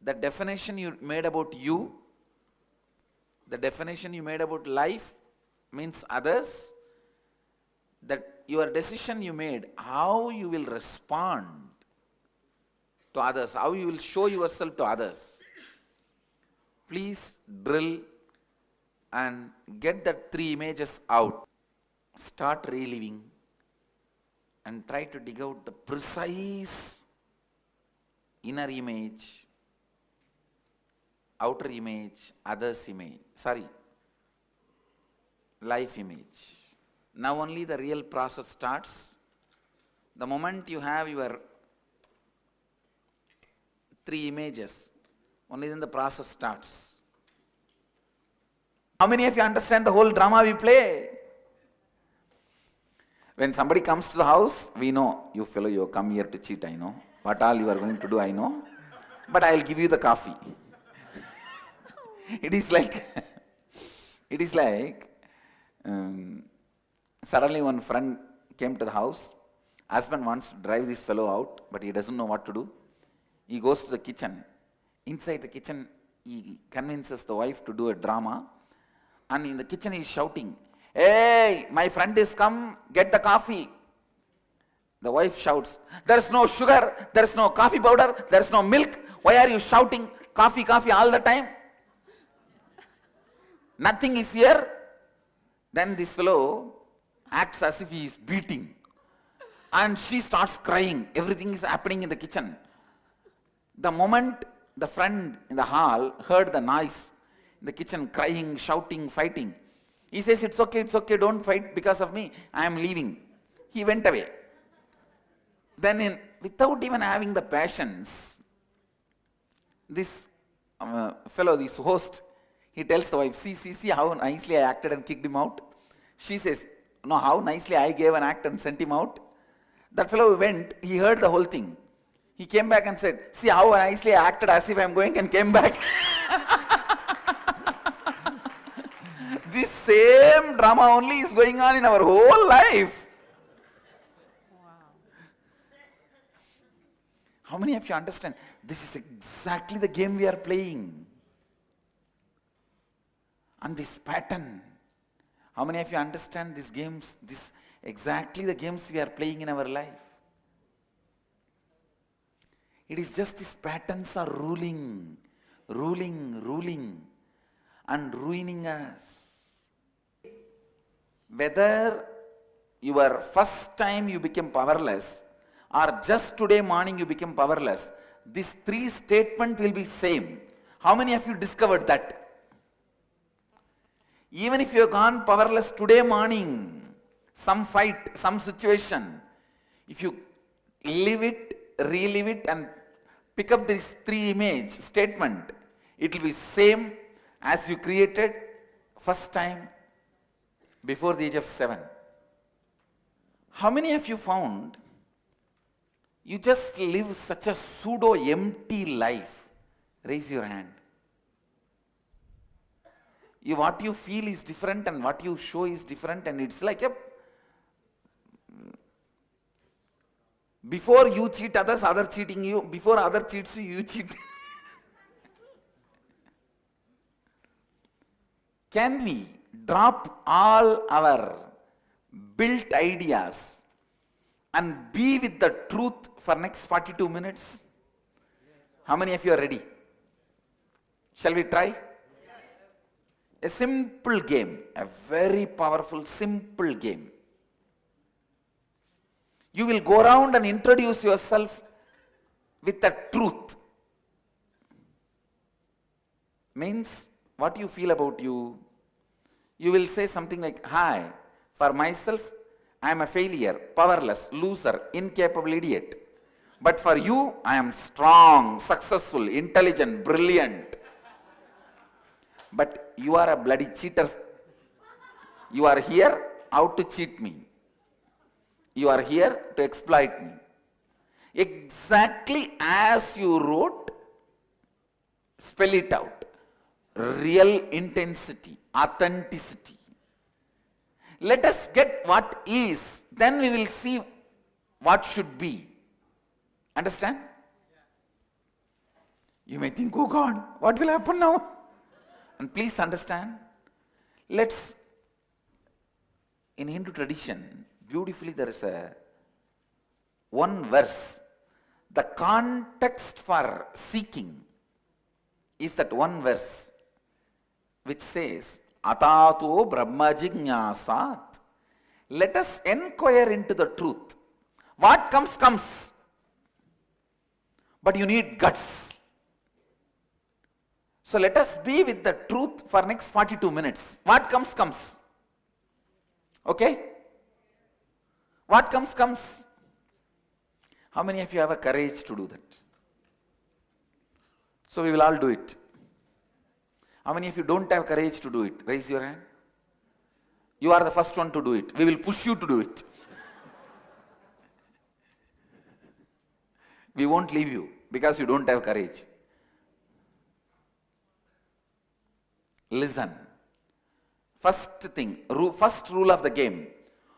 The definition you made about you, the definition you made about life means others, that your decision you made, how you will respond to others, how you will show yourself to others. Please drill and get that 3 images out. Start reliving and try to dig out the precise inner image, outer image, others image, life image. Now only the real process starts. The moment you have your 3 images, only then the process starts. How many of you understand the whole drama we play? When somebody comes to the house, we know, you fellow, you come here to cheat, I know. What all you are going to do, I know. But I will give you the coffee. It is like, suddenly one friend came to the house. Husband wants to drive this fellow out, but he doesn't know what to do. He goes to the kitchen. Inside the kitchen, he convinces the wife to do a drama. And in the kitchen, he is shouting, "Hey, my friend is come, get the coffee." The wife shouts, "There is no sugar, there is no coffee powder, there is no milk. Why are you shouting coffee, coffee all the time? Nothing is here." Then this fellow acts as if he is beating. And she starts crying. Everything is happening in the kitchen. The moment the friend in the hall heard the noise in the kitchen, crying, shouting, fighting, he says, it's okay, don't fight because of me, I am leaving. He went away. Then without even having the patience, this fellow, this host, he tells the wife, see how nicely I acted and kicked him out. She says, no, how nicely I gave an act and sent him out. That fellow went, he heard the whole thing. He came back and said, see how nicely I acted as if I am going, and came back. This same drama only is going on in our whole life. Wow. How many of you understand? This is exactly the game we are playing. And this pattern. How many of you understand these games? This exactly the games we are playing in our life. It is just these patterns are ruling and ruining us. Whether your first time you became powerless or just today morning you became powerless, these 3 statements will be same. How many of you discovered that? Even if you have gone powerless today morning, some fight, some situation, if you live it, relive it and pick up this 3 image statement, it will be same as you created first time before the age of 7. How many of you found you just live such a pseudo empty life? Raise your hand. What you feel is different and what you show is different, and it's like before you cheat others, other cheating you. Before other cheats you, you cheat. Can we drop all our built ideas and be with the truth for next 42 minutes? How many of you are ready? Shall we try? A simple game, a very powerful, simple game. You will go around and introduce yourself with the truth. Means what you feel about you. You will say something like, hi, for myself, I am a failure, powerless, loser, incapable idiot. But for you, I am strong, successful, intelligent, brilliant. But you are a bloody cheater. You are here out to cheat me. You are here to exploit me. Exactly as you wrote, spell it out. Real intensity, authenticity. Let us get what is, then we will see what should be. Understand? You may think, oh God, what will happen now? And please understand, let's, in Hindu tradition, beautifully there is one verse. The context for seeking is that one verse which says, Atato Brahma Jignasat. Let us inquire into the truth. What comes, comes. But you need guts. So let us be with the truth for next 42 minutes. What comes, comes. Okay? What comes, comes. How many of you have a courage to do that? So we will all do it. How many of you don't have courage to do it? Raise your hand. You are the first one to do it. We will push you to do it. We won't leave you because you don't have courage. Listen. First thing, first rule of the game.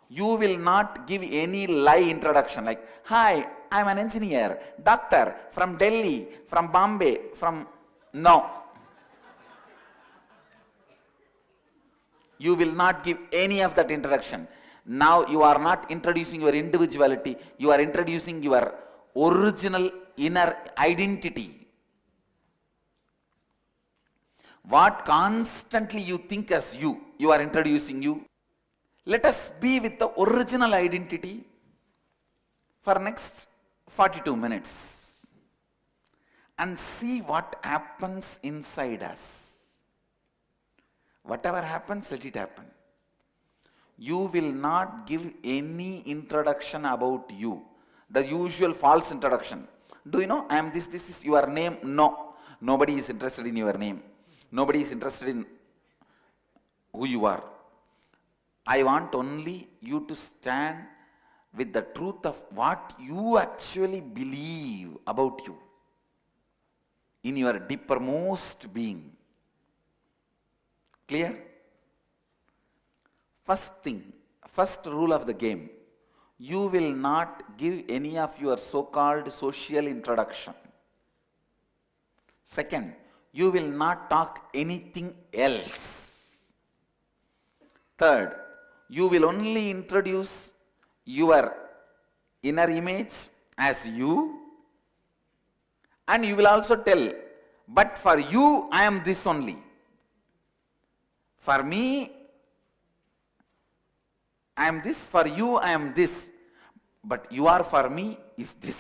You will not give any lie introduction like, hi, I am an engineer, doctor, from Delhi, from Bombay, from... No. You will not give any of that introduction. Now you are not introducing your individuality, you are introducing your original inner identity. What constantly you think as you, you are introducing you. Let us be with the original identity for next 42 minutes and see what happens inside us. Whatever happens, let it happen. You will not give any introduction about you. The usual false introduction. Do you know, I am this is your name? No. Nobody is interested in your name. Nobody is interested in who you are. I want only you to stand with the truth of what you actually believe about you in your deepermost being. Clear? First thing, first rule of the game, you will not give any of your so-called social introduction. Second, you will not talk anything else. Third, you will only introduce your inner image as you, and you will also tell, but for you, I am this only. For me, I am this, for you, I am this. But you are for me is this.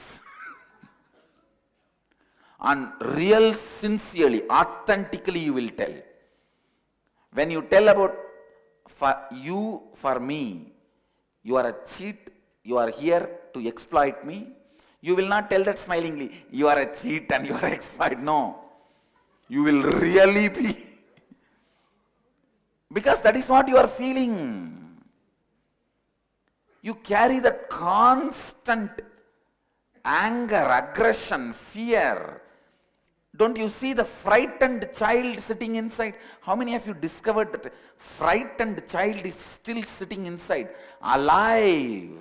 And real, sincerely, authentically you will tell. When you tell about for you, for me, you are a cheat, you are here to exploit me. You will not tell that smilingly, you are a cheat and you are exploit. No. You will really be. Because that is what you are feeling. You carry the constant anger, aggression, fear. Don't you see the frightened child sitting inside? How many of you discovered that frightened child is still sitting inside, alive?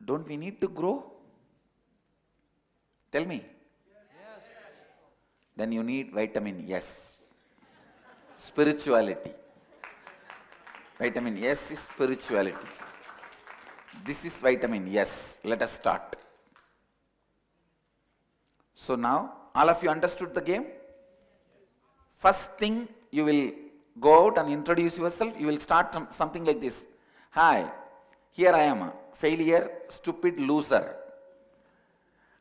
Don't we need to grow? Tell me. Yes. Then you need vitamin S. Spirituality. Vitamin S is spirituality. This is vitamin S. Let us start. So now, all of you understood the game? First thing, you will go out and introduce yourself. You will start something like this. Hi, here I am, a failure, stupid, loser.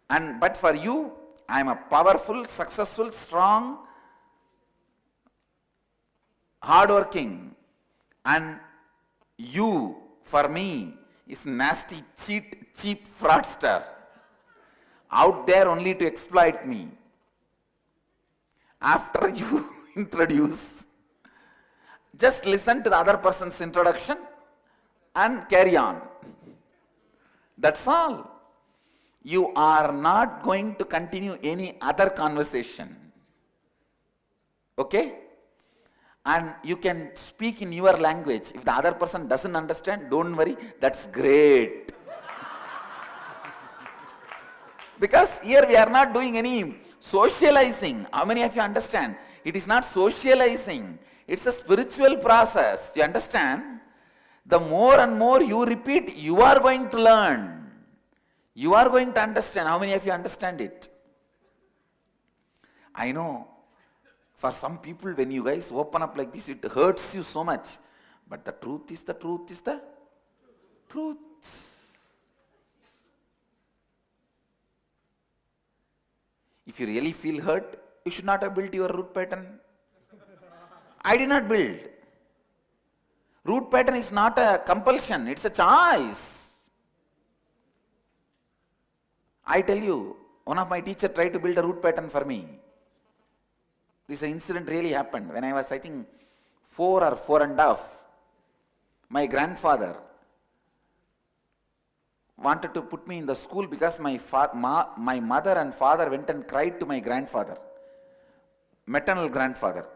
But for you, I am a powerful, successful, strong, hardworking. And you, for me, is nasty, cheap fraudster, out there only to exploit me. After you introduce, just listen to the other person's introduction and carry on. That's all. You are not going to continue any other conversation. Okay? And you can speak in your language. If the other person doesn't understand, don't worry, that's great. Because here we are not doing any socializing. How many of you understand? It is not socializing. It's a spiritual process. You understand? The more and more you repeat, you are going to learn. You are going to understand. How many of you understand it? I know. For some people, when you guys open up like this, it hurts you so much. But the truth is the truth is the truth. If you really feel hurt, you should not have built your root pattern. I did not build. Root pattern is not a compulsion, it's a choice. I tell you, one of my teachers tried to build a root pattern for me. This incident really happened when I was, I think, 4 or 4.5. My grandfather wanted to put me in the school because my mother and father went and cried to my grandfather, maternal grandfather.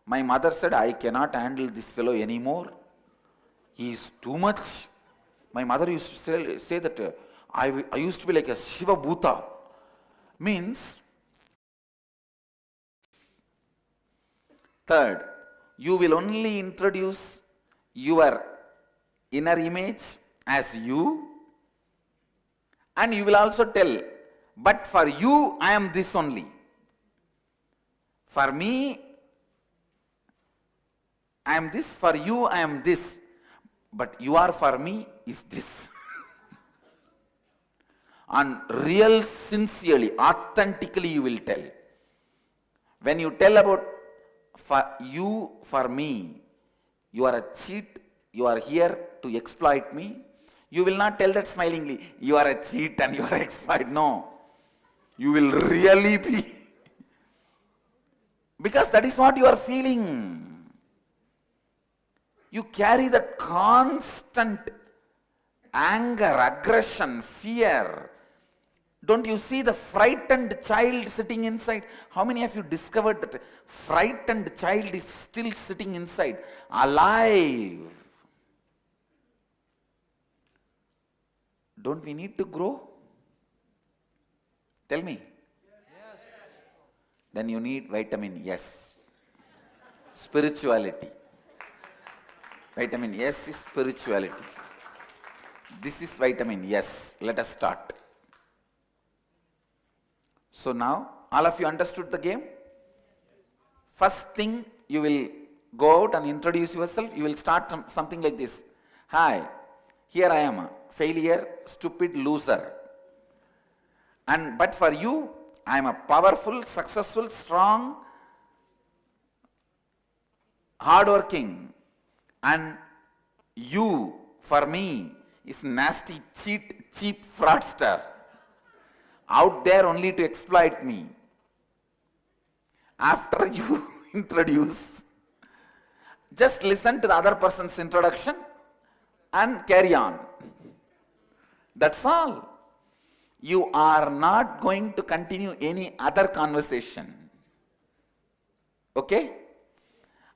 My mother said, I cannot handle this fellow anymore. He is too much. My mother used to say that I used to be like a Shiva Bhuta. Means, third, you will only introduce your inner image as you, and you will also tell, but for you, I am this only. For me, I am this, for you, I am this. But you are for me is this. And real, sincerely, authentically you will tell. When you tell about for you, for me, you are a cheat, you are here to exploit me, you will not tell that smilingly, you are a cheat and you are an exploit. No. You will really be. Because that is what you are feeling. You carry that constant anger, aggression, fear. Don't you see the frightened child sitting inside? How many of you discovered that frightened child is still sitting inside, alive? Don't we need to grow? Tell me. Yes. Then you need vitamin S. Spirituality. Vitamin S is spirituality. This is vitamin S. Let us start. So now, all of you understood the game? First thing, you will go out and introduce yourself. You will start something like this. Hi, here I am, a failure, stupid, loser. But for you, I am a powerful, successful, strong, hardworking. And you, for me, is nasty, cheap fraudster, out there only to exploit me. After you introduce, just listen to the other person's introduction and carry on. That's all. You are not going to continue any other conversation. Okay?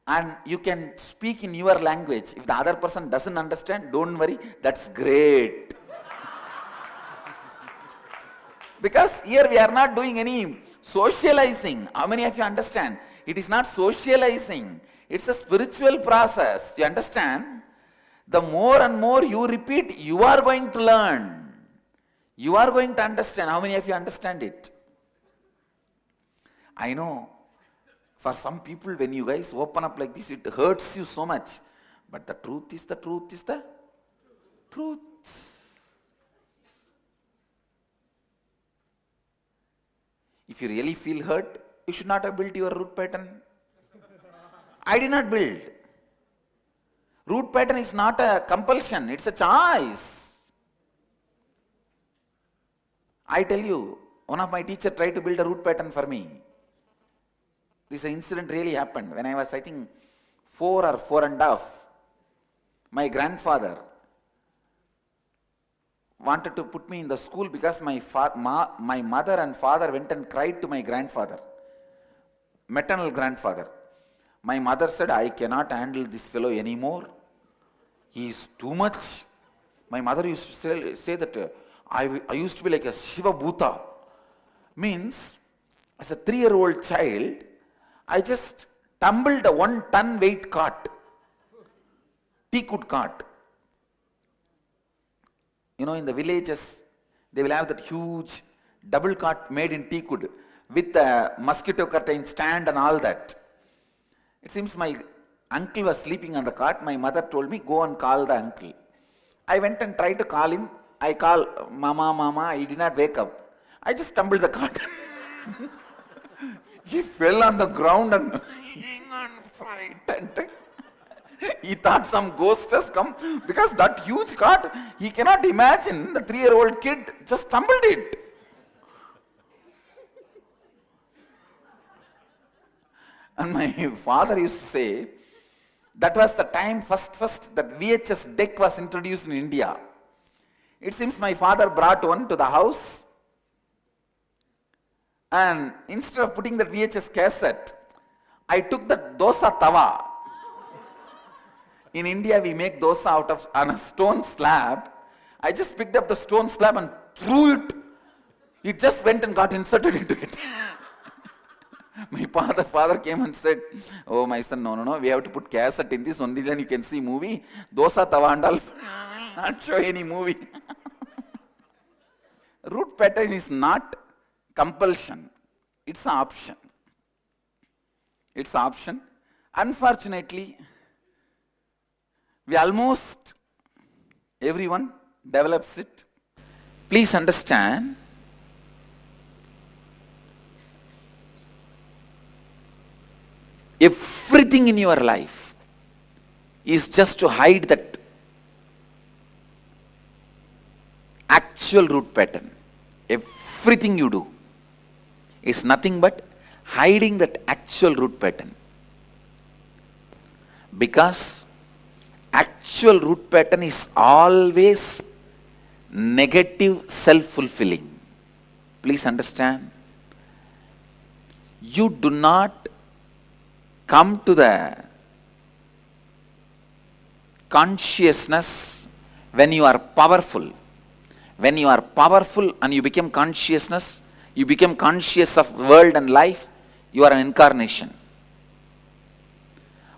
And you can speak in your language. If the other person doesn't understand, don't worry, that's great. Because here we are not doing any socializing. How many of you understand? It is not socializing. It's a spiritual process. You understand? The more and more you repeat, you are going to learn. You are going to understand. How many of you understand it? I know. For some people, when you guys open up like this, it hurts you so much. But the truth is the truth is the truth. If you really feel hurt, you should not have built your root pattern. I did not build. Root pattern is not a compulsion, it's a choice. I tell you, one of my teachers tried to build a root pattern for me. This incident really happened when I was, I think, 4 or 4.5. My grandfather wanted to put me in the school because my mother and father went and cried to my grandfather, maternal grandfather. My mother said, I cannot handle this fellow anymore. He is too much. My mother used to say that I used to be like a Shiva Bhuta. Means, as a 3-year-old child, I just tumbled a 1-ton weight cart, teakwood cart. You know, in the villages, they will have that huge double cart made in teakwood with a mosquito curtain stand and all that. It seems my uncle was sleeping on the cart. My mother told me, go and call the uncle. I went and tried to call him. I call, Mama, Mama. He did not wake up. I just tumbled the cart. He fell on the ground and he thought some ghost has come because that huge cart, he cannot imagine the 3-year-old kid just tumbled it. And my father used to say, that was the time first that VHS deck was introduced in India. It seems my father brought one to the house, and instead of putting the VHS cassette, I took the dosa tawa. In India, we make dosa on a stone slab. I just picked up the stone slab and threw it. It just went and got inserted into it. My father came and said, oh my son, no, we have to put cassette in this, only then you can see movie. Dosa tawa and all, not show any movie. Root pattern is not compulsion, it's an option. It's an option. Unfortunately, everyone develops it. Please understand, everything in your life is just to hide that actual root pattern. Everything you do is nothing but hiding that actual root pattern. Because actual root pattern is always negative, self-fulfilling. Please understand. You do not come to the consciousness when you are powerful. When you are powerful and you become consciousness, you become conscious of world and life, you are an incarnation.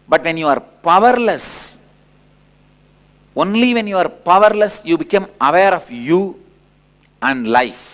But when you are powerless, only when you are powerless, you become aware of you and life.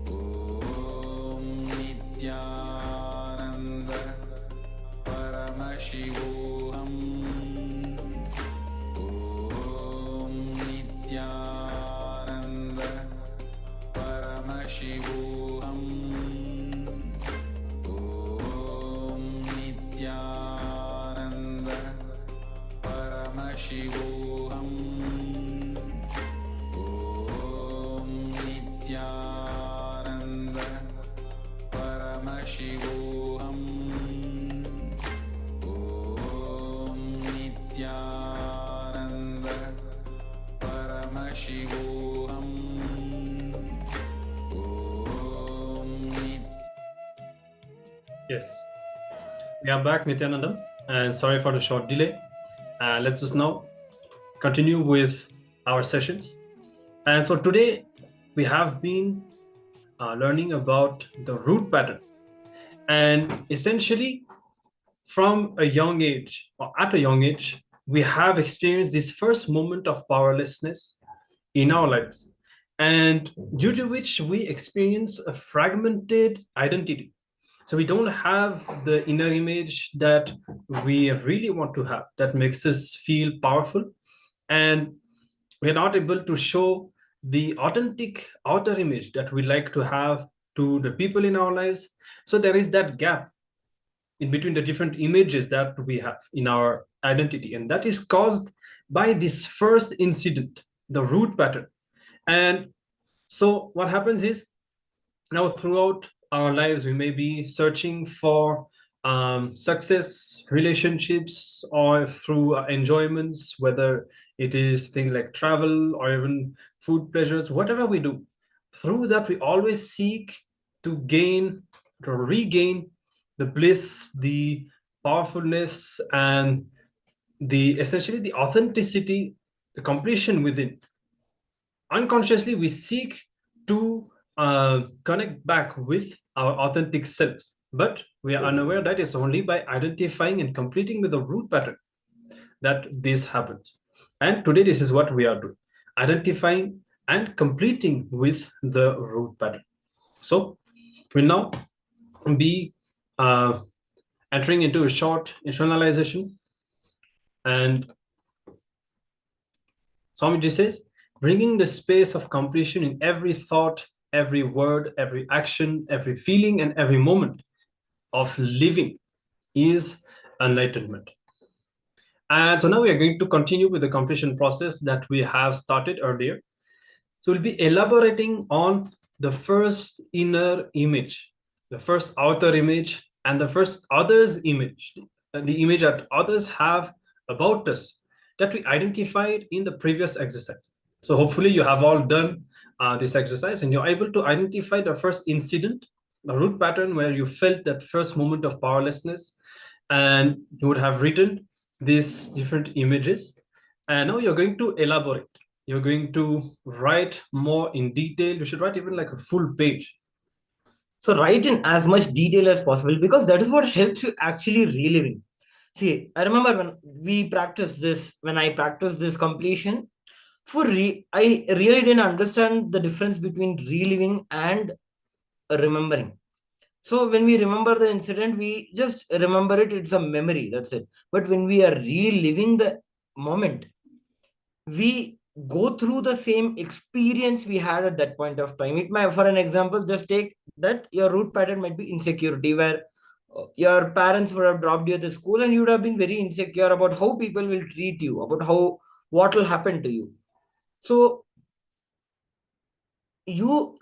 Om Nithyananda Paramashivoham Paramashivoham Om Nithyananda Paramashivoham Om Nithyananda Paramashivoham Om Yes, we are back, Nithyanandam, and sorry for the short delay. Let's just now continue with our sessions. And so today we have been learning about the root pattern, and essentially from a young age, or at a young age, we have experienced this first moment of powerlessness in our lives, and due to which we experience a fragmented identity. So we don't have the inner image that we really want to have, that makes us feel powerful, and we're not able to show the authentic outer image that we like to have to the people in our lives. So there is that gap in between the different images that we have in our identity, and that is caused by this first incident, the root pattern. And so what happens is, now throughout our lives we may be searching for success, relationships, or through enjoyments, whether it is things like travel or even food pleasures. Whatever we do, through that we always seek to gain, to regain the bliss, the powerfulness, and the essentially the authenticity, the completion within. Unconsciously we seek to connect back with our authentic selves, but we are unaware that it's only by identifying and completing with the root pattern that this happens. And today this is what we are doing, identifying and completing with the root pattern. So we'll now be entering into a short internalization. And Swamiji says, bringing the space of completion in every thought, every word, every action, every feeling, and every moment of living is enlightenment. And so now we are going to continue with the completion process that we have started earlier. So we'll be elaborating on the first inner image, the first outer image, and the first others image, the image that others have about us that we identified in the previous exercise. So hopefully you have all done this exercise and you're able to identify the first incident, the root pattern where you felt that first moment of powerlessness, and you would have written these different images. And now you're going to elaborate. You're going to write more in detail. You should write even like a full page. So write in as much detail as possible, because that is what helps you actually reliving. See, I remember when I practiced this completion, I really didn't understand the difference between reliving and remembering. So when we remember the incident, we just remember it, it's a memory, that's it. But when we are reliving the moment, we go through the same experience we had at that point of time. It might, for an example, just take that your root pattern might be insecurity, where your parents would have dropped you at the school and you would have been very insecure about how people will treat you, about what will happen to you. So you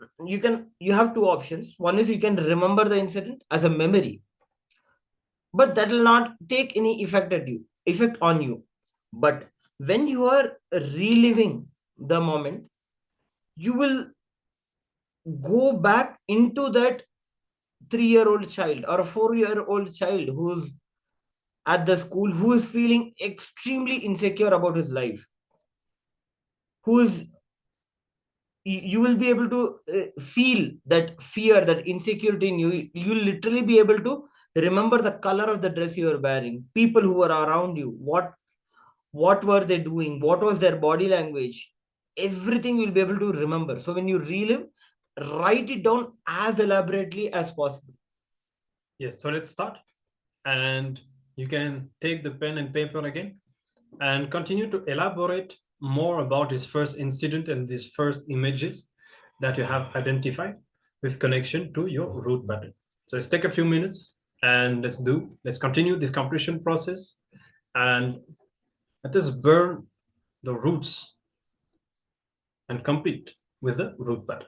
have two options. One is you can remember the incident as a memory, but that will not take any effect on you. But when you are reliving the moment, you will go back into that 3-year-old child or a 4-year-old child who's at the school, who is feeling extremely insecure about his life, you will be able to feel that fear, that insecurity in you. You will literally be able to remember the color of the dress you are wearing, people who are around you, what were they doing, what was their body language, everything you'll be able to remember. So when you relive, write it down as elaborately as possible. Yes, so let's start. And you can take the pen and paper again and continue to elaborate more about this first incident and these first images that you have identified with connection to your root pattern. So let's take a few minutes and let's continue this completion process. And Let us burn the roots and complete with the root pattern.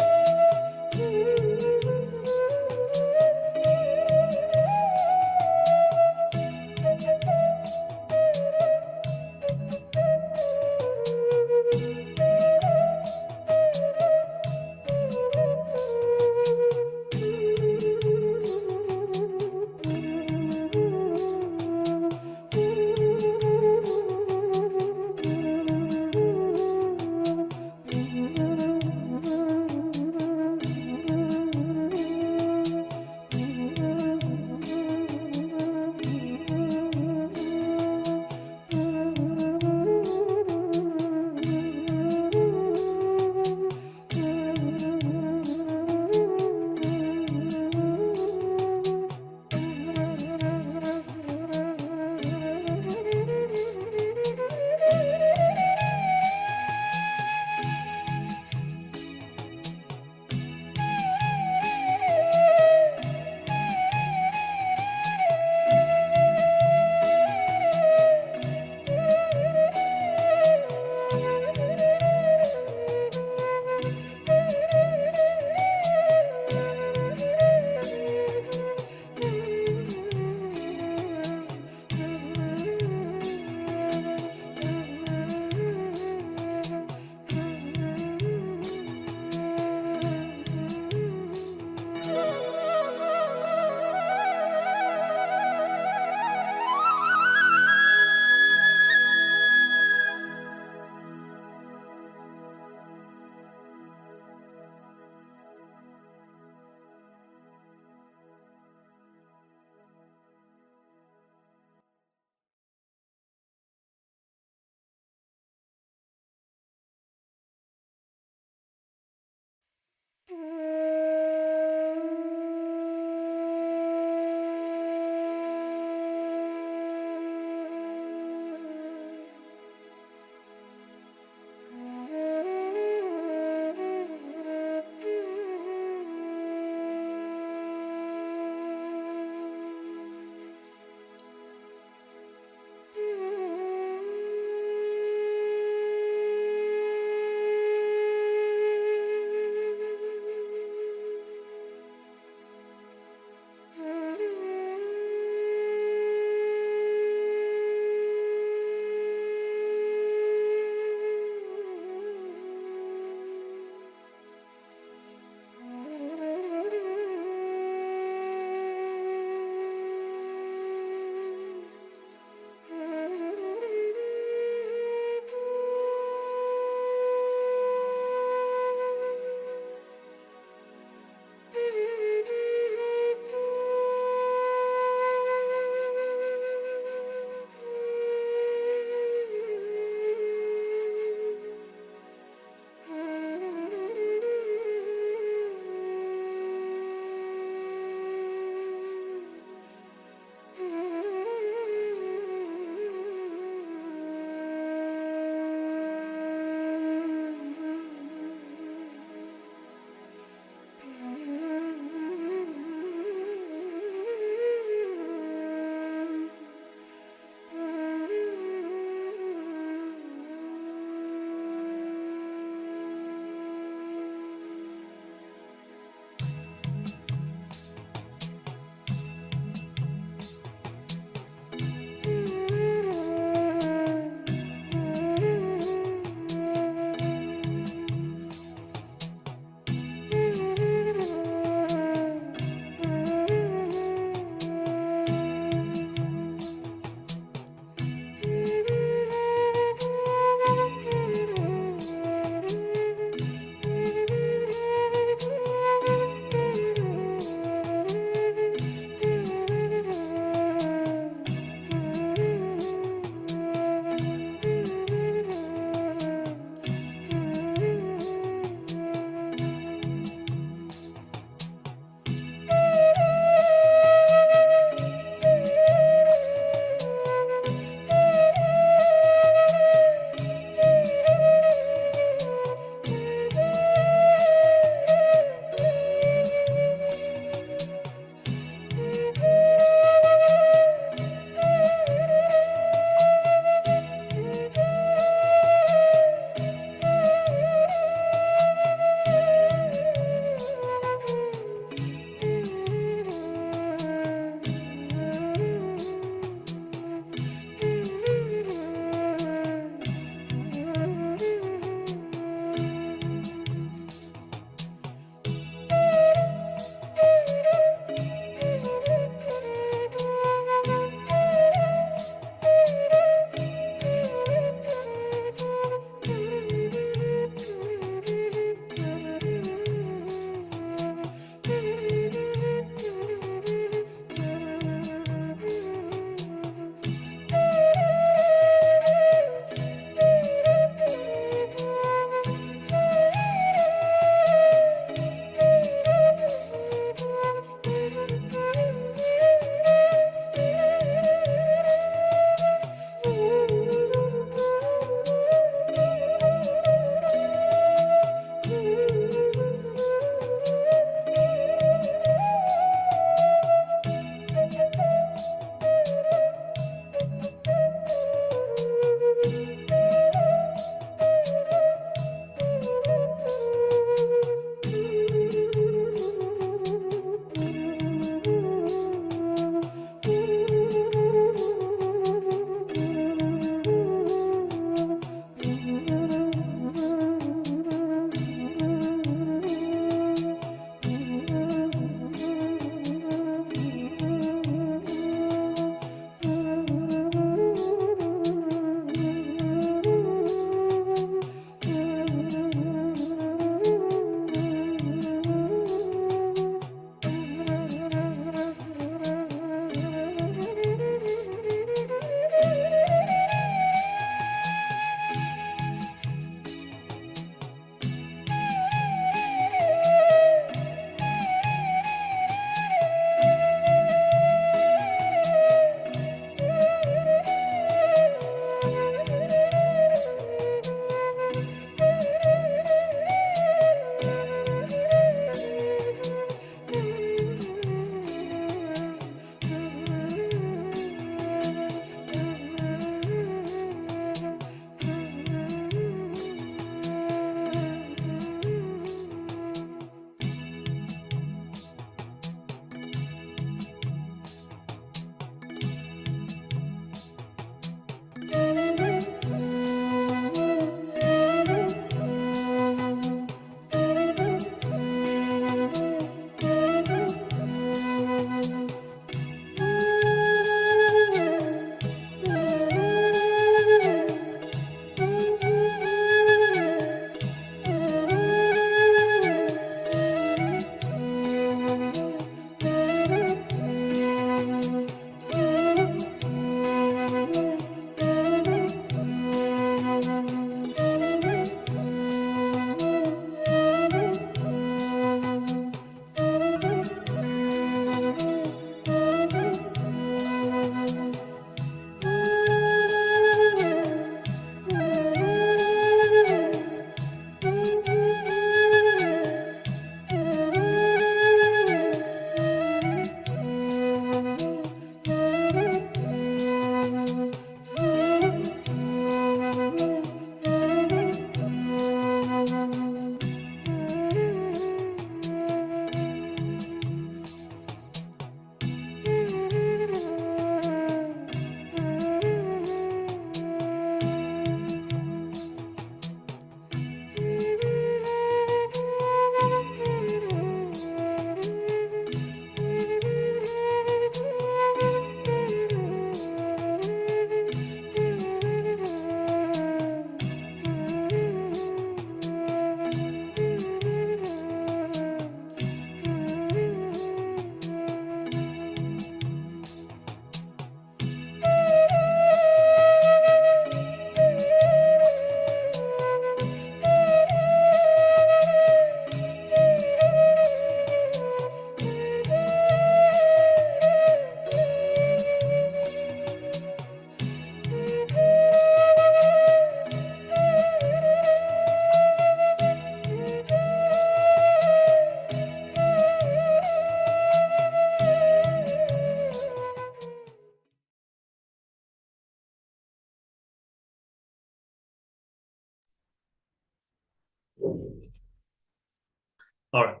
All right.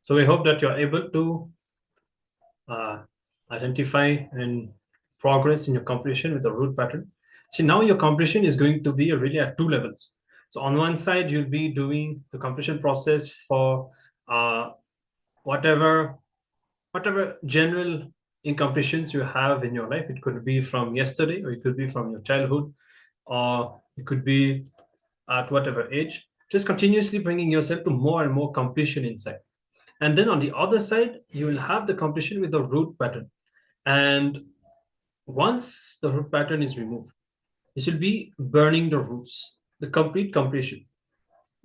So we hope that you're able to identify and progress in your completion with the root pattern. See, now your completion is going to be really at two levels. So on one side, you'll be doing the completion process for whatever general incompletions you have in your life. It could be from yesterday, or it could be from your childhood, or it could be at whatever age. Just continuously bringing yourself to more and more completion inside. And then on the other side, you will have the completion with the root pattern. And once the root pattern is removed, this will be burning the roots, the complete completion,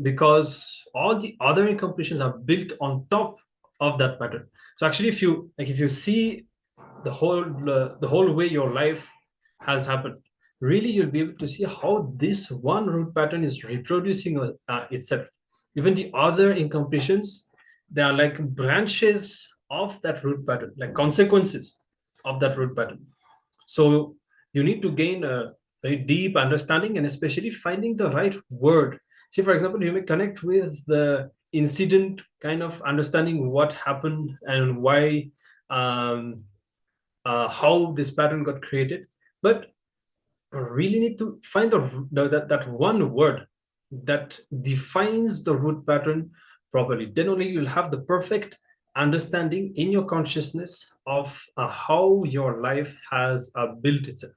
because all the other incompletions are built on top of that pattern. So actually, if you see the whole way your life has happened, really you'll be able to see how this one root pattern is reproducing itself. Even the other incompletions, they are like branches of that root pattern, like consequences of that root pattern. So you need to gain a very deep understanding, and especially finding the right word. See, for example, you may connect with the incident, kind of understanding what happened and why, how this pattern got created, but really need to find that one word that defines the root pattern properly. Then only you'll have the perfect understanding in your consciousness of how your life has built itself.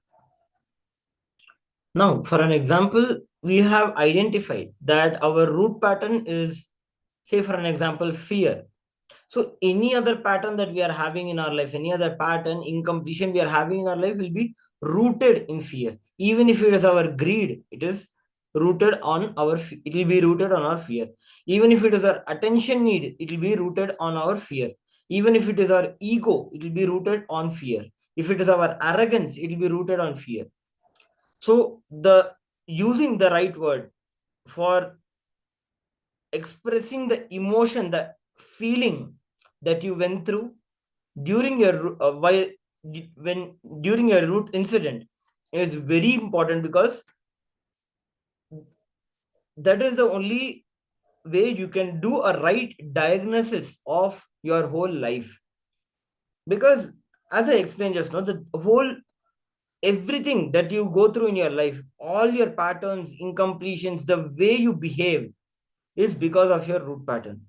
Now, for an example, we have identified that our root pattern is, say, for an example, fear. So any other pattern that we are having in our life, any other pattern, incompletion we are having in our life will be rooted in fear. Even if it is our greed, it is rooted on our, it will be rooted on our fear. Even if it is our attention need, it will be rooted on our fear. Even if it is our ego, it will be rooted on fear. If it is our arrogance, it will be rooted on fear. So using the right word for expressing the emotion, the feeling that you went through during your during your root incident is very important, because that is the only way you can do a right diagnosis of your whole life. Because as I explained just now, the whole everything that you go through in your life, all your patterns, incompletions, the way you behave is because of your root pattern.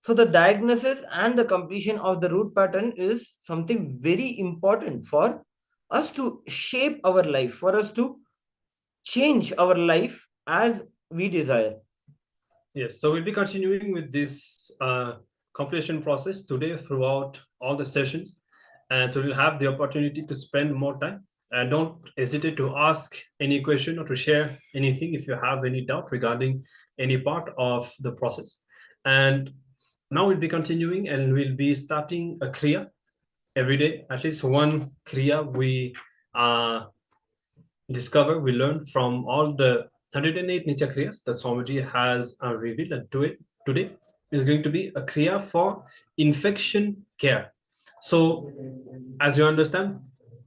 So the diagnosis and the completion of the root pattern is something very important for us to shape our life, for us to change our life as we desire. Yes, so we'll be continuing with this completion process today throughout all the sessions. And so we'll have the opportunity to spend more time. And don't hesitate to ask any question or to share anything if you have any doubt regarding any part of the process. And now we'll be continuing, and we'll be starting a Kriya every day. At least one Kriya we discover, we learn from all the 108 Nitya Kriyas that Swamiji has revealed. And today is going to be a Kriya for infection care. So as you understand,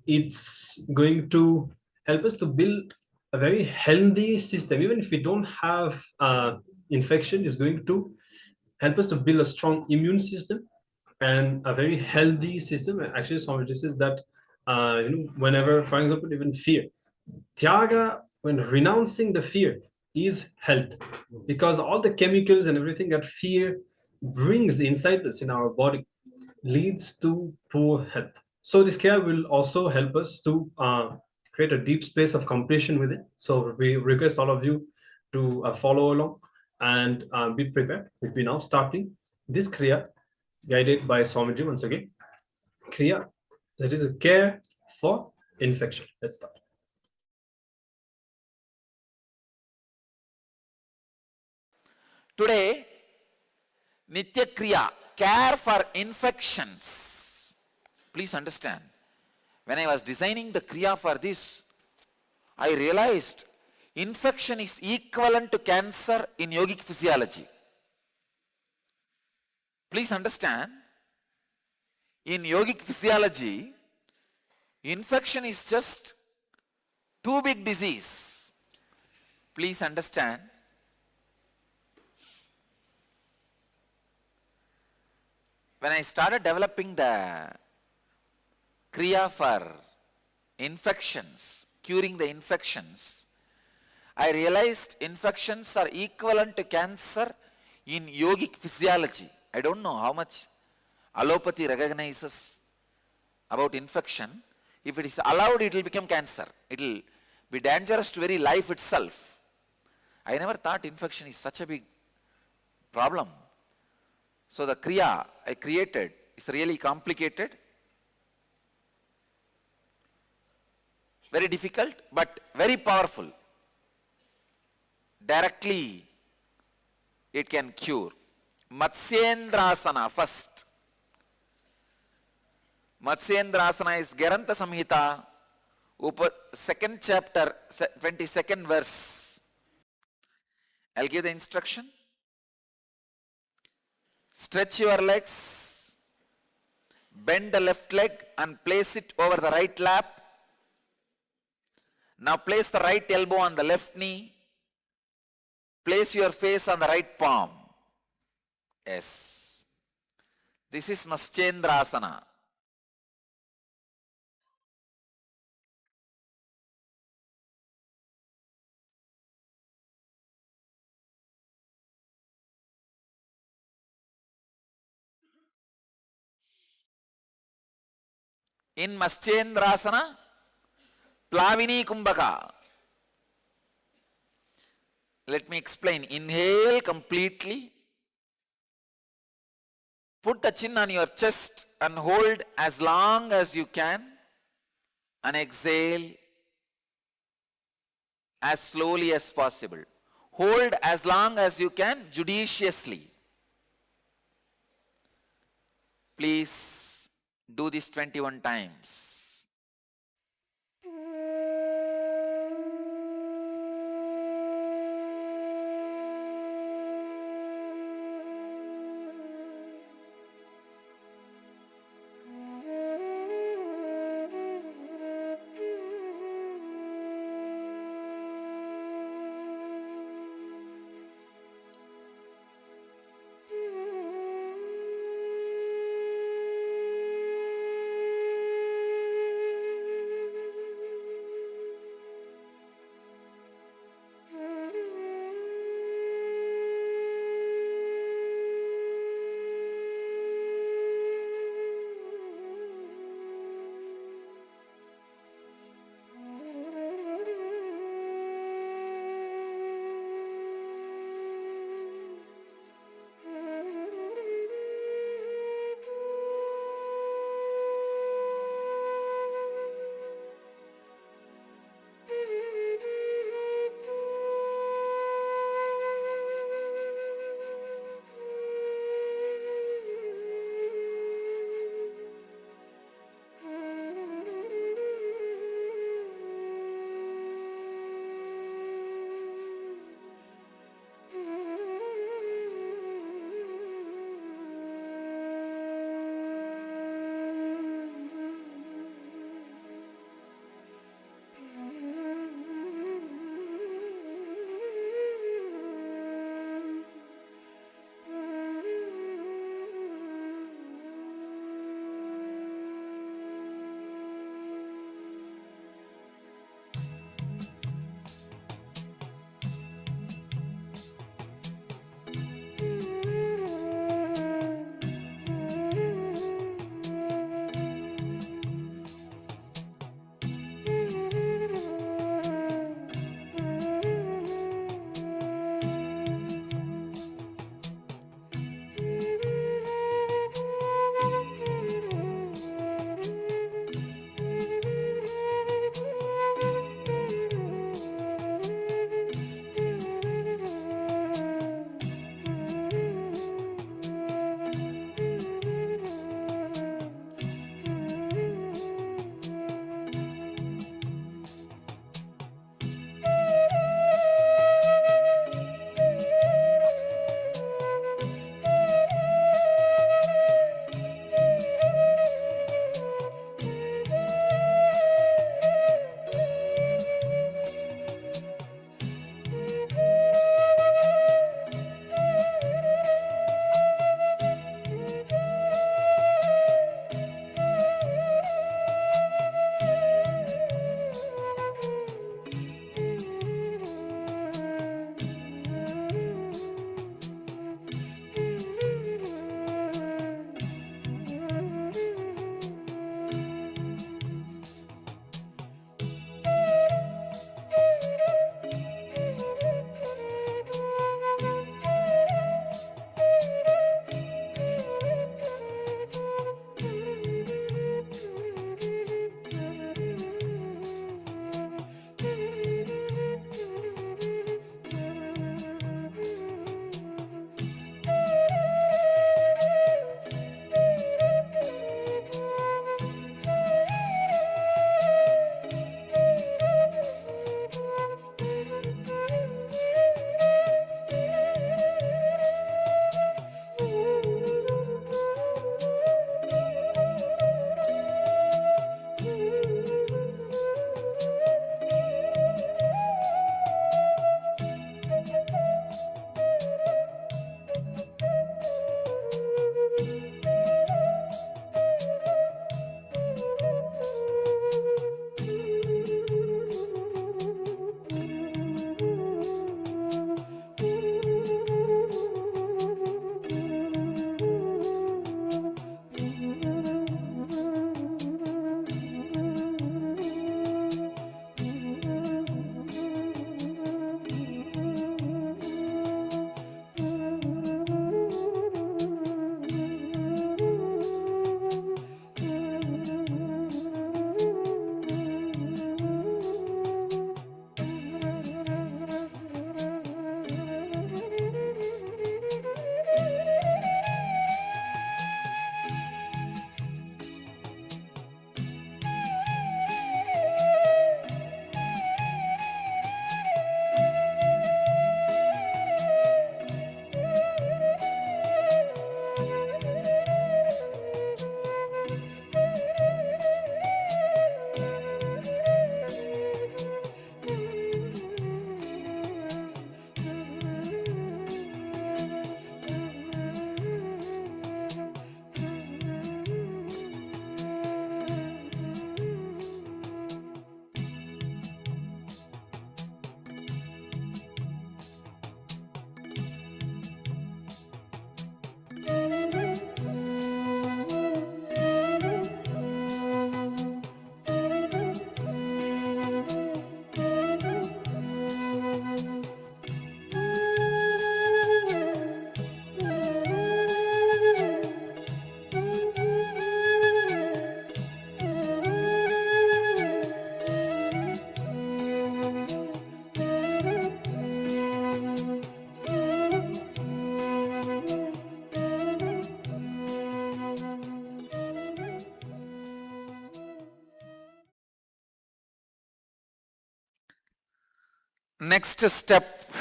it's going to help us to build a very healthy system. Even if we don't have infection, it's going to help us to build a strong immune system and a very healthy system. Actually, Swamiji says that whenever, for example, even fear, Tyaga, when renouncing the fear, is health, because all the chemicals and everything that fear brings inside us in our body leads to poor health. So this care will also help us to create a deep space of completion with it. So we request all of you to follow along and be prepared. We'll be now starting this Kriya guided by Swamiji once again. Kriya, that is a care for infection. Let's start. Today, Nitya Kriya, care for infections. Please understand, when I was designing the Kriya for this, I realized infection is equivalent to cancer in yogic physiology. Please understand, in yogic physiology, infection is just too big disease. Please understand, when I started developing the Kriya for infections, curing the infections, I realized infections are equivalent to cancer in yogic physiology. I don't know how much allopathy recognizes about infection. If it is allowed, it will become cancer. It will be dangerous to very life itself. I never thought infection is such a big problem. So the Kriya I created is really complicated, very difficult, but very powerful. Directly it can cure. Matsyendrasana first. Matsyendrasana is Garanta Samhita, second chapter, 22nd verse. I'll give the instruction. Stretch your legs, bend the left leg and place it over the right lap. Now place the right elbow on the left knee. Place your face on the right palm. Yes. This is Matsyendrasana. In Matsyendrasana, Plavini Kumbhaka. Let me explain. Inhale completely. Put the chin on your chest and hold as long as you can. And exhale as slowly as possible. Hold as long as you can, judiciously. Please do this 21 times. Next step,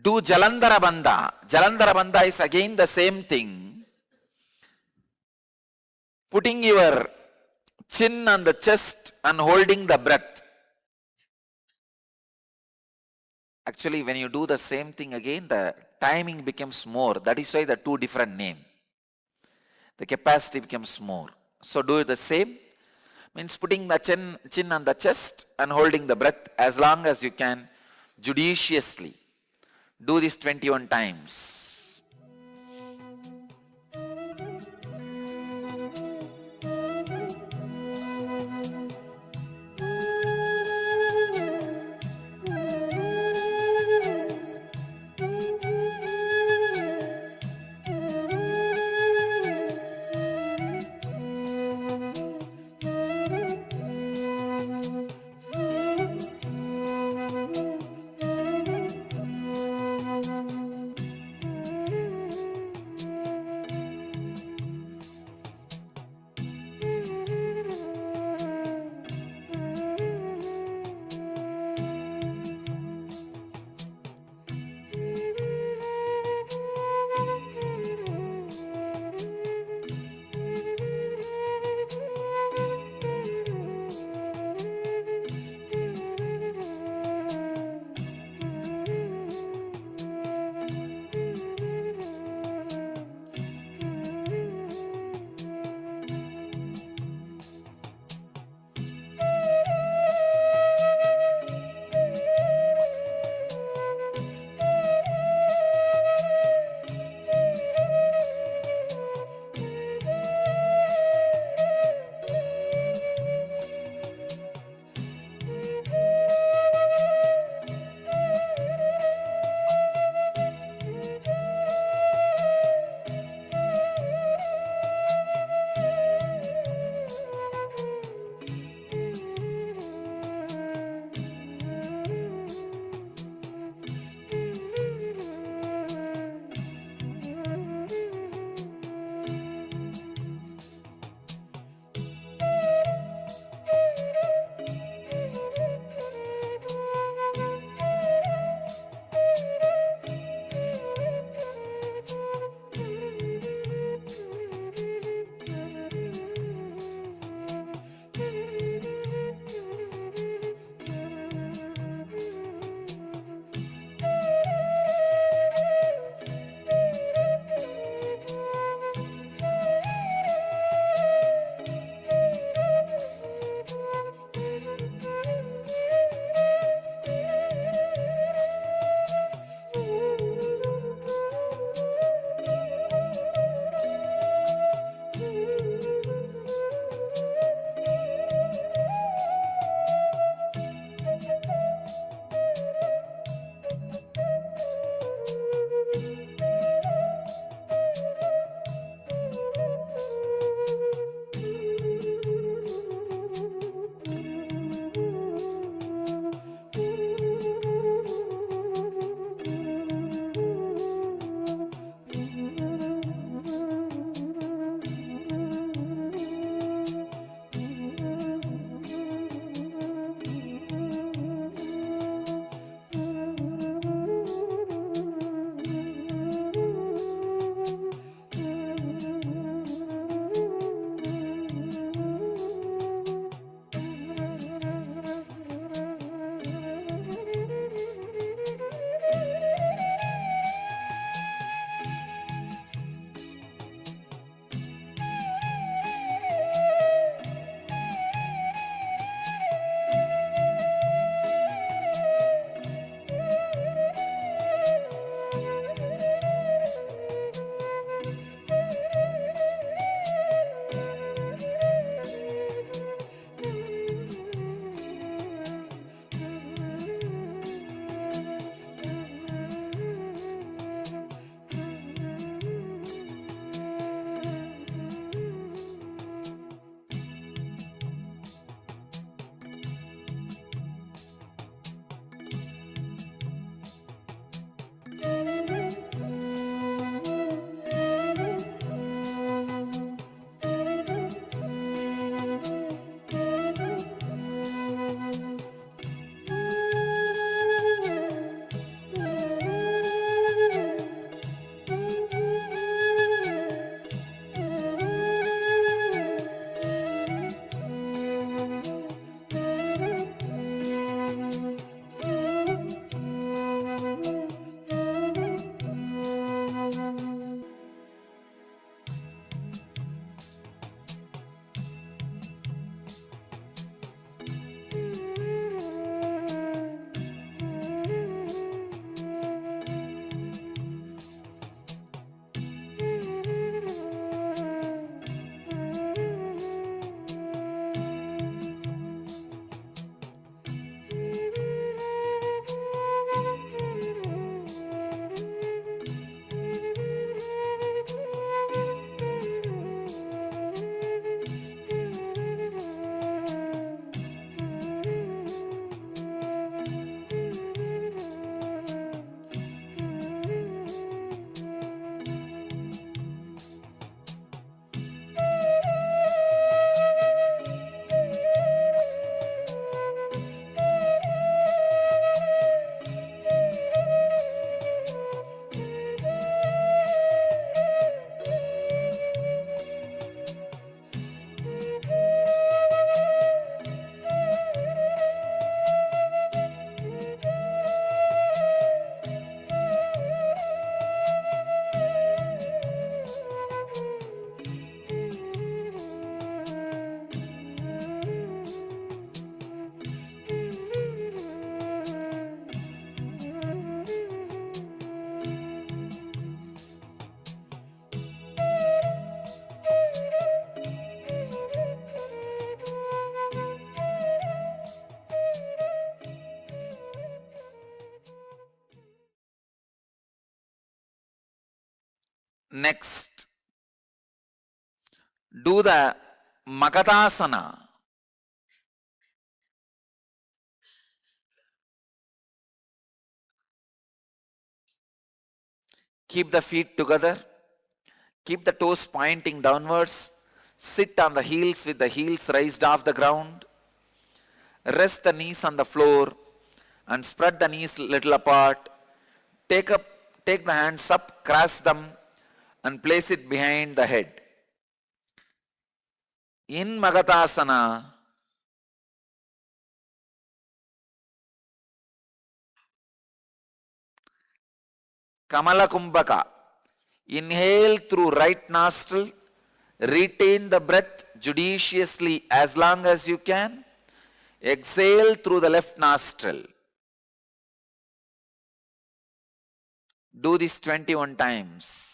do Jalandhara Bandha. Jalandhara Bandha is again the same thing. Putting your chin on the chest and holding the breath. Actually, when you do the same thing again, the timing becomes more. That is why the two different name. The capacity becomes more. So do the same. Means putting the chin on the chest and holding the breath as long as you can judiciously. Do this 21 times. Next, do the Magadasana. Keep the feet together. Keep the toes pointing downwards. Sit on the heels with the heels raised off the ground. Rest the knees on the floor and spread the knees little apart. Take the hands up, cross them and place it behind the head. In Magatasana, Kamala Kumbhaka. Inhale through right nostril. Retain the breath judiciously as long as you can. Exhale through the left nostril. Do this 21 times.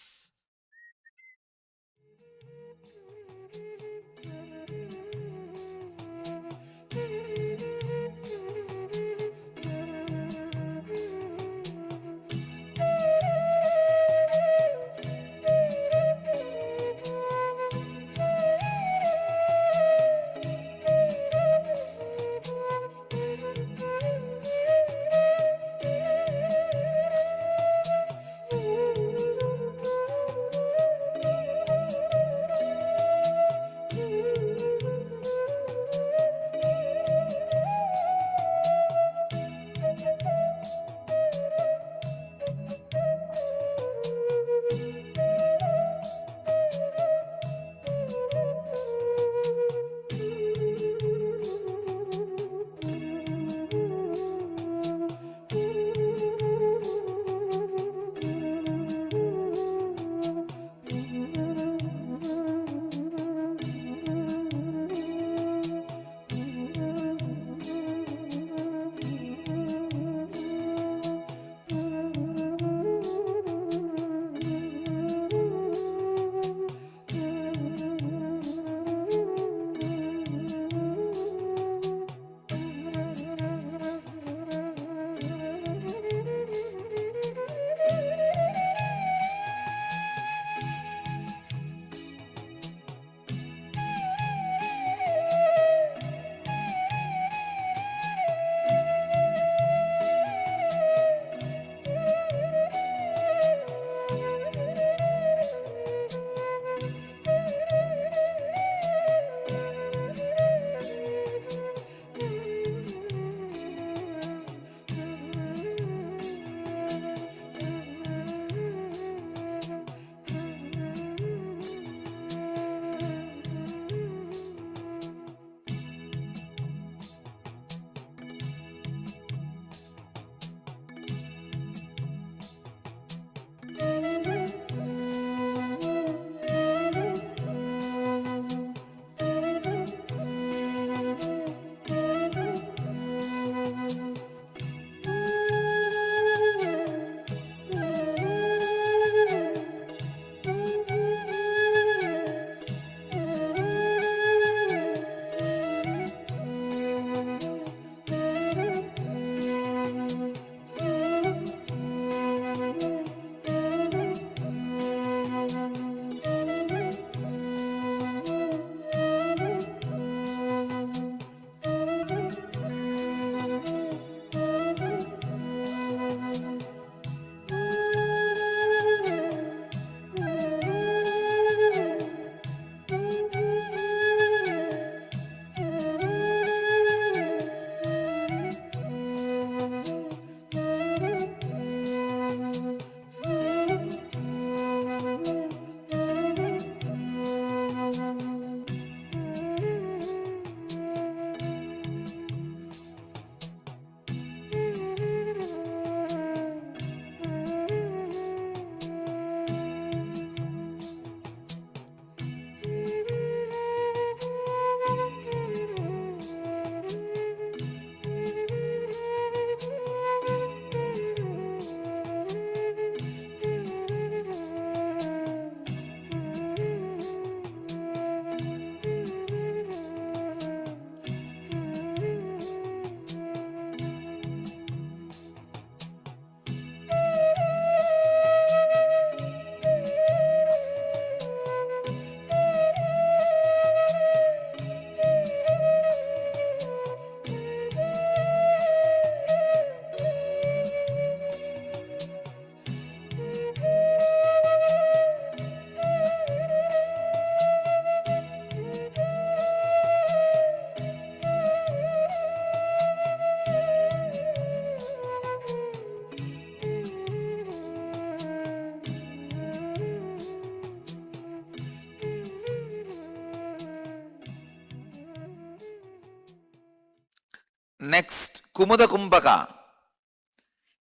Next, Kumuda Kumbhaka.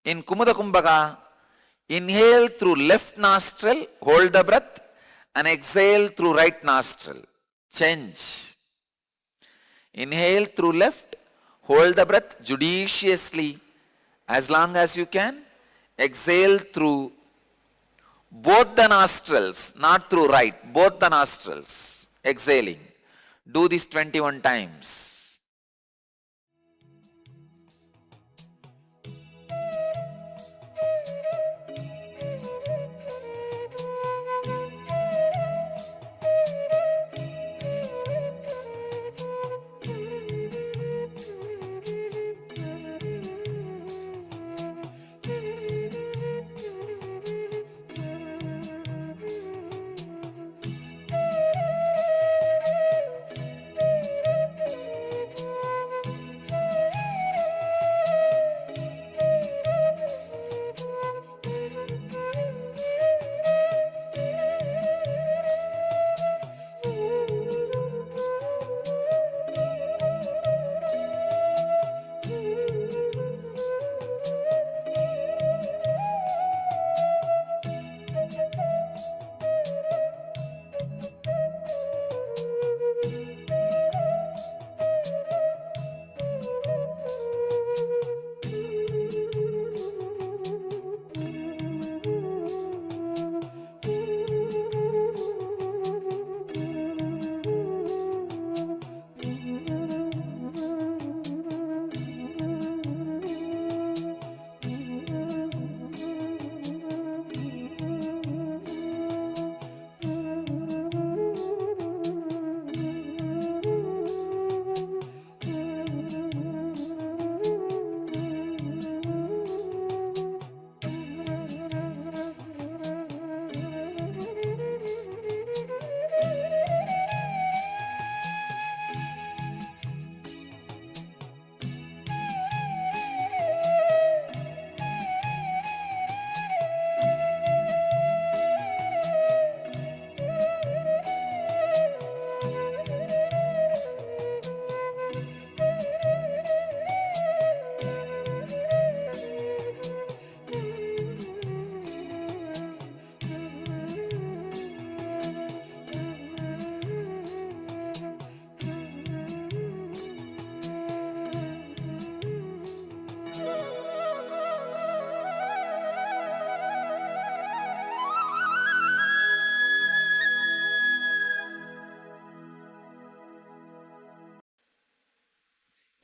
In Kumuda Kumbhaka, inhale through left nostril, hold the breath, and exhale through right nostril. Change. Inhale through left, hold the breath judiciously as long as you can. Exhale through both the nostrils, not through right, both the nostrils. Exhaling. Do this 21 times.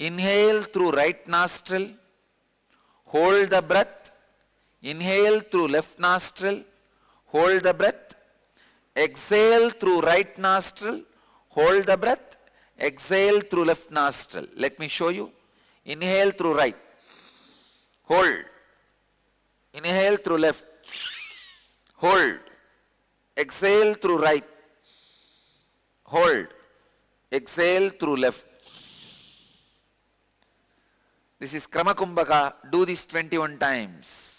Inhale through right nostril, hold the breath. Inhale through left nostril, hold the breath. Exhale through right nostril, hold the breath. Exhale through left nostril. Let me show you. Inhale through right, hold. Inhale through left, hold. Exhale through right, hold. Exhale through left. This is Krama Kumbhaka. Do this 21 times.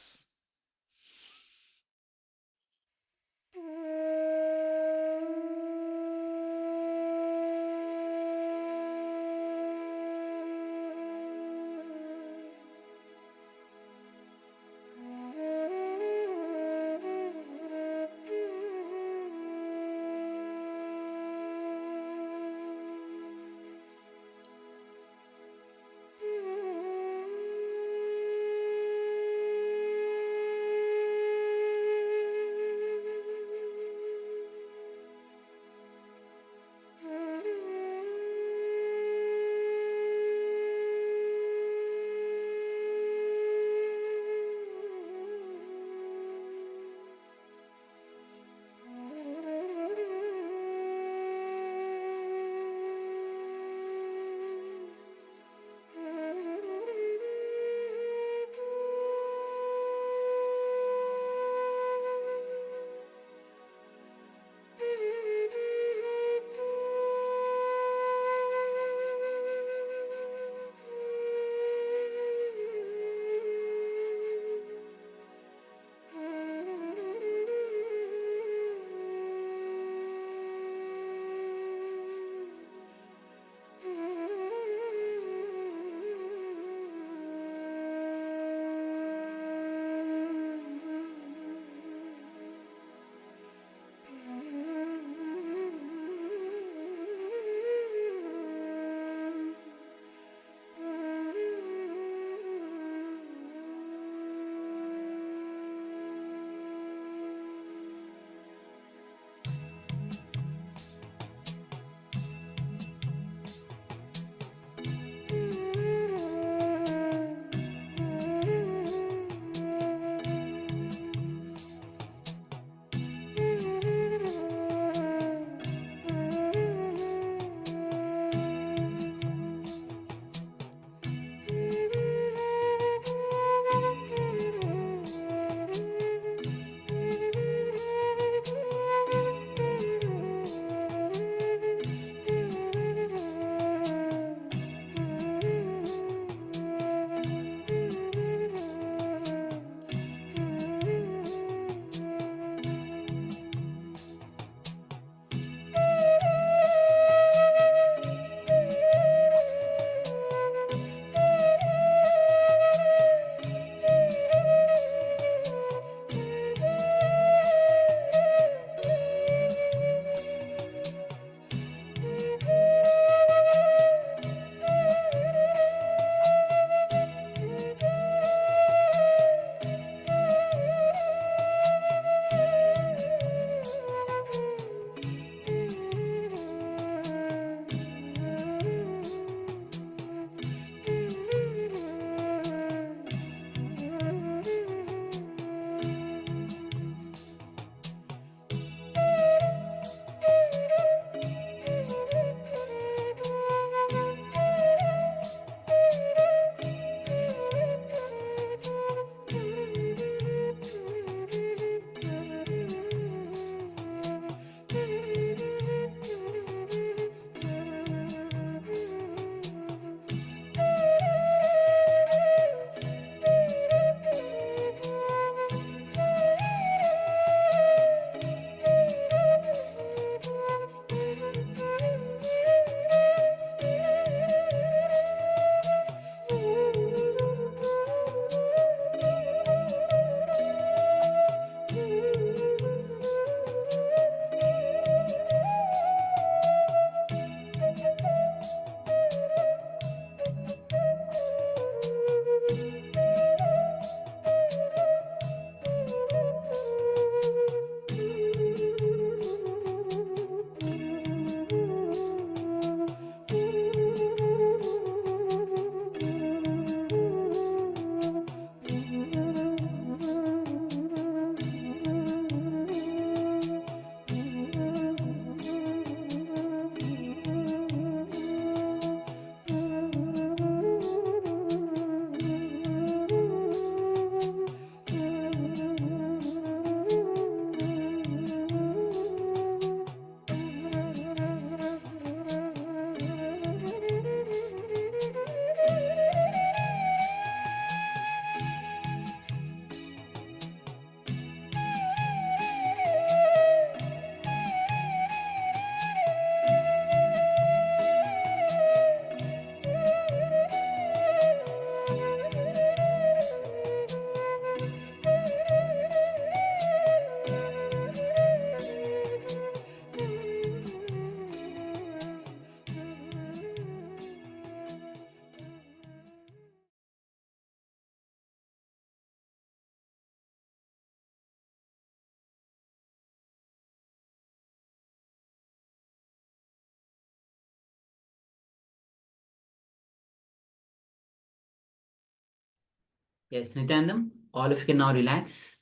Yes, Nityanandam, all of you can now relax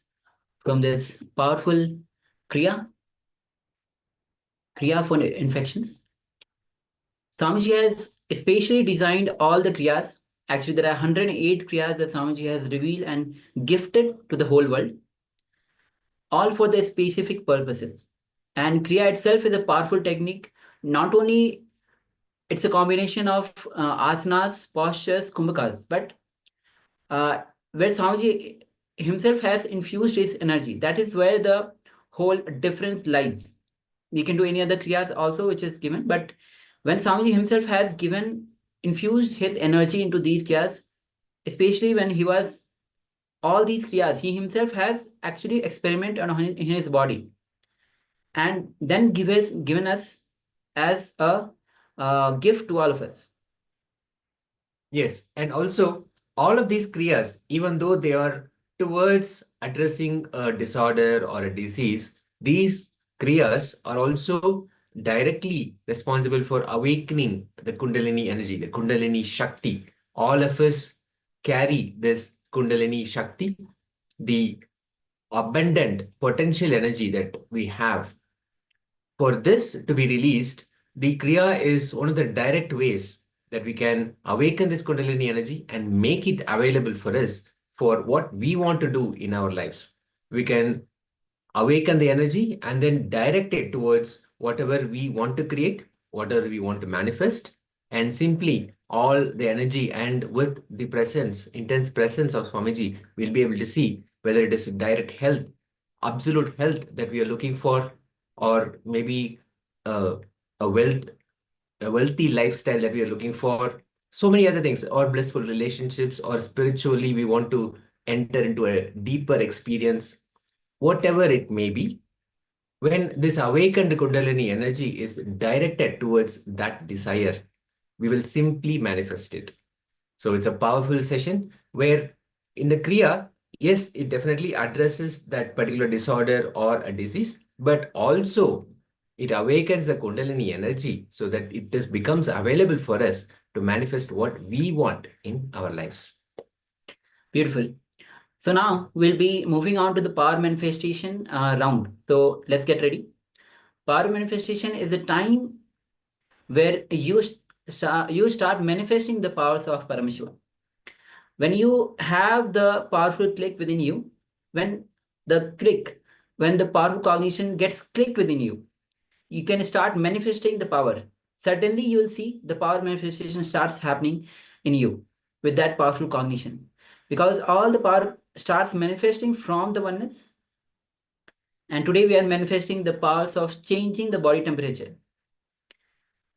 from this powerful Kriya for infections. Swamiji has especially designed all the Kriyas. Actually, there are 108 Kriyas that Swamiji has revealed and gifted to the whole world, all for their specific purposes. And Kriya itself is a powerful technique. Not only it's a combination of asanas, postures, kumbhakas, but where Swamiji himself has infused his energy. That is where the whole difference lies. We can do any other kriyas also, which is given, but when Swamiji himself has infused his energy into these kriyas, especially when he was all these kriyas, he himself has actually experimented in his body, and then given us as a gift to all of us. Yes, and also all of these kriyas, even though they are towards addressing a disorder or a disease, these kriyas are also directly responsible for awakening the Kundalini energy, the Kundalini Shakti. All of us carry this Kundalini Shakti, the abundant potential energy that we have. For this to be released, the Kriya is one of the direct ways that we can awaken this Kundalini energy and make it available for us for what we want to do in our lives. We can awaken the energy and then direct it towards whatever we want to create, whatever we want to manifest, and simply all the energy and with the presence, intense presence of Swamiji, we'll be able to see whether it is direct health, absolute health that we are looking for, or maybe a wealthy lifestyle that we are looking for, so many other things, or blissful relationships, or spiritually we want to enter into a deeper experience, whatever it may be. When this awakened Kundalini energy is directed towards that desire, we will simply manifest it. So it's a powerful session where in the Kriya, yes, it definitely addresses that particular disorder or a disease, but also it awakens the Kundalini energy so that it just becomes available for us to manifest what we want in our lives. Beautiful. So now we'll be moving on to the power manifestation round. So let's get ready. Power manifestation is the time where you start manifesting the powers of Paramashivoham. When you have the powerful click within you, when the powerful cognition gets clicked within you, you can start manifesting the power. Certainly you will see the power manifestation starts happening in you with that powerful cognition, because all the power starts manifesting from the oneness. And today we are manifesting the powers of changing the body temperature.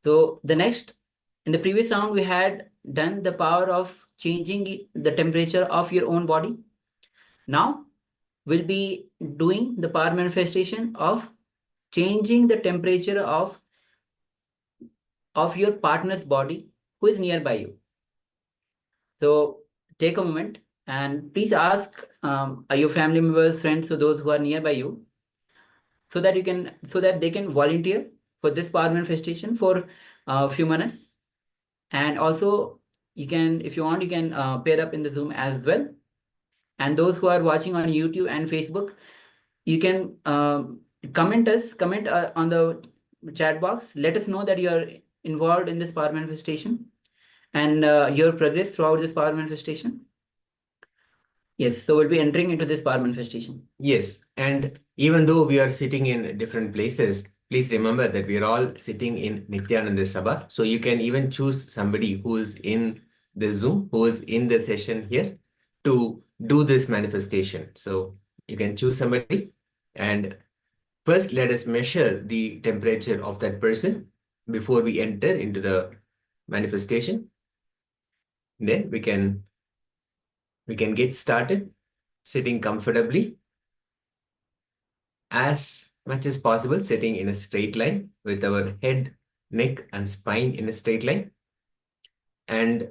So in the previous round, we had done the power of changing the temperature of your own body. Now we'll be doing the power manifestation of changing the temperature of your partner's body who is nearby you. So take a moment and please ask your family members, friends, or those who are nearby you, so that they can volunteer for this power manifestation for a few minutes. And also you can, if you want, you can pair up in the Zoom as well. And those who are watching on YouTube and Facebook, you can comment on the chat box. Let us know that you are involved in this power manifestation and your progress throughout this power manifestation. Yes, so we'll be entering into this power manifestation. Yes, and even though we are sitting in different places, please remember that we are all sitting in Nithyananda Sabha. So you can even choose somebody who is in the Zoom, who is in the session here to do this manifestation. So you can choose somebody, and first let us measure the temperature of that person before we enter into the manifestation. Then we can get started sitting comfortably, as much as possible sitting in a straight line with our head, neck, and spine in a straight line. And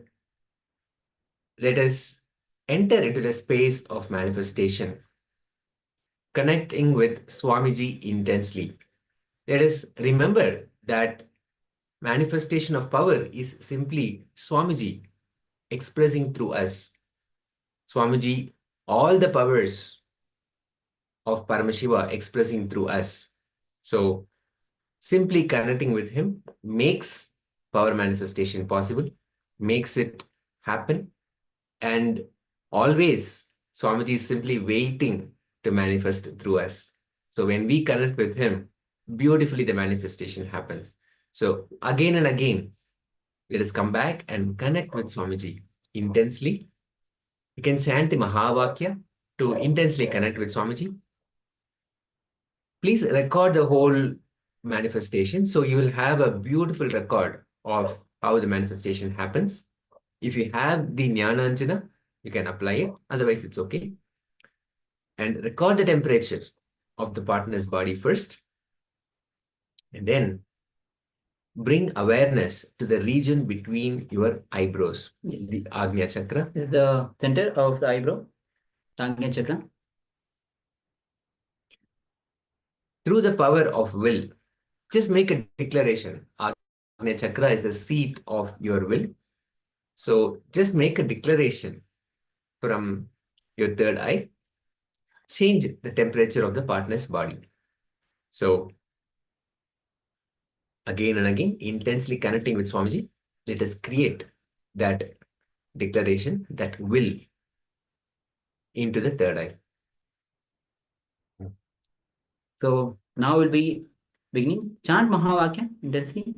let us enter into the space of manifestation, connecting with Swamiji intensely. Let us remember that manifestation of power is simply Swamiji expressing through us. Swamiji, all the powers of Paramashiva expressing through us. So simply connecting with him makes power manifestation possible, makes it happen, and always Swamiji is simply waiting to manifest through us. So when we connect with him, beautifully the manifestation happens. So again and again, let us come back and connect with Swamiji intensely. You can chant the Mahavakya to intensely connect with Swamiji. Please record the whole manifestation, so you will have a beautiful record of how the manifestation happens. If you have the Jnananjana, you can apply it, otherwise it's okay. And record the temperature of the partner's body first, and then bring awareness to the region between your eyebrows, the Agnya Chakra. This is the center of the eyebrow, Agnya Chakra. Through the power of will, just make a declaration. Agnya Chakra is the seat of your will. So just make a declaration from your third eye. Change the temperature of the partner's body. So again and again, intensely connecting with Swamiji, let us create that declaration, that will, into the third eye. So now we'll be beginning. Chant Mahavakya intensely.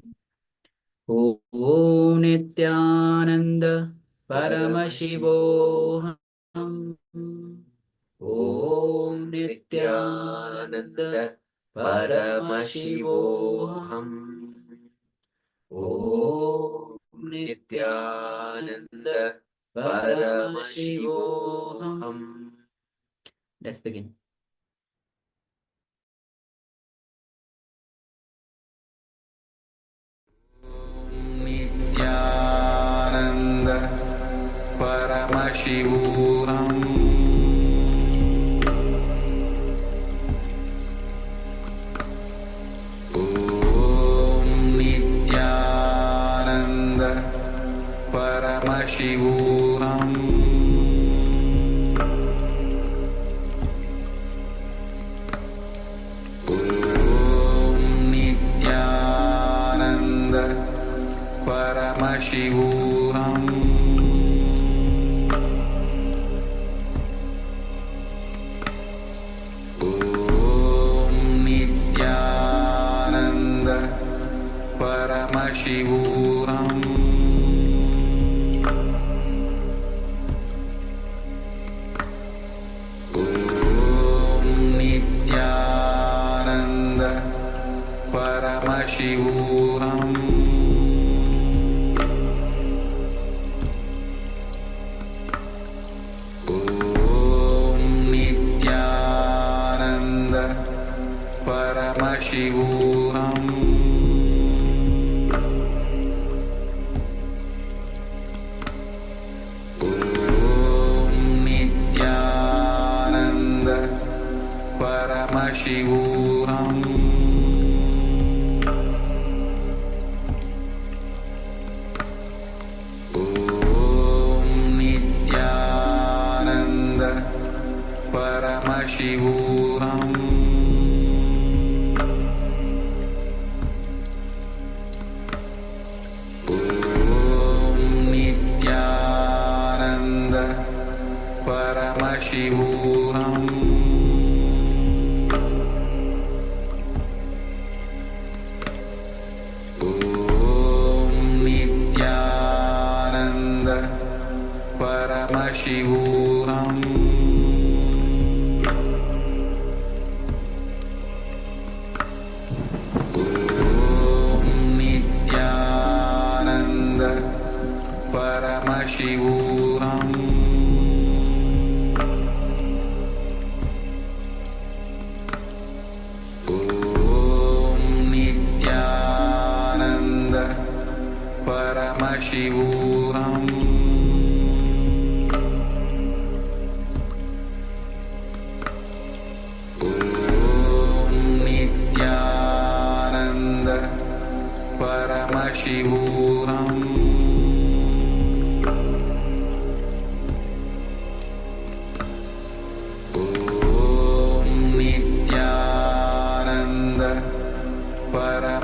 Om Nityananda Paramashivoham. Om Nityananda Paramashivoham. Om Nityananda Paramashivoham. Let's begin. Nityananda Paramashivoham. Om Nityananda Paramashivoham. Om Nityananda Paramashivoham. Om Nityananda Paramashivoham. Om Nityananda Paramashivoham. Om Nityananda Paramashivoham. Om Nityananda Paramashivoham. Om Nityananda Paramashivoham. Om Nityananda Paramashivoham. Om Nityananda Paramashivoham. Om Nityananda Paramashivoham. Om Nityananda Paramashivoham. Om Nityananda Paramashivoham.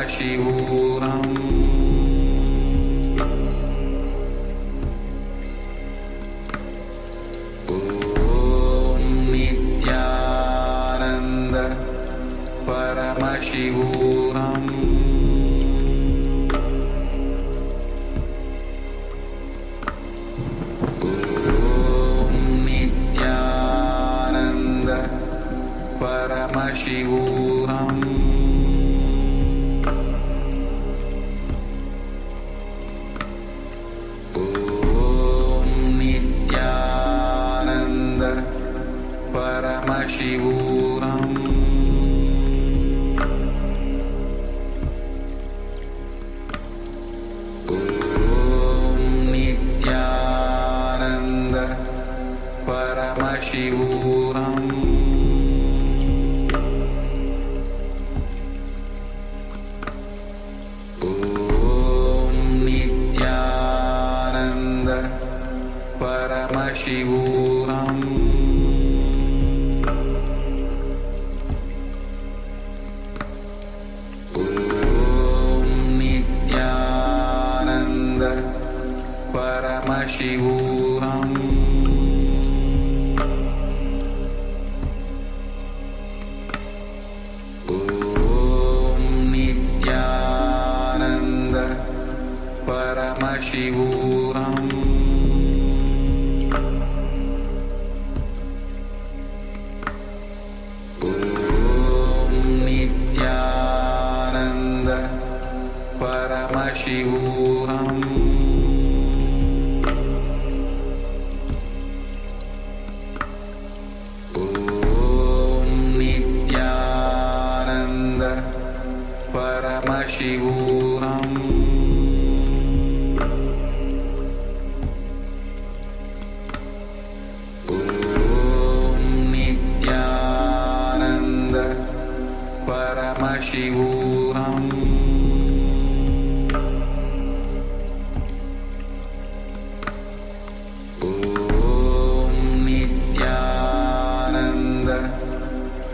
Paramashivoham Om Nithyananda Paramashivoham Om Nithyananda Paramashivoham Om Nithyananda Paramashivoham Om Nithyananda Paramashivoham Om Nithyananda Paramashivoham Om Nithyananda Paramashivoham Om Nithyananda Paramashivoham Om Nithyananda Paramashivoham Om Nithyananda Paramashivoham Om Nithyananda Paramashivoham Om Nithyananda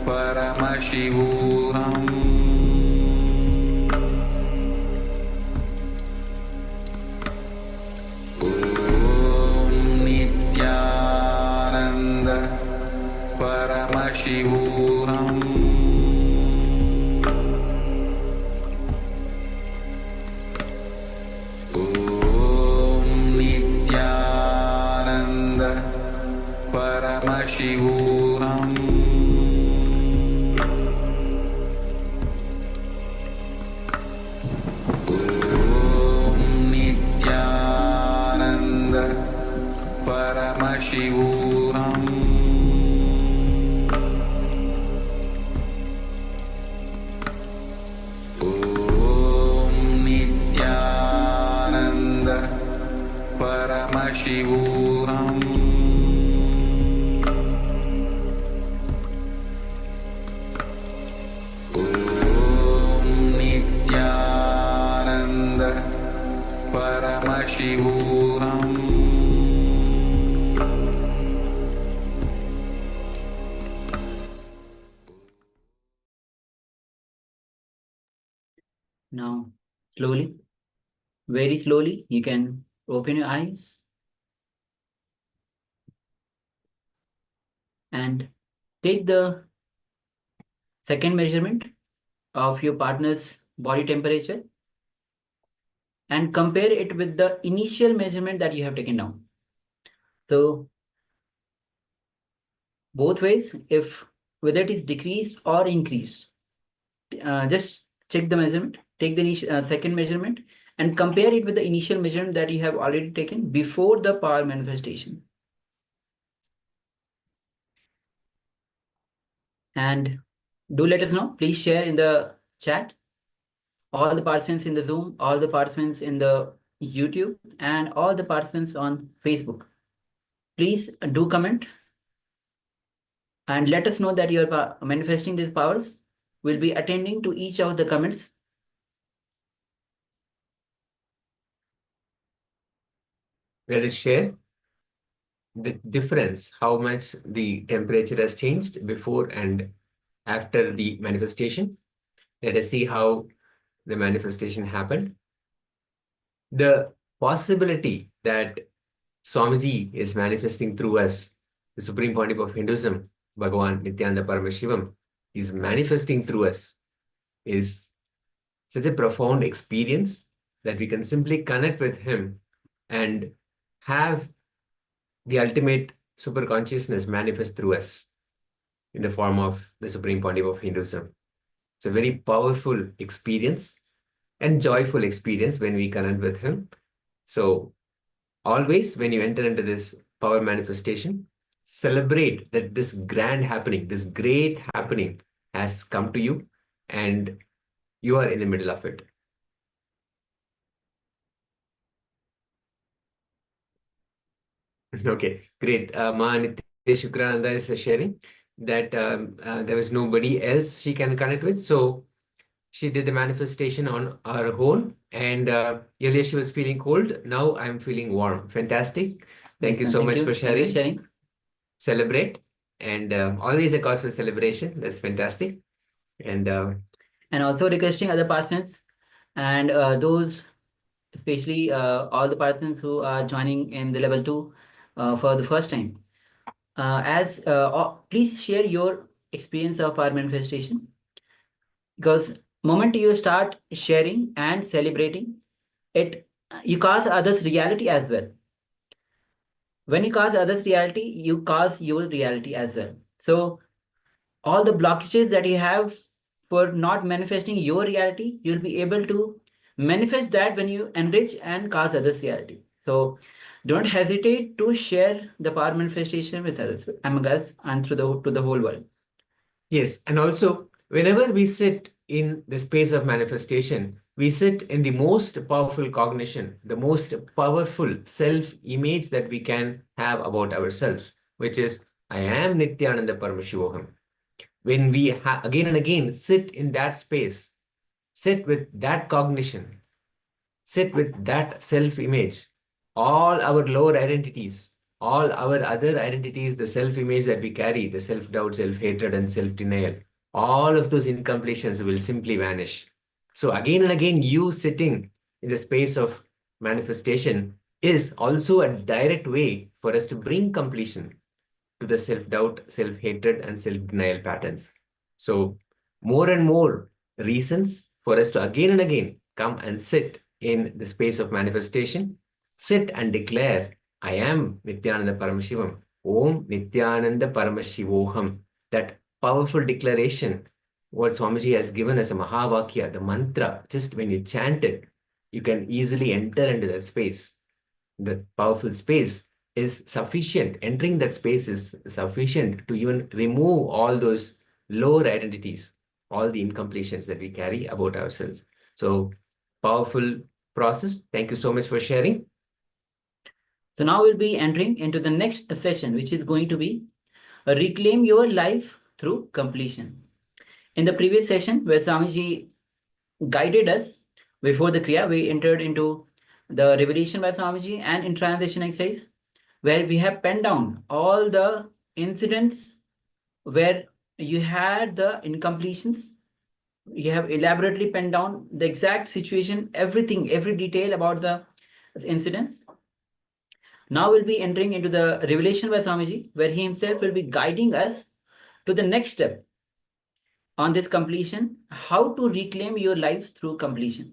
Paramashivoham Om Nithyananda Paramashivoham Om Nithyananda Paramashivoham Om Nithyananda Paramashivoham Om Nithyananda Paramashivoham Om Nithyananda Paramashivoham Now, slowly, very slowly, you can open your eyes and take the second measurement of your partner's body temperature and compare it with the initial measurement that you have taken down. So both ways, if whether it is decreased or increased, just check the measurement, take the second measurement and compare it with the initial measurement that you have already taken before the power manifestation. And do let us know, please share in the chat, all the participants in the Zoom, all the participants in the YouTube, and all the participants on Facebook. Please do comment and let us know that you are manifesting these powers. We'll be attending to each of the comments. Let us share the difference, how much the temperature has changed before and after the manifestation. Let us see how the manifestation happened. The possibility that Swamiji is manifesting through us, the Supreme Pontiff of Hinduism, Bhagavan Nithyananda Paramashivam, is manifesting through us, is such a profound experience that we can simply connect with him and have the ultimate super consciousness manifest through us in the form of the Supreme Pontiff of Hinduism. It's a very powerful experience and joyful experience when we connect with him. So always when you enter into this power manifestation, celebrate that this grand happening, this great happening has come to you and you are in the middle of it. Okay, great. Ma Nitya Shukrananda is sharing that there was nobody else she can connect with. So she did the manifestation on her own. And earlier she was feeling cold. Now I'm feeling warm. Fantastic. Thank you so much for sharing. Celebrate. And always a cause for celebration. That's fantastic. And also requesting other participants and those, especially all the participants who are joining in the level 2 for the first time. Please share your experience of power manifestation, because moment you start sharing and celebrating it, you cause others reality as well. When you cause others reality, you cause your reality as well. So all the blockages that you have for not manifesting your reality, you'll be able to manifest that when you enrich and cause others reality. So don't hesitate to share the power manifestation with others, among us, and to the whole world. yes, and also whenever we sit in the space of manifestation, we sit in the most powerful cognition, the most powerful self-image that we can have about ourselves, which is, I am Nithyananda Paramashivoham. When we again and again sit in that space, sit with that cognition, sit with that self-image, all our lower identities, all our other identities, the self-image that we carry, the self-doubt, self-hatred, and self-denial, all of those incompletions will simply vanish. So again and again, you sitting in the space of manifestation is also a direct way for us to bring completion to the self-doubt, self-hatred, and self-denial patterns. So more and more reasons for us to again and again come and sit in the space of manifestation, sit and declare, I am Nithyananda Paramashivam, Om Nithyananda Paramashivoham. That powerful declaration, what Swamiji has given as a Mahavakya, the mantra, just when you chant it, you can easily enter into that space. The powerful space is sufficient. Entering that space is sufficient to even remove all those lower identities, all the incompletions that we carry about ourselves. So powerful process. Thank you so much for sharing. So now we'll be entering into the next session, which is going to be reclaim your life through completion. In the previous session, where Swamiji guided us before the Kriya, we entered into the revelation by Swamiji and in transition exercise, where we have penned down all the incidents where you had the incompletions. You have elaborately penned down the exact situation, everything, every detail about the incidents. Now we'll be entering into the revelation by Swamiji, where he himself will be guiding us to the next step on this completion, how to reclaim your life through completion.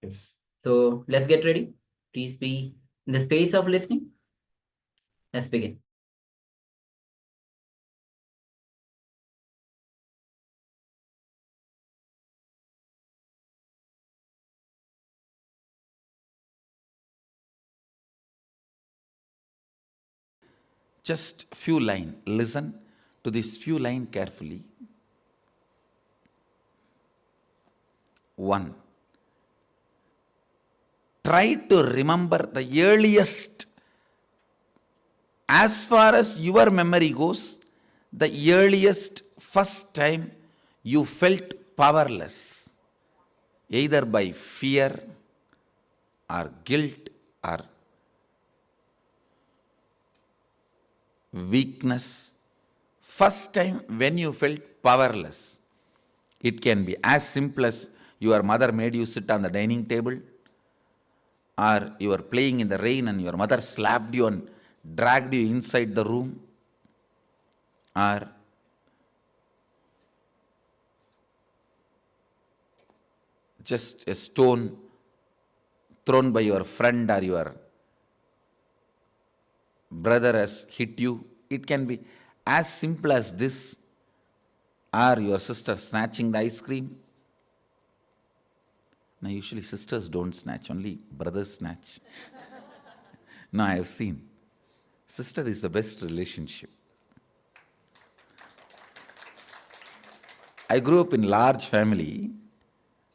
Yes. So let's get ready. Please be in the space of listening. Let's begin. Just few line. Listen to this few line carefully. 1. Try to remember the earliest, as far as your memory goes, the earliest first time you felt powerless, either by fear or guilt or weakness. First time when you felt powerless. It can be as simple as your mother made you sit on the dining table, or you are playing in the rain and your mother slapped you and dragged you inside the room, or just a stone thrown by your friend or your brother has hit you. It can be as simple as this, or your sister snatching the ice cream. Now, usually sisters don't snatch, only brothers snatch. No, I have seen. Sister is the best relationship. I grew up in large family.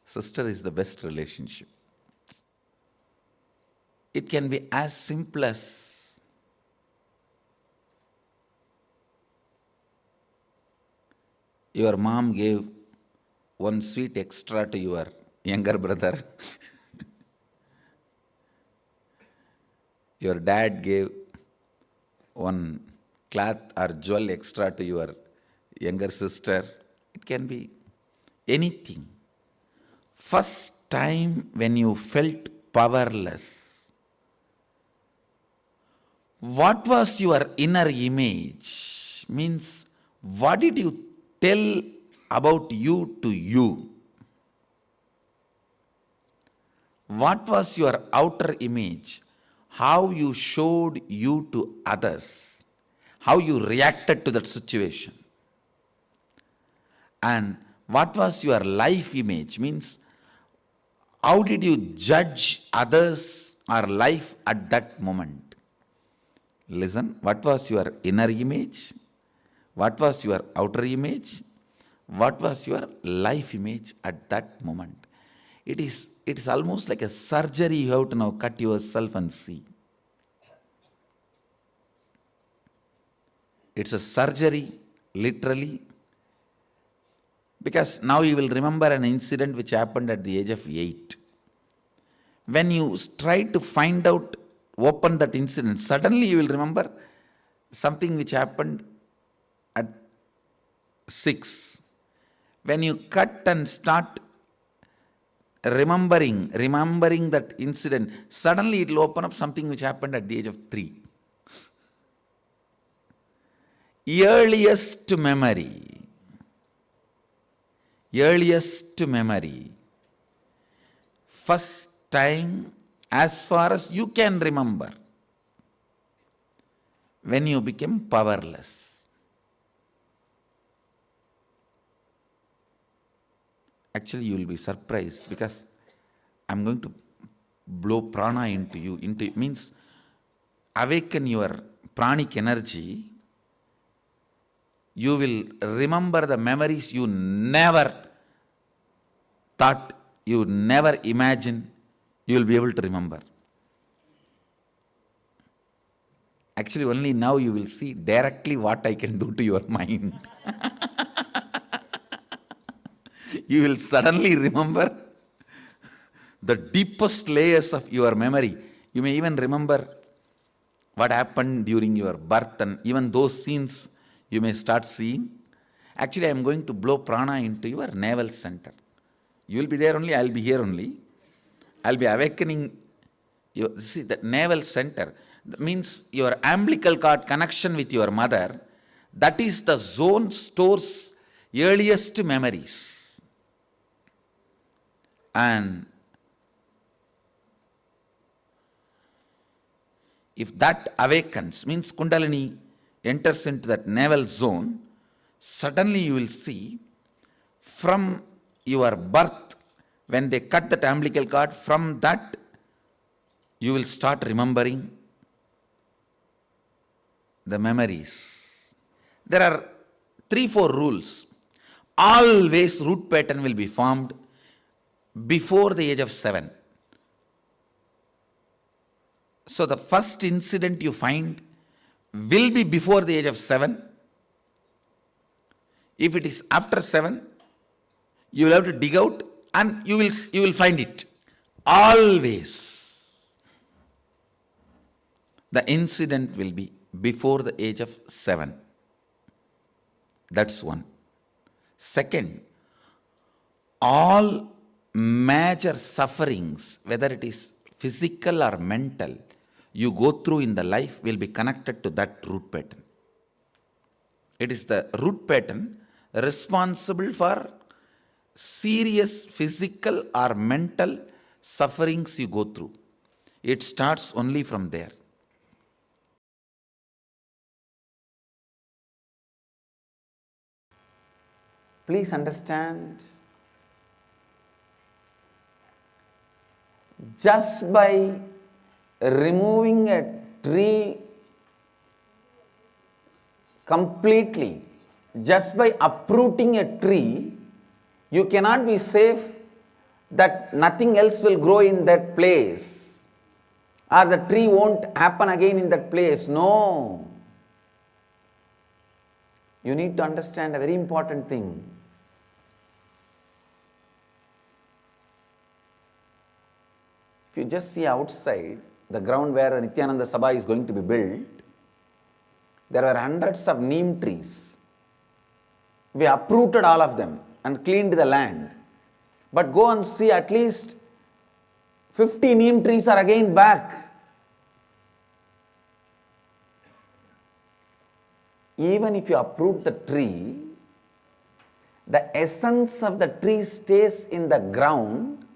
Sister is the best relationship. It can be as simple as your mom gave one sweet extra to your younger brother. Your dad gave one cloth or jewel extra to your younger sister. It can be anything. First time when you felt powerless, what was your inner image? Means, what did you tell about you to you? What was your outer image? How you showed you to others? How you reacted to that situation? And what was your life image? Means, how did you judge others or life at that moment? Listen, what was your inner image? What was your outer image? What was your life image at that moment? It is almost like a surgery. You have to now cut yourself and see. It's a surgery, literally, because now you will remember an incident which happened at the age of 8. When you try to find out, open that incident, suddenly you will remember something which happened at 6. When you cut and start remembering that incident, suddenly it will open up something which happened at the age of 3. Earliest memory. First time, as far as you can remember, when you became powerless. Actually, you will be surprised, because I'm going to blow prana into you. Means awaken your pranic energy. You will remember the memories you never thought, you never imagined you will be able to remember. Actually, only now you will see directly what I can do to your mind. You will suddenly remember the deepest layers of your memory. You may even remember what happened during your birth, and even those scenes you may start seeing. Actually, I am going to blow prana into your navel center. You will be there only, I will be here only. I will be awakening you. See, the navel center means your umbilical cord connection with your mother. That is the zone stores earliest memories. And if that awakens, means Kundalini enters into that navel zone, suddenly you will see from your birth, when they cut that umbilical cord, from that you will start remembering the memories. There are 3-4 rules. Always root pattern will be formed before the age of 7. So the first incident you find will be before the age of 7. If it is after 7, you will have to dig out and you will find it. Always the incident will be before the age of 7. That's one. Second, all major sufferings, whether it is physical or mental, you go through in the life will be connected to that root pattern. It is the root pattern responsible for serious physical or mental sufferings you go through. It starts only from there. Please understand, just by removing a tree completely, just by uprooting a tree, you cannot be safe that nothing else will grow in that place, or the tree won't happen again in that place. No. You need to understand a very important thing. If you just see outside, the ground where the Nithyananda Sabha is going to be built, there were hundreds of neem trees. We uprooted all of them and cleaned the land. But go and see, at least 50 neem trees are again back. Even if you uproot the tree, the essence of the tree stays in the ground.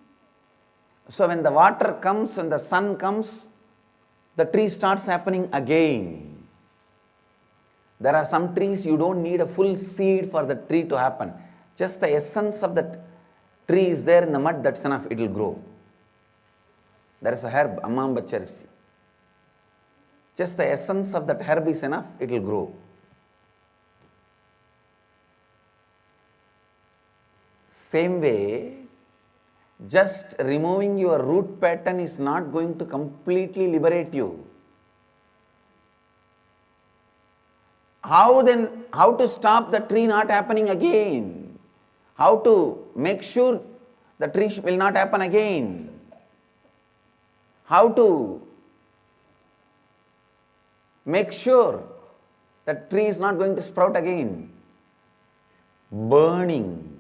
So when the water comes, when the sun comes, the tree starts happening again. There are some trees you don't need a full seed for the tree to happen. Just the essence of the tree is there in the mud, that's enough, it will grow. There is a herb, Ammambacharisi. Just the essence of that herb is enough, it will grow. Same way, just removing your root pattern is not going to completely liberate you. How to stop the tree not happening again? How to make sure the tree will not happen again? How to make sure that tree is not going to sprout again? Burning,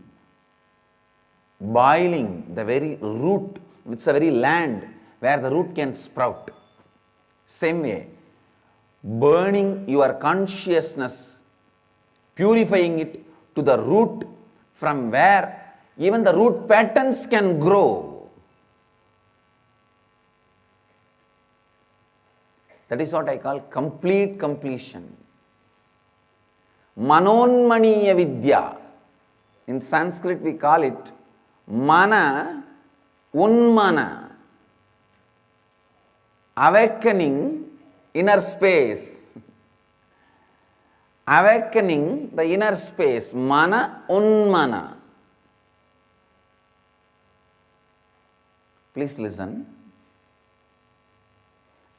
boiling the very root, which is the very land where the root can sprout. Same way, burning your consciousness, purifying it to the root from where even the root patterns can grow. That is what I call complete completion. Manonmaniya Vidya. In Sanskrit we call it Mana Unmana. Awakening inner space. Awakening the inner space. Mana Unmana. Please listen.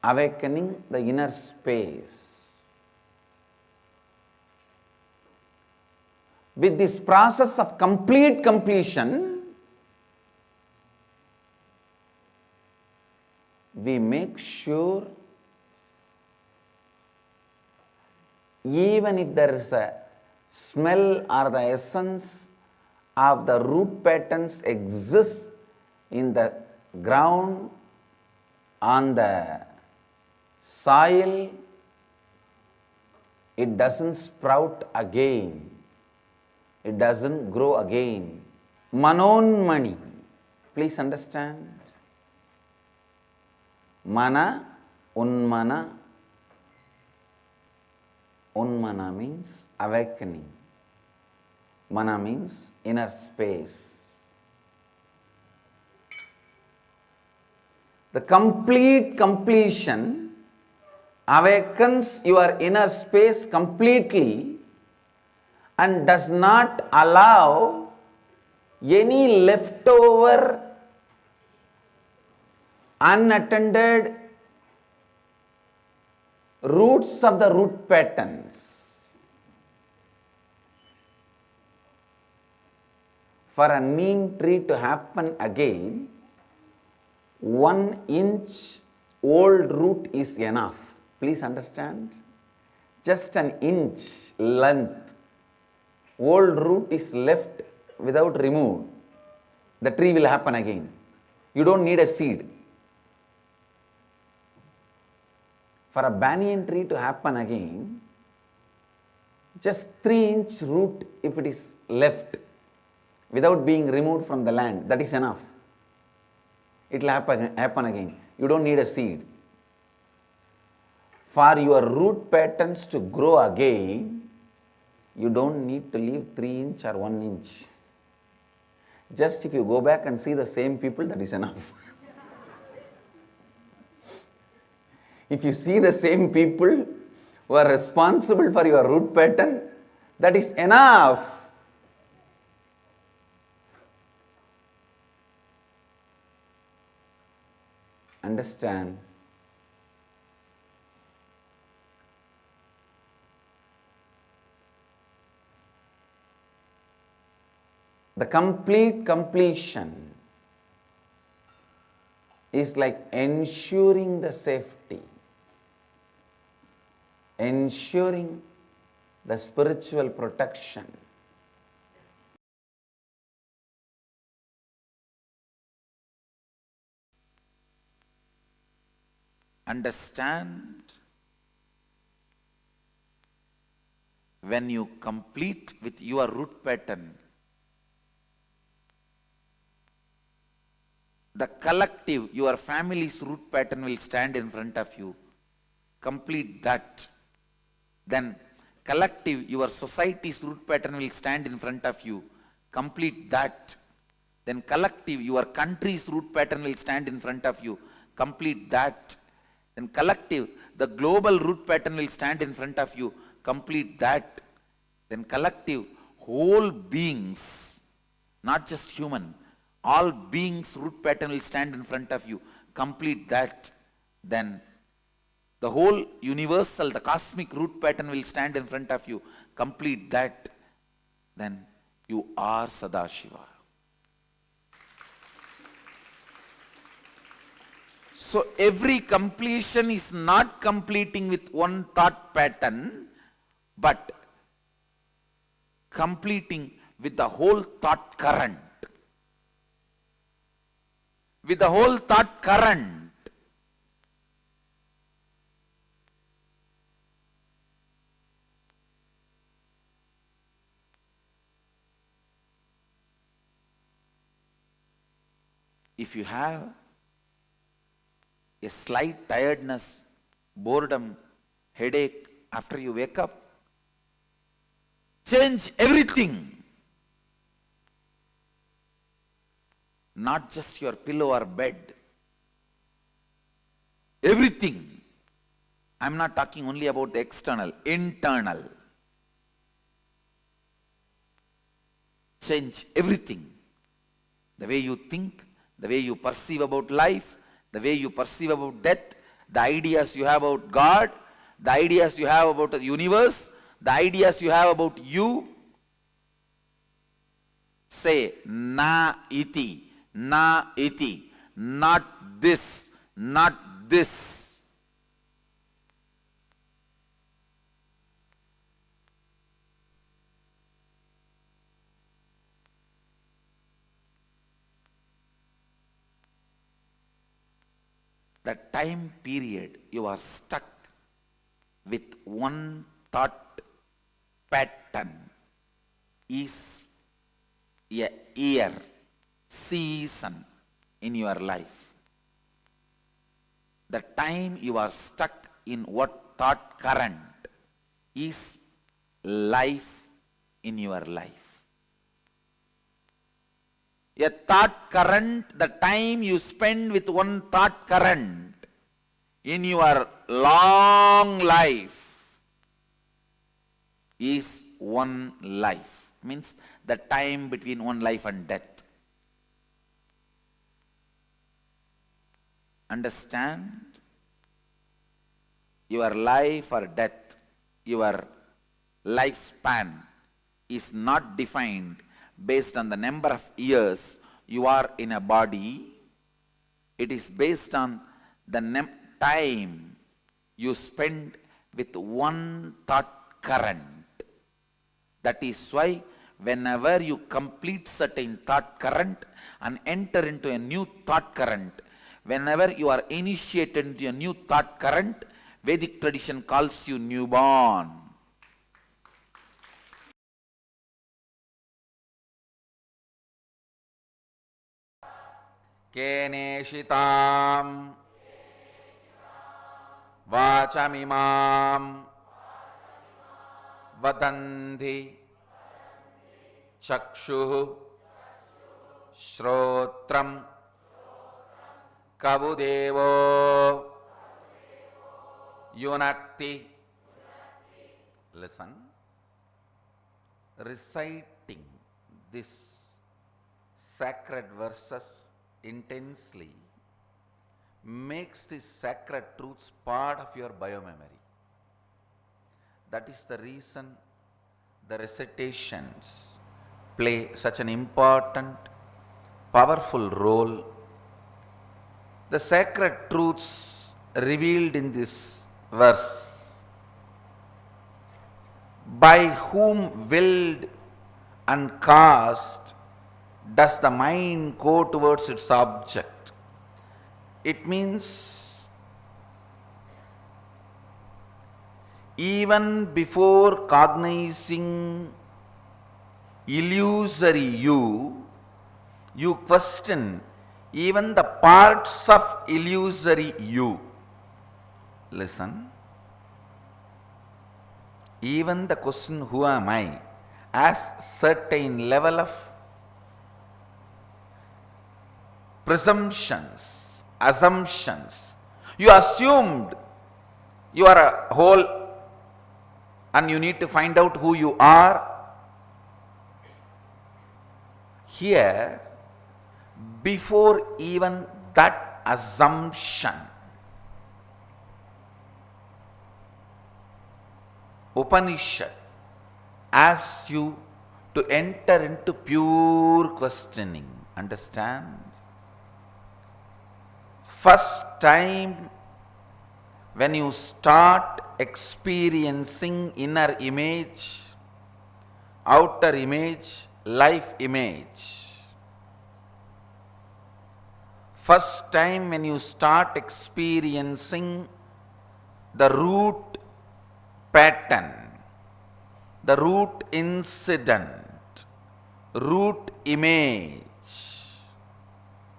Awakening the inner space. With this process of complete completion, we make sure even if there is a smell or the essence of the root patterns exists in the ground, on the soil, it doesn't sprout again. It doesn't grow again. Manonmani. Please understand. Mana, Unmana. Unmana means awakening. Mana means inner space. The complete completion awakens your inner space completely and does not allow any leftover unattended roots of the root patterns. For a neem tree to happen again, 1 inch old root is enough. Please understand. Just an inch length old root is left without removed. the tree will happen again. You don't need a seed. For a banyan tree to happen again, just 3-inch root, if it is left without being removed from the land, that is enough. It will happen again. You don't need a seed. For your root patterns to grow again, you don't need to leave 3-inch or 1-inch. Just if you go back and see the same people, that is enough. If you see the same people who are responsible for your root pattern, that is enough. Understand? The complete completion is like ensuring the safety, ensuring the spiritual protection. Understand? When you complete with your root pattern, the collective, your family's root pattern will stand in front of you. Complete that. Then collective, your society's root pattern will stand in front of you. Complete that. Then collective, your country's root pattern will stand in front of you. Complete that. Then collective, the global root pattern will stand in front of you. Complete that. Then collective, whole beings, not just human, all beings' root pattern will stand in front of you. Complete that. Then the whole universal, the cosmic root pattern will stand in front of you. Complete that. Then you are Sadashiva. So every completion is not completing with one thought pattern, but completing with the whole thought current. With the whole thought current. If you have a slight tiredness, boredom, headache after you wake up, change everything. Not just your pillow or bed. Everything. I'm not talking only about the external, internal. Change everything. The way you think, the way you perceive about life, the way you perceive about death, the ideas you have about God, the ideas you have about the universe, the ideas you have about you. Say, na iti. Na iti, not this, not this. The time period you are stuck with one thought pattern is a year, season in your life. The time you are stuck in what thought current is life in your life. A thought current, the time you spend with one thought current in your long life is one life. Means the time between one life and death. Understand? Your life or death, your lifespan is not defined based on the number of years you are in a body. It is based on the time you spend with one thought current. That is why whenever you complete certain thought current and enter into a new thought current, whenever you are initiated into a new thought current, Vedic tradition calls you newborn. Keneshitam vachamimam vadanti chakshuh Shrotram Kabudevo Yunakti. Listen, reciting this sacred verses intensely makes these sacred truths part of your biomemory. That is the reason the recitations play such an important, powerful role. The sacred truths revealed in this verse, by whom willed and caused does the mind go towards its object? It means even before cognizing illusory you question even the parts of illusory you. Listen, even the question, who am I, has certain level of presumptions, assumptions. You assumed you are a whole and you need to find out who you are. Here, before even that assumption, Upanishad asks you to enter into pure questioning. Understand? First time when you start experiencing inner image, outer image, life image, first time when you start experiencing the root pattern, the root incident, root image.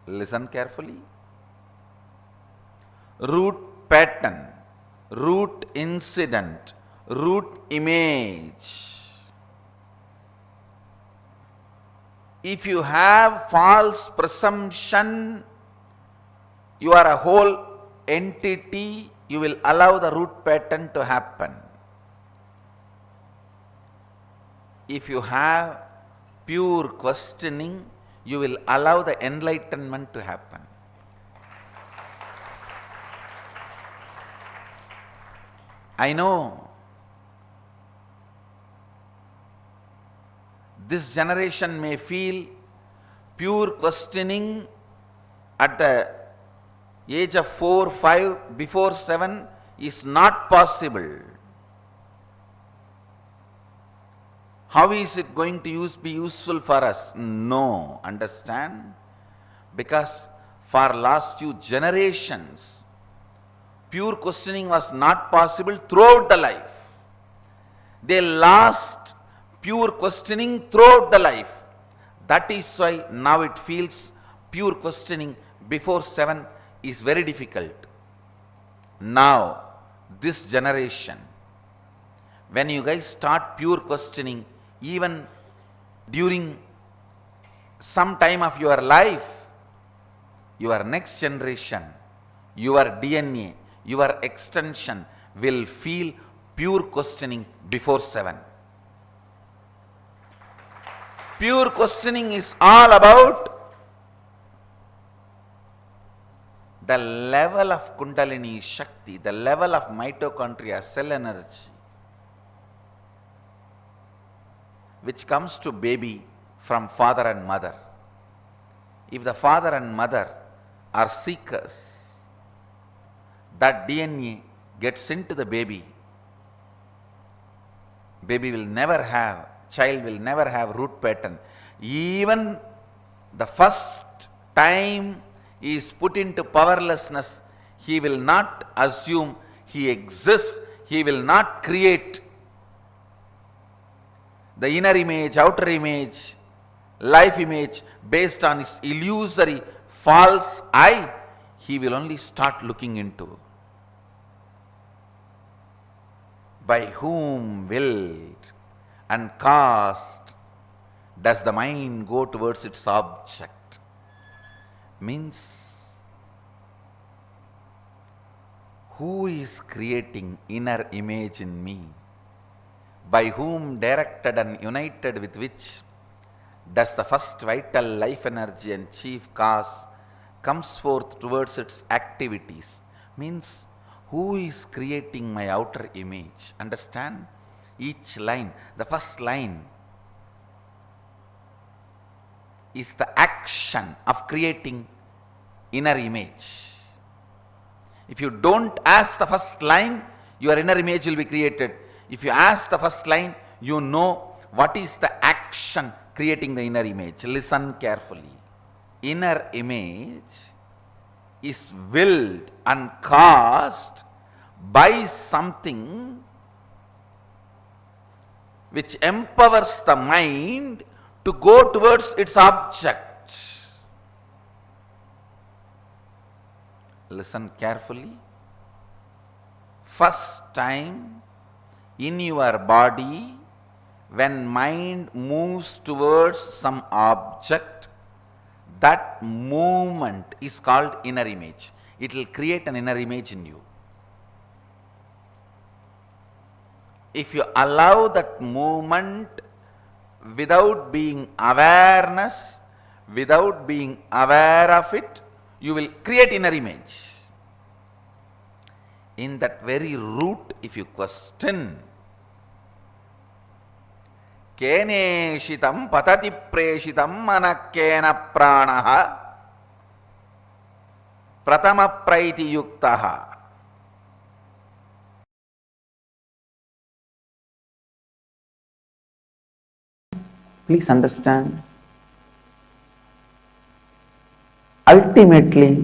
Listen carefully. Root pattern, root incident, root image. If you have false presumption, you are a whole entity, you will allow the root pattern to happen. If you have pure questioning, you will allow the enlightenment to happen. I know this generation may feel pure questioning at the age of 4, 5, before 7 is not possible. How is it going to be useful for us? No, understand? Because for last few generations, pure questioning was not possible throughout the life. They lost pure questioning throughout the life. That is why now it feels pure questioning before 7 is very difficult. Now, this generation, when you guys start pure questioning, even during some time of your life, your next generation, your DNA, your extension will feel pure questioning before 7. Pure questioning is all about the level of Kundalini Shakti, the level of mitochondria, cell energy, which comes to baby from father and mother. If the father and mother are seekers, that DNA gets into the baby. Baby will never have child will never have root pattern. Even the first time he is put into powerlessness, he will not assume he exists, he will not create the inner image, outer image, life image based on his illusory false I. He will only start looking into by whom willed and caused does the mind go towards its object. Means, who is creating inner image in me? By whom directed and united with which does the first vital life energy and chief cause comes forth towards its activities? Means, who is creating my outer image? Understand? Each line, the first line is the action of creating inner image. If you don't ask the first line, your inner image will be created. If you ask the first line, you know what is the action creating the inner image. Listen carefully. Inner image is willed and caused by something which empowers the mind to go towards its object. Listen carefully. First time in your body, when mind moves towards some object, that movement is called inner image. It will create an inner image in you. If you allow that movement without being awareness, without being aware of it, you will create inner image. In that very root, if you question, Keneshitam patati preshitam manakena pranaha pratama praiti yuktaha. Please understand, ultimately,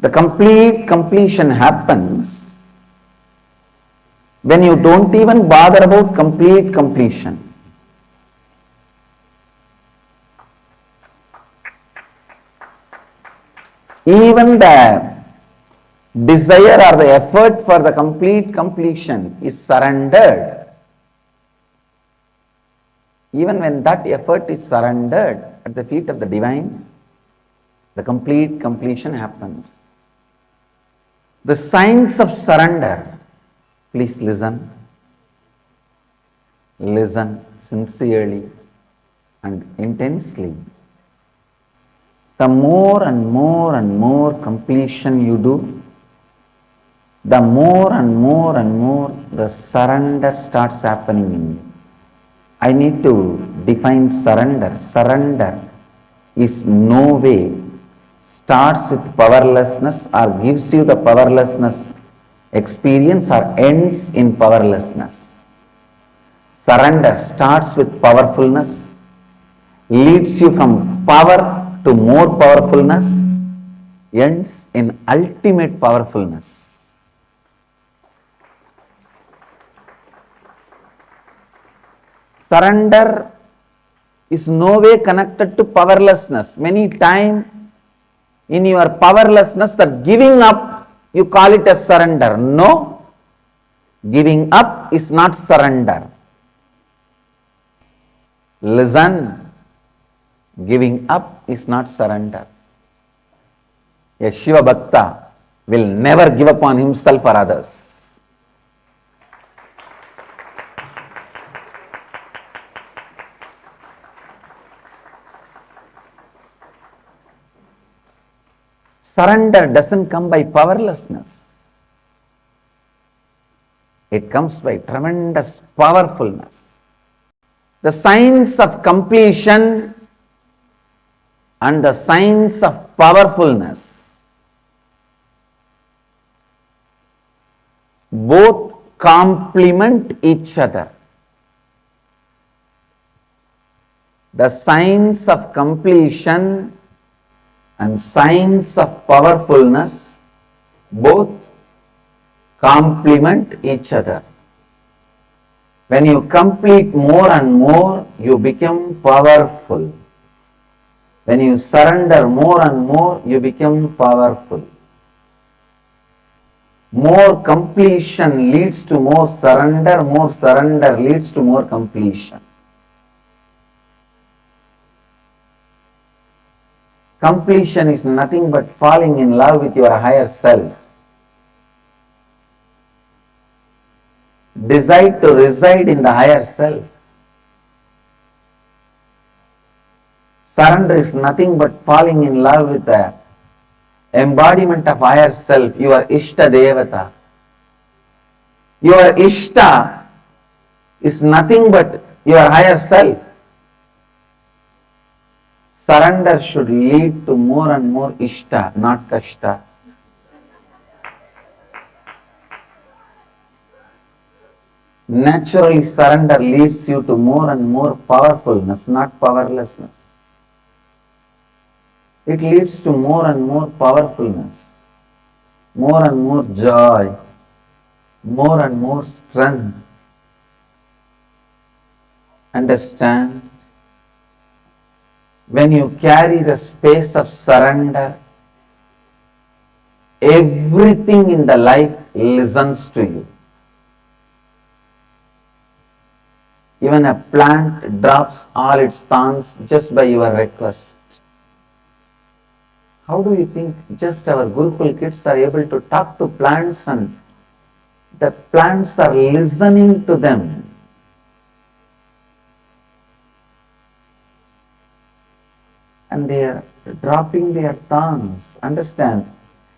the complete completion happens when you don't even bother about complete completion. Even the desire or the effort for the complete completion is surrendered. Even when that effort is surrendered at the feet of the divine, the complete completion happens. The signs of surrender, please listen. Listen sincerely and intensely. The more and more and more completion you do, the more and more and more the surrender starts happening in you. I need to define surrender. Surrender is no way starts with powerlessness or gives you the powerlessness experience or ends in powerlessness. Surrender starts with powerfulness, leads you from power to more powerfulness, ends in ultimate powerfulness. Surrender is no way connected to powerlessness. Many times in your powerlessness, that giving up, you call it as surrender. No, giving up is not surrender. Listen, giving up is not surrender. A Shiva Bhakta will never give up on himself or others. Surrender doesn't come by powerlessness. It comes by tremendous powerfulness. The signs of completion and the signs of powerfulness both complement each other. The signs of completion and signs of powerfulness both complement each other. When you complete more and more, you become powerful. When you surrender more and more, you become powerful. More completion leads to more surrender leads to more completion. Completion is nothing but falling in love with your higher self. Decide to reside in the higher self. Surrender is nothing but falling in love with the embodiment of higher self, your Ishta Devata. Your Ishta is nothing but your higher self. Surrender should lead to more and more Ishta, not Kashta. Naturally, surrender leads you to more and more powerfulness, not powerlessness. It leads to more and more powerfulness, more and more joy, more and more strength. Understand? When you carry the space of surrender, everything in the life listens to you. Even a plant drops all its thorns just by your request. How do you think just our Gurukul kids are able to talk to plants and the plants are listening to them? And they are dropping their thorns. Understand,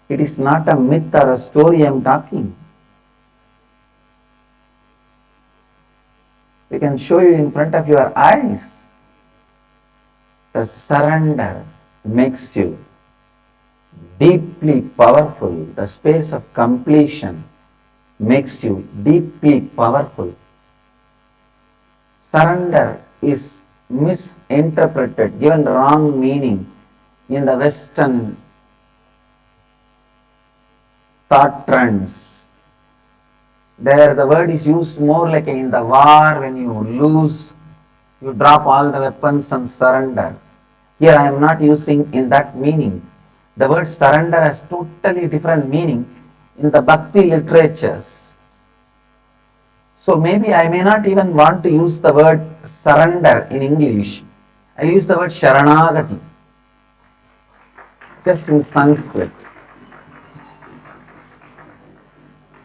it is not a myth or a story I am talking. We can show you in front of your eyes. The surrender makes you deeply powerful. The space of completion makes you deeply powerful. Surrender is misinterpreted, given wrong meaning in the Western thought trends. There the word is used more like in the war, when you lose, you drop all the weapons and surrender. Here I am not using in that meaning. The word surrender has totally different meaning in the Bhakti literatures. So maybe I may not even want to use the word surrender in English. I use the word Sharanagati, just in Sanskrit.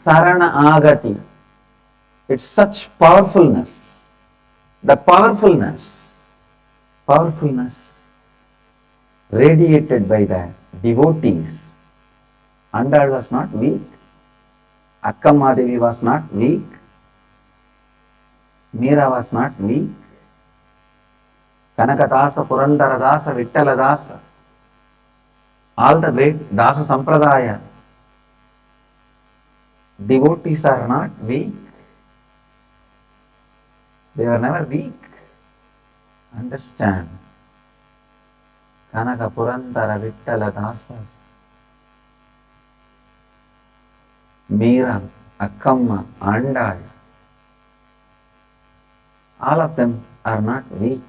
Sarana Agati. It's such powerfulness. The powerfulness radiated by the devotees. Andal was not weak. Akkamadevi was not weak. Meera was not weak. Kanakadasa, Purandaradasa, Vittaladasa, all the great Dasa Sampradaya devotees are not weak. They were never weak. Understand? Kanaka Purandara Vittaladasas, Meera, Akkamma, Andal, all of them are not weak.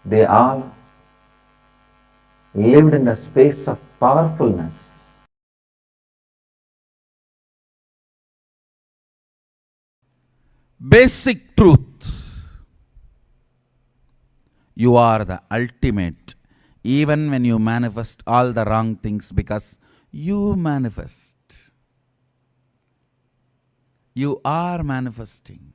They all lived in the space of powerfulness. Basic truth. You are the ultimate, even when you manifest all the wrong things, because you manifest. You are manifesting.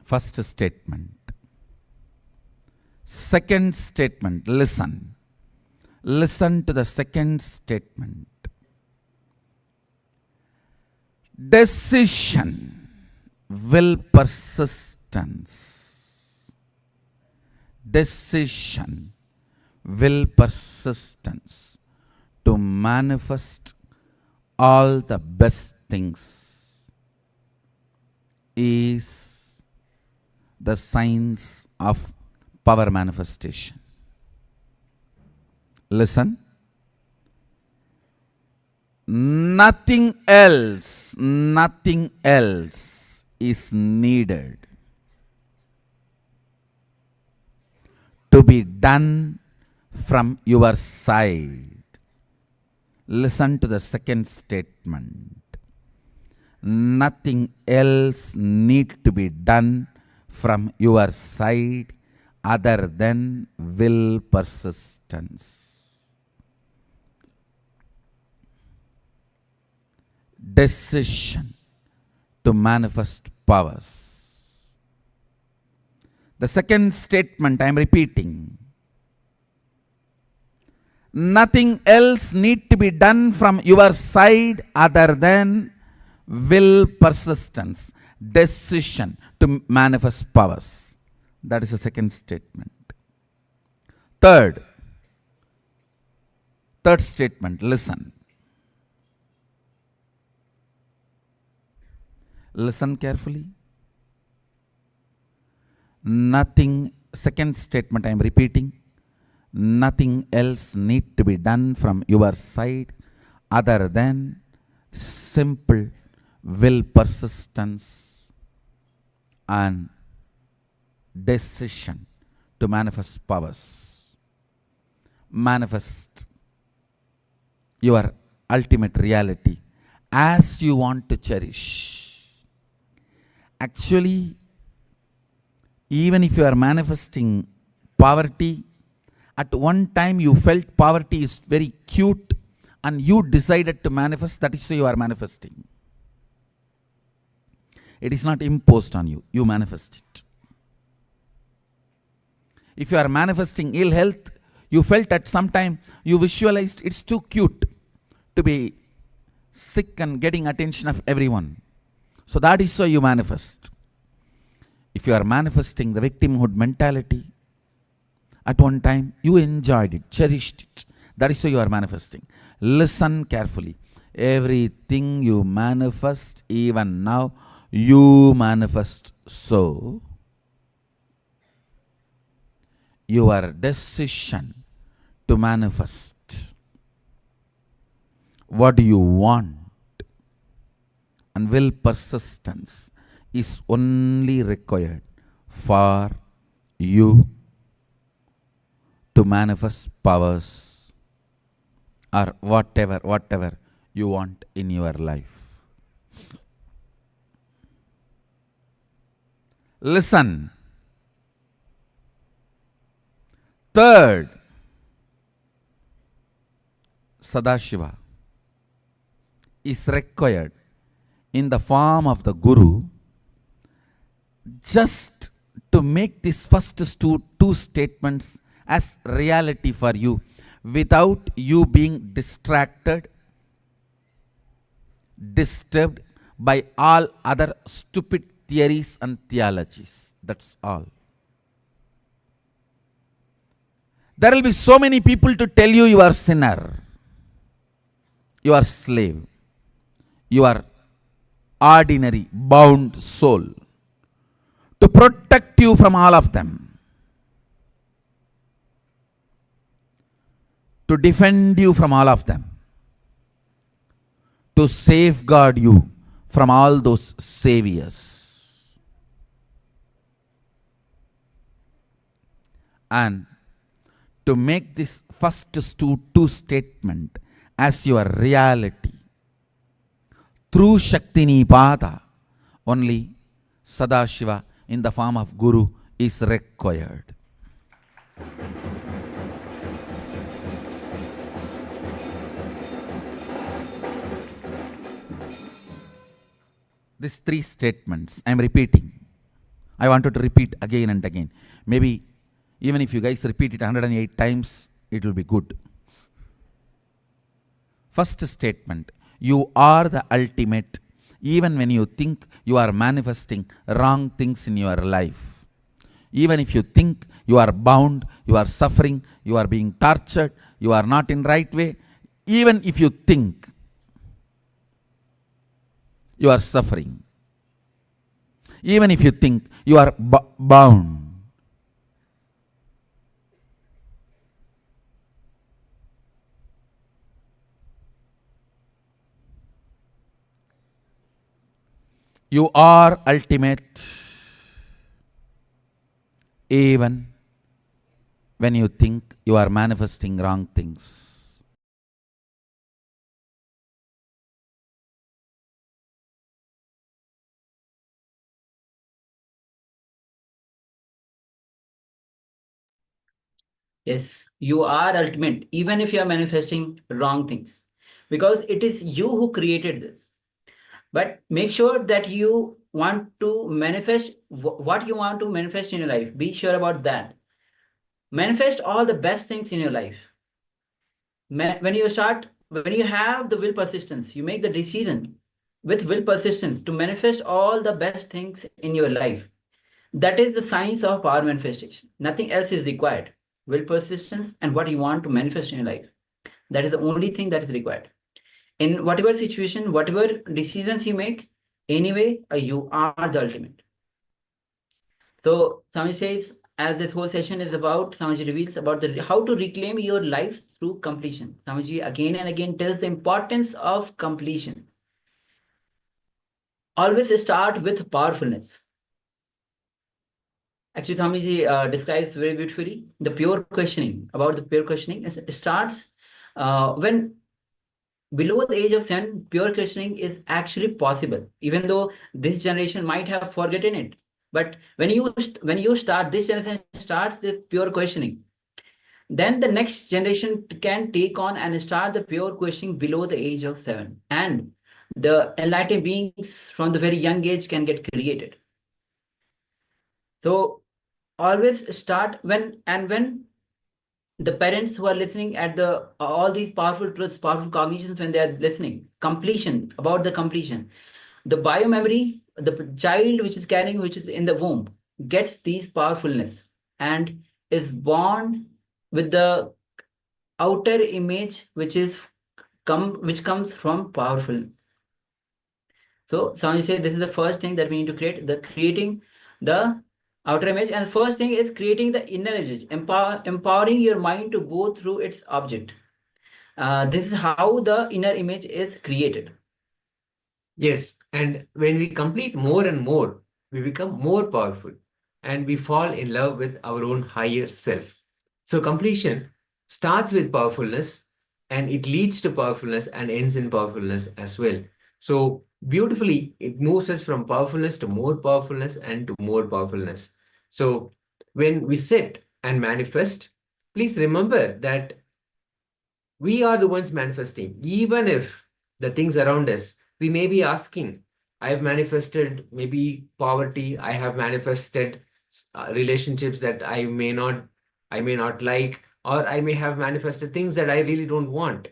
First statement. Second statement, listen. Listen to the second statement. Decision, will persistence. Decision, will persistence to manifest all the best things. is the science of power manifestation. Listen. Nothing else is needed to be done from your side. Listen to the second statement. Nothing else need to be done from your side other than will persistence. Decision to manifest powers. The second statement I am repeating. Nothing else need to be done from your side other than will persistence. Decision to manifest powers. That is the second statement. Third statement, listen. Listen carefully. Second statement I am repeating. Nothing else need to be done from your side other than simple will persistence and decision to manifest powers. Manifest your ultimate reality as you want to cherish. Actually, even if you are manifesting poverty, at one time you felt poverty is very cute and you decided to manifest, that is why you are manifesting. It is not imposed on you, you manifest it. If you are manifesting ill health, you felt at some time, you visualized it's too cute to be sick and getting attention of everyone. So that is why you manifest. If you are manifesting the victimhood mentality, at one time you enjoyed it, cherished it. That is why you are manifesting. Listen carefully. Everything you manifest, even now, you manifest so. Your decision to manifest. What do you want? And will persistence is only required for you to manifest powers or whatever you want in your life. Listen. Third, Sadashiva is required in the form of the Guru just to make these first two statements as reality for you without you being distracted, disturbed by all other stupid theories and theologies. That's all. There will be so many people to tell you are sinner, you are slave, you are ordinary, bound soul. To protect you from all of them. To defend you from all of them. To safeguard you from all those saviors. And to make this first two statement as your reality. Through Shakti Nipada, only Sadashiva in the form of Guru is required. These three statements I am repeating. I wanted to repeat again and again. Maybe even if you guys repeat it 108 times, it will be good. First statement, you are the ultimate. Even when you think you are manifesting wrong things in your life, even if you think you are bound, you are suffering, you are being tortured, you are not in right way, even if you think you are suffering, even if you think you are bound. You are ultimate even when you think you are manifesting wrong things. Yes, you are ultimate, even if you are manifesting wrong things, because it is you who created this. But make sure that you want to manifest what you want to manifest in your life. Be sure about that. Manifest all the best things in your life. When you have the will persistence, you make the decision with will persistence to manifest all the best things in your life. That is the science of power manifestation. Nothing else is required. Will persistence and what you want to manifest in your life. That is the only thing that is required. In whatever situation, whatever decisions you make, anyway, you are the ultimate. So Swami says, as this whole session is about, Swamiji reveals about how to reclaim your life through completion. Swamiji again and again tells the importance of completion. Always start with powerfulness. Actually, Swamiji describes very beautifully the pure questioning. About the pure questioning, it starts when below the age of 7, pure questioning is actually possible, even though this generation might have forgotten it. But when you start, this generation starts with pure questioning, then the next generation can take on and start the pure questioning below the age of 7. And the enlightened beings from the very young age can get created. So always start when the parents who are listening at the all these powerful truths, powerful cognitions, when they are listening, completion, about the completion, the biomemory, the child which is carrying, which is in the womb, gets these powerfulness and is born with the outer image which comes from powerfulness. So Swami says this is the first thing that we need to creating the outer image, and the first thing is creating the inner image, empowering your mind to go through its object. This is how the inner image is created. Yes, and when we complete more and more, we become more powerful and we fall in love with our own higher self. So completion starts with powerfulness and it leads to powerfulness and ends in powerfulness as well. So beautifully, it moves us from powerfulness to more powerfulness and to more powerfulness. So when we sit and manifest, please remember that we are the ones manifesting. Even if the things around us, we may be asking, I have manifested maybe poverty, I have manifested relationships that I may not like, or I may have manifested things that I really don't want.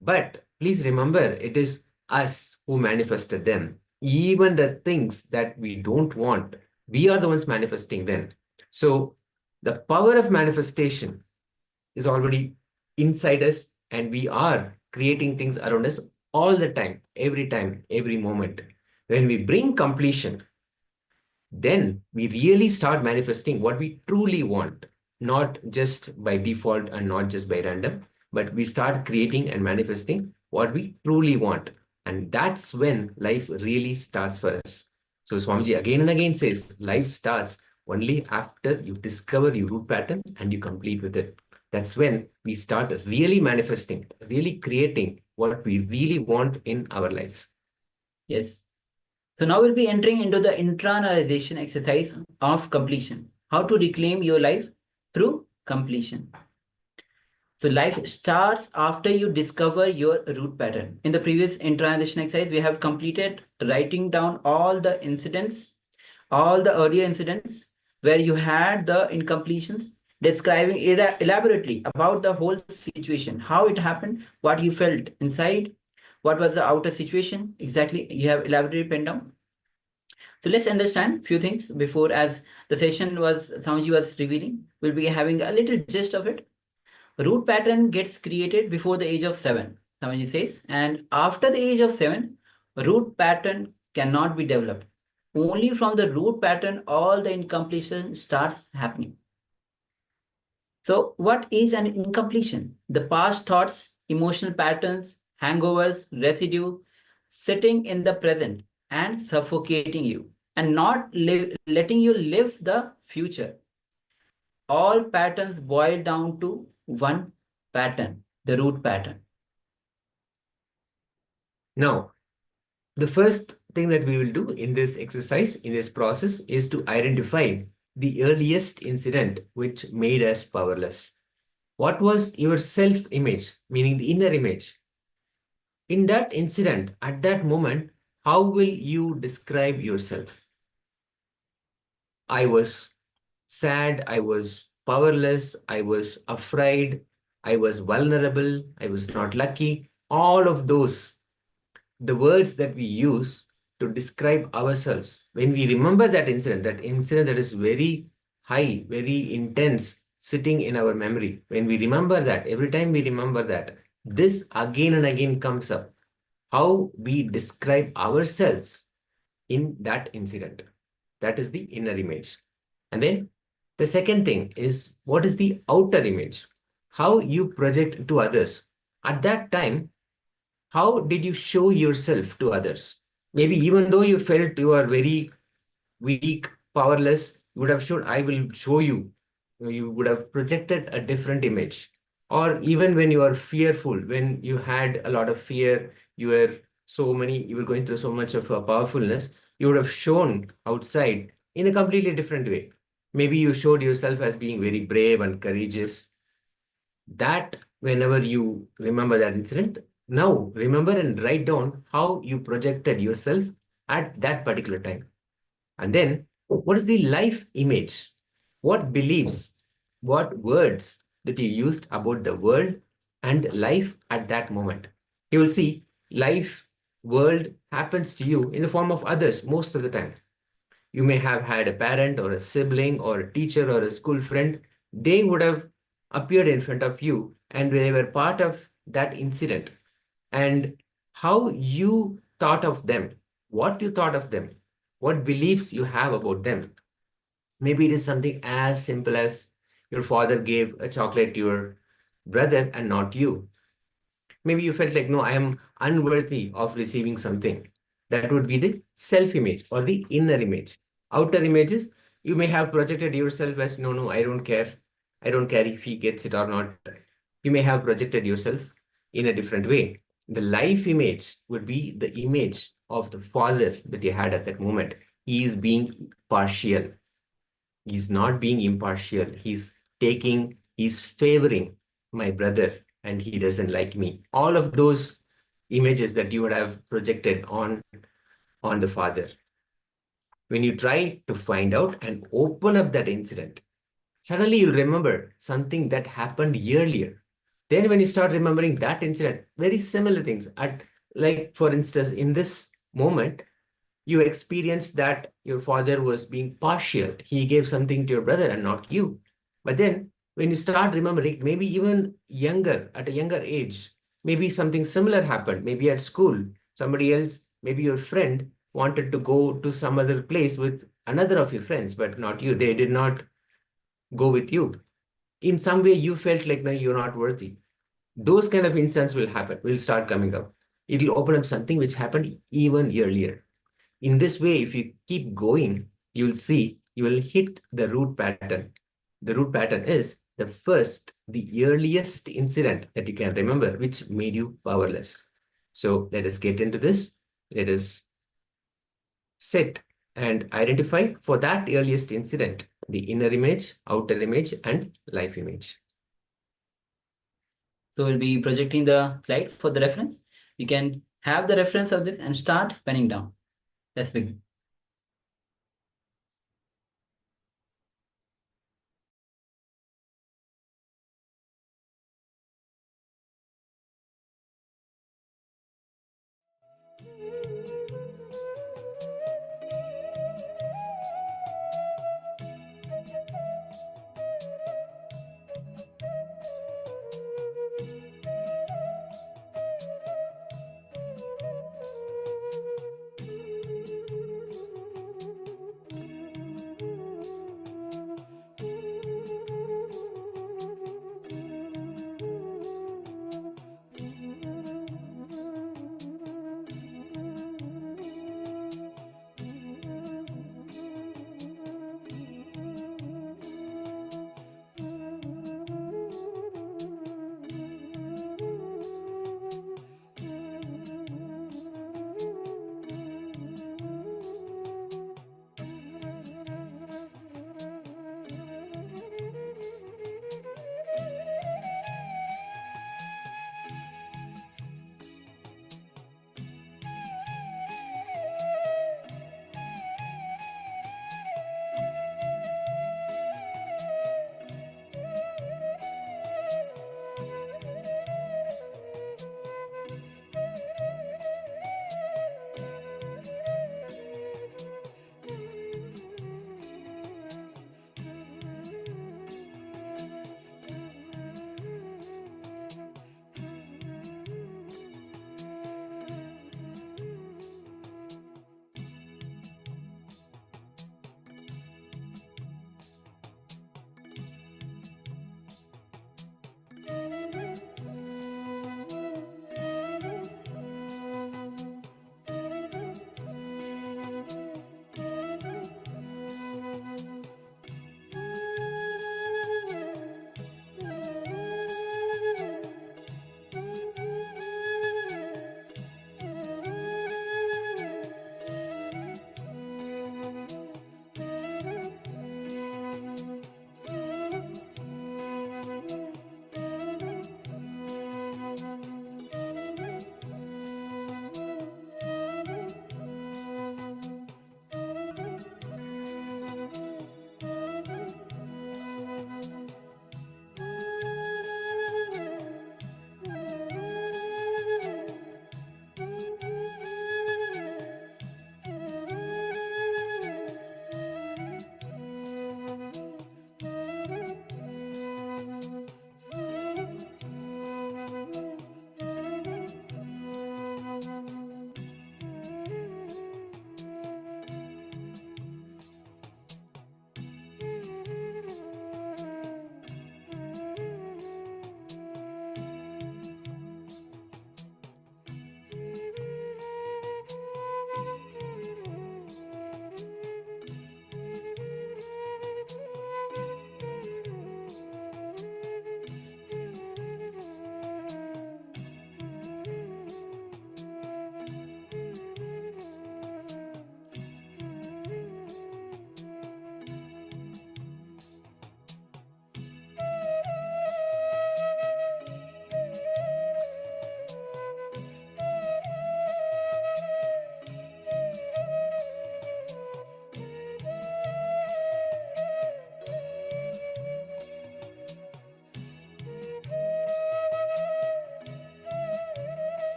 But please remember, it is us who manifested them. Even the things that we don't want, we are the ones manifesting them. So the power of manifestation is already inside us, and we are creating things around us all the time, every moment. When we bring completion, then we really start manifesting what we truly want, not just by default and not just by random, but we start creating and manifesting what we truly want. And that's when life really starts for us. So Swamiji again and again says, life starts only after you discover your root pattern and you complete with it. That's when we start really manifesting, really creating what we really want in our lives. Yes. So now we'll be entering into the internalization exercise of completion. How to reclaim your life through completion. So life starts after you discover your root pattern. In the previous internalization exercise, we have completed writing down all the incidents, all the earlier incidents where you had the incompletions, describing elaborately about the whole situation, how it happened, what you felt inside, what was the outer situation, exactly, you have elaborately penned down. So let's understand a few things before, as the session was, Swamiji was revealing, we'll be having a little gist of it. Root pattern gets created before the age of 7, Swamiji says, and after the age of 7, root pattern cannot be developed. only from the root pattern all the incompletion starts happening. So what is an incompletion? The past thoughts, emotional patterns, hangovers, residue, sitting in the present and suffocating you and not letting you live the future. All patterns boil down to one pattern, the root pattern. Now, the first thing that we will do in this exercise, in this process, is to identify the earliest incident which made us powerless. What was your self-image, meaning the inner image? In that incident, at that moment, how will you describe yourself? I was sad, I was powerless, I was afraid, I was vulnerable, I was not lucky. All of those, the words that we use to describe ourselves. When we remember that incident that is very high, very intense, sitting in our memory, when we remember that, every time we remember that, this again and again comes up. How we describe ourselves in that incident. That is the inner image. And then the second thing is, what is the outer image? How you project to others. At that time, how did you show yourself to others? Maybe even though you felt you are very weak, powerless, you would have shown, I will show you. You would have projected a different image. Or even when you are fearful, when you had a lot of fear, you were going through so much of a powerfulness, you would have shown outside in a completely different way. Maybe you showed yourself as being very brave and courageous. That whenever you remember that incident, now remember and write down how you projected yourself at that particular time. And then what is the life image? What beliefs, what words that you used about the world and life at that moment? You will see life, world happens to you in the form of others most of the time. You may have had a parent or a sibling or a teacher or a school friend. They would have appeared in front of you and they were part of that incident. And how you thought of them, what you thought of them, what beliefs you have about them. Maybe it is something as simple as your father gave a chocolate to your brother and not you. Maybe you felt like, no, I am unworthy of receiving something. That would be the self-image or the inner image. Outer images, you may have projected yourself as, no, I don't care. I don't care if he gets it or not. You may have projected yourself in a different way. The life image would be the image of the father that you had at that moment. He is being partial. He's not being impartial. He's favoring my brother and he doesn't like me. All of those images that you would have projected on the father. When you try to find out and open up that incident, suddenly you'll remember something that happened earlier. Then when you start remembering that incident, very similar things, like for instance, in this moment, you experienced that your father was being partial. He gave something to your brother and not you. But then when you start remembering, maybe even younger, at a younger age, maybe something similar happened, maybe at school, somebody else, maybe your friend wanted to go to some other place with another of your friends, but not you. They did not go with you. In some way, you felt like, no, you're not worthy. Those kind of instances will start coming up. It will open up something which happened even earlier. In this way, if you keep going, you will hit the root pattern. The root pattern is the earliest incident that you can remember, which made you powerless. So let us get into this. Let us sit and identify for that earliest incident, the inner image, outer image, and life image. So we'll be projecting the slide for the reference. You can have the reference of this and start penning down. Let's begin.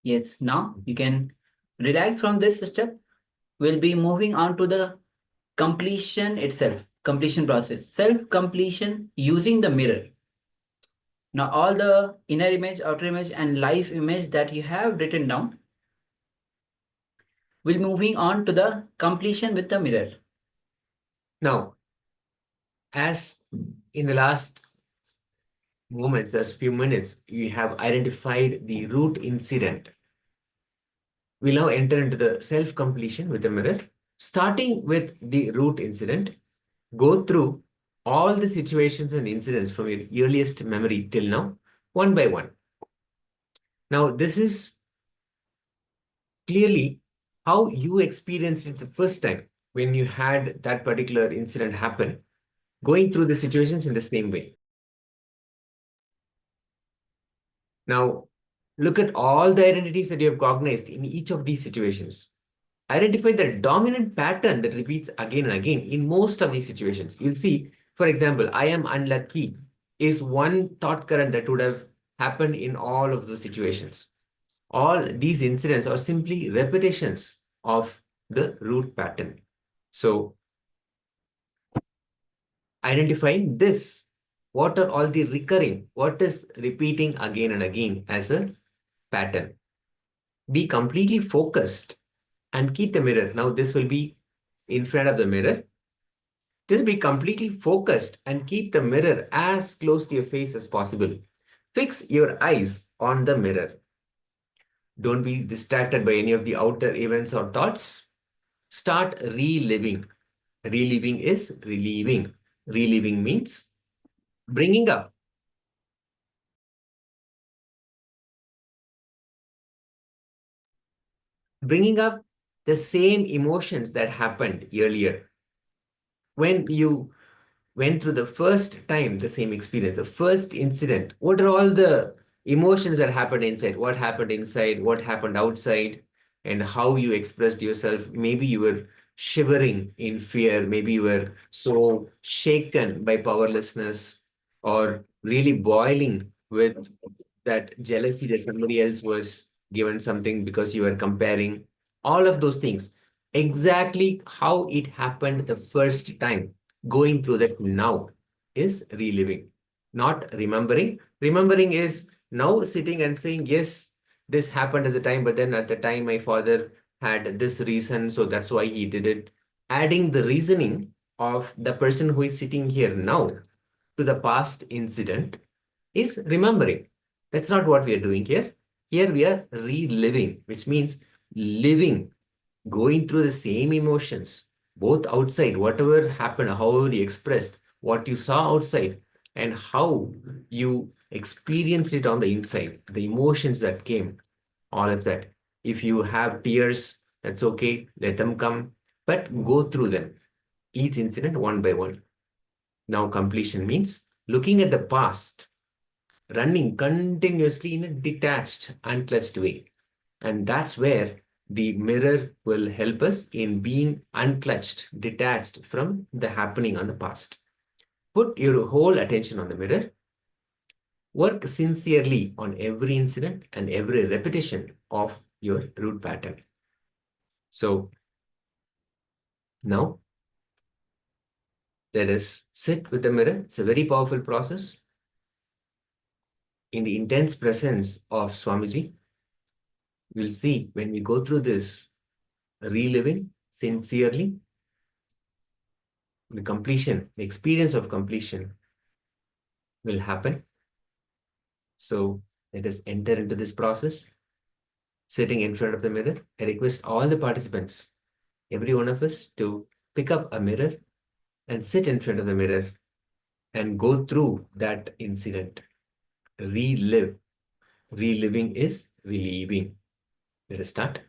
Yes, now you can relax from this step. We'll be moving on to the completion itself, completion process, self-completion using the mirror. Now all the inner image, outer image and life image that you have written down, we'll moving on to the completion with the mirror. Now, as in the last moments, last few minutes, you have identified the root incident. We'll now enter into the self-completion with the mirror. Starting with the root incident, go through all the situations and incidents from your earliest memory till now, one by one. Now, this is clearly how you experienced it the first time when you had that particular incident happen, going through the situations in the same way. Now, look at all the identities that you have cognized in each of these situations. Identify the dominant pattern that repeats again and again in most of these situations. You'll see, for example, I am unlucky is one thought current that would have happened in all of those situations. All these incidents are simply repetitions of the root pattern. So, identifying this, what are all the recurring, what is repeating again and again as a pattern? Be completely focused and keep the mirror. Now, this will be in front of the mirror. Just be completely focused and keep the mirror as close to your face as possible. Fix your eyes on the mirror. Don't be distracted by any of the outer events or thoughts. Start reliving. Reliving is relieving. Reliving means bringing up. Bringing up the same emotions that happened earlier. When you went through the first time, the same experience, the first incident, what are all the emotions that happened inside? What happened inside? What happened outside? And how you expressed yourself? Maybe you were shivering in fear. Maybe you were so shaken by powerlessness or really boiling with that jealousy that somebody else was given something because you were comparing. All of those things. Exactly how it happened the first time. Going through that now is reliving, not remembering. Remembering is now sitting and saying, yes, this happened at the time, but then at the time my father had this reason, so that's why he did it. Adding the reasoning of the person who is sitting here now to the past incident is remembering. That's not what we are doing here. Here we are reliving, which means living, going through the same emotions, both outside, whatever happened, however you expressed, what you saw outside, and how you experienced it on the inside, the emotions that came, all of that. If you have tears, that's okay, let them come, but go through them, each incident one by one. Now, completion means looking at the past, running continuously in a detached, unclutched way. And that's where the mirror will help us in being unclutched, detached from the happening on the past. Put your whole attention on the mirror. Work sincerely on every incident and every repetition of your root pattern. So now, let us sit with the mirror. It's a very powerful process. In the intense presence of Swamiji, we'll see when we go through this reliving sincerely, the completion, the experience of completion will happen. So let us enter into this process. Sitting in front of the mirror, I request all the participants, every one of us, to pick up a mirror and sit in front of the mirror and go through that incident. Relive. Reliving is relieving. Let us start.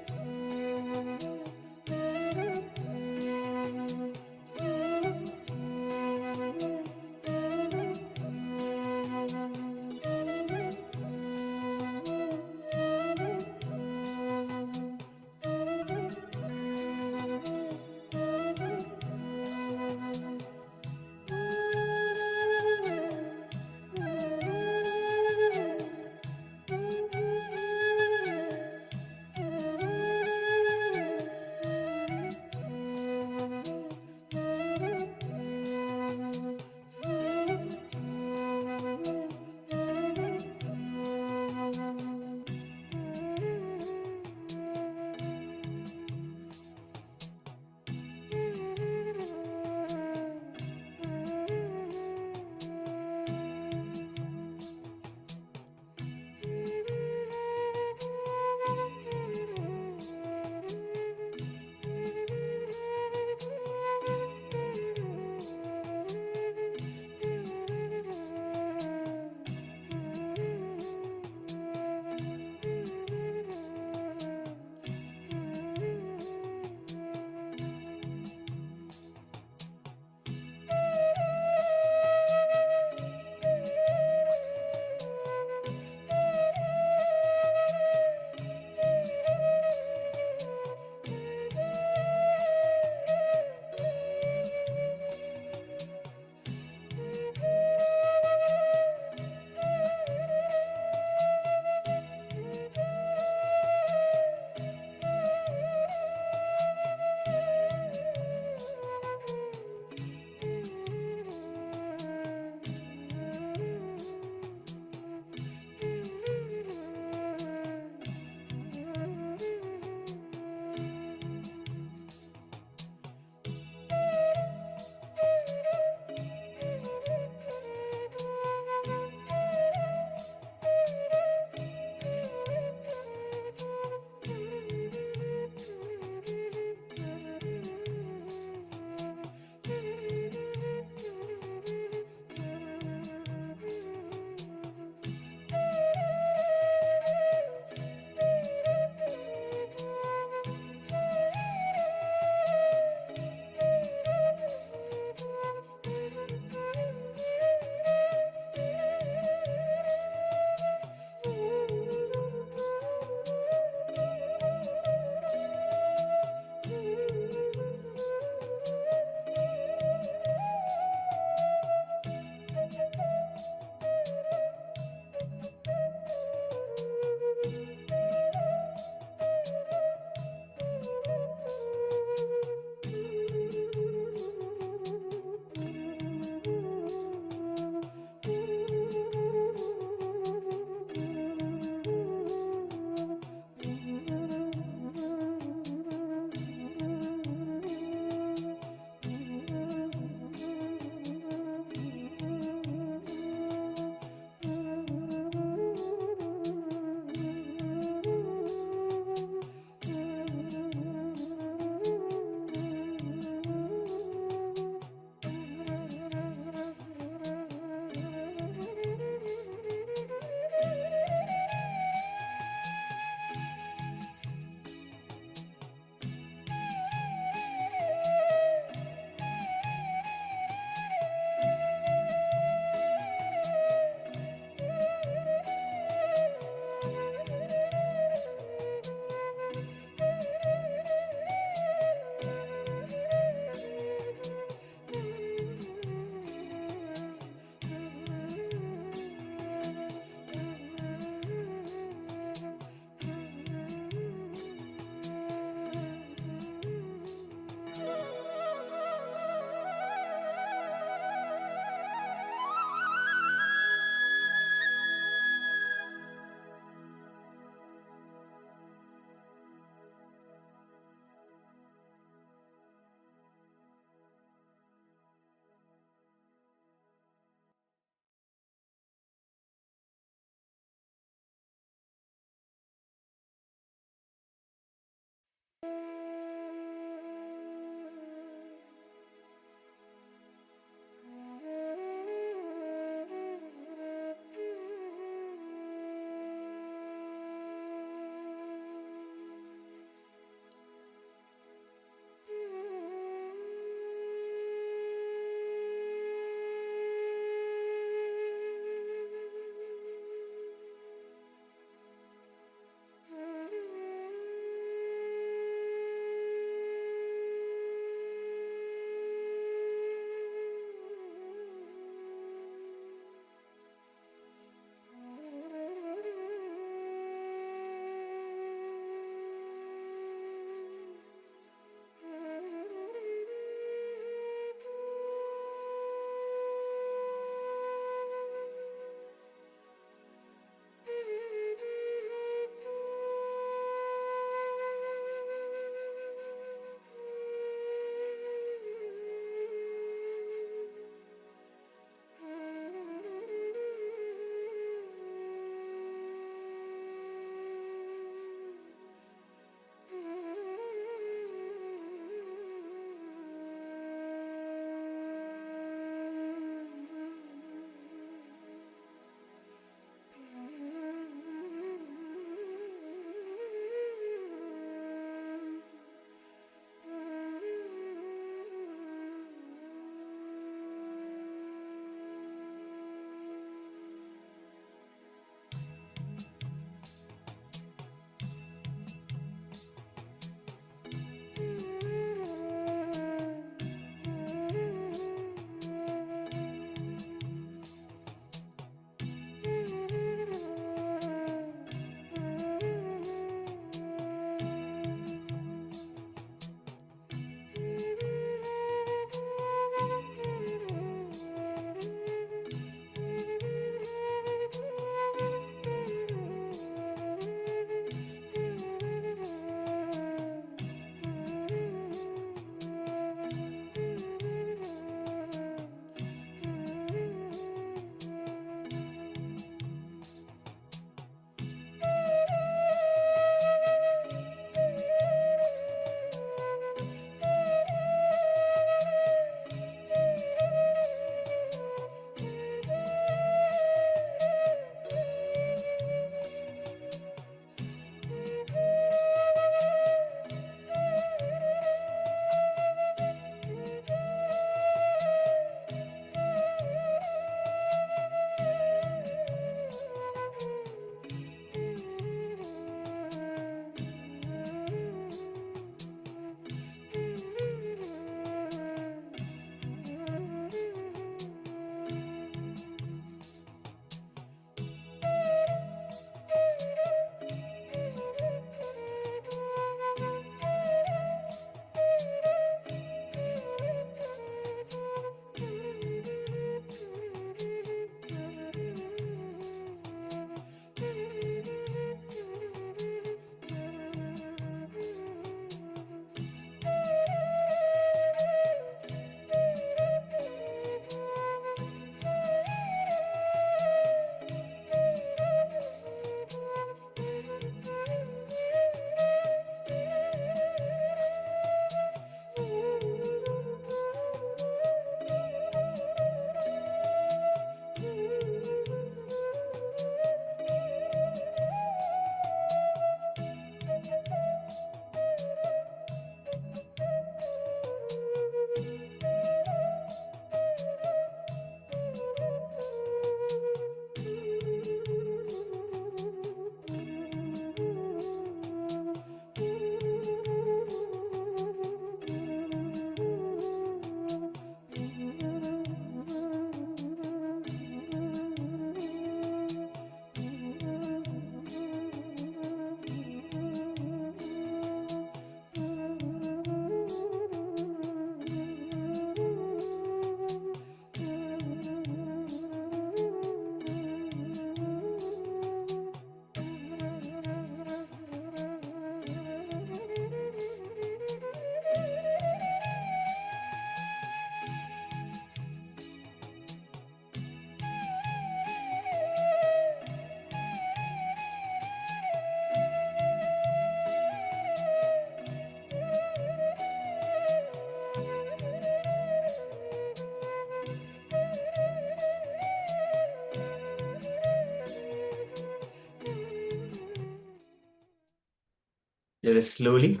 Let us slowly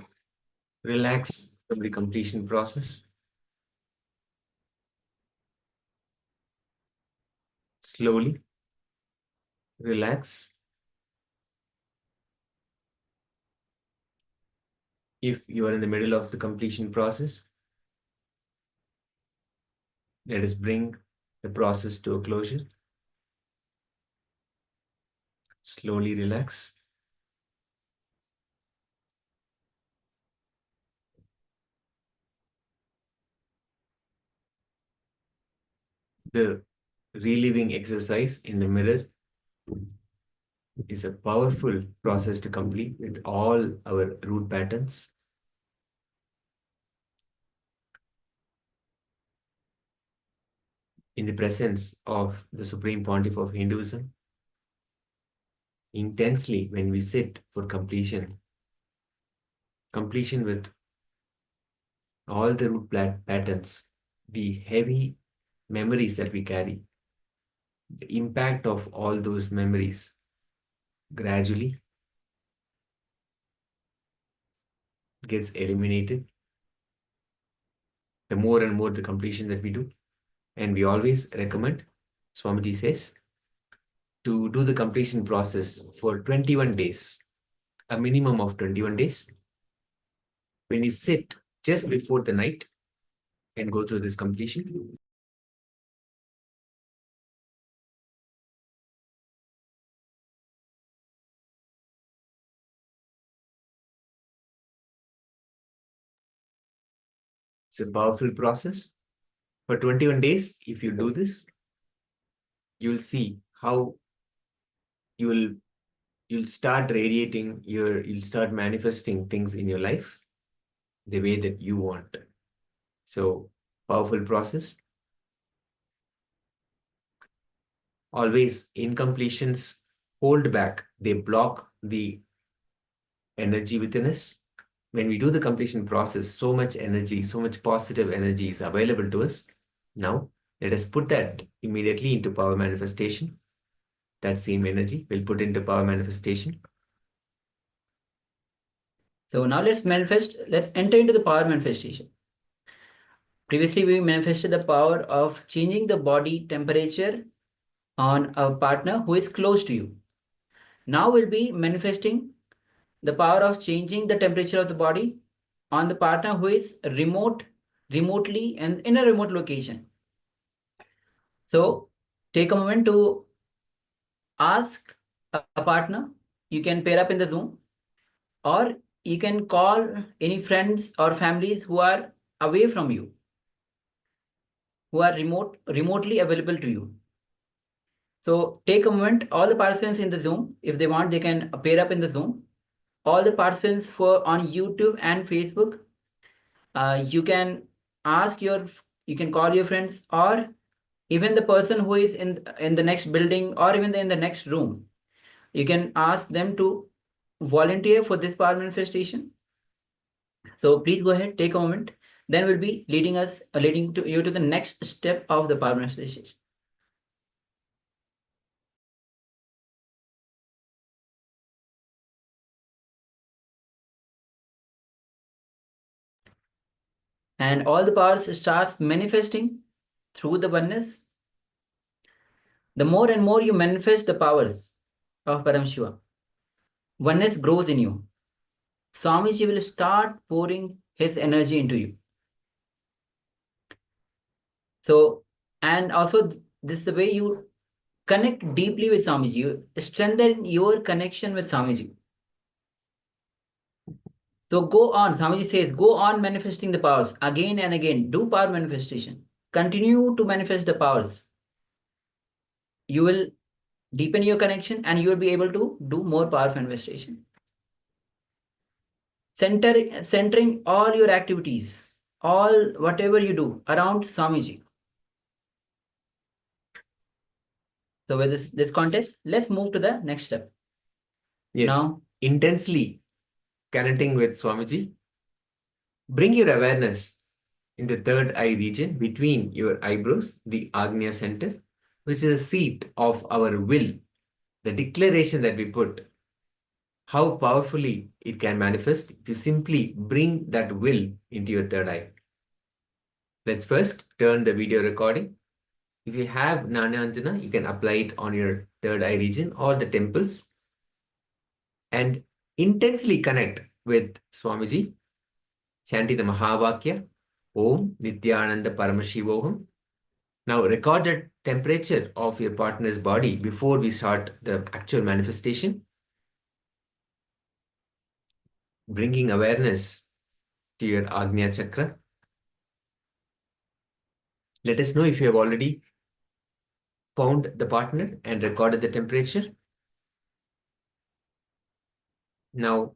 relax from the completion process. Slowly relax. If you are in the middle of the completion process, let us bring the process to a closure. Slowly relax. The reliving exercise in the mirror is a powerful process to complete with all our root patterns. In the presence of the Supreme Pontiff of Hinduism, intensely when we sit for completion with all the root patterns, the heavy memories that we carry, the impact of all those memories gradually gets eliminated. The more and more the completion that we do, and we always recommend, Swamiji says, to do the completion process for 21 days, a minimum of 21 days. When you sit just before the night and go through this completion, it's a powerful process. For 21 days, if you do this, you'll see how you'll start radiating, you'll start manifesting things in your life the way that you want. So, powerful process. Always incompletions hold back, they block the energy within us. When we do the completion process, so much energy, so much positive energy is available to us. Now, let us put that immediately into power manifestation. That same energy we'll put into power manifestation. So now let's enter into the power manifestation. Previously, we manifested the power of changing the body temperature on a partner who is close to you. Now we'll be manifesting the power of changing the temperature of the body on the partner who is remotely and in a remote location. So take a moment to ask a partner. You can pair up in the Zoom, or you can call any friends or families who are away from you, who are remotely available to you. So take a moment, all the participants in the Zoom, if they want, they can pair up in the Zoom. All the participants on YouTube and Facebook, you can call your friends, or even the person who is in the next building, or even in the next room. You can ask them to volunteer for this power manifestation. So please go ahead, take a moment. Then we'll be leading you to the next step of the power manifestation. And all the powers starts manifesting through the oneness. The more and more you manifest the powers of Paramashiva, oneness grows in you. Swamiji will start pouring his energy into you. So, and also this is the way you connect deeply with Swamiji. You strengthen your connection with Swamiji. So go on, Swamiji says, go on manifesting the powers again and again. Do power manifestation. Continue to manifest the powers. You will deepen your connection and you will be able to do more power manifestation. Centering all your activities, whatever you do around Swamiji. So with this contest, let's move to the next step. Yes. Now, intensely connecting with Swamiji, bring your awareness in the third eye region between your eyebrows, the Agnya center, which is a seat of our will, the declaration that we put how powerfully it can manifest if you simply bring that will into your third eye. Let's first turn the video recording. If you have Nanyanjana, you can apply it on your third eye region or the temples and intensely connect with Swamiji, chanting the Mahavakya, Om Nithyananda Paramashivoham. Now record the temperature of your partner's body before we start the actual manifestation. Bringing awareness to your Agnya Chakra. Let us know if you have already found the partner and recorded the temperature. Now,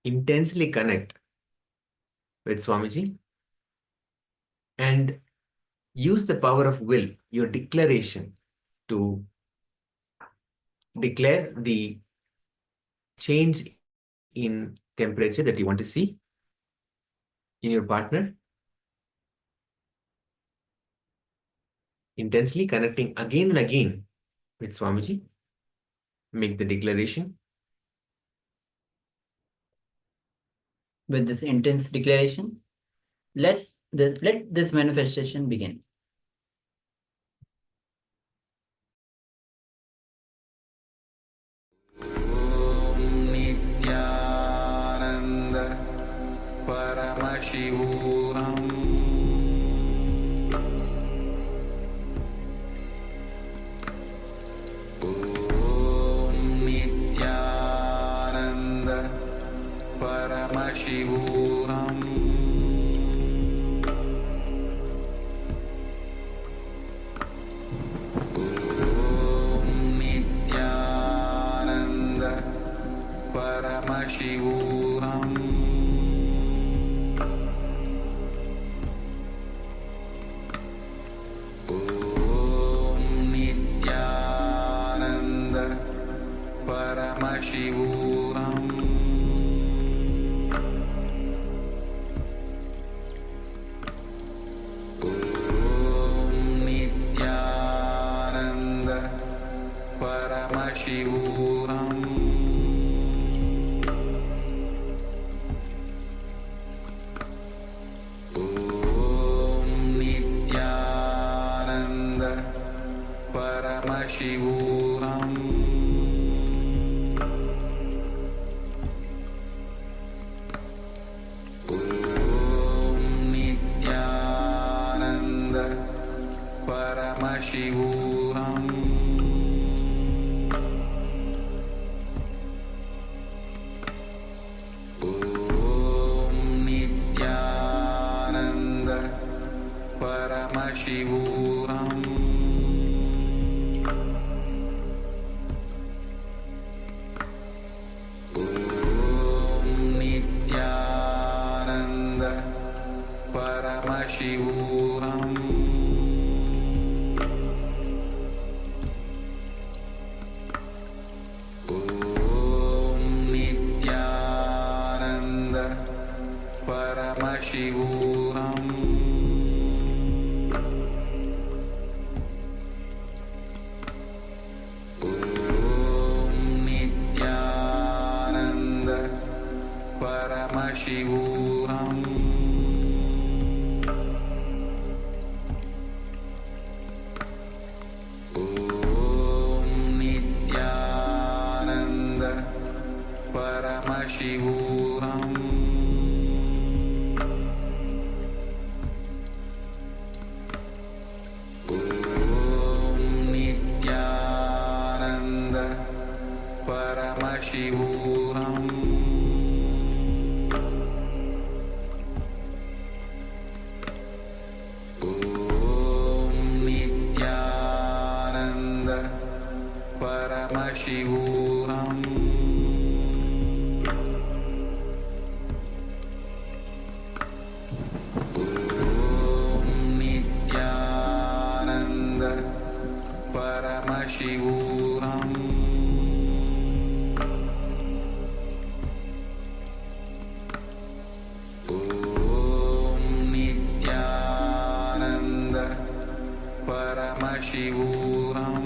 intensely connect with Swamiji and use the power of will, your declaration, to declare the change in temperature that you want to see in your partner. Intensely connecting again and again with Swamiji. Make the declaration. With this intense declaration, let this manifestation begin. Nithyananda Paramashivoham Nithyananda Paramashivoham Nithyananda Paramashivoham Nithyananda Paramashivoham Nithyananda Paramashivoham Nithyananda Paramashivoham Nithyananda Paramashivoham Nithyananda Paramashivoham Nithyananda Paramashivoham Nithyananda Paramashivoham Nithyananda Paramashivoham Nithyananda Paramashivoham Nithyananda Paramashivoham Nithyananda Paramashivoham Nithyananda Paramashivoham Nithyananda Paramashivoham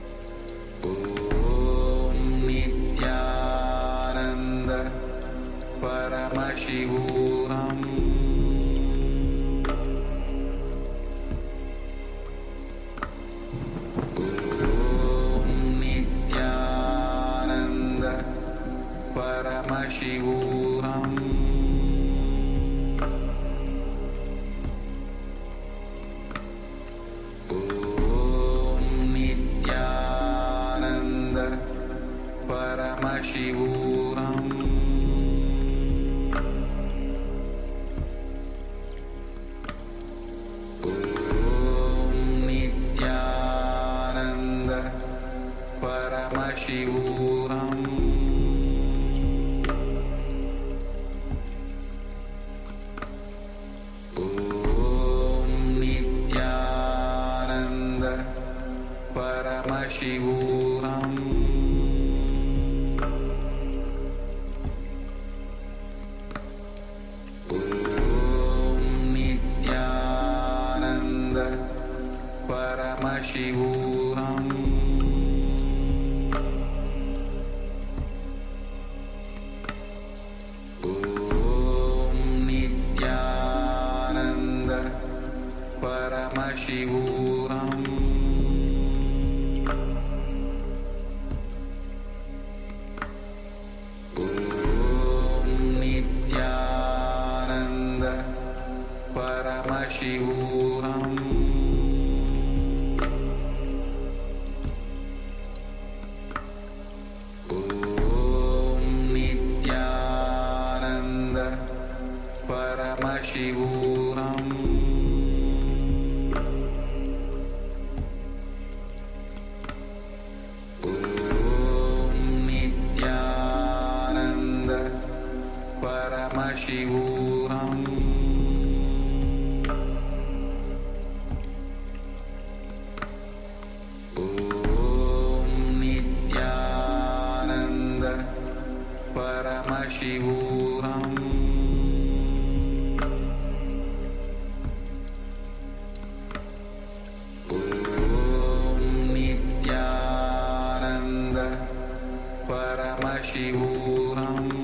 Paramashivoham Om Nithyananda Paramashivoham Om Nithyananda Paramashivoham Paramashivoham Om Nithyananda Paramashivoham Om Nithyananda Paramashivoham Paramashivoham Om Nithyananda Paramashivoham Om Nithyananda Paramashivoham Paramashivoham Om Nithyananda Paramashivoham Om Nithyananda Paramashivoham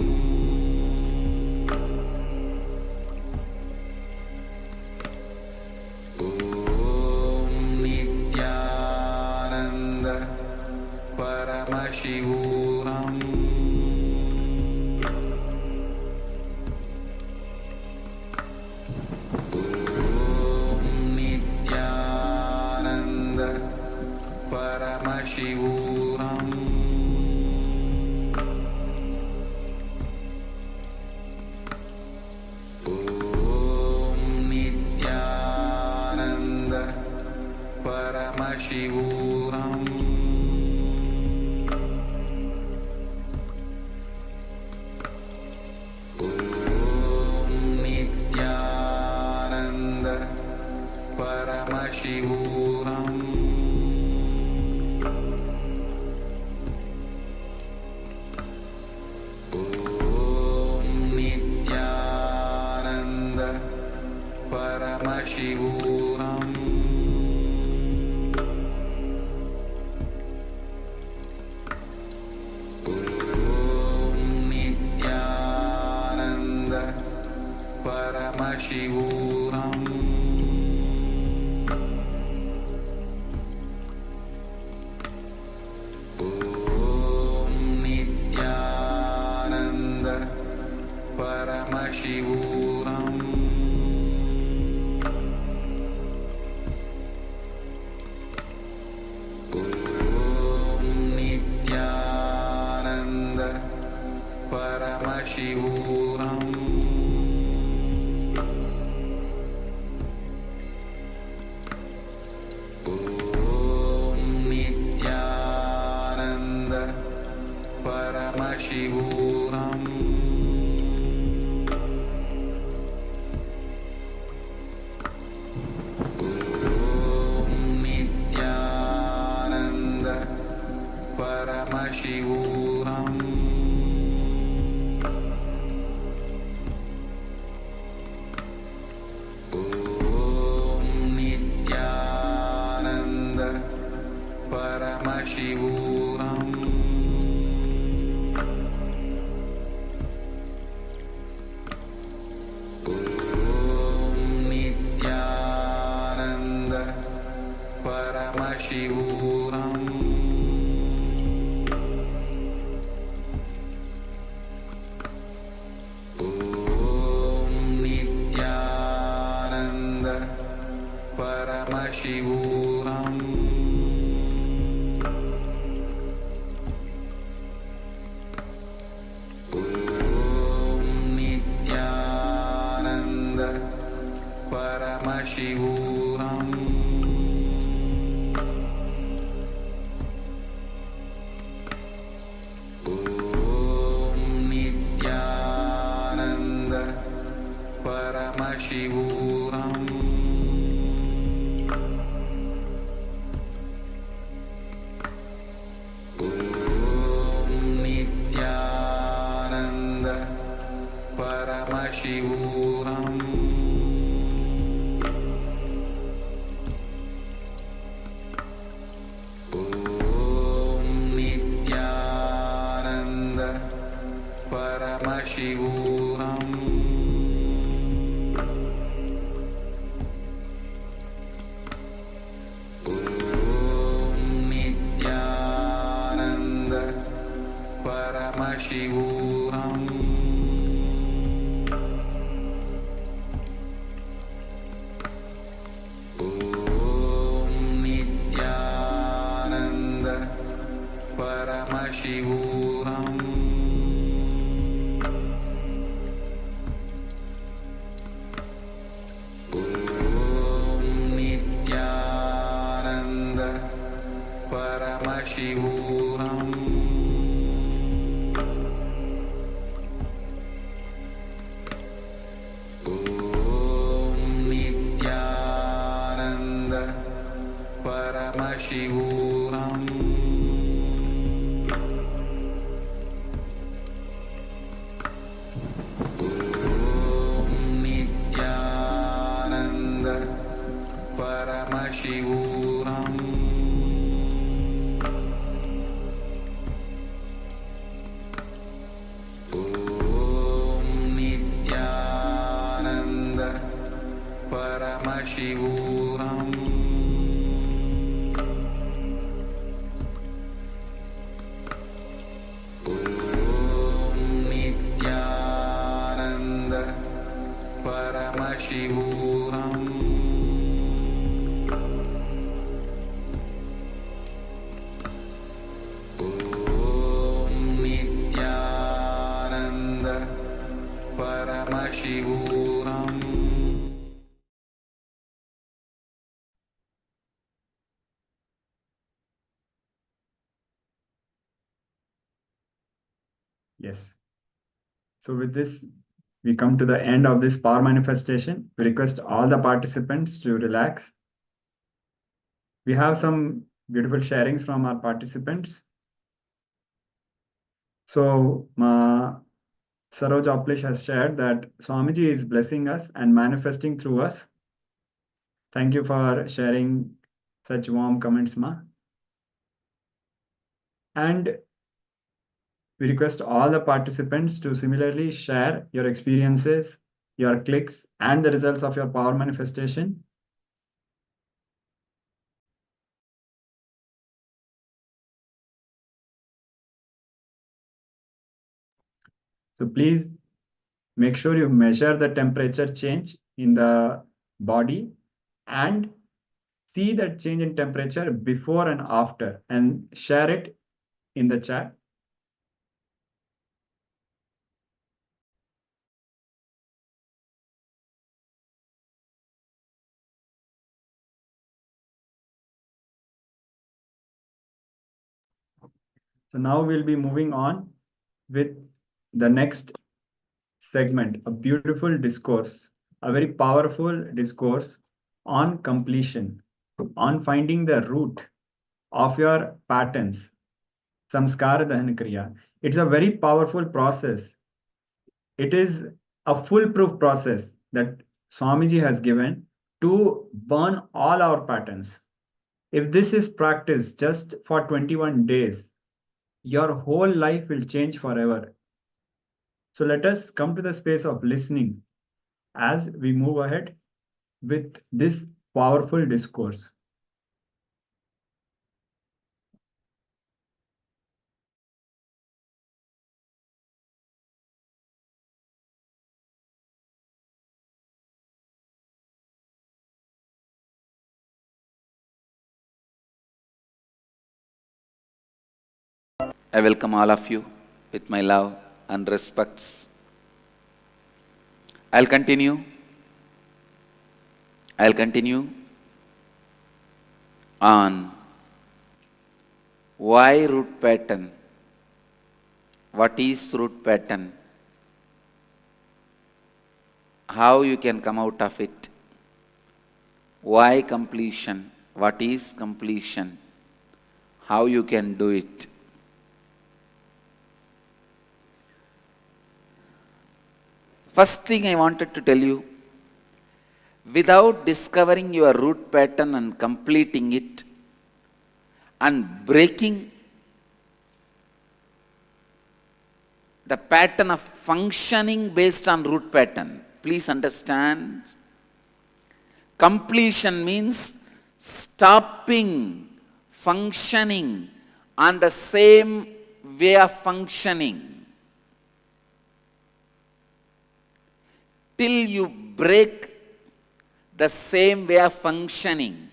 Paramashivoham Om Nithyananda Paramashivoham Om Nithyananda Paramashivoham Paramashivoham Om Nithyananda Paramashivoham Om Nithyananda Paramashivoham Paramashivoham Paramashivoham Om Nithyananda Paramashivoham Om Nithyananda Paramashivoham Om Nithyananda Paramashivoham Om Nithyananda Paramashivoham Om Nithyananda Paramashivoham Om Nithyananda Paramashivoham Om Nithyananda Paramashivoham Om Nithyananda Paramashivoham Om Nithyananda Paramashivoham Om Nithyananda Paramashivoham Om Nithyananda Paramashivoham Om Nithyananda Paramashivoham Om Nithyananda Paramashivoham Yes. So with this, we come to the end of this power manifestation. We request all the participants to relax. We have some beautiful sharings from our participants. So Saroj Aplish has shared that Swamiji is blessing us and manifesting through us. Thank you for sharing such warm comments, Ma. And we request all the participants to similarly share your experiences, your clicks, and the results of your power manifestation. So please make sure you measure the temperature change in the body and see that change in temperature before and after and share it in the chat. So now we'll be moving on with the next segment, a beautiful discourse, a very powerful discourse on completion, on finding the root of your patterns, samskara dahana kriya. It's a very powerful process. It is a foolproof process that Swamiji has given to burn all our patterns. If this is practiced just for 21 days, your whole life will change forever. So let us come to the space of listening as we move ahead with this powerful discourse. I welcome all of you with my love and respects. I'll continue on why root pattern, what is root pattern, how you can come out of it, why completion, what is completion, how you can do it. First thing I wanted to tell you, without discovering your root pattern and completing it and breaking the pattern of functioning based on root pattern, please understand, completion means stopping functioning on the same way of functioning. Till you break the same way of functioning,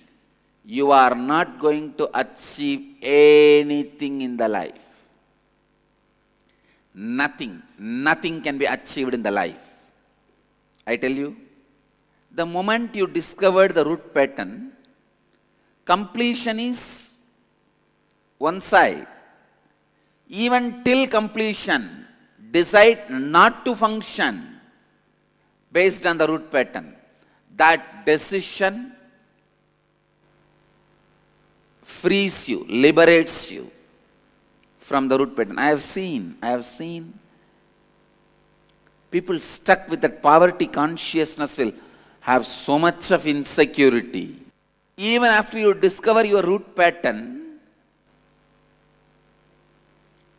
you are not going to achieve anything in the life. Nothing can be achieved in the life. I tell you, the moment you discovered the root pattern, completion is one side. Even till completion, decide not to function based on the root pattern. That decision frees you, liberates you from the root pattern. I have seen people stuck with that poverty consciousness will have so much of insecurity. Even after you discover your root pattern,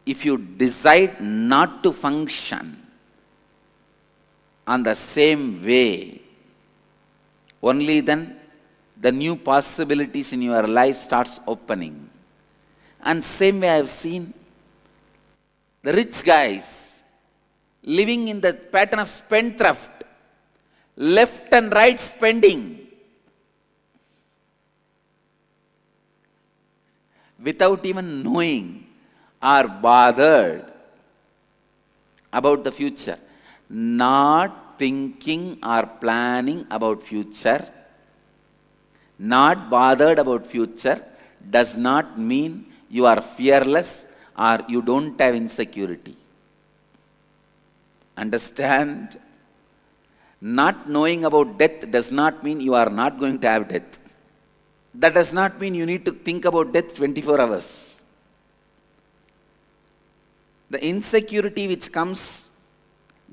if you decide not to function on the same way, only then the new possibilities in your life starts opening. And same way I have seen the rich guys living in the pattern of spendthrift, left and right spending, without even knowing or bothered about the future. Not thinking or planning about future, not bothered about future, does not mean you are fearless or you don't have insecurity. Understand? Not knowing about death does not mean you are not going to have death. That does not mean you need to think about death 24 hours. The insecurity which comes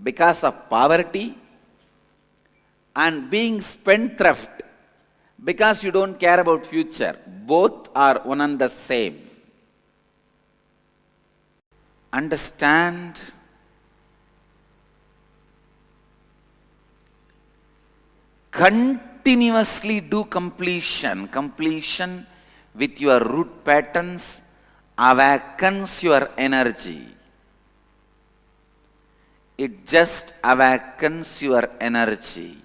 because of poverty and being spendthrift because you don't care about future, both are one and the same. Understand? Continuously do completion. Completion with your root patterns awakens your energy. It just awakens your energy.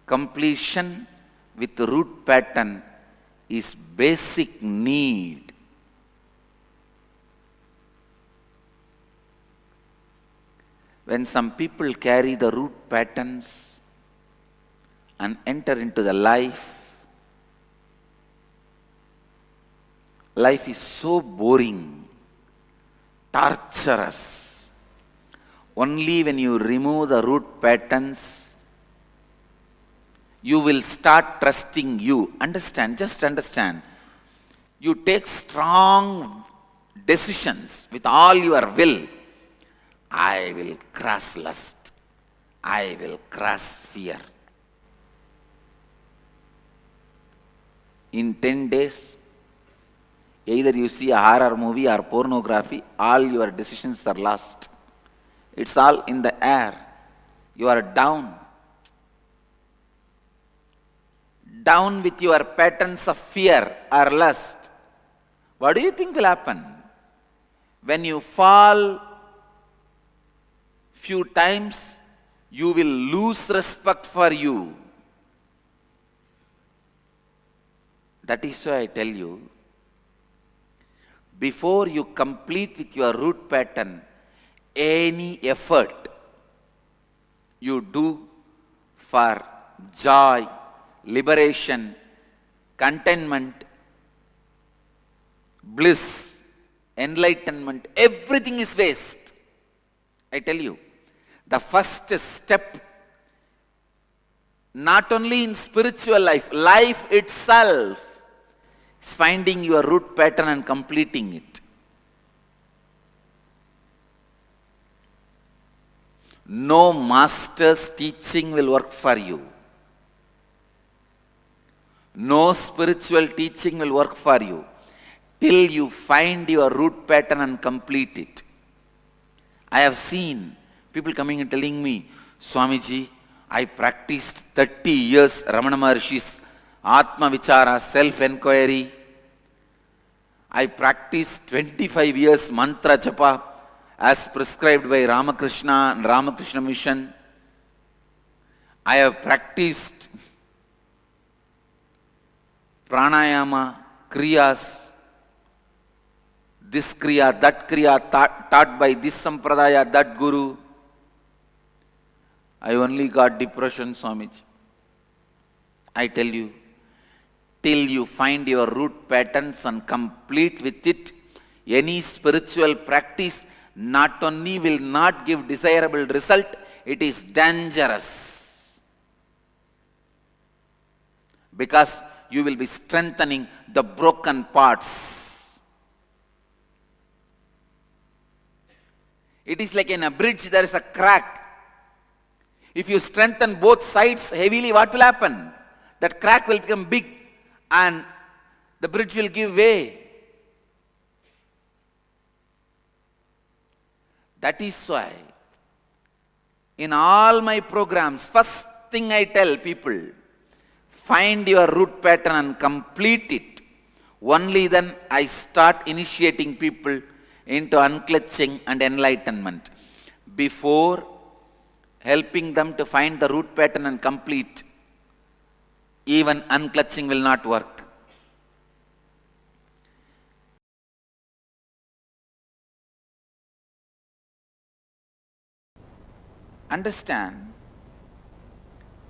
Completion with root pattern is basic need. When some people carry the root patterns and enter into the life, life is so boring, torturous. Only when you remove the root patterns, you will start trusting you. Understand, just understand. You take strong decisions with all your will. I will cross lust. I will cross fear. In 10 days, either you see a horror movie or pornography, all your decisions are lost. It's all in the air. You are down. Down with your patterns of fear or lust. What do you think will happen? When you fall few times, you will lose respect for you. That is why I tell you, before you complete with your root pattern, any effort you do for joy, liberation, contentment, bliss, enlightenment, everything is waste. I tell you, the first step, not only in spiritual life, life itself, is finding your root pattern and completing it. No master's teaching will work for you. No spiritual teaching will work for you till you find your root pattern and complete it. I have seen people coming and telling me, Swamiji, I practiced 30 years Ramana Maharshi's Atma Vichara, self-enquiry. I practiced 25 years mantra japa as prescribed by Ramakrishna and Ramakrishna Mission. I have practiced pranayama, kriyas, this kriya, that kriya, taught by this sampradaya, that guru. I only got depression, Swamiji. I tell you, till you find your root patterns and complete with it, any spiritual practice not only will not give desirable result, it is dangerous. Because you will be strengthening the broken parts. It is like in a bridge, there is a crack. If you strengthen both sides heavily, what will happen? That crack will become big and the bridge will give way. That is why in all my programs, first thing I tell people, find your root pattern and complete it. Only then I start initiating people into unclutching and enlightenment. Before helping them to find the root pattern and complete, even unclutching will not work. Understand,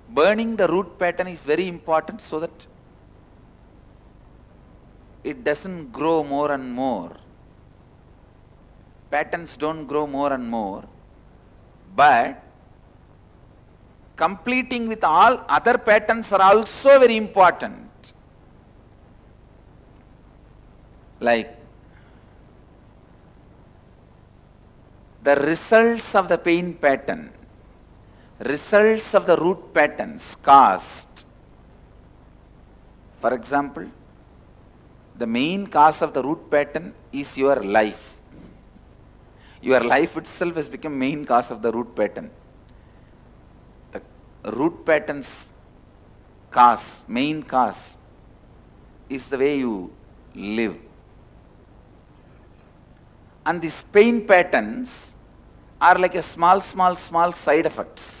burning the root pattern is very important so that it doesn't grow more and more. Patterns don't grow more and more, but completing with all other patterns are also very important. Like the results of the pain pattern, results of the root patterns caused. For example, the main cause of the root pattern is your life. Your life itself has become main cause of the root pattern. The root pattern's cause, main cause, is the way you live. And these pain patterns are like a small side effects.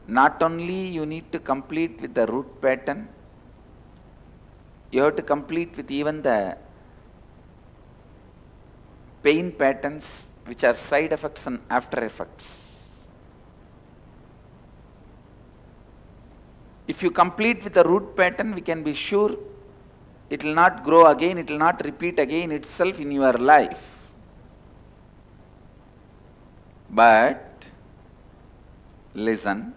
Not only you need to complete with the root pattern, you have to complete with even the pain patterns which are side effects and after effects. If you complete with the root pattern, we can be sure it will not grow again, it will not repeat again itself in your life. But, listen,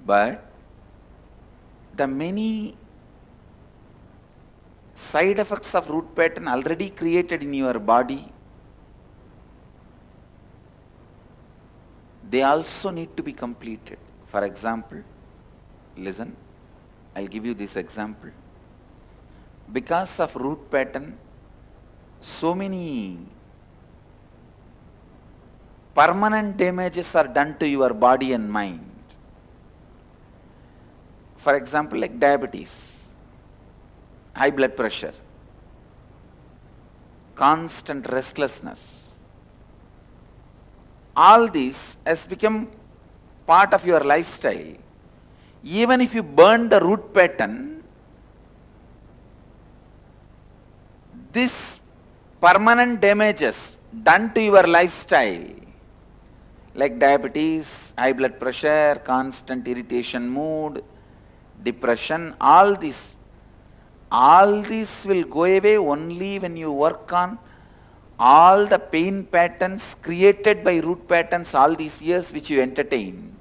but the many side effects of root pattern already created in your body, they also need to be completed. For example, listen, I'll give you this example. Because of root pattern, so many permanent damages are done to your body and mind. For example, like diabetes, high blood pressure, constant restlessness. All this has become part of your lifestyle. Even if you burn the root pattern, This permanent damages done to your lifestyle, like diabetes, high blood pressure, constant irritation mood, depression, all this will go away only when you work on all the pain patterns created by root patterns all these years which you entertained.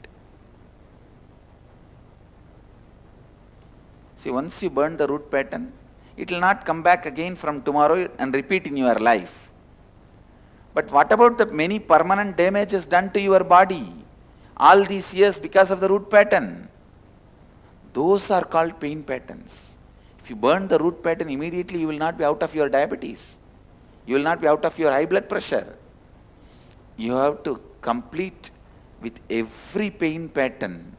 See, once you burn the root pattern, it will not come back again from tomorrow and repeat in your life. But what about the many permanent damages done to your body all these years because of the root pattern? Those are called pain patterns. If you burn the root pattern, immediately you will not be out of your diabetes. You will not be out of your high blood pressure. You have to complete with every pain pattern,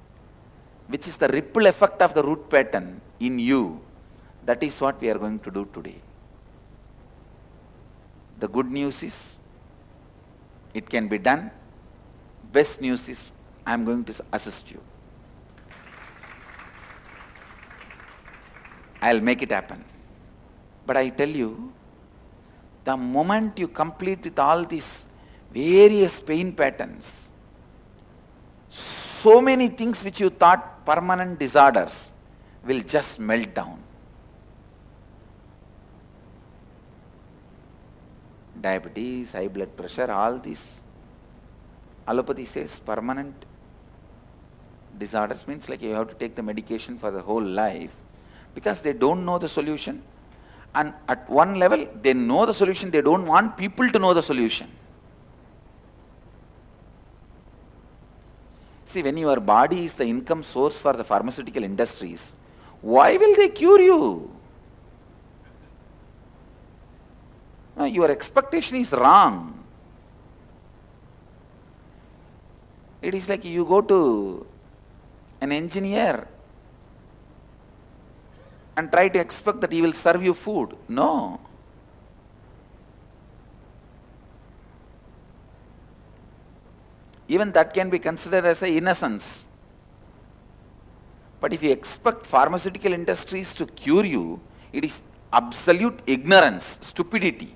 which is the ripple effect of the root pattern in you. That is what we are going to do today. The good news is, it can be done. Best news is, I am going to assist you. I will make it happen. But I tell you, the moment you complete with all these various pain patterns, so many things which you thought permanent disorders will just melt down. Diabetes, high blood pressure, all these. Allopathy says permanent disorders means like you have to take the medication for the whole life, because they don't know the solution. And at one level, they know the solution, they don't want people to know the solution. See, when your body is the income source for the pharmaceutical industries, why will they cure you? No, your expectation is wrong. It is like you go to an engineer and try to expect that he will serve you food. No. Even that can be considered as an innocence. But if you expect pharmaceutical industries to cure you, it is absolute ignorance, stupidity.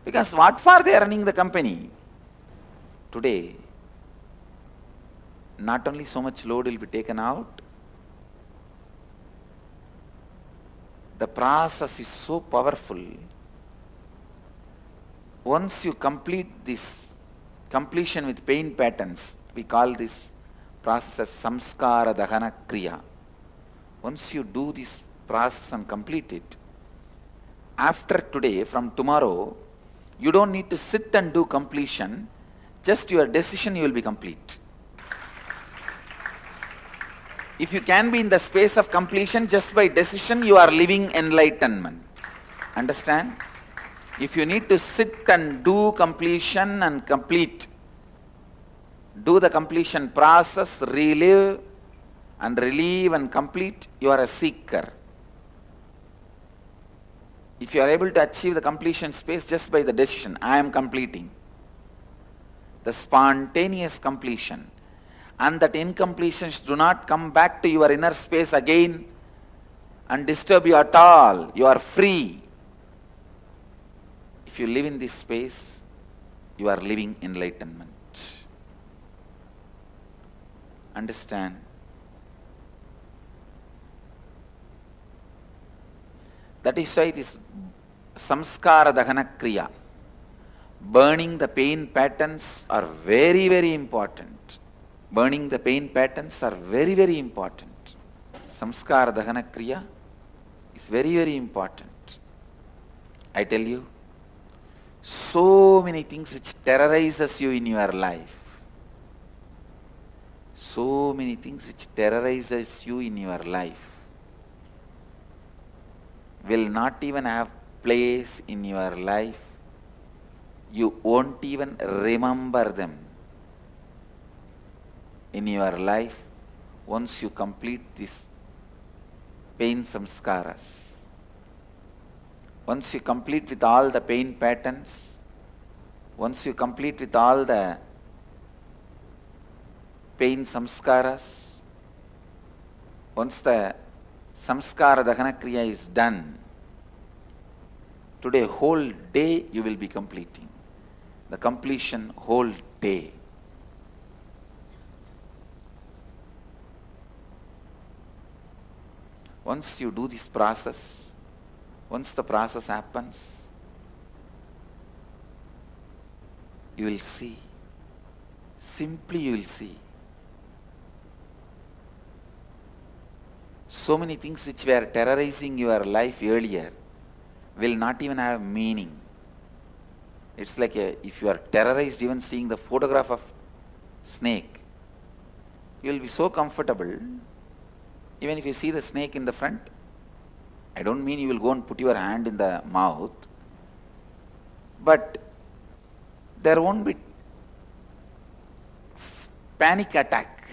Because what for they are running the company? Today, not only so much load will be taken out, the process is so powerful. Once you complete this completion with pain patterns, we call this process as samskara dahana kriya. Once you do this process and complete it, after today, from tomorrow, you don't need to sit and do completion, just your decision you will be complete. If you can be in the space of completion just by decision, you are living enlightenment. Understand? If you need to sit and do completion and complete, do the completion process, relive and relieve and complete, you are a seeker. If you are able to achieve the completion space just by the decision, I am completing, the spontaneous completion, and that incompletions do not come back to your inner space again and disturb you at all, you are free. If you live in this space, you are living enlightenment. Understand? That is why this samskara dahana kriya, burning the pain patterns, are very, very important. Burning the pain patterns are very, very important. Samskara dahana kriya is very, very important. I tell you, so many things which terrorizes you in your life, so many things which terrorizes you in your life will not even have place in your life. You won't even remember them in your life once you complete this pain samskaras. Once you complete with all the pain patterns, once you complete with all the pain samskaras, once the samskara dahana kriya is done, Today, whole day you will be completing. The completion whole day. Once you do this process, once the process happens, you will see. Simply you will see. So many things which were terrorizing your life earlier will not even have meaning. It's like if you are terrorized even seeing the photograph of snake, you will be so comfortable. Even if you see the snake in the front, I don't mean you will go and put your hand in the mouth, but there won't be panic attack.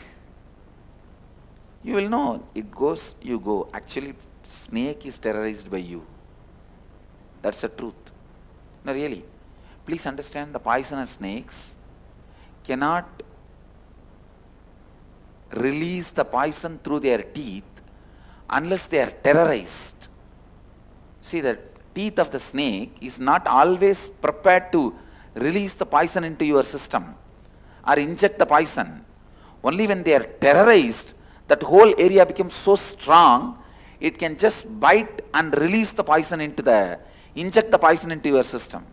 You will know, it goes, you go. Actually, snake is terrorized by you. That's the truth. No, really. Please understand, the poisonous snakes cannot release the poison through their teeth unless they are terrorized. See, the teeth of the snake is not always prepared to release the poison into your system or inject the poison. Only when they are terrorized, that whole area becomes so strong, it can just bite and release the poison inject the poison into your system.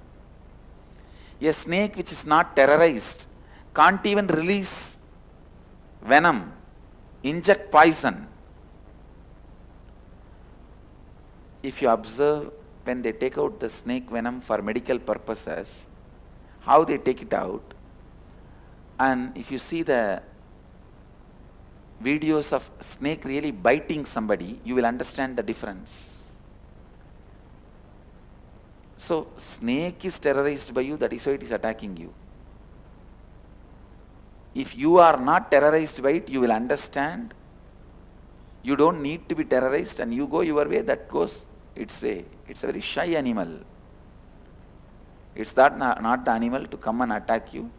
A snake which is not terrorized can't even release venom, inject poison. If you observe, when they take out the snake venom for medical purposes, how they take it out, and if you see the videos of snake really biting somebody, you will understand the difference. So, snake is terrorized by you, that is why it is attacking you. If you are not terrorized by it, you will understand. You don't need to be terrorized and you go your way, that goes its way. It's a very shy animal. It's not the animal to come and attack you.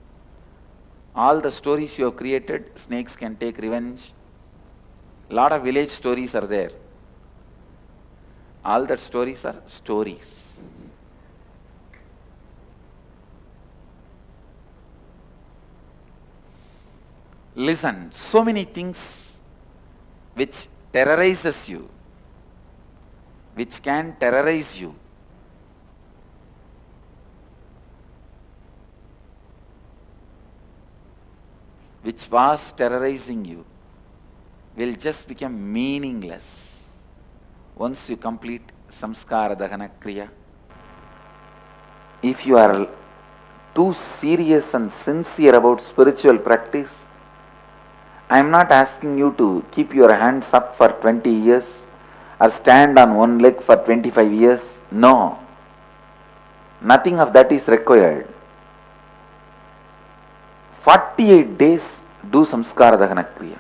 All the stories you have created, snakes can take revenge. A lot of village stories are there. All that stories are stories. Listen, so many things which terrorizes you, which can terrorize you. Which was terrorizing you will just become meaningless once you complete samskara dahana kriya. If you are too serious and sincere about spiritual practice, I am not asking you to keep your hands up for 20 years or stand on one leg for 25 years. No. Nothing of that is required. 48 days do samskara dahana kriya.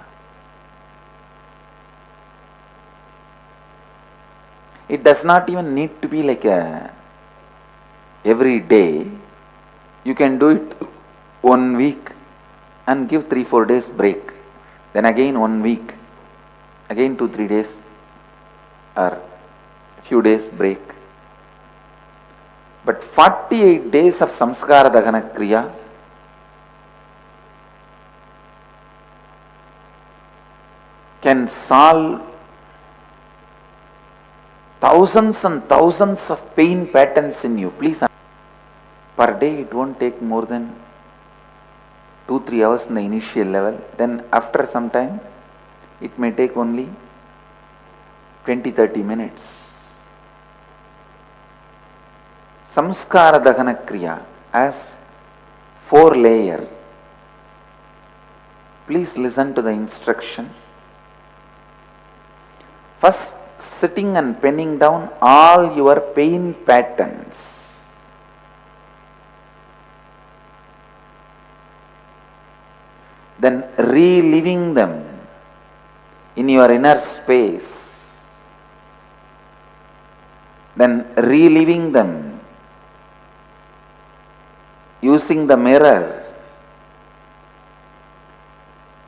It does not even need to be like every day. You can do it 1 week and give 3-4 days break. Then again 1 week, again 2-3 days or few days break. But 48 days of samskara dahana kriya can solve thousands and thousands of pain patterns in you. Please, per day it won't take more than 2-3 hours in the initial level. Then after some time, it may take only 20-30 minutes. Samskara dahana kriya has 4 layers. Please listen to the instruction. First, sitting and penning down all your pain patterns. Then reliving them in your inner space. Then reliving them using the mirror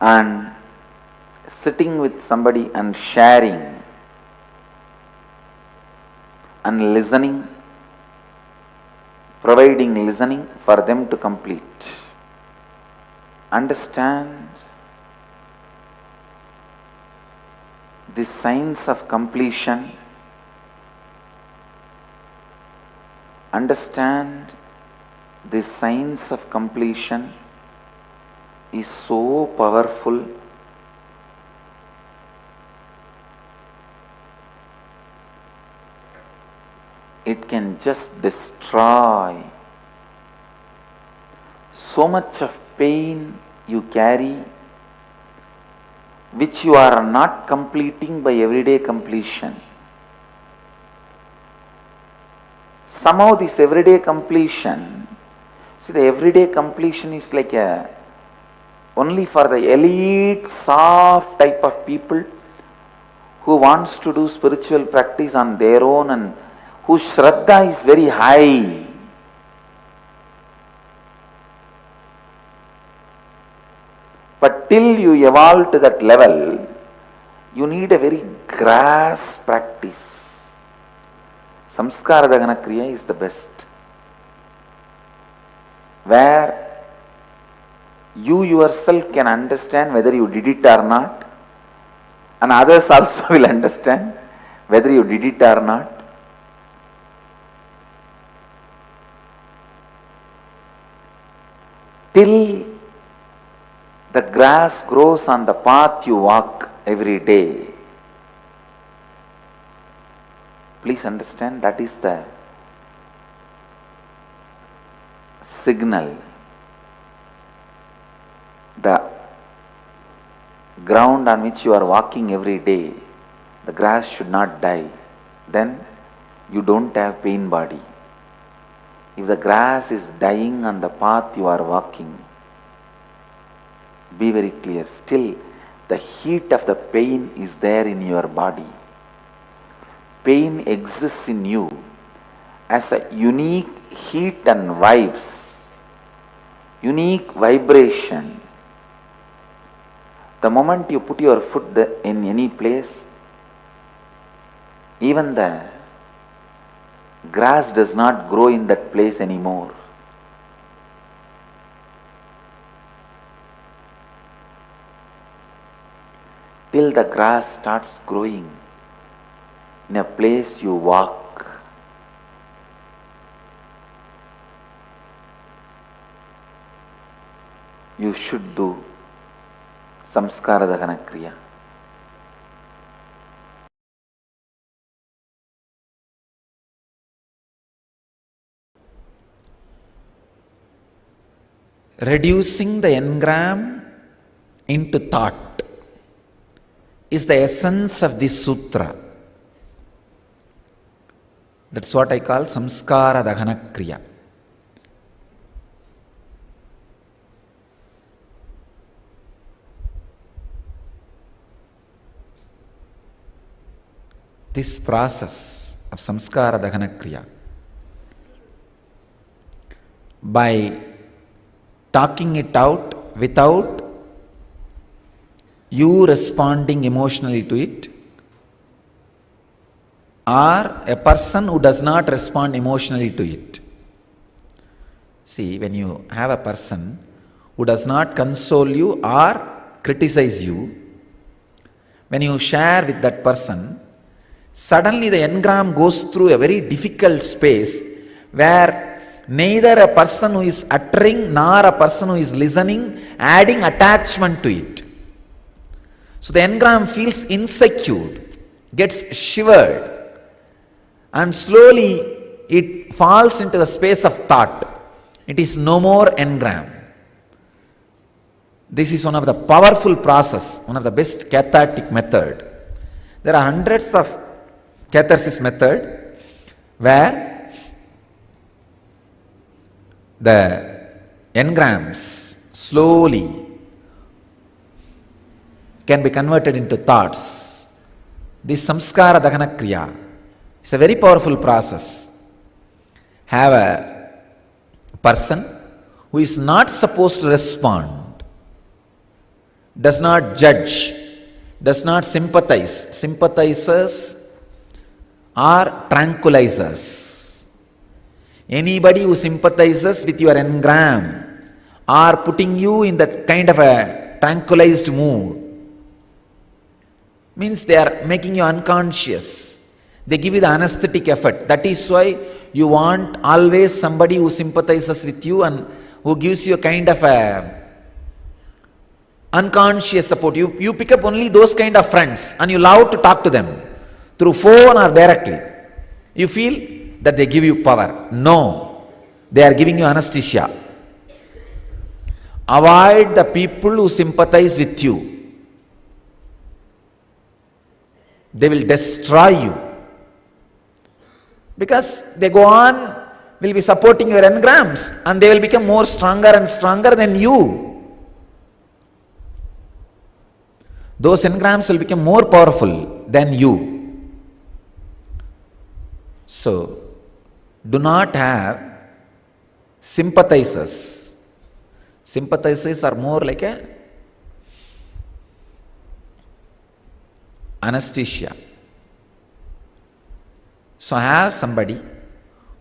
and sitting with somebody and sharing and listening providing listening for them to complete. Understand the signs of completion. Understand the signs of completion is so powerful. It can just destroy so much of pain you carry, which you are not completing by everyday completion. Somehow this everyday completion, see, the everyday completion is like only for the elite, soft type of people who wants to do spiritual practice on their own and whose Shraddha is very high. But till you evolve to that level, you need a very grass practice. Samskara Dahana Kriya is the best, where you yourself can understand whether you did it or not, and others also will understand whether you did it or not. Till the grass grows on the path you walk every day. Please understand, that is the signal. The ground on which you are walking every day, the grass should not die. Then you don't have pain body. If the grass is dying on the path you are walking, be very clear, still the heat of the pain is there in your body. Pain exists in you as a unique heat and vibes, unique vibration. The moment you put your foot in any place, even the grass does not grow in that place anymore. Till the grass starts growing in a place you walk. You should do Samskara Dahana Kriya. Reducing the engram into thought is the essence of this sutra. That's what I call Samskara Dahana Kriya. This process of Samskara Dahana Kriya, by talking it out without you responding emotionally to it, or a person who does not respond emotionally to it. See, when you have a person who does not console you or criticize you, when you share with that person, suddenly the engram goes through a very difficult space where neither a person who is uttering nor a person who is listening adding attachment to it. So the engram feels insecure, gets shivered, and slowly it falls into a space of thought. It is no more engram. This is one of the powerful process, one of the best cathartic method. There are hundreds of catharsis method where the engrams slowly can be converted into thoughts. This Samskara Dahana Kriya is a very powerful process. Have a person who is not supposed to respond, does not judge, does not sympathize. Sympathizers are tranquilizers. Anybody who sympathizes with your engram are putting you in that kind of a tranquilized mood. Means they are making you unconscious. They give you the anesthetic effort. That is why you want always somebody who sympathizes with you and who gives you a kind of a unconscious support. You pick up only those kind of friends and you love to talk to them through phone or directly. You feel that they give you power. No, they are giving you anesthesia. Avoid the people who sympathize with you. They will destroy you. Because they go on, will be supporting your engrams and they will become more stronger and stronger than you. Those engrams will become more powerful than you. So, do not have sympathizers. Sympathizers are more like a anesthesia. So have somebody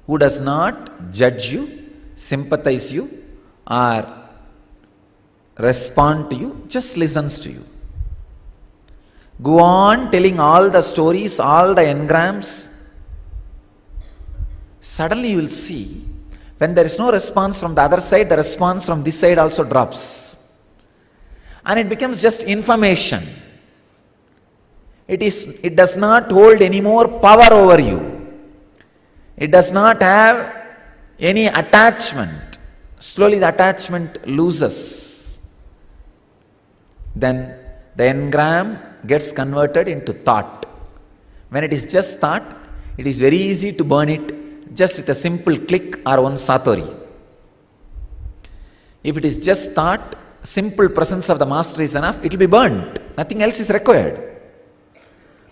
who does not judge you, sympathize you, or respond to you, just listens to you. Go on telling all the stories, all the engrams. Suddenly you will see, when there is no response from the other side, the response from this side also drops. And it becomes just information. It does not hold any more power over you. It does not have any attachment. Slowly the attachment loses. Then the engram gets converted into thought. When it is just thought, it is very easy to burn it just with a simple click or one satori. If it is just thought, simple presence of the master is enough, it will be burnt. Nothing else is required.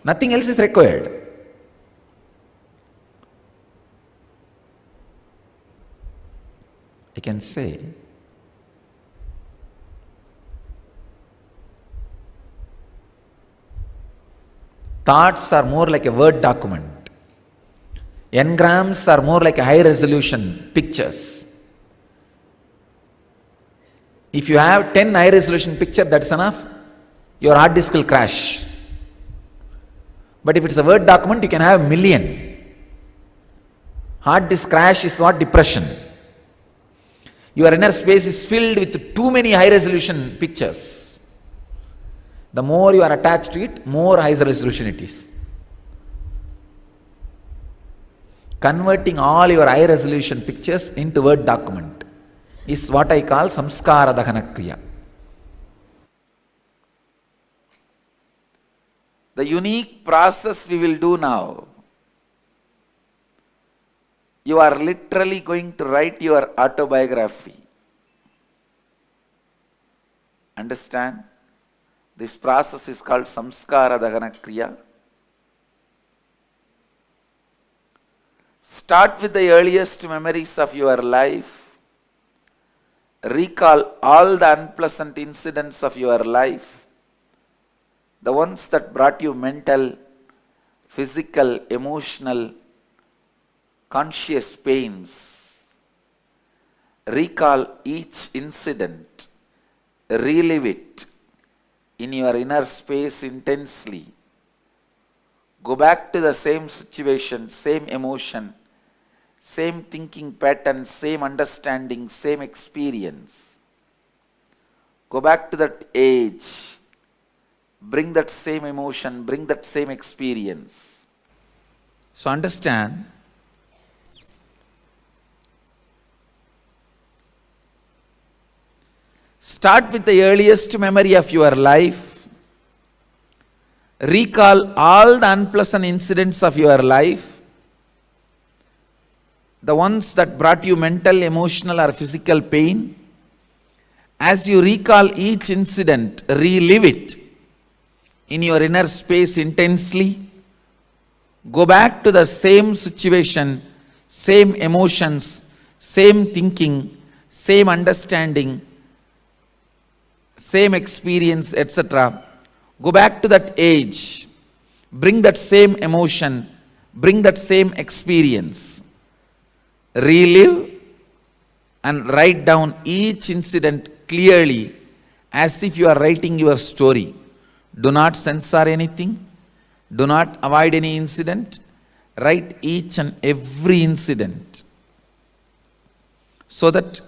Nothing else is required. I can say, thoughts are more like a Word document. Engrams are more like a high resolution pictures. If you have 10 high resolution pictures, that's enough. Your hard disk will crash. But if it's a Word document, you can have 1,000,000. Hard disk crash is not depression. Your inner space is filled with too many high resolution pictures. The more you are attached to it, more high resolution it is. Converting all your high resolution pictures into Word document is what I call samskara dahana kriya. The unique process we will do now, you are literally going to write your autobiography. Understand? This process is called samskara dahana kriya. Start with the earliest memories of your life. Recall all the unpleasant incidents of your life. The ones that brought you mental, physical, emotional, conscious pains. Recall each incident. Relive it in your inner space intensely. Go back to the same situation, same emotion, same thinking pattern, same understanding, same experience. Go back to that age. Bring that same emotion, bring that same experience. So understand, start with the earliest memory of your life. Recall all the unpleasant incidents of your life. The ones that brought you mental, emotional or physical pain. As you recall each incident, relive it in your inner space intensely. Go back to the same situation, same emotions, same thinking, same understanding, same experience, etc. Go back to that age. Bring that same emotion, bring that same experience. relive and write down each incident clearly as if you are writing your story. Do not censor anything. Do not avoid any incident. Write each and every incident so that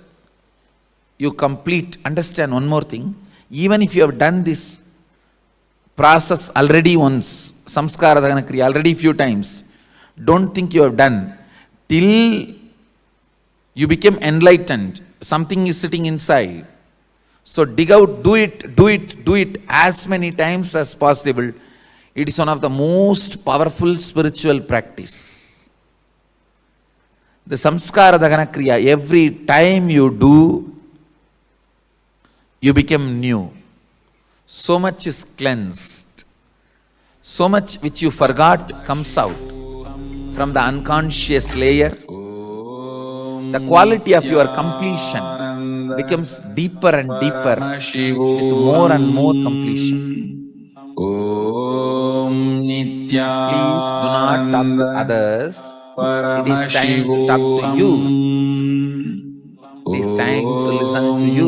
you complete. Understand one more thing. Even if you have done this process already once, samskara dahana kriya already few times, don't think you have done. Till you become enlightened, something is sitting inside. So dig out, do it as many times as possible. It is one of the most powerful spiritual practice. The samskara dahana kriya, every time you do, you become new. So much is cleansed. So much which you forgot comes out from the unconscious layer. The quality of your completion becomes deeper and deeper with more and more completion. Please do not talk to others. It is time to talk to you. It is time to listen to you.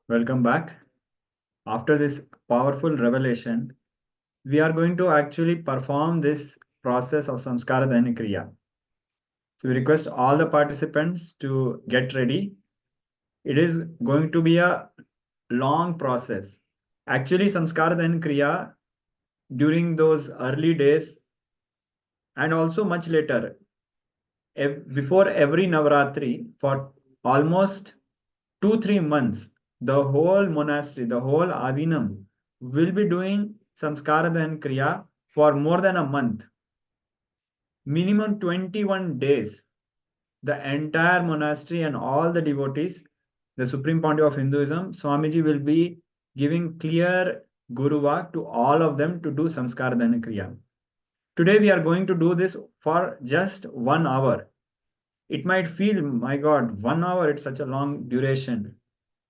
Welcome back. After this powerful revelation, we are going to actually perform this process of samskara dahana kriya. So we request all the participants to get ready. It is going to be a long process. Actually, samskara dahana kriya during those early days and also much later, before every Navaratri, for almost 2-3 months, the whole monastery, the whole Adinam will be doing samskara dahana kriya for more than a month. Minimum 21 days. The entire monastery and all the devotees, the Supreme Pontiff of Hinduism, Swamiji will be giving clear Guruvak to all of them to do samskara dahana kriya. Today we are going to do this for just 1 hour. It might feel, my God, 1 hour, it's such a long duration.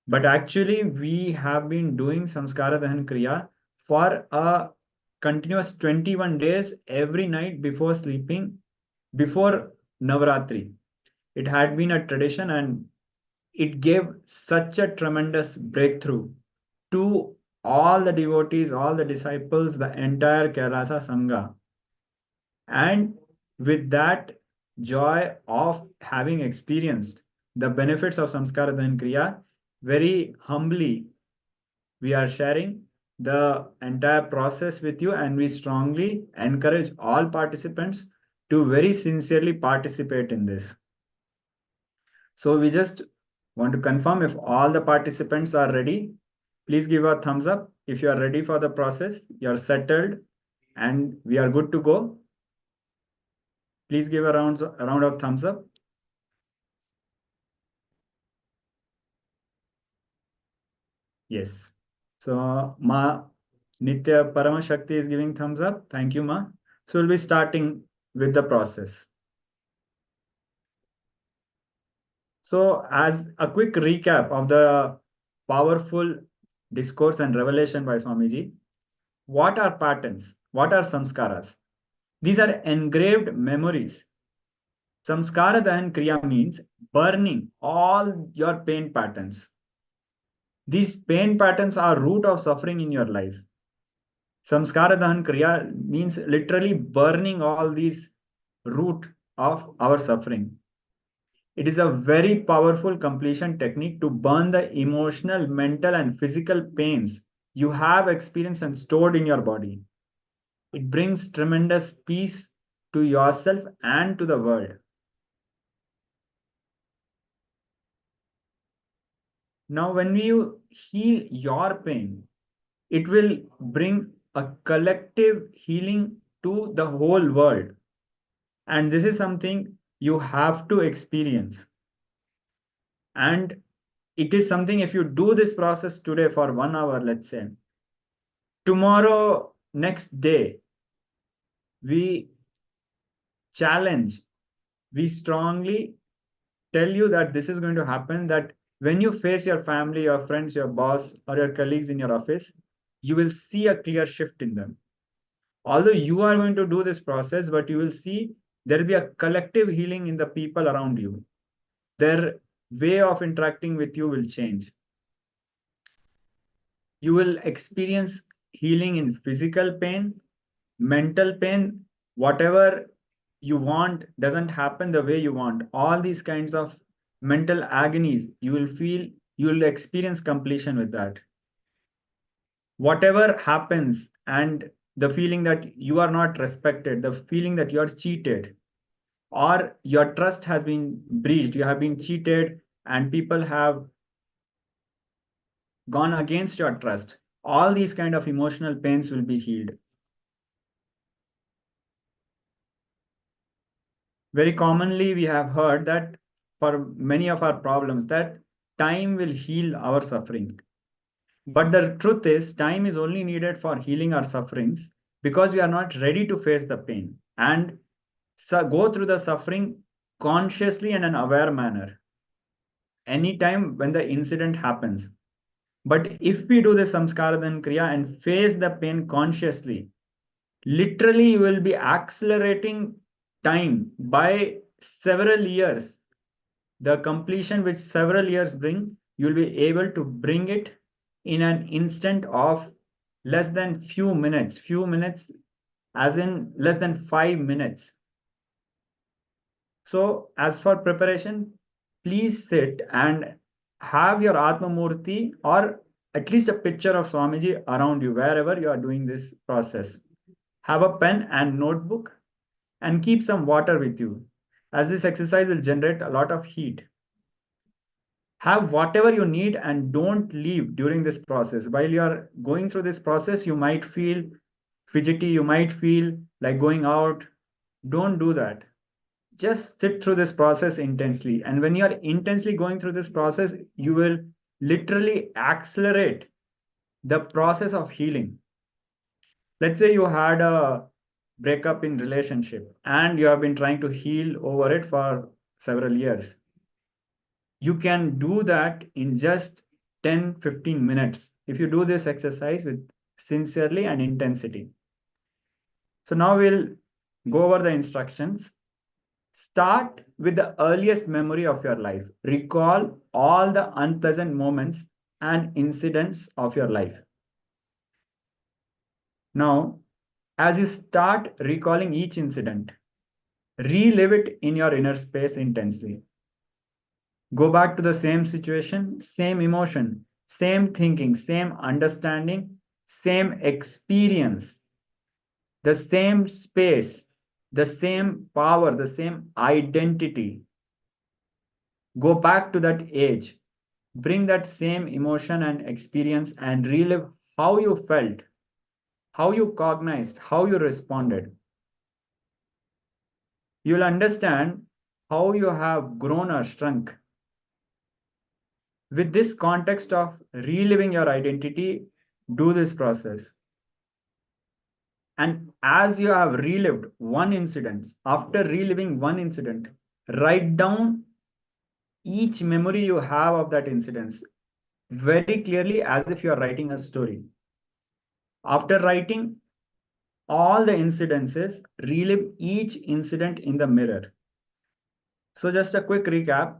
But actually, we have been doing samskara dahana kriya for a continuous 21 days every night before sleeping, before Navaratri. It had been a tradition and it gave such a tremendous breakthrough to all the devotees, all the disciples, the entire Kailasa Sangha. And with that joy of having experienced the benefits of samskara dahana kriya, very humbly, we are sharing the entire process with you, and we strongly encourage all participants to very sincerely participate in this. So we just want to confirm if all the participants are ready. Please give a thumbs up if you are ready for the process, you're settled, and we are good to go. Please give a round of thumbs up. Yes. So Ma Nitya Paramashakti is giving thumbs up. Thank you, Ma. So we'll be starting with the process. So as a quick recap of the powerful discourse and revelation by Swamiji, what are patterns? What are samskaras? These are engraved memories. Samskara Dahan Kriya means burning all your pain patterns. These pain patterns are root of suffering in your life. Samskara Dahan Kriya means literally burning all these root of our suffering. It is a very powerful completion technique to burn the emotional, mental, and physical pains you have experienced and stored in your body. It brings tremendous peace to yourself and to the world. Now, when you heal your pain, it will bring a collective healing to the whole world. And this is something you have to experience. And it is something, if you do this process today for 1 hour, let's say, tomorrow, next day, we challenge, we strongly tell you that this is going to happen, that when you face your family, your friends, your boss, or your colleagues in your office, you will see a clear shift in them. Although you are going to do this process, but you will see there will be a collective healing in the people around you. Their way of interacting with you will change. You will experience healing in physical pain, mental pain, whatever you want doesn't happen the way you want. All these kinds of mental agonies, you will feel, you will experience completion with that. Whatever happens, and the feeling that you are not respected, the feeling that you are cheated, or your trust has been breached, you have been cheated, and people have gone against your trust, all these kind of emotional pains will be healed. Very commonly, we have heard that for many of our problems, that time will heal our suffering. But the truth is, time is only needed for healing our sufferings because we are not ready to face the pain and go through the suffering consciously in an aware manner anytime when the incident happens. But if we do the samskaradhan kriya and face the pain consciously, literally you will be accelerating time by several years. The completion which several years bring, you will be able to bring it in an instant of less than few minutes as in less than 5 minutes. So as for preparation, please sit and have your Atma Murti or at least a picture of Swamiji around you wherever you are doing this process. Have a pen and notebook and keep some water with you, as this exercise will generate a lot of heat. Have whatever you need and don't leave during this process. While you are going through this process, you might feel fidgety, you might feel like going out. Don't do that. Just sit through this process intensely. And when you are intensely going through this process, you will literally accelerate the process of healing. Let's say you had a breakup in relationship and you have been trying to heal over it for several years. You can do that in just 10-15 minutes if you do this exercise with sincerely and intensity. So now we'll go over the instructions. Start with the earliest memory of your life. Recall all the unpleasant moments and incidents of your life. Now, as you start recalling each incident, relive it in your inner space intensely. Go back to the same situation, same emotion, same thinking, same understanding, same experience, the same space, the same power, the same identity. Go back to that age, bring that same emotion and experience and relive how you felt, how you cognized, how you responded. You'll understand how you have grown or shrunk. With this context of reliving your identity, do this process. And as you have relived one incident, after reliving one incident, write down each memory you have of that incident very clearly as if you are writing a story. After writing all the incidences, relive each incident in the mirror. So just a quick recap.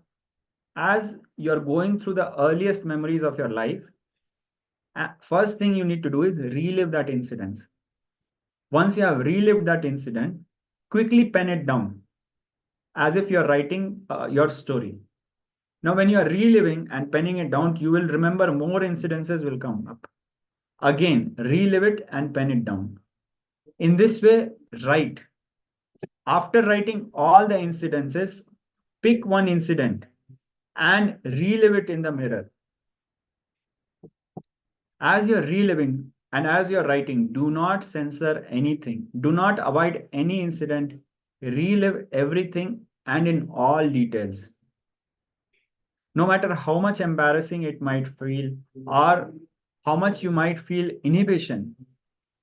As you're going through the earliest memories of your life, first thing you need to do is relive that incident. Once you have relived that incident, quickly pen it down as if you're writing your story. Now, when you are reliving and penning it down, you will remember more incidences will come up. Again, relive it and pen it down. In this way, write. After writing all the incidences, pick one incident and relive it in the mirror. As you're reliving, And as you're writing, do not censor anything. Do not avoid any incident. Relive everything and in all details. No matter how much embarrassing it might feel, or how much you might feel inhibition,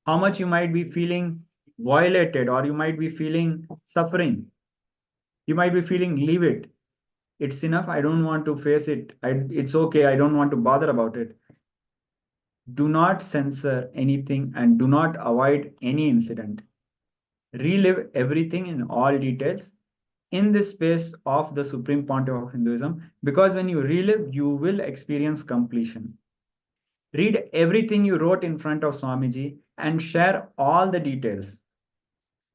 how much you might be feeling violated, or you might be feeling suffering, you might be feeling leave it. It's enough. I don't want to face it. It's okay. I don't want to bother about it. Do not censor anything and do not avoid any incident. Relive everything in all details in this space of the Supreme Pontiff of Hinduism, because when you relive, you will experience completion. Read everything you wrote in front of Swamiji and share all the details.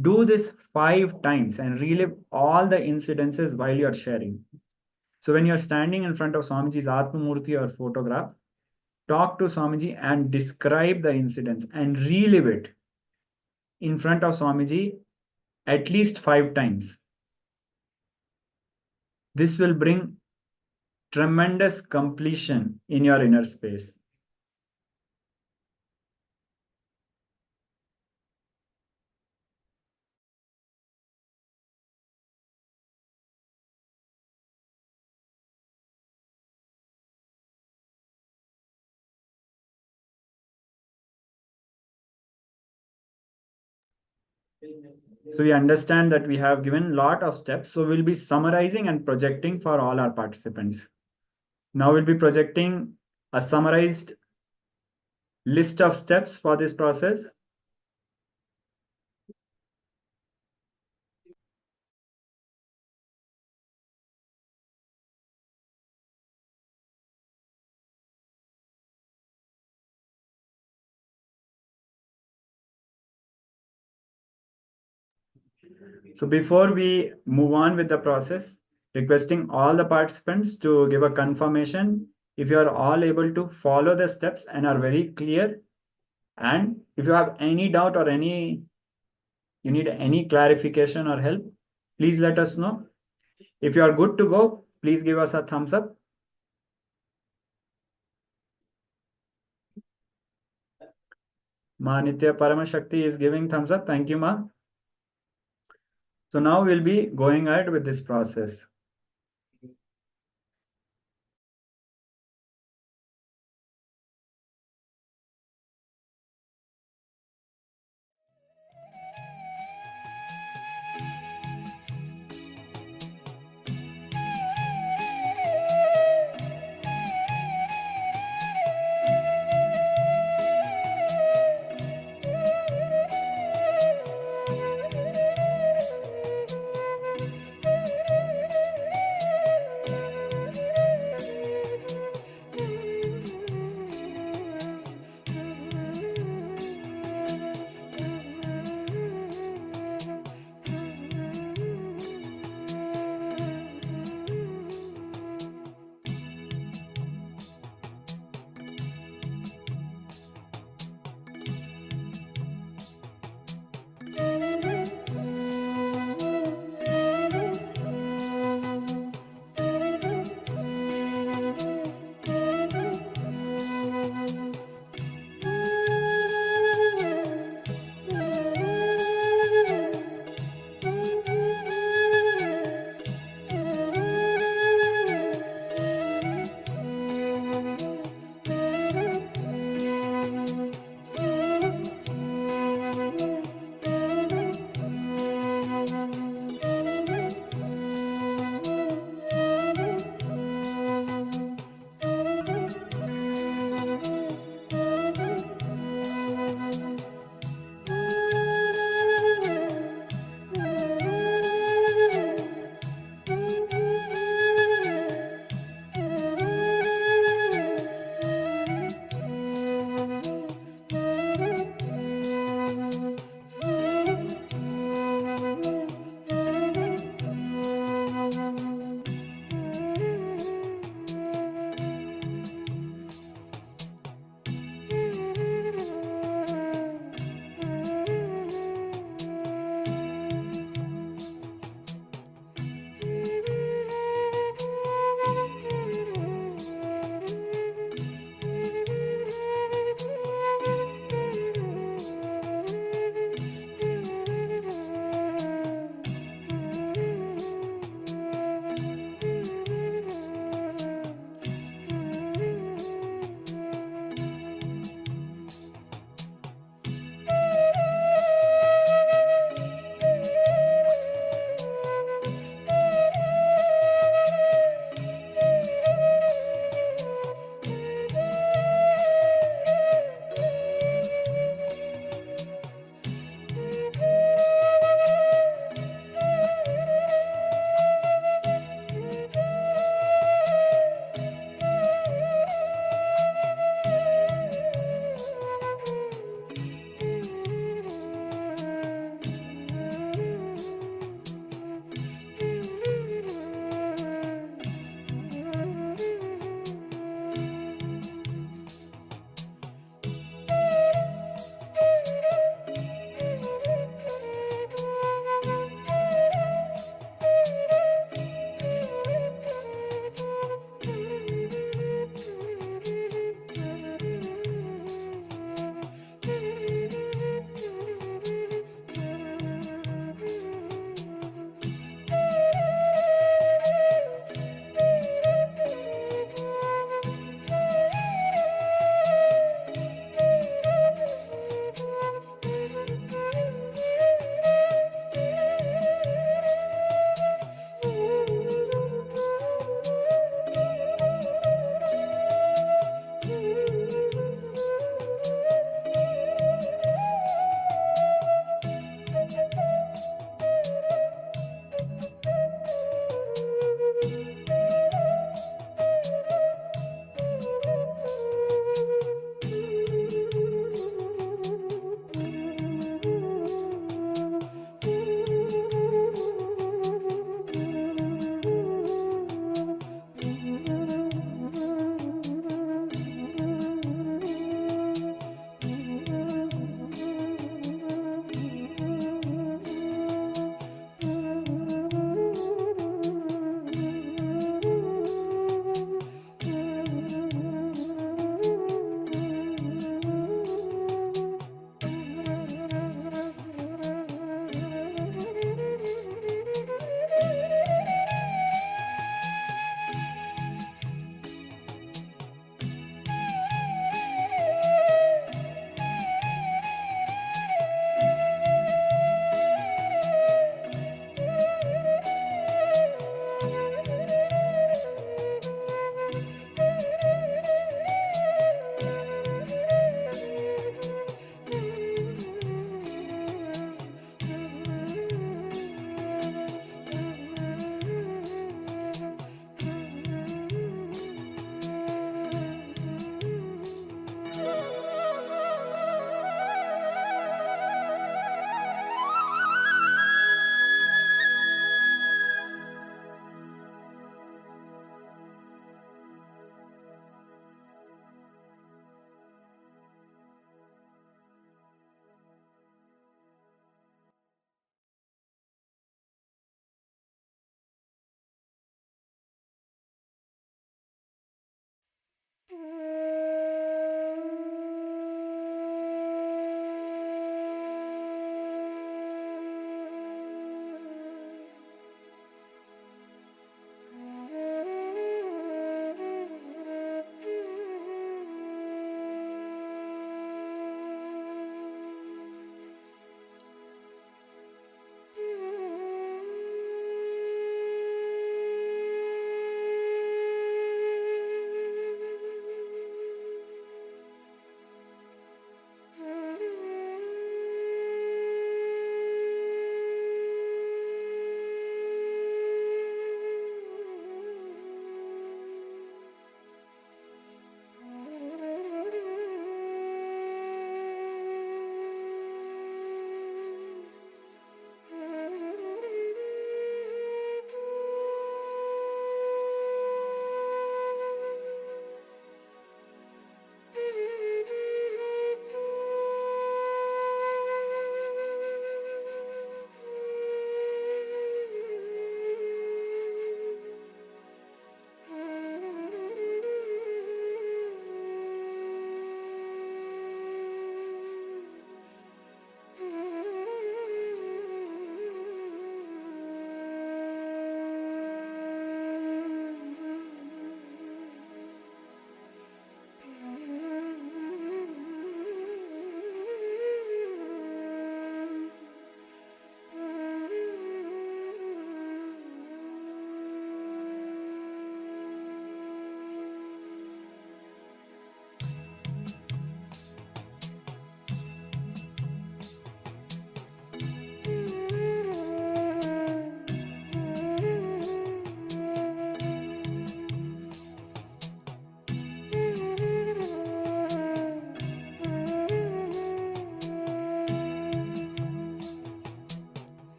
Do this 5 times and relive all the incidences while you're sharing. So when you're standing in front of Swamiji's Atmamurti or photograph, talk to Swamiji and describe the incidents and relive it in front of Swamiji at least 5 times. This will bring tremendous completion in your inner space. So we understand that we have given a lot of steps. So we'll be summarizing and projecting for all our participants. Now we'll be projecting a summarized list of steps for this process. So before we move on with the process, requesting all the participants to give a confirmation if you are all able to follow the steps and are very clear. And if you have any doubt or you need any clarification or help, please let us know. If you are good to go, please give us a thumbs up. Ma Nitya Paramashakti is giving thumbs up. Thank you, Ma. So now we'll be going ahead with this process.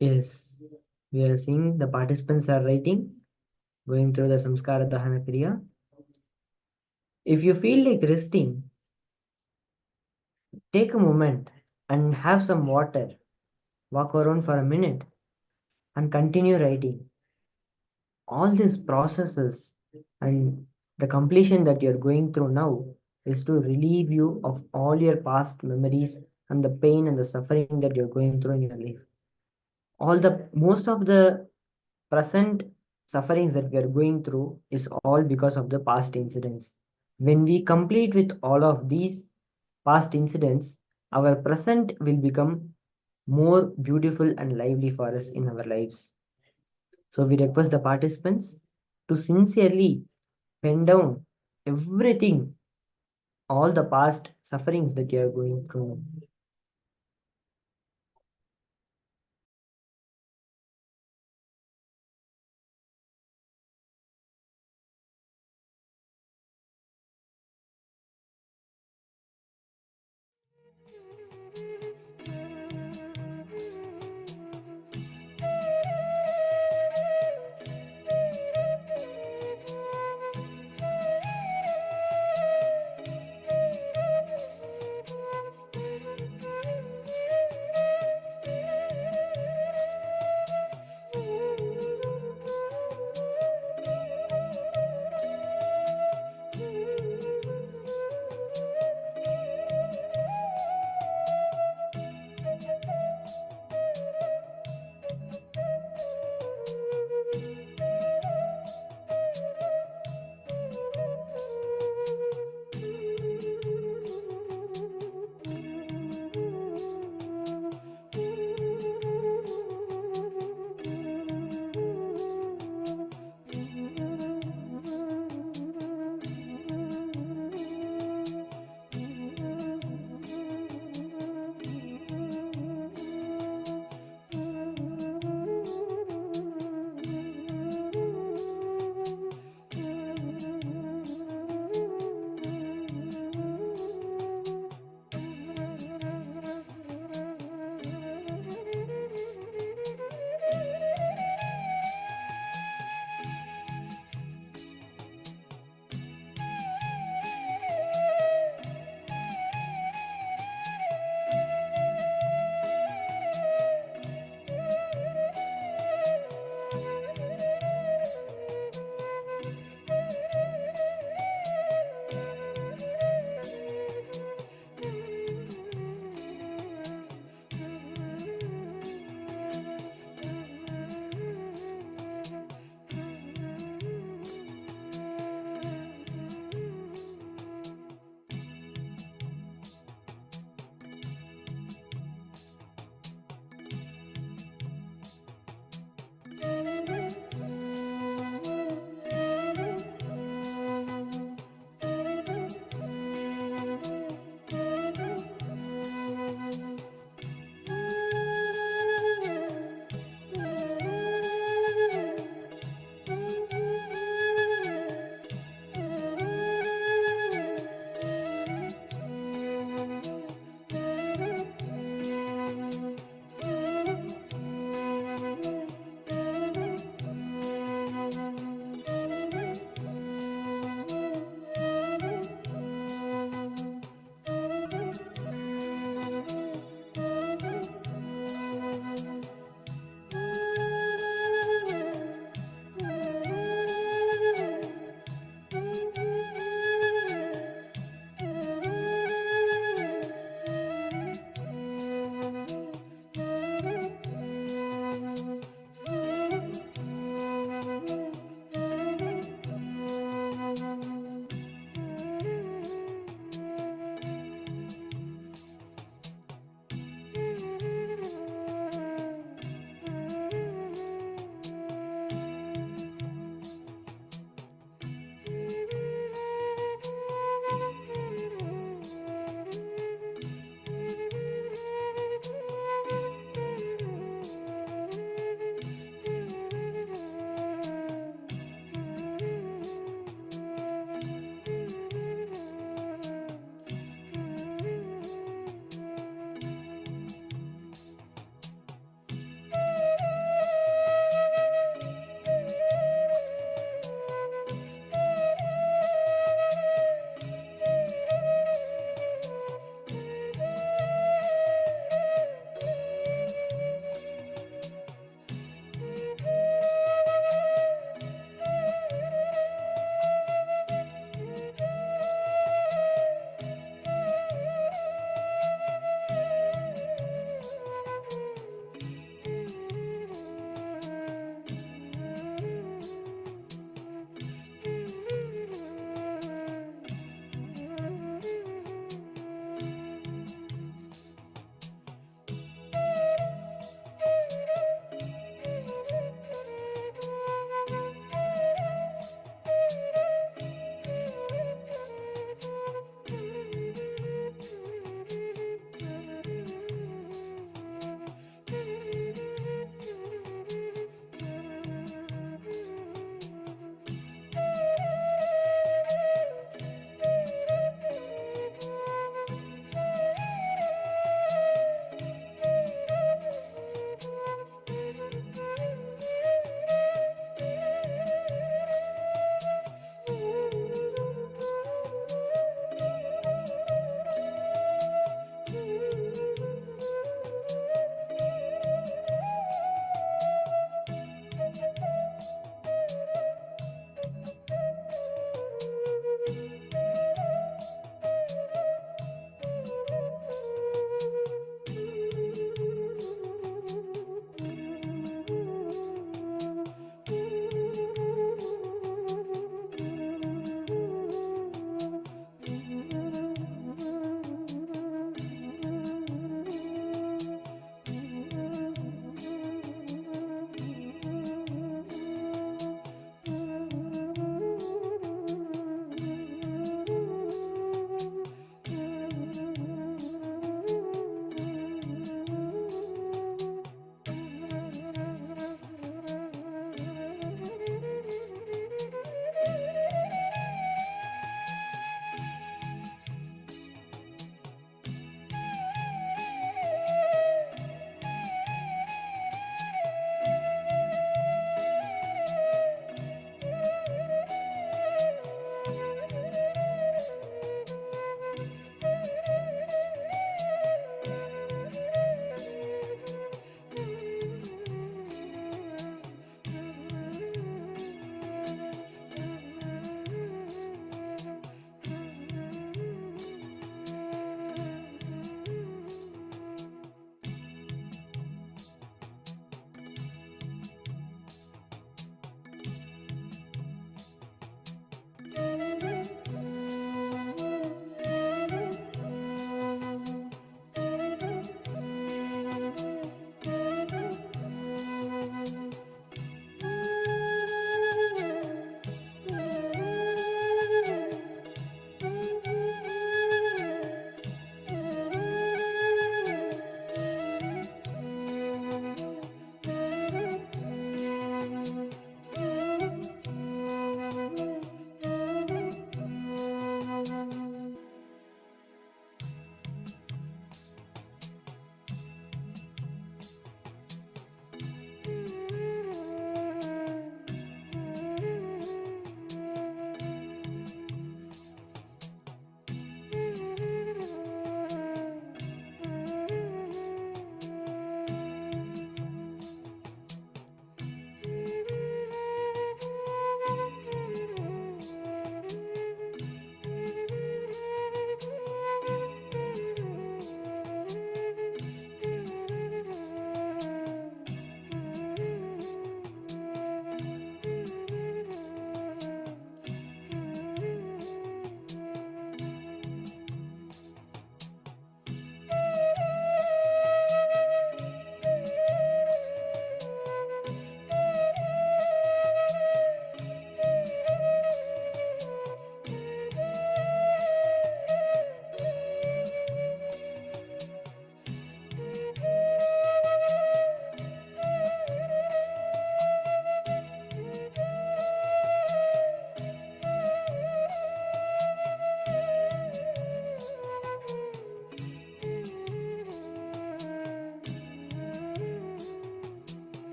Yes, we are seeing the participants are writing, going through the Samskara Dahana Kriya. If you feel like resting, take a moment and have some water, walk around for a minute, and continue writing. All these processes and the completion that you're going through now is to relieve you of all your past memories and the pain and the suffering that you're going through in your life. Most of the present sufferings that we are going through is all because of the past incidents. When we complete with all of these past incidents, our present will become more beautiful and lively for us in our lives. So we request the participants to sincerely pen down everything, all the past sufferings that you are going through.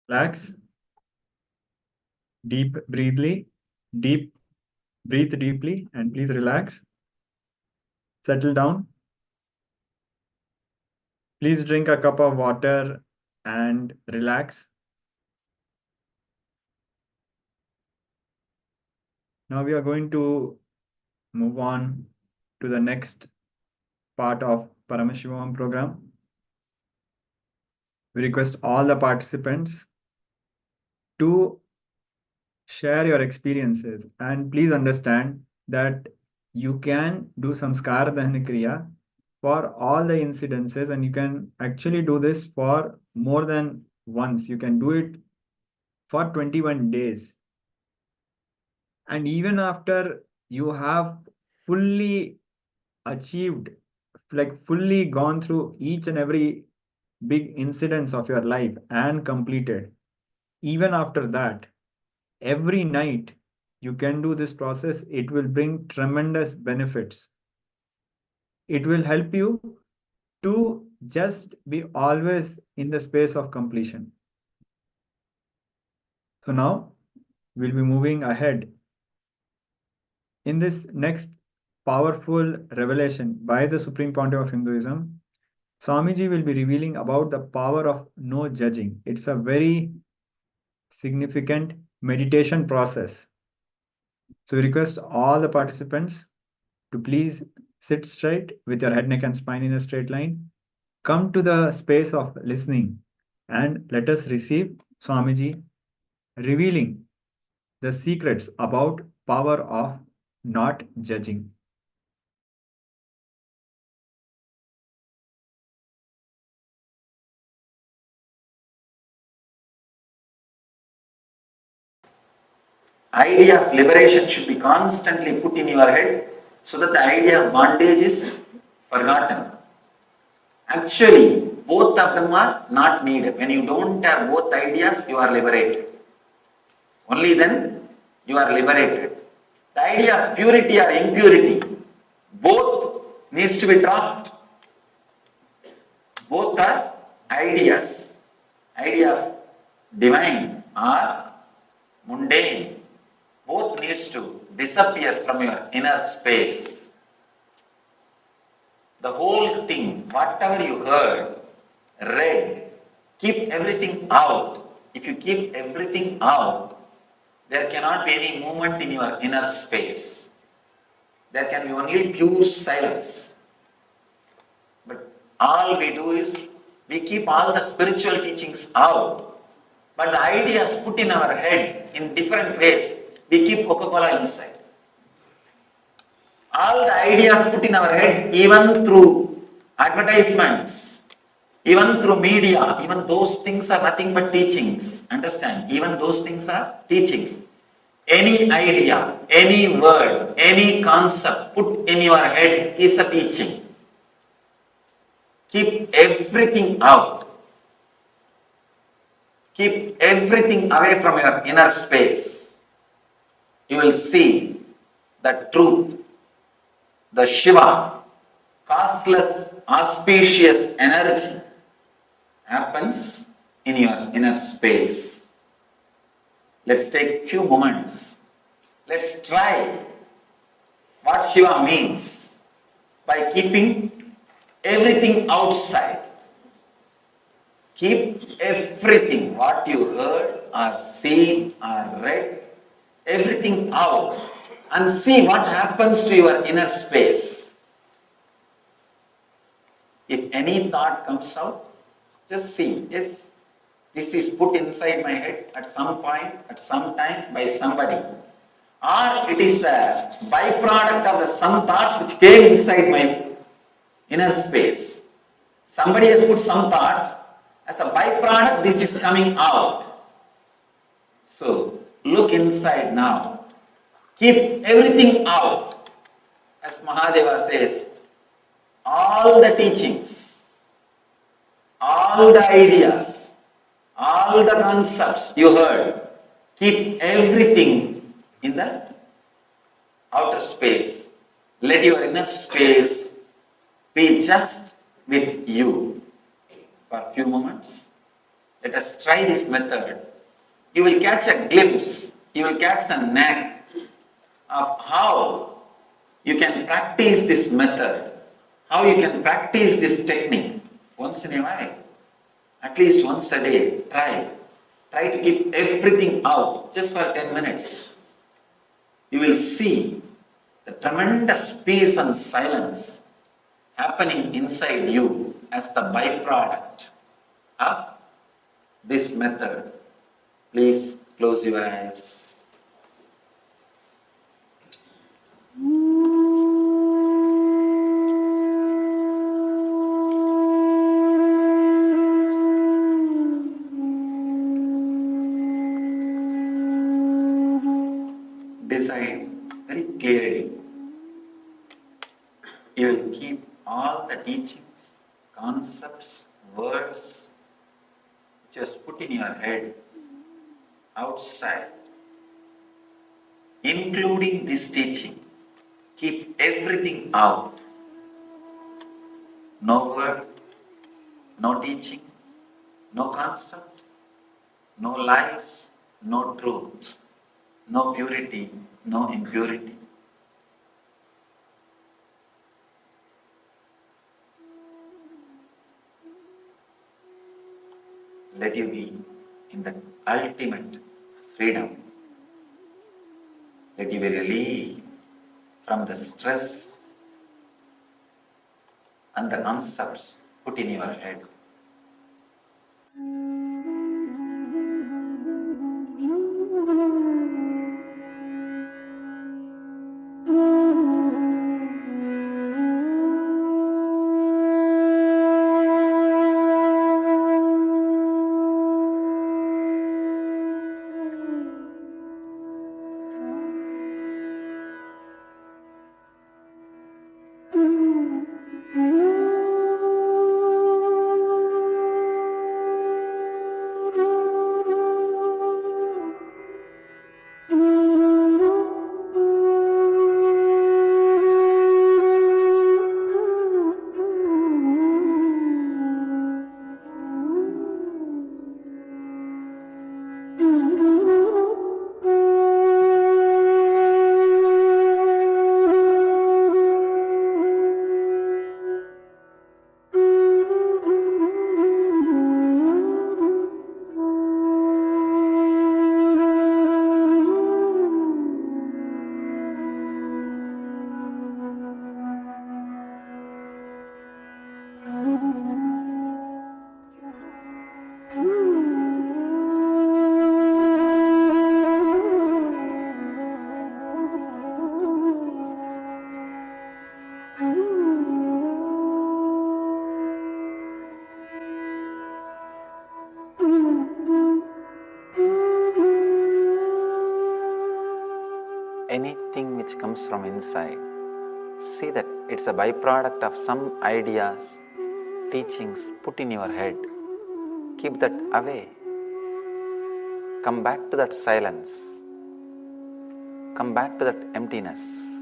Relax. Breathe deeply and please relax. Settle down. Please drink a cup of water and relax. Now we are going to move on to the next part of Paramashivoham program. We request all the participants to share your experiences, and please understand that you can do Samskara Dahana Kriya for all the incidences, and you can actually do this for more than once. You can do it for 21 days. And even after you have fully achieved, like fully gone through each and every big incidents of your life and completed, even after that, every night you can do this process. It will bring tremendous benefits. It will help you to just be always in the space of completion. So now we'll be moving ahead. In this next powerful revelation by the Supreme Pontiff of Hinduism, Swamiji will be revealing about the power of no judging. It's a very significant meditation process. So we request all the participants to please sit straight with your head, neck, and spine in a straight line. Come to the space of listening and let us receive Swamiji revealing the secrets about power of not judging. Idea of liberation should be constantly put in your head so that the idea of bondage is forgotten. Actually, both of them are not needed. When you don't have both ideas, you are liberated. Only then you are liberated. The idea of purity or impurity, both needs to be dropped. Both are ideas. Idea of divine or mundane, both needs to disappear from your inner space. The whole thing, whatever you heard, read, keep everything out. If you keep everything out, there cannot be any movement in your inner space. There can be only pure silence. But all we do is, we keep all the spiritual teachings out. But the ideas put in our head in different ways, we keep Coca-Cola inside. All the ideas put in our head, even through advertisements, even through media, even those things are nothing but teachings. Understand? Even those things are teachings. Any idea, any word, any concept put in your head is a teaching. Keep everything out. Keep everything away from your inner space. You will see the truth, the Shiva, costless, auspicious energy happens in your inner space. Let's take few moments. Let's try what Shiva means by keeping everything outside. Keep everything, what you heard or seen or read, everything out and see what happens to your inner space. If any thought comes out, just see, yes, this is put inside my head at some point, at some time by somebody. Or it is a byproduct of some thoughts which came inside my inner space. Somebody has put some thoughts, as a byproduct this is coming out. So look inside now. Keep everything out. As Mahadeva says, all the teachings, all the ideas, all the concepts you heard, keep everything in the outer space. Let your inner space be just with you. For a few moments, Let us try this method. You will catch a glimpse, you will catch a knack of how you can practice this method, how you can practice this technique once in a while. At least once a day, try. Try to keep everything out just for 10 minutes. You will see the tremendous peace and silence happening inside you as the byproduct of this method. Please close your eyes. Decide very clearly. You will keep all the teachings, concepts, words just put in your head outside, including this teaching. Keep everything out. No word, no teaching, no concept, no lies, no truth, no purity, no impurity. Let you be in the ultimate freedom. Let you be relieved from the stress and the concepts put in your head. Anything which comes from inside, see that it's a byproduct of some ideas, teachings put in your head. Keep that away. Come back to that silence. Come back to that emptiness.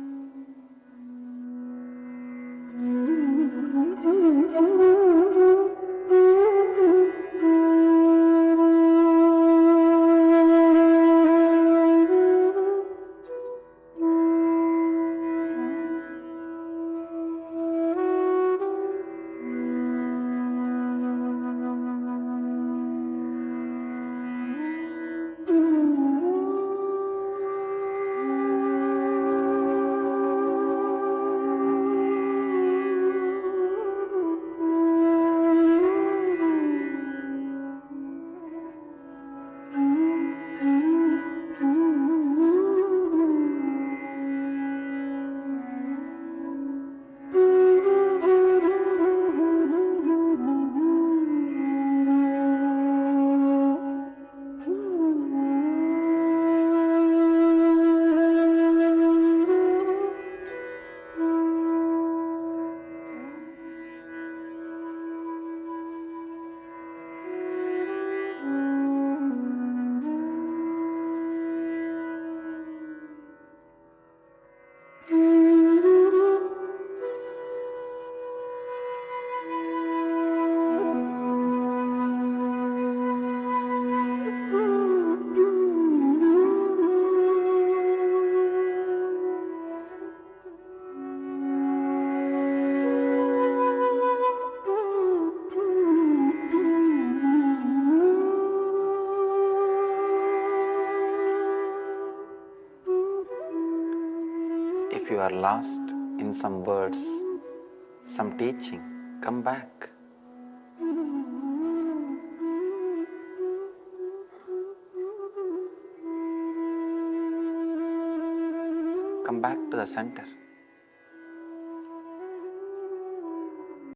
are lost in some words, some teaching, come back. Come back to the center.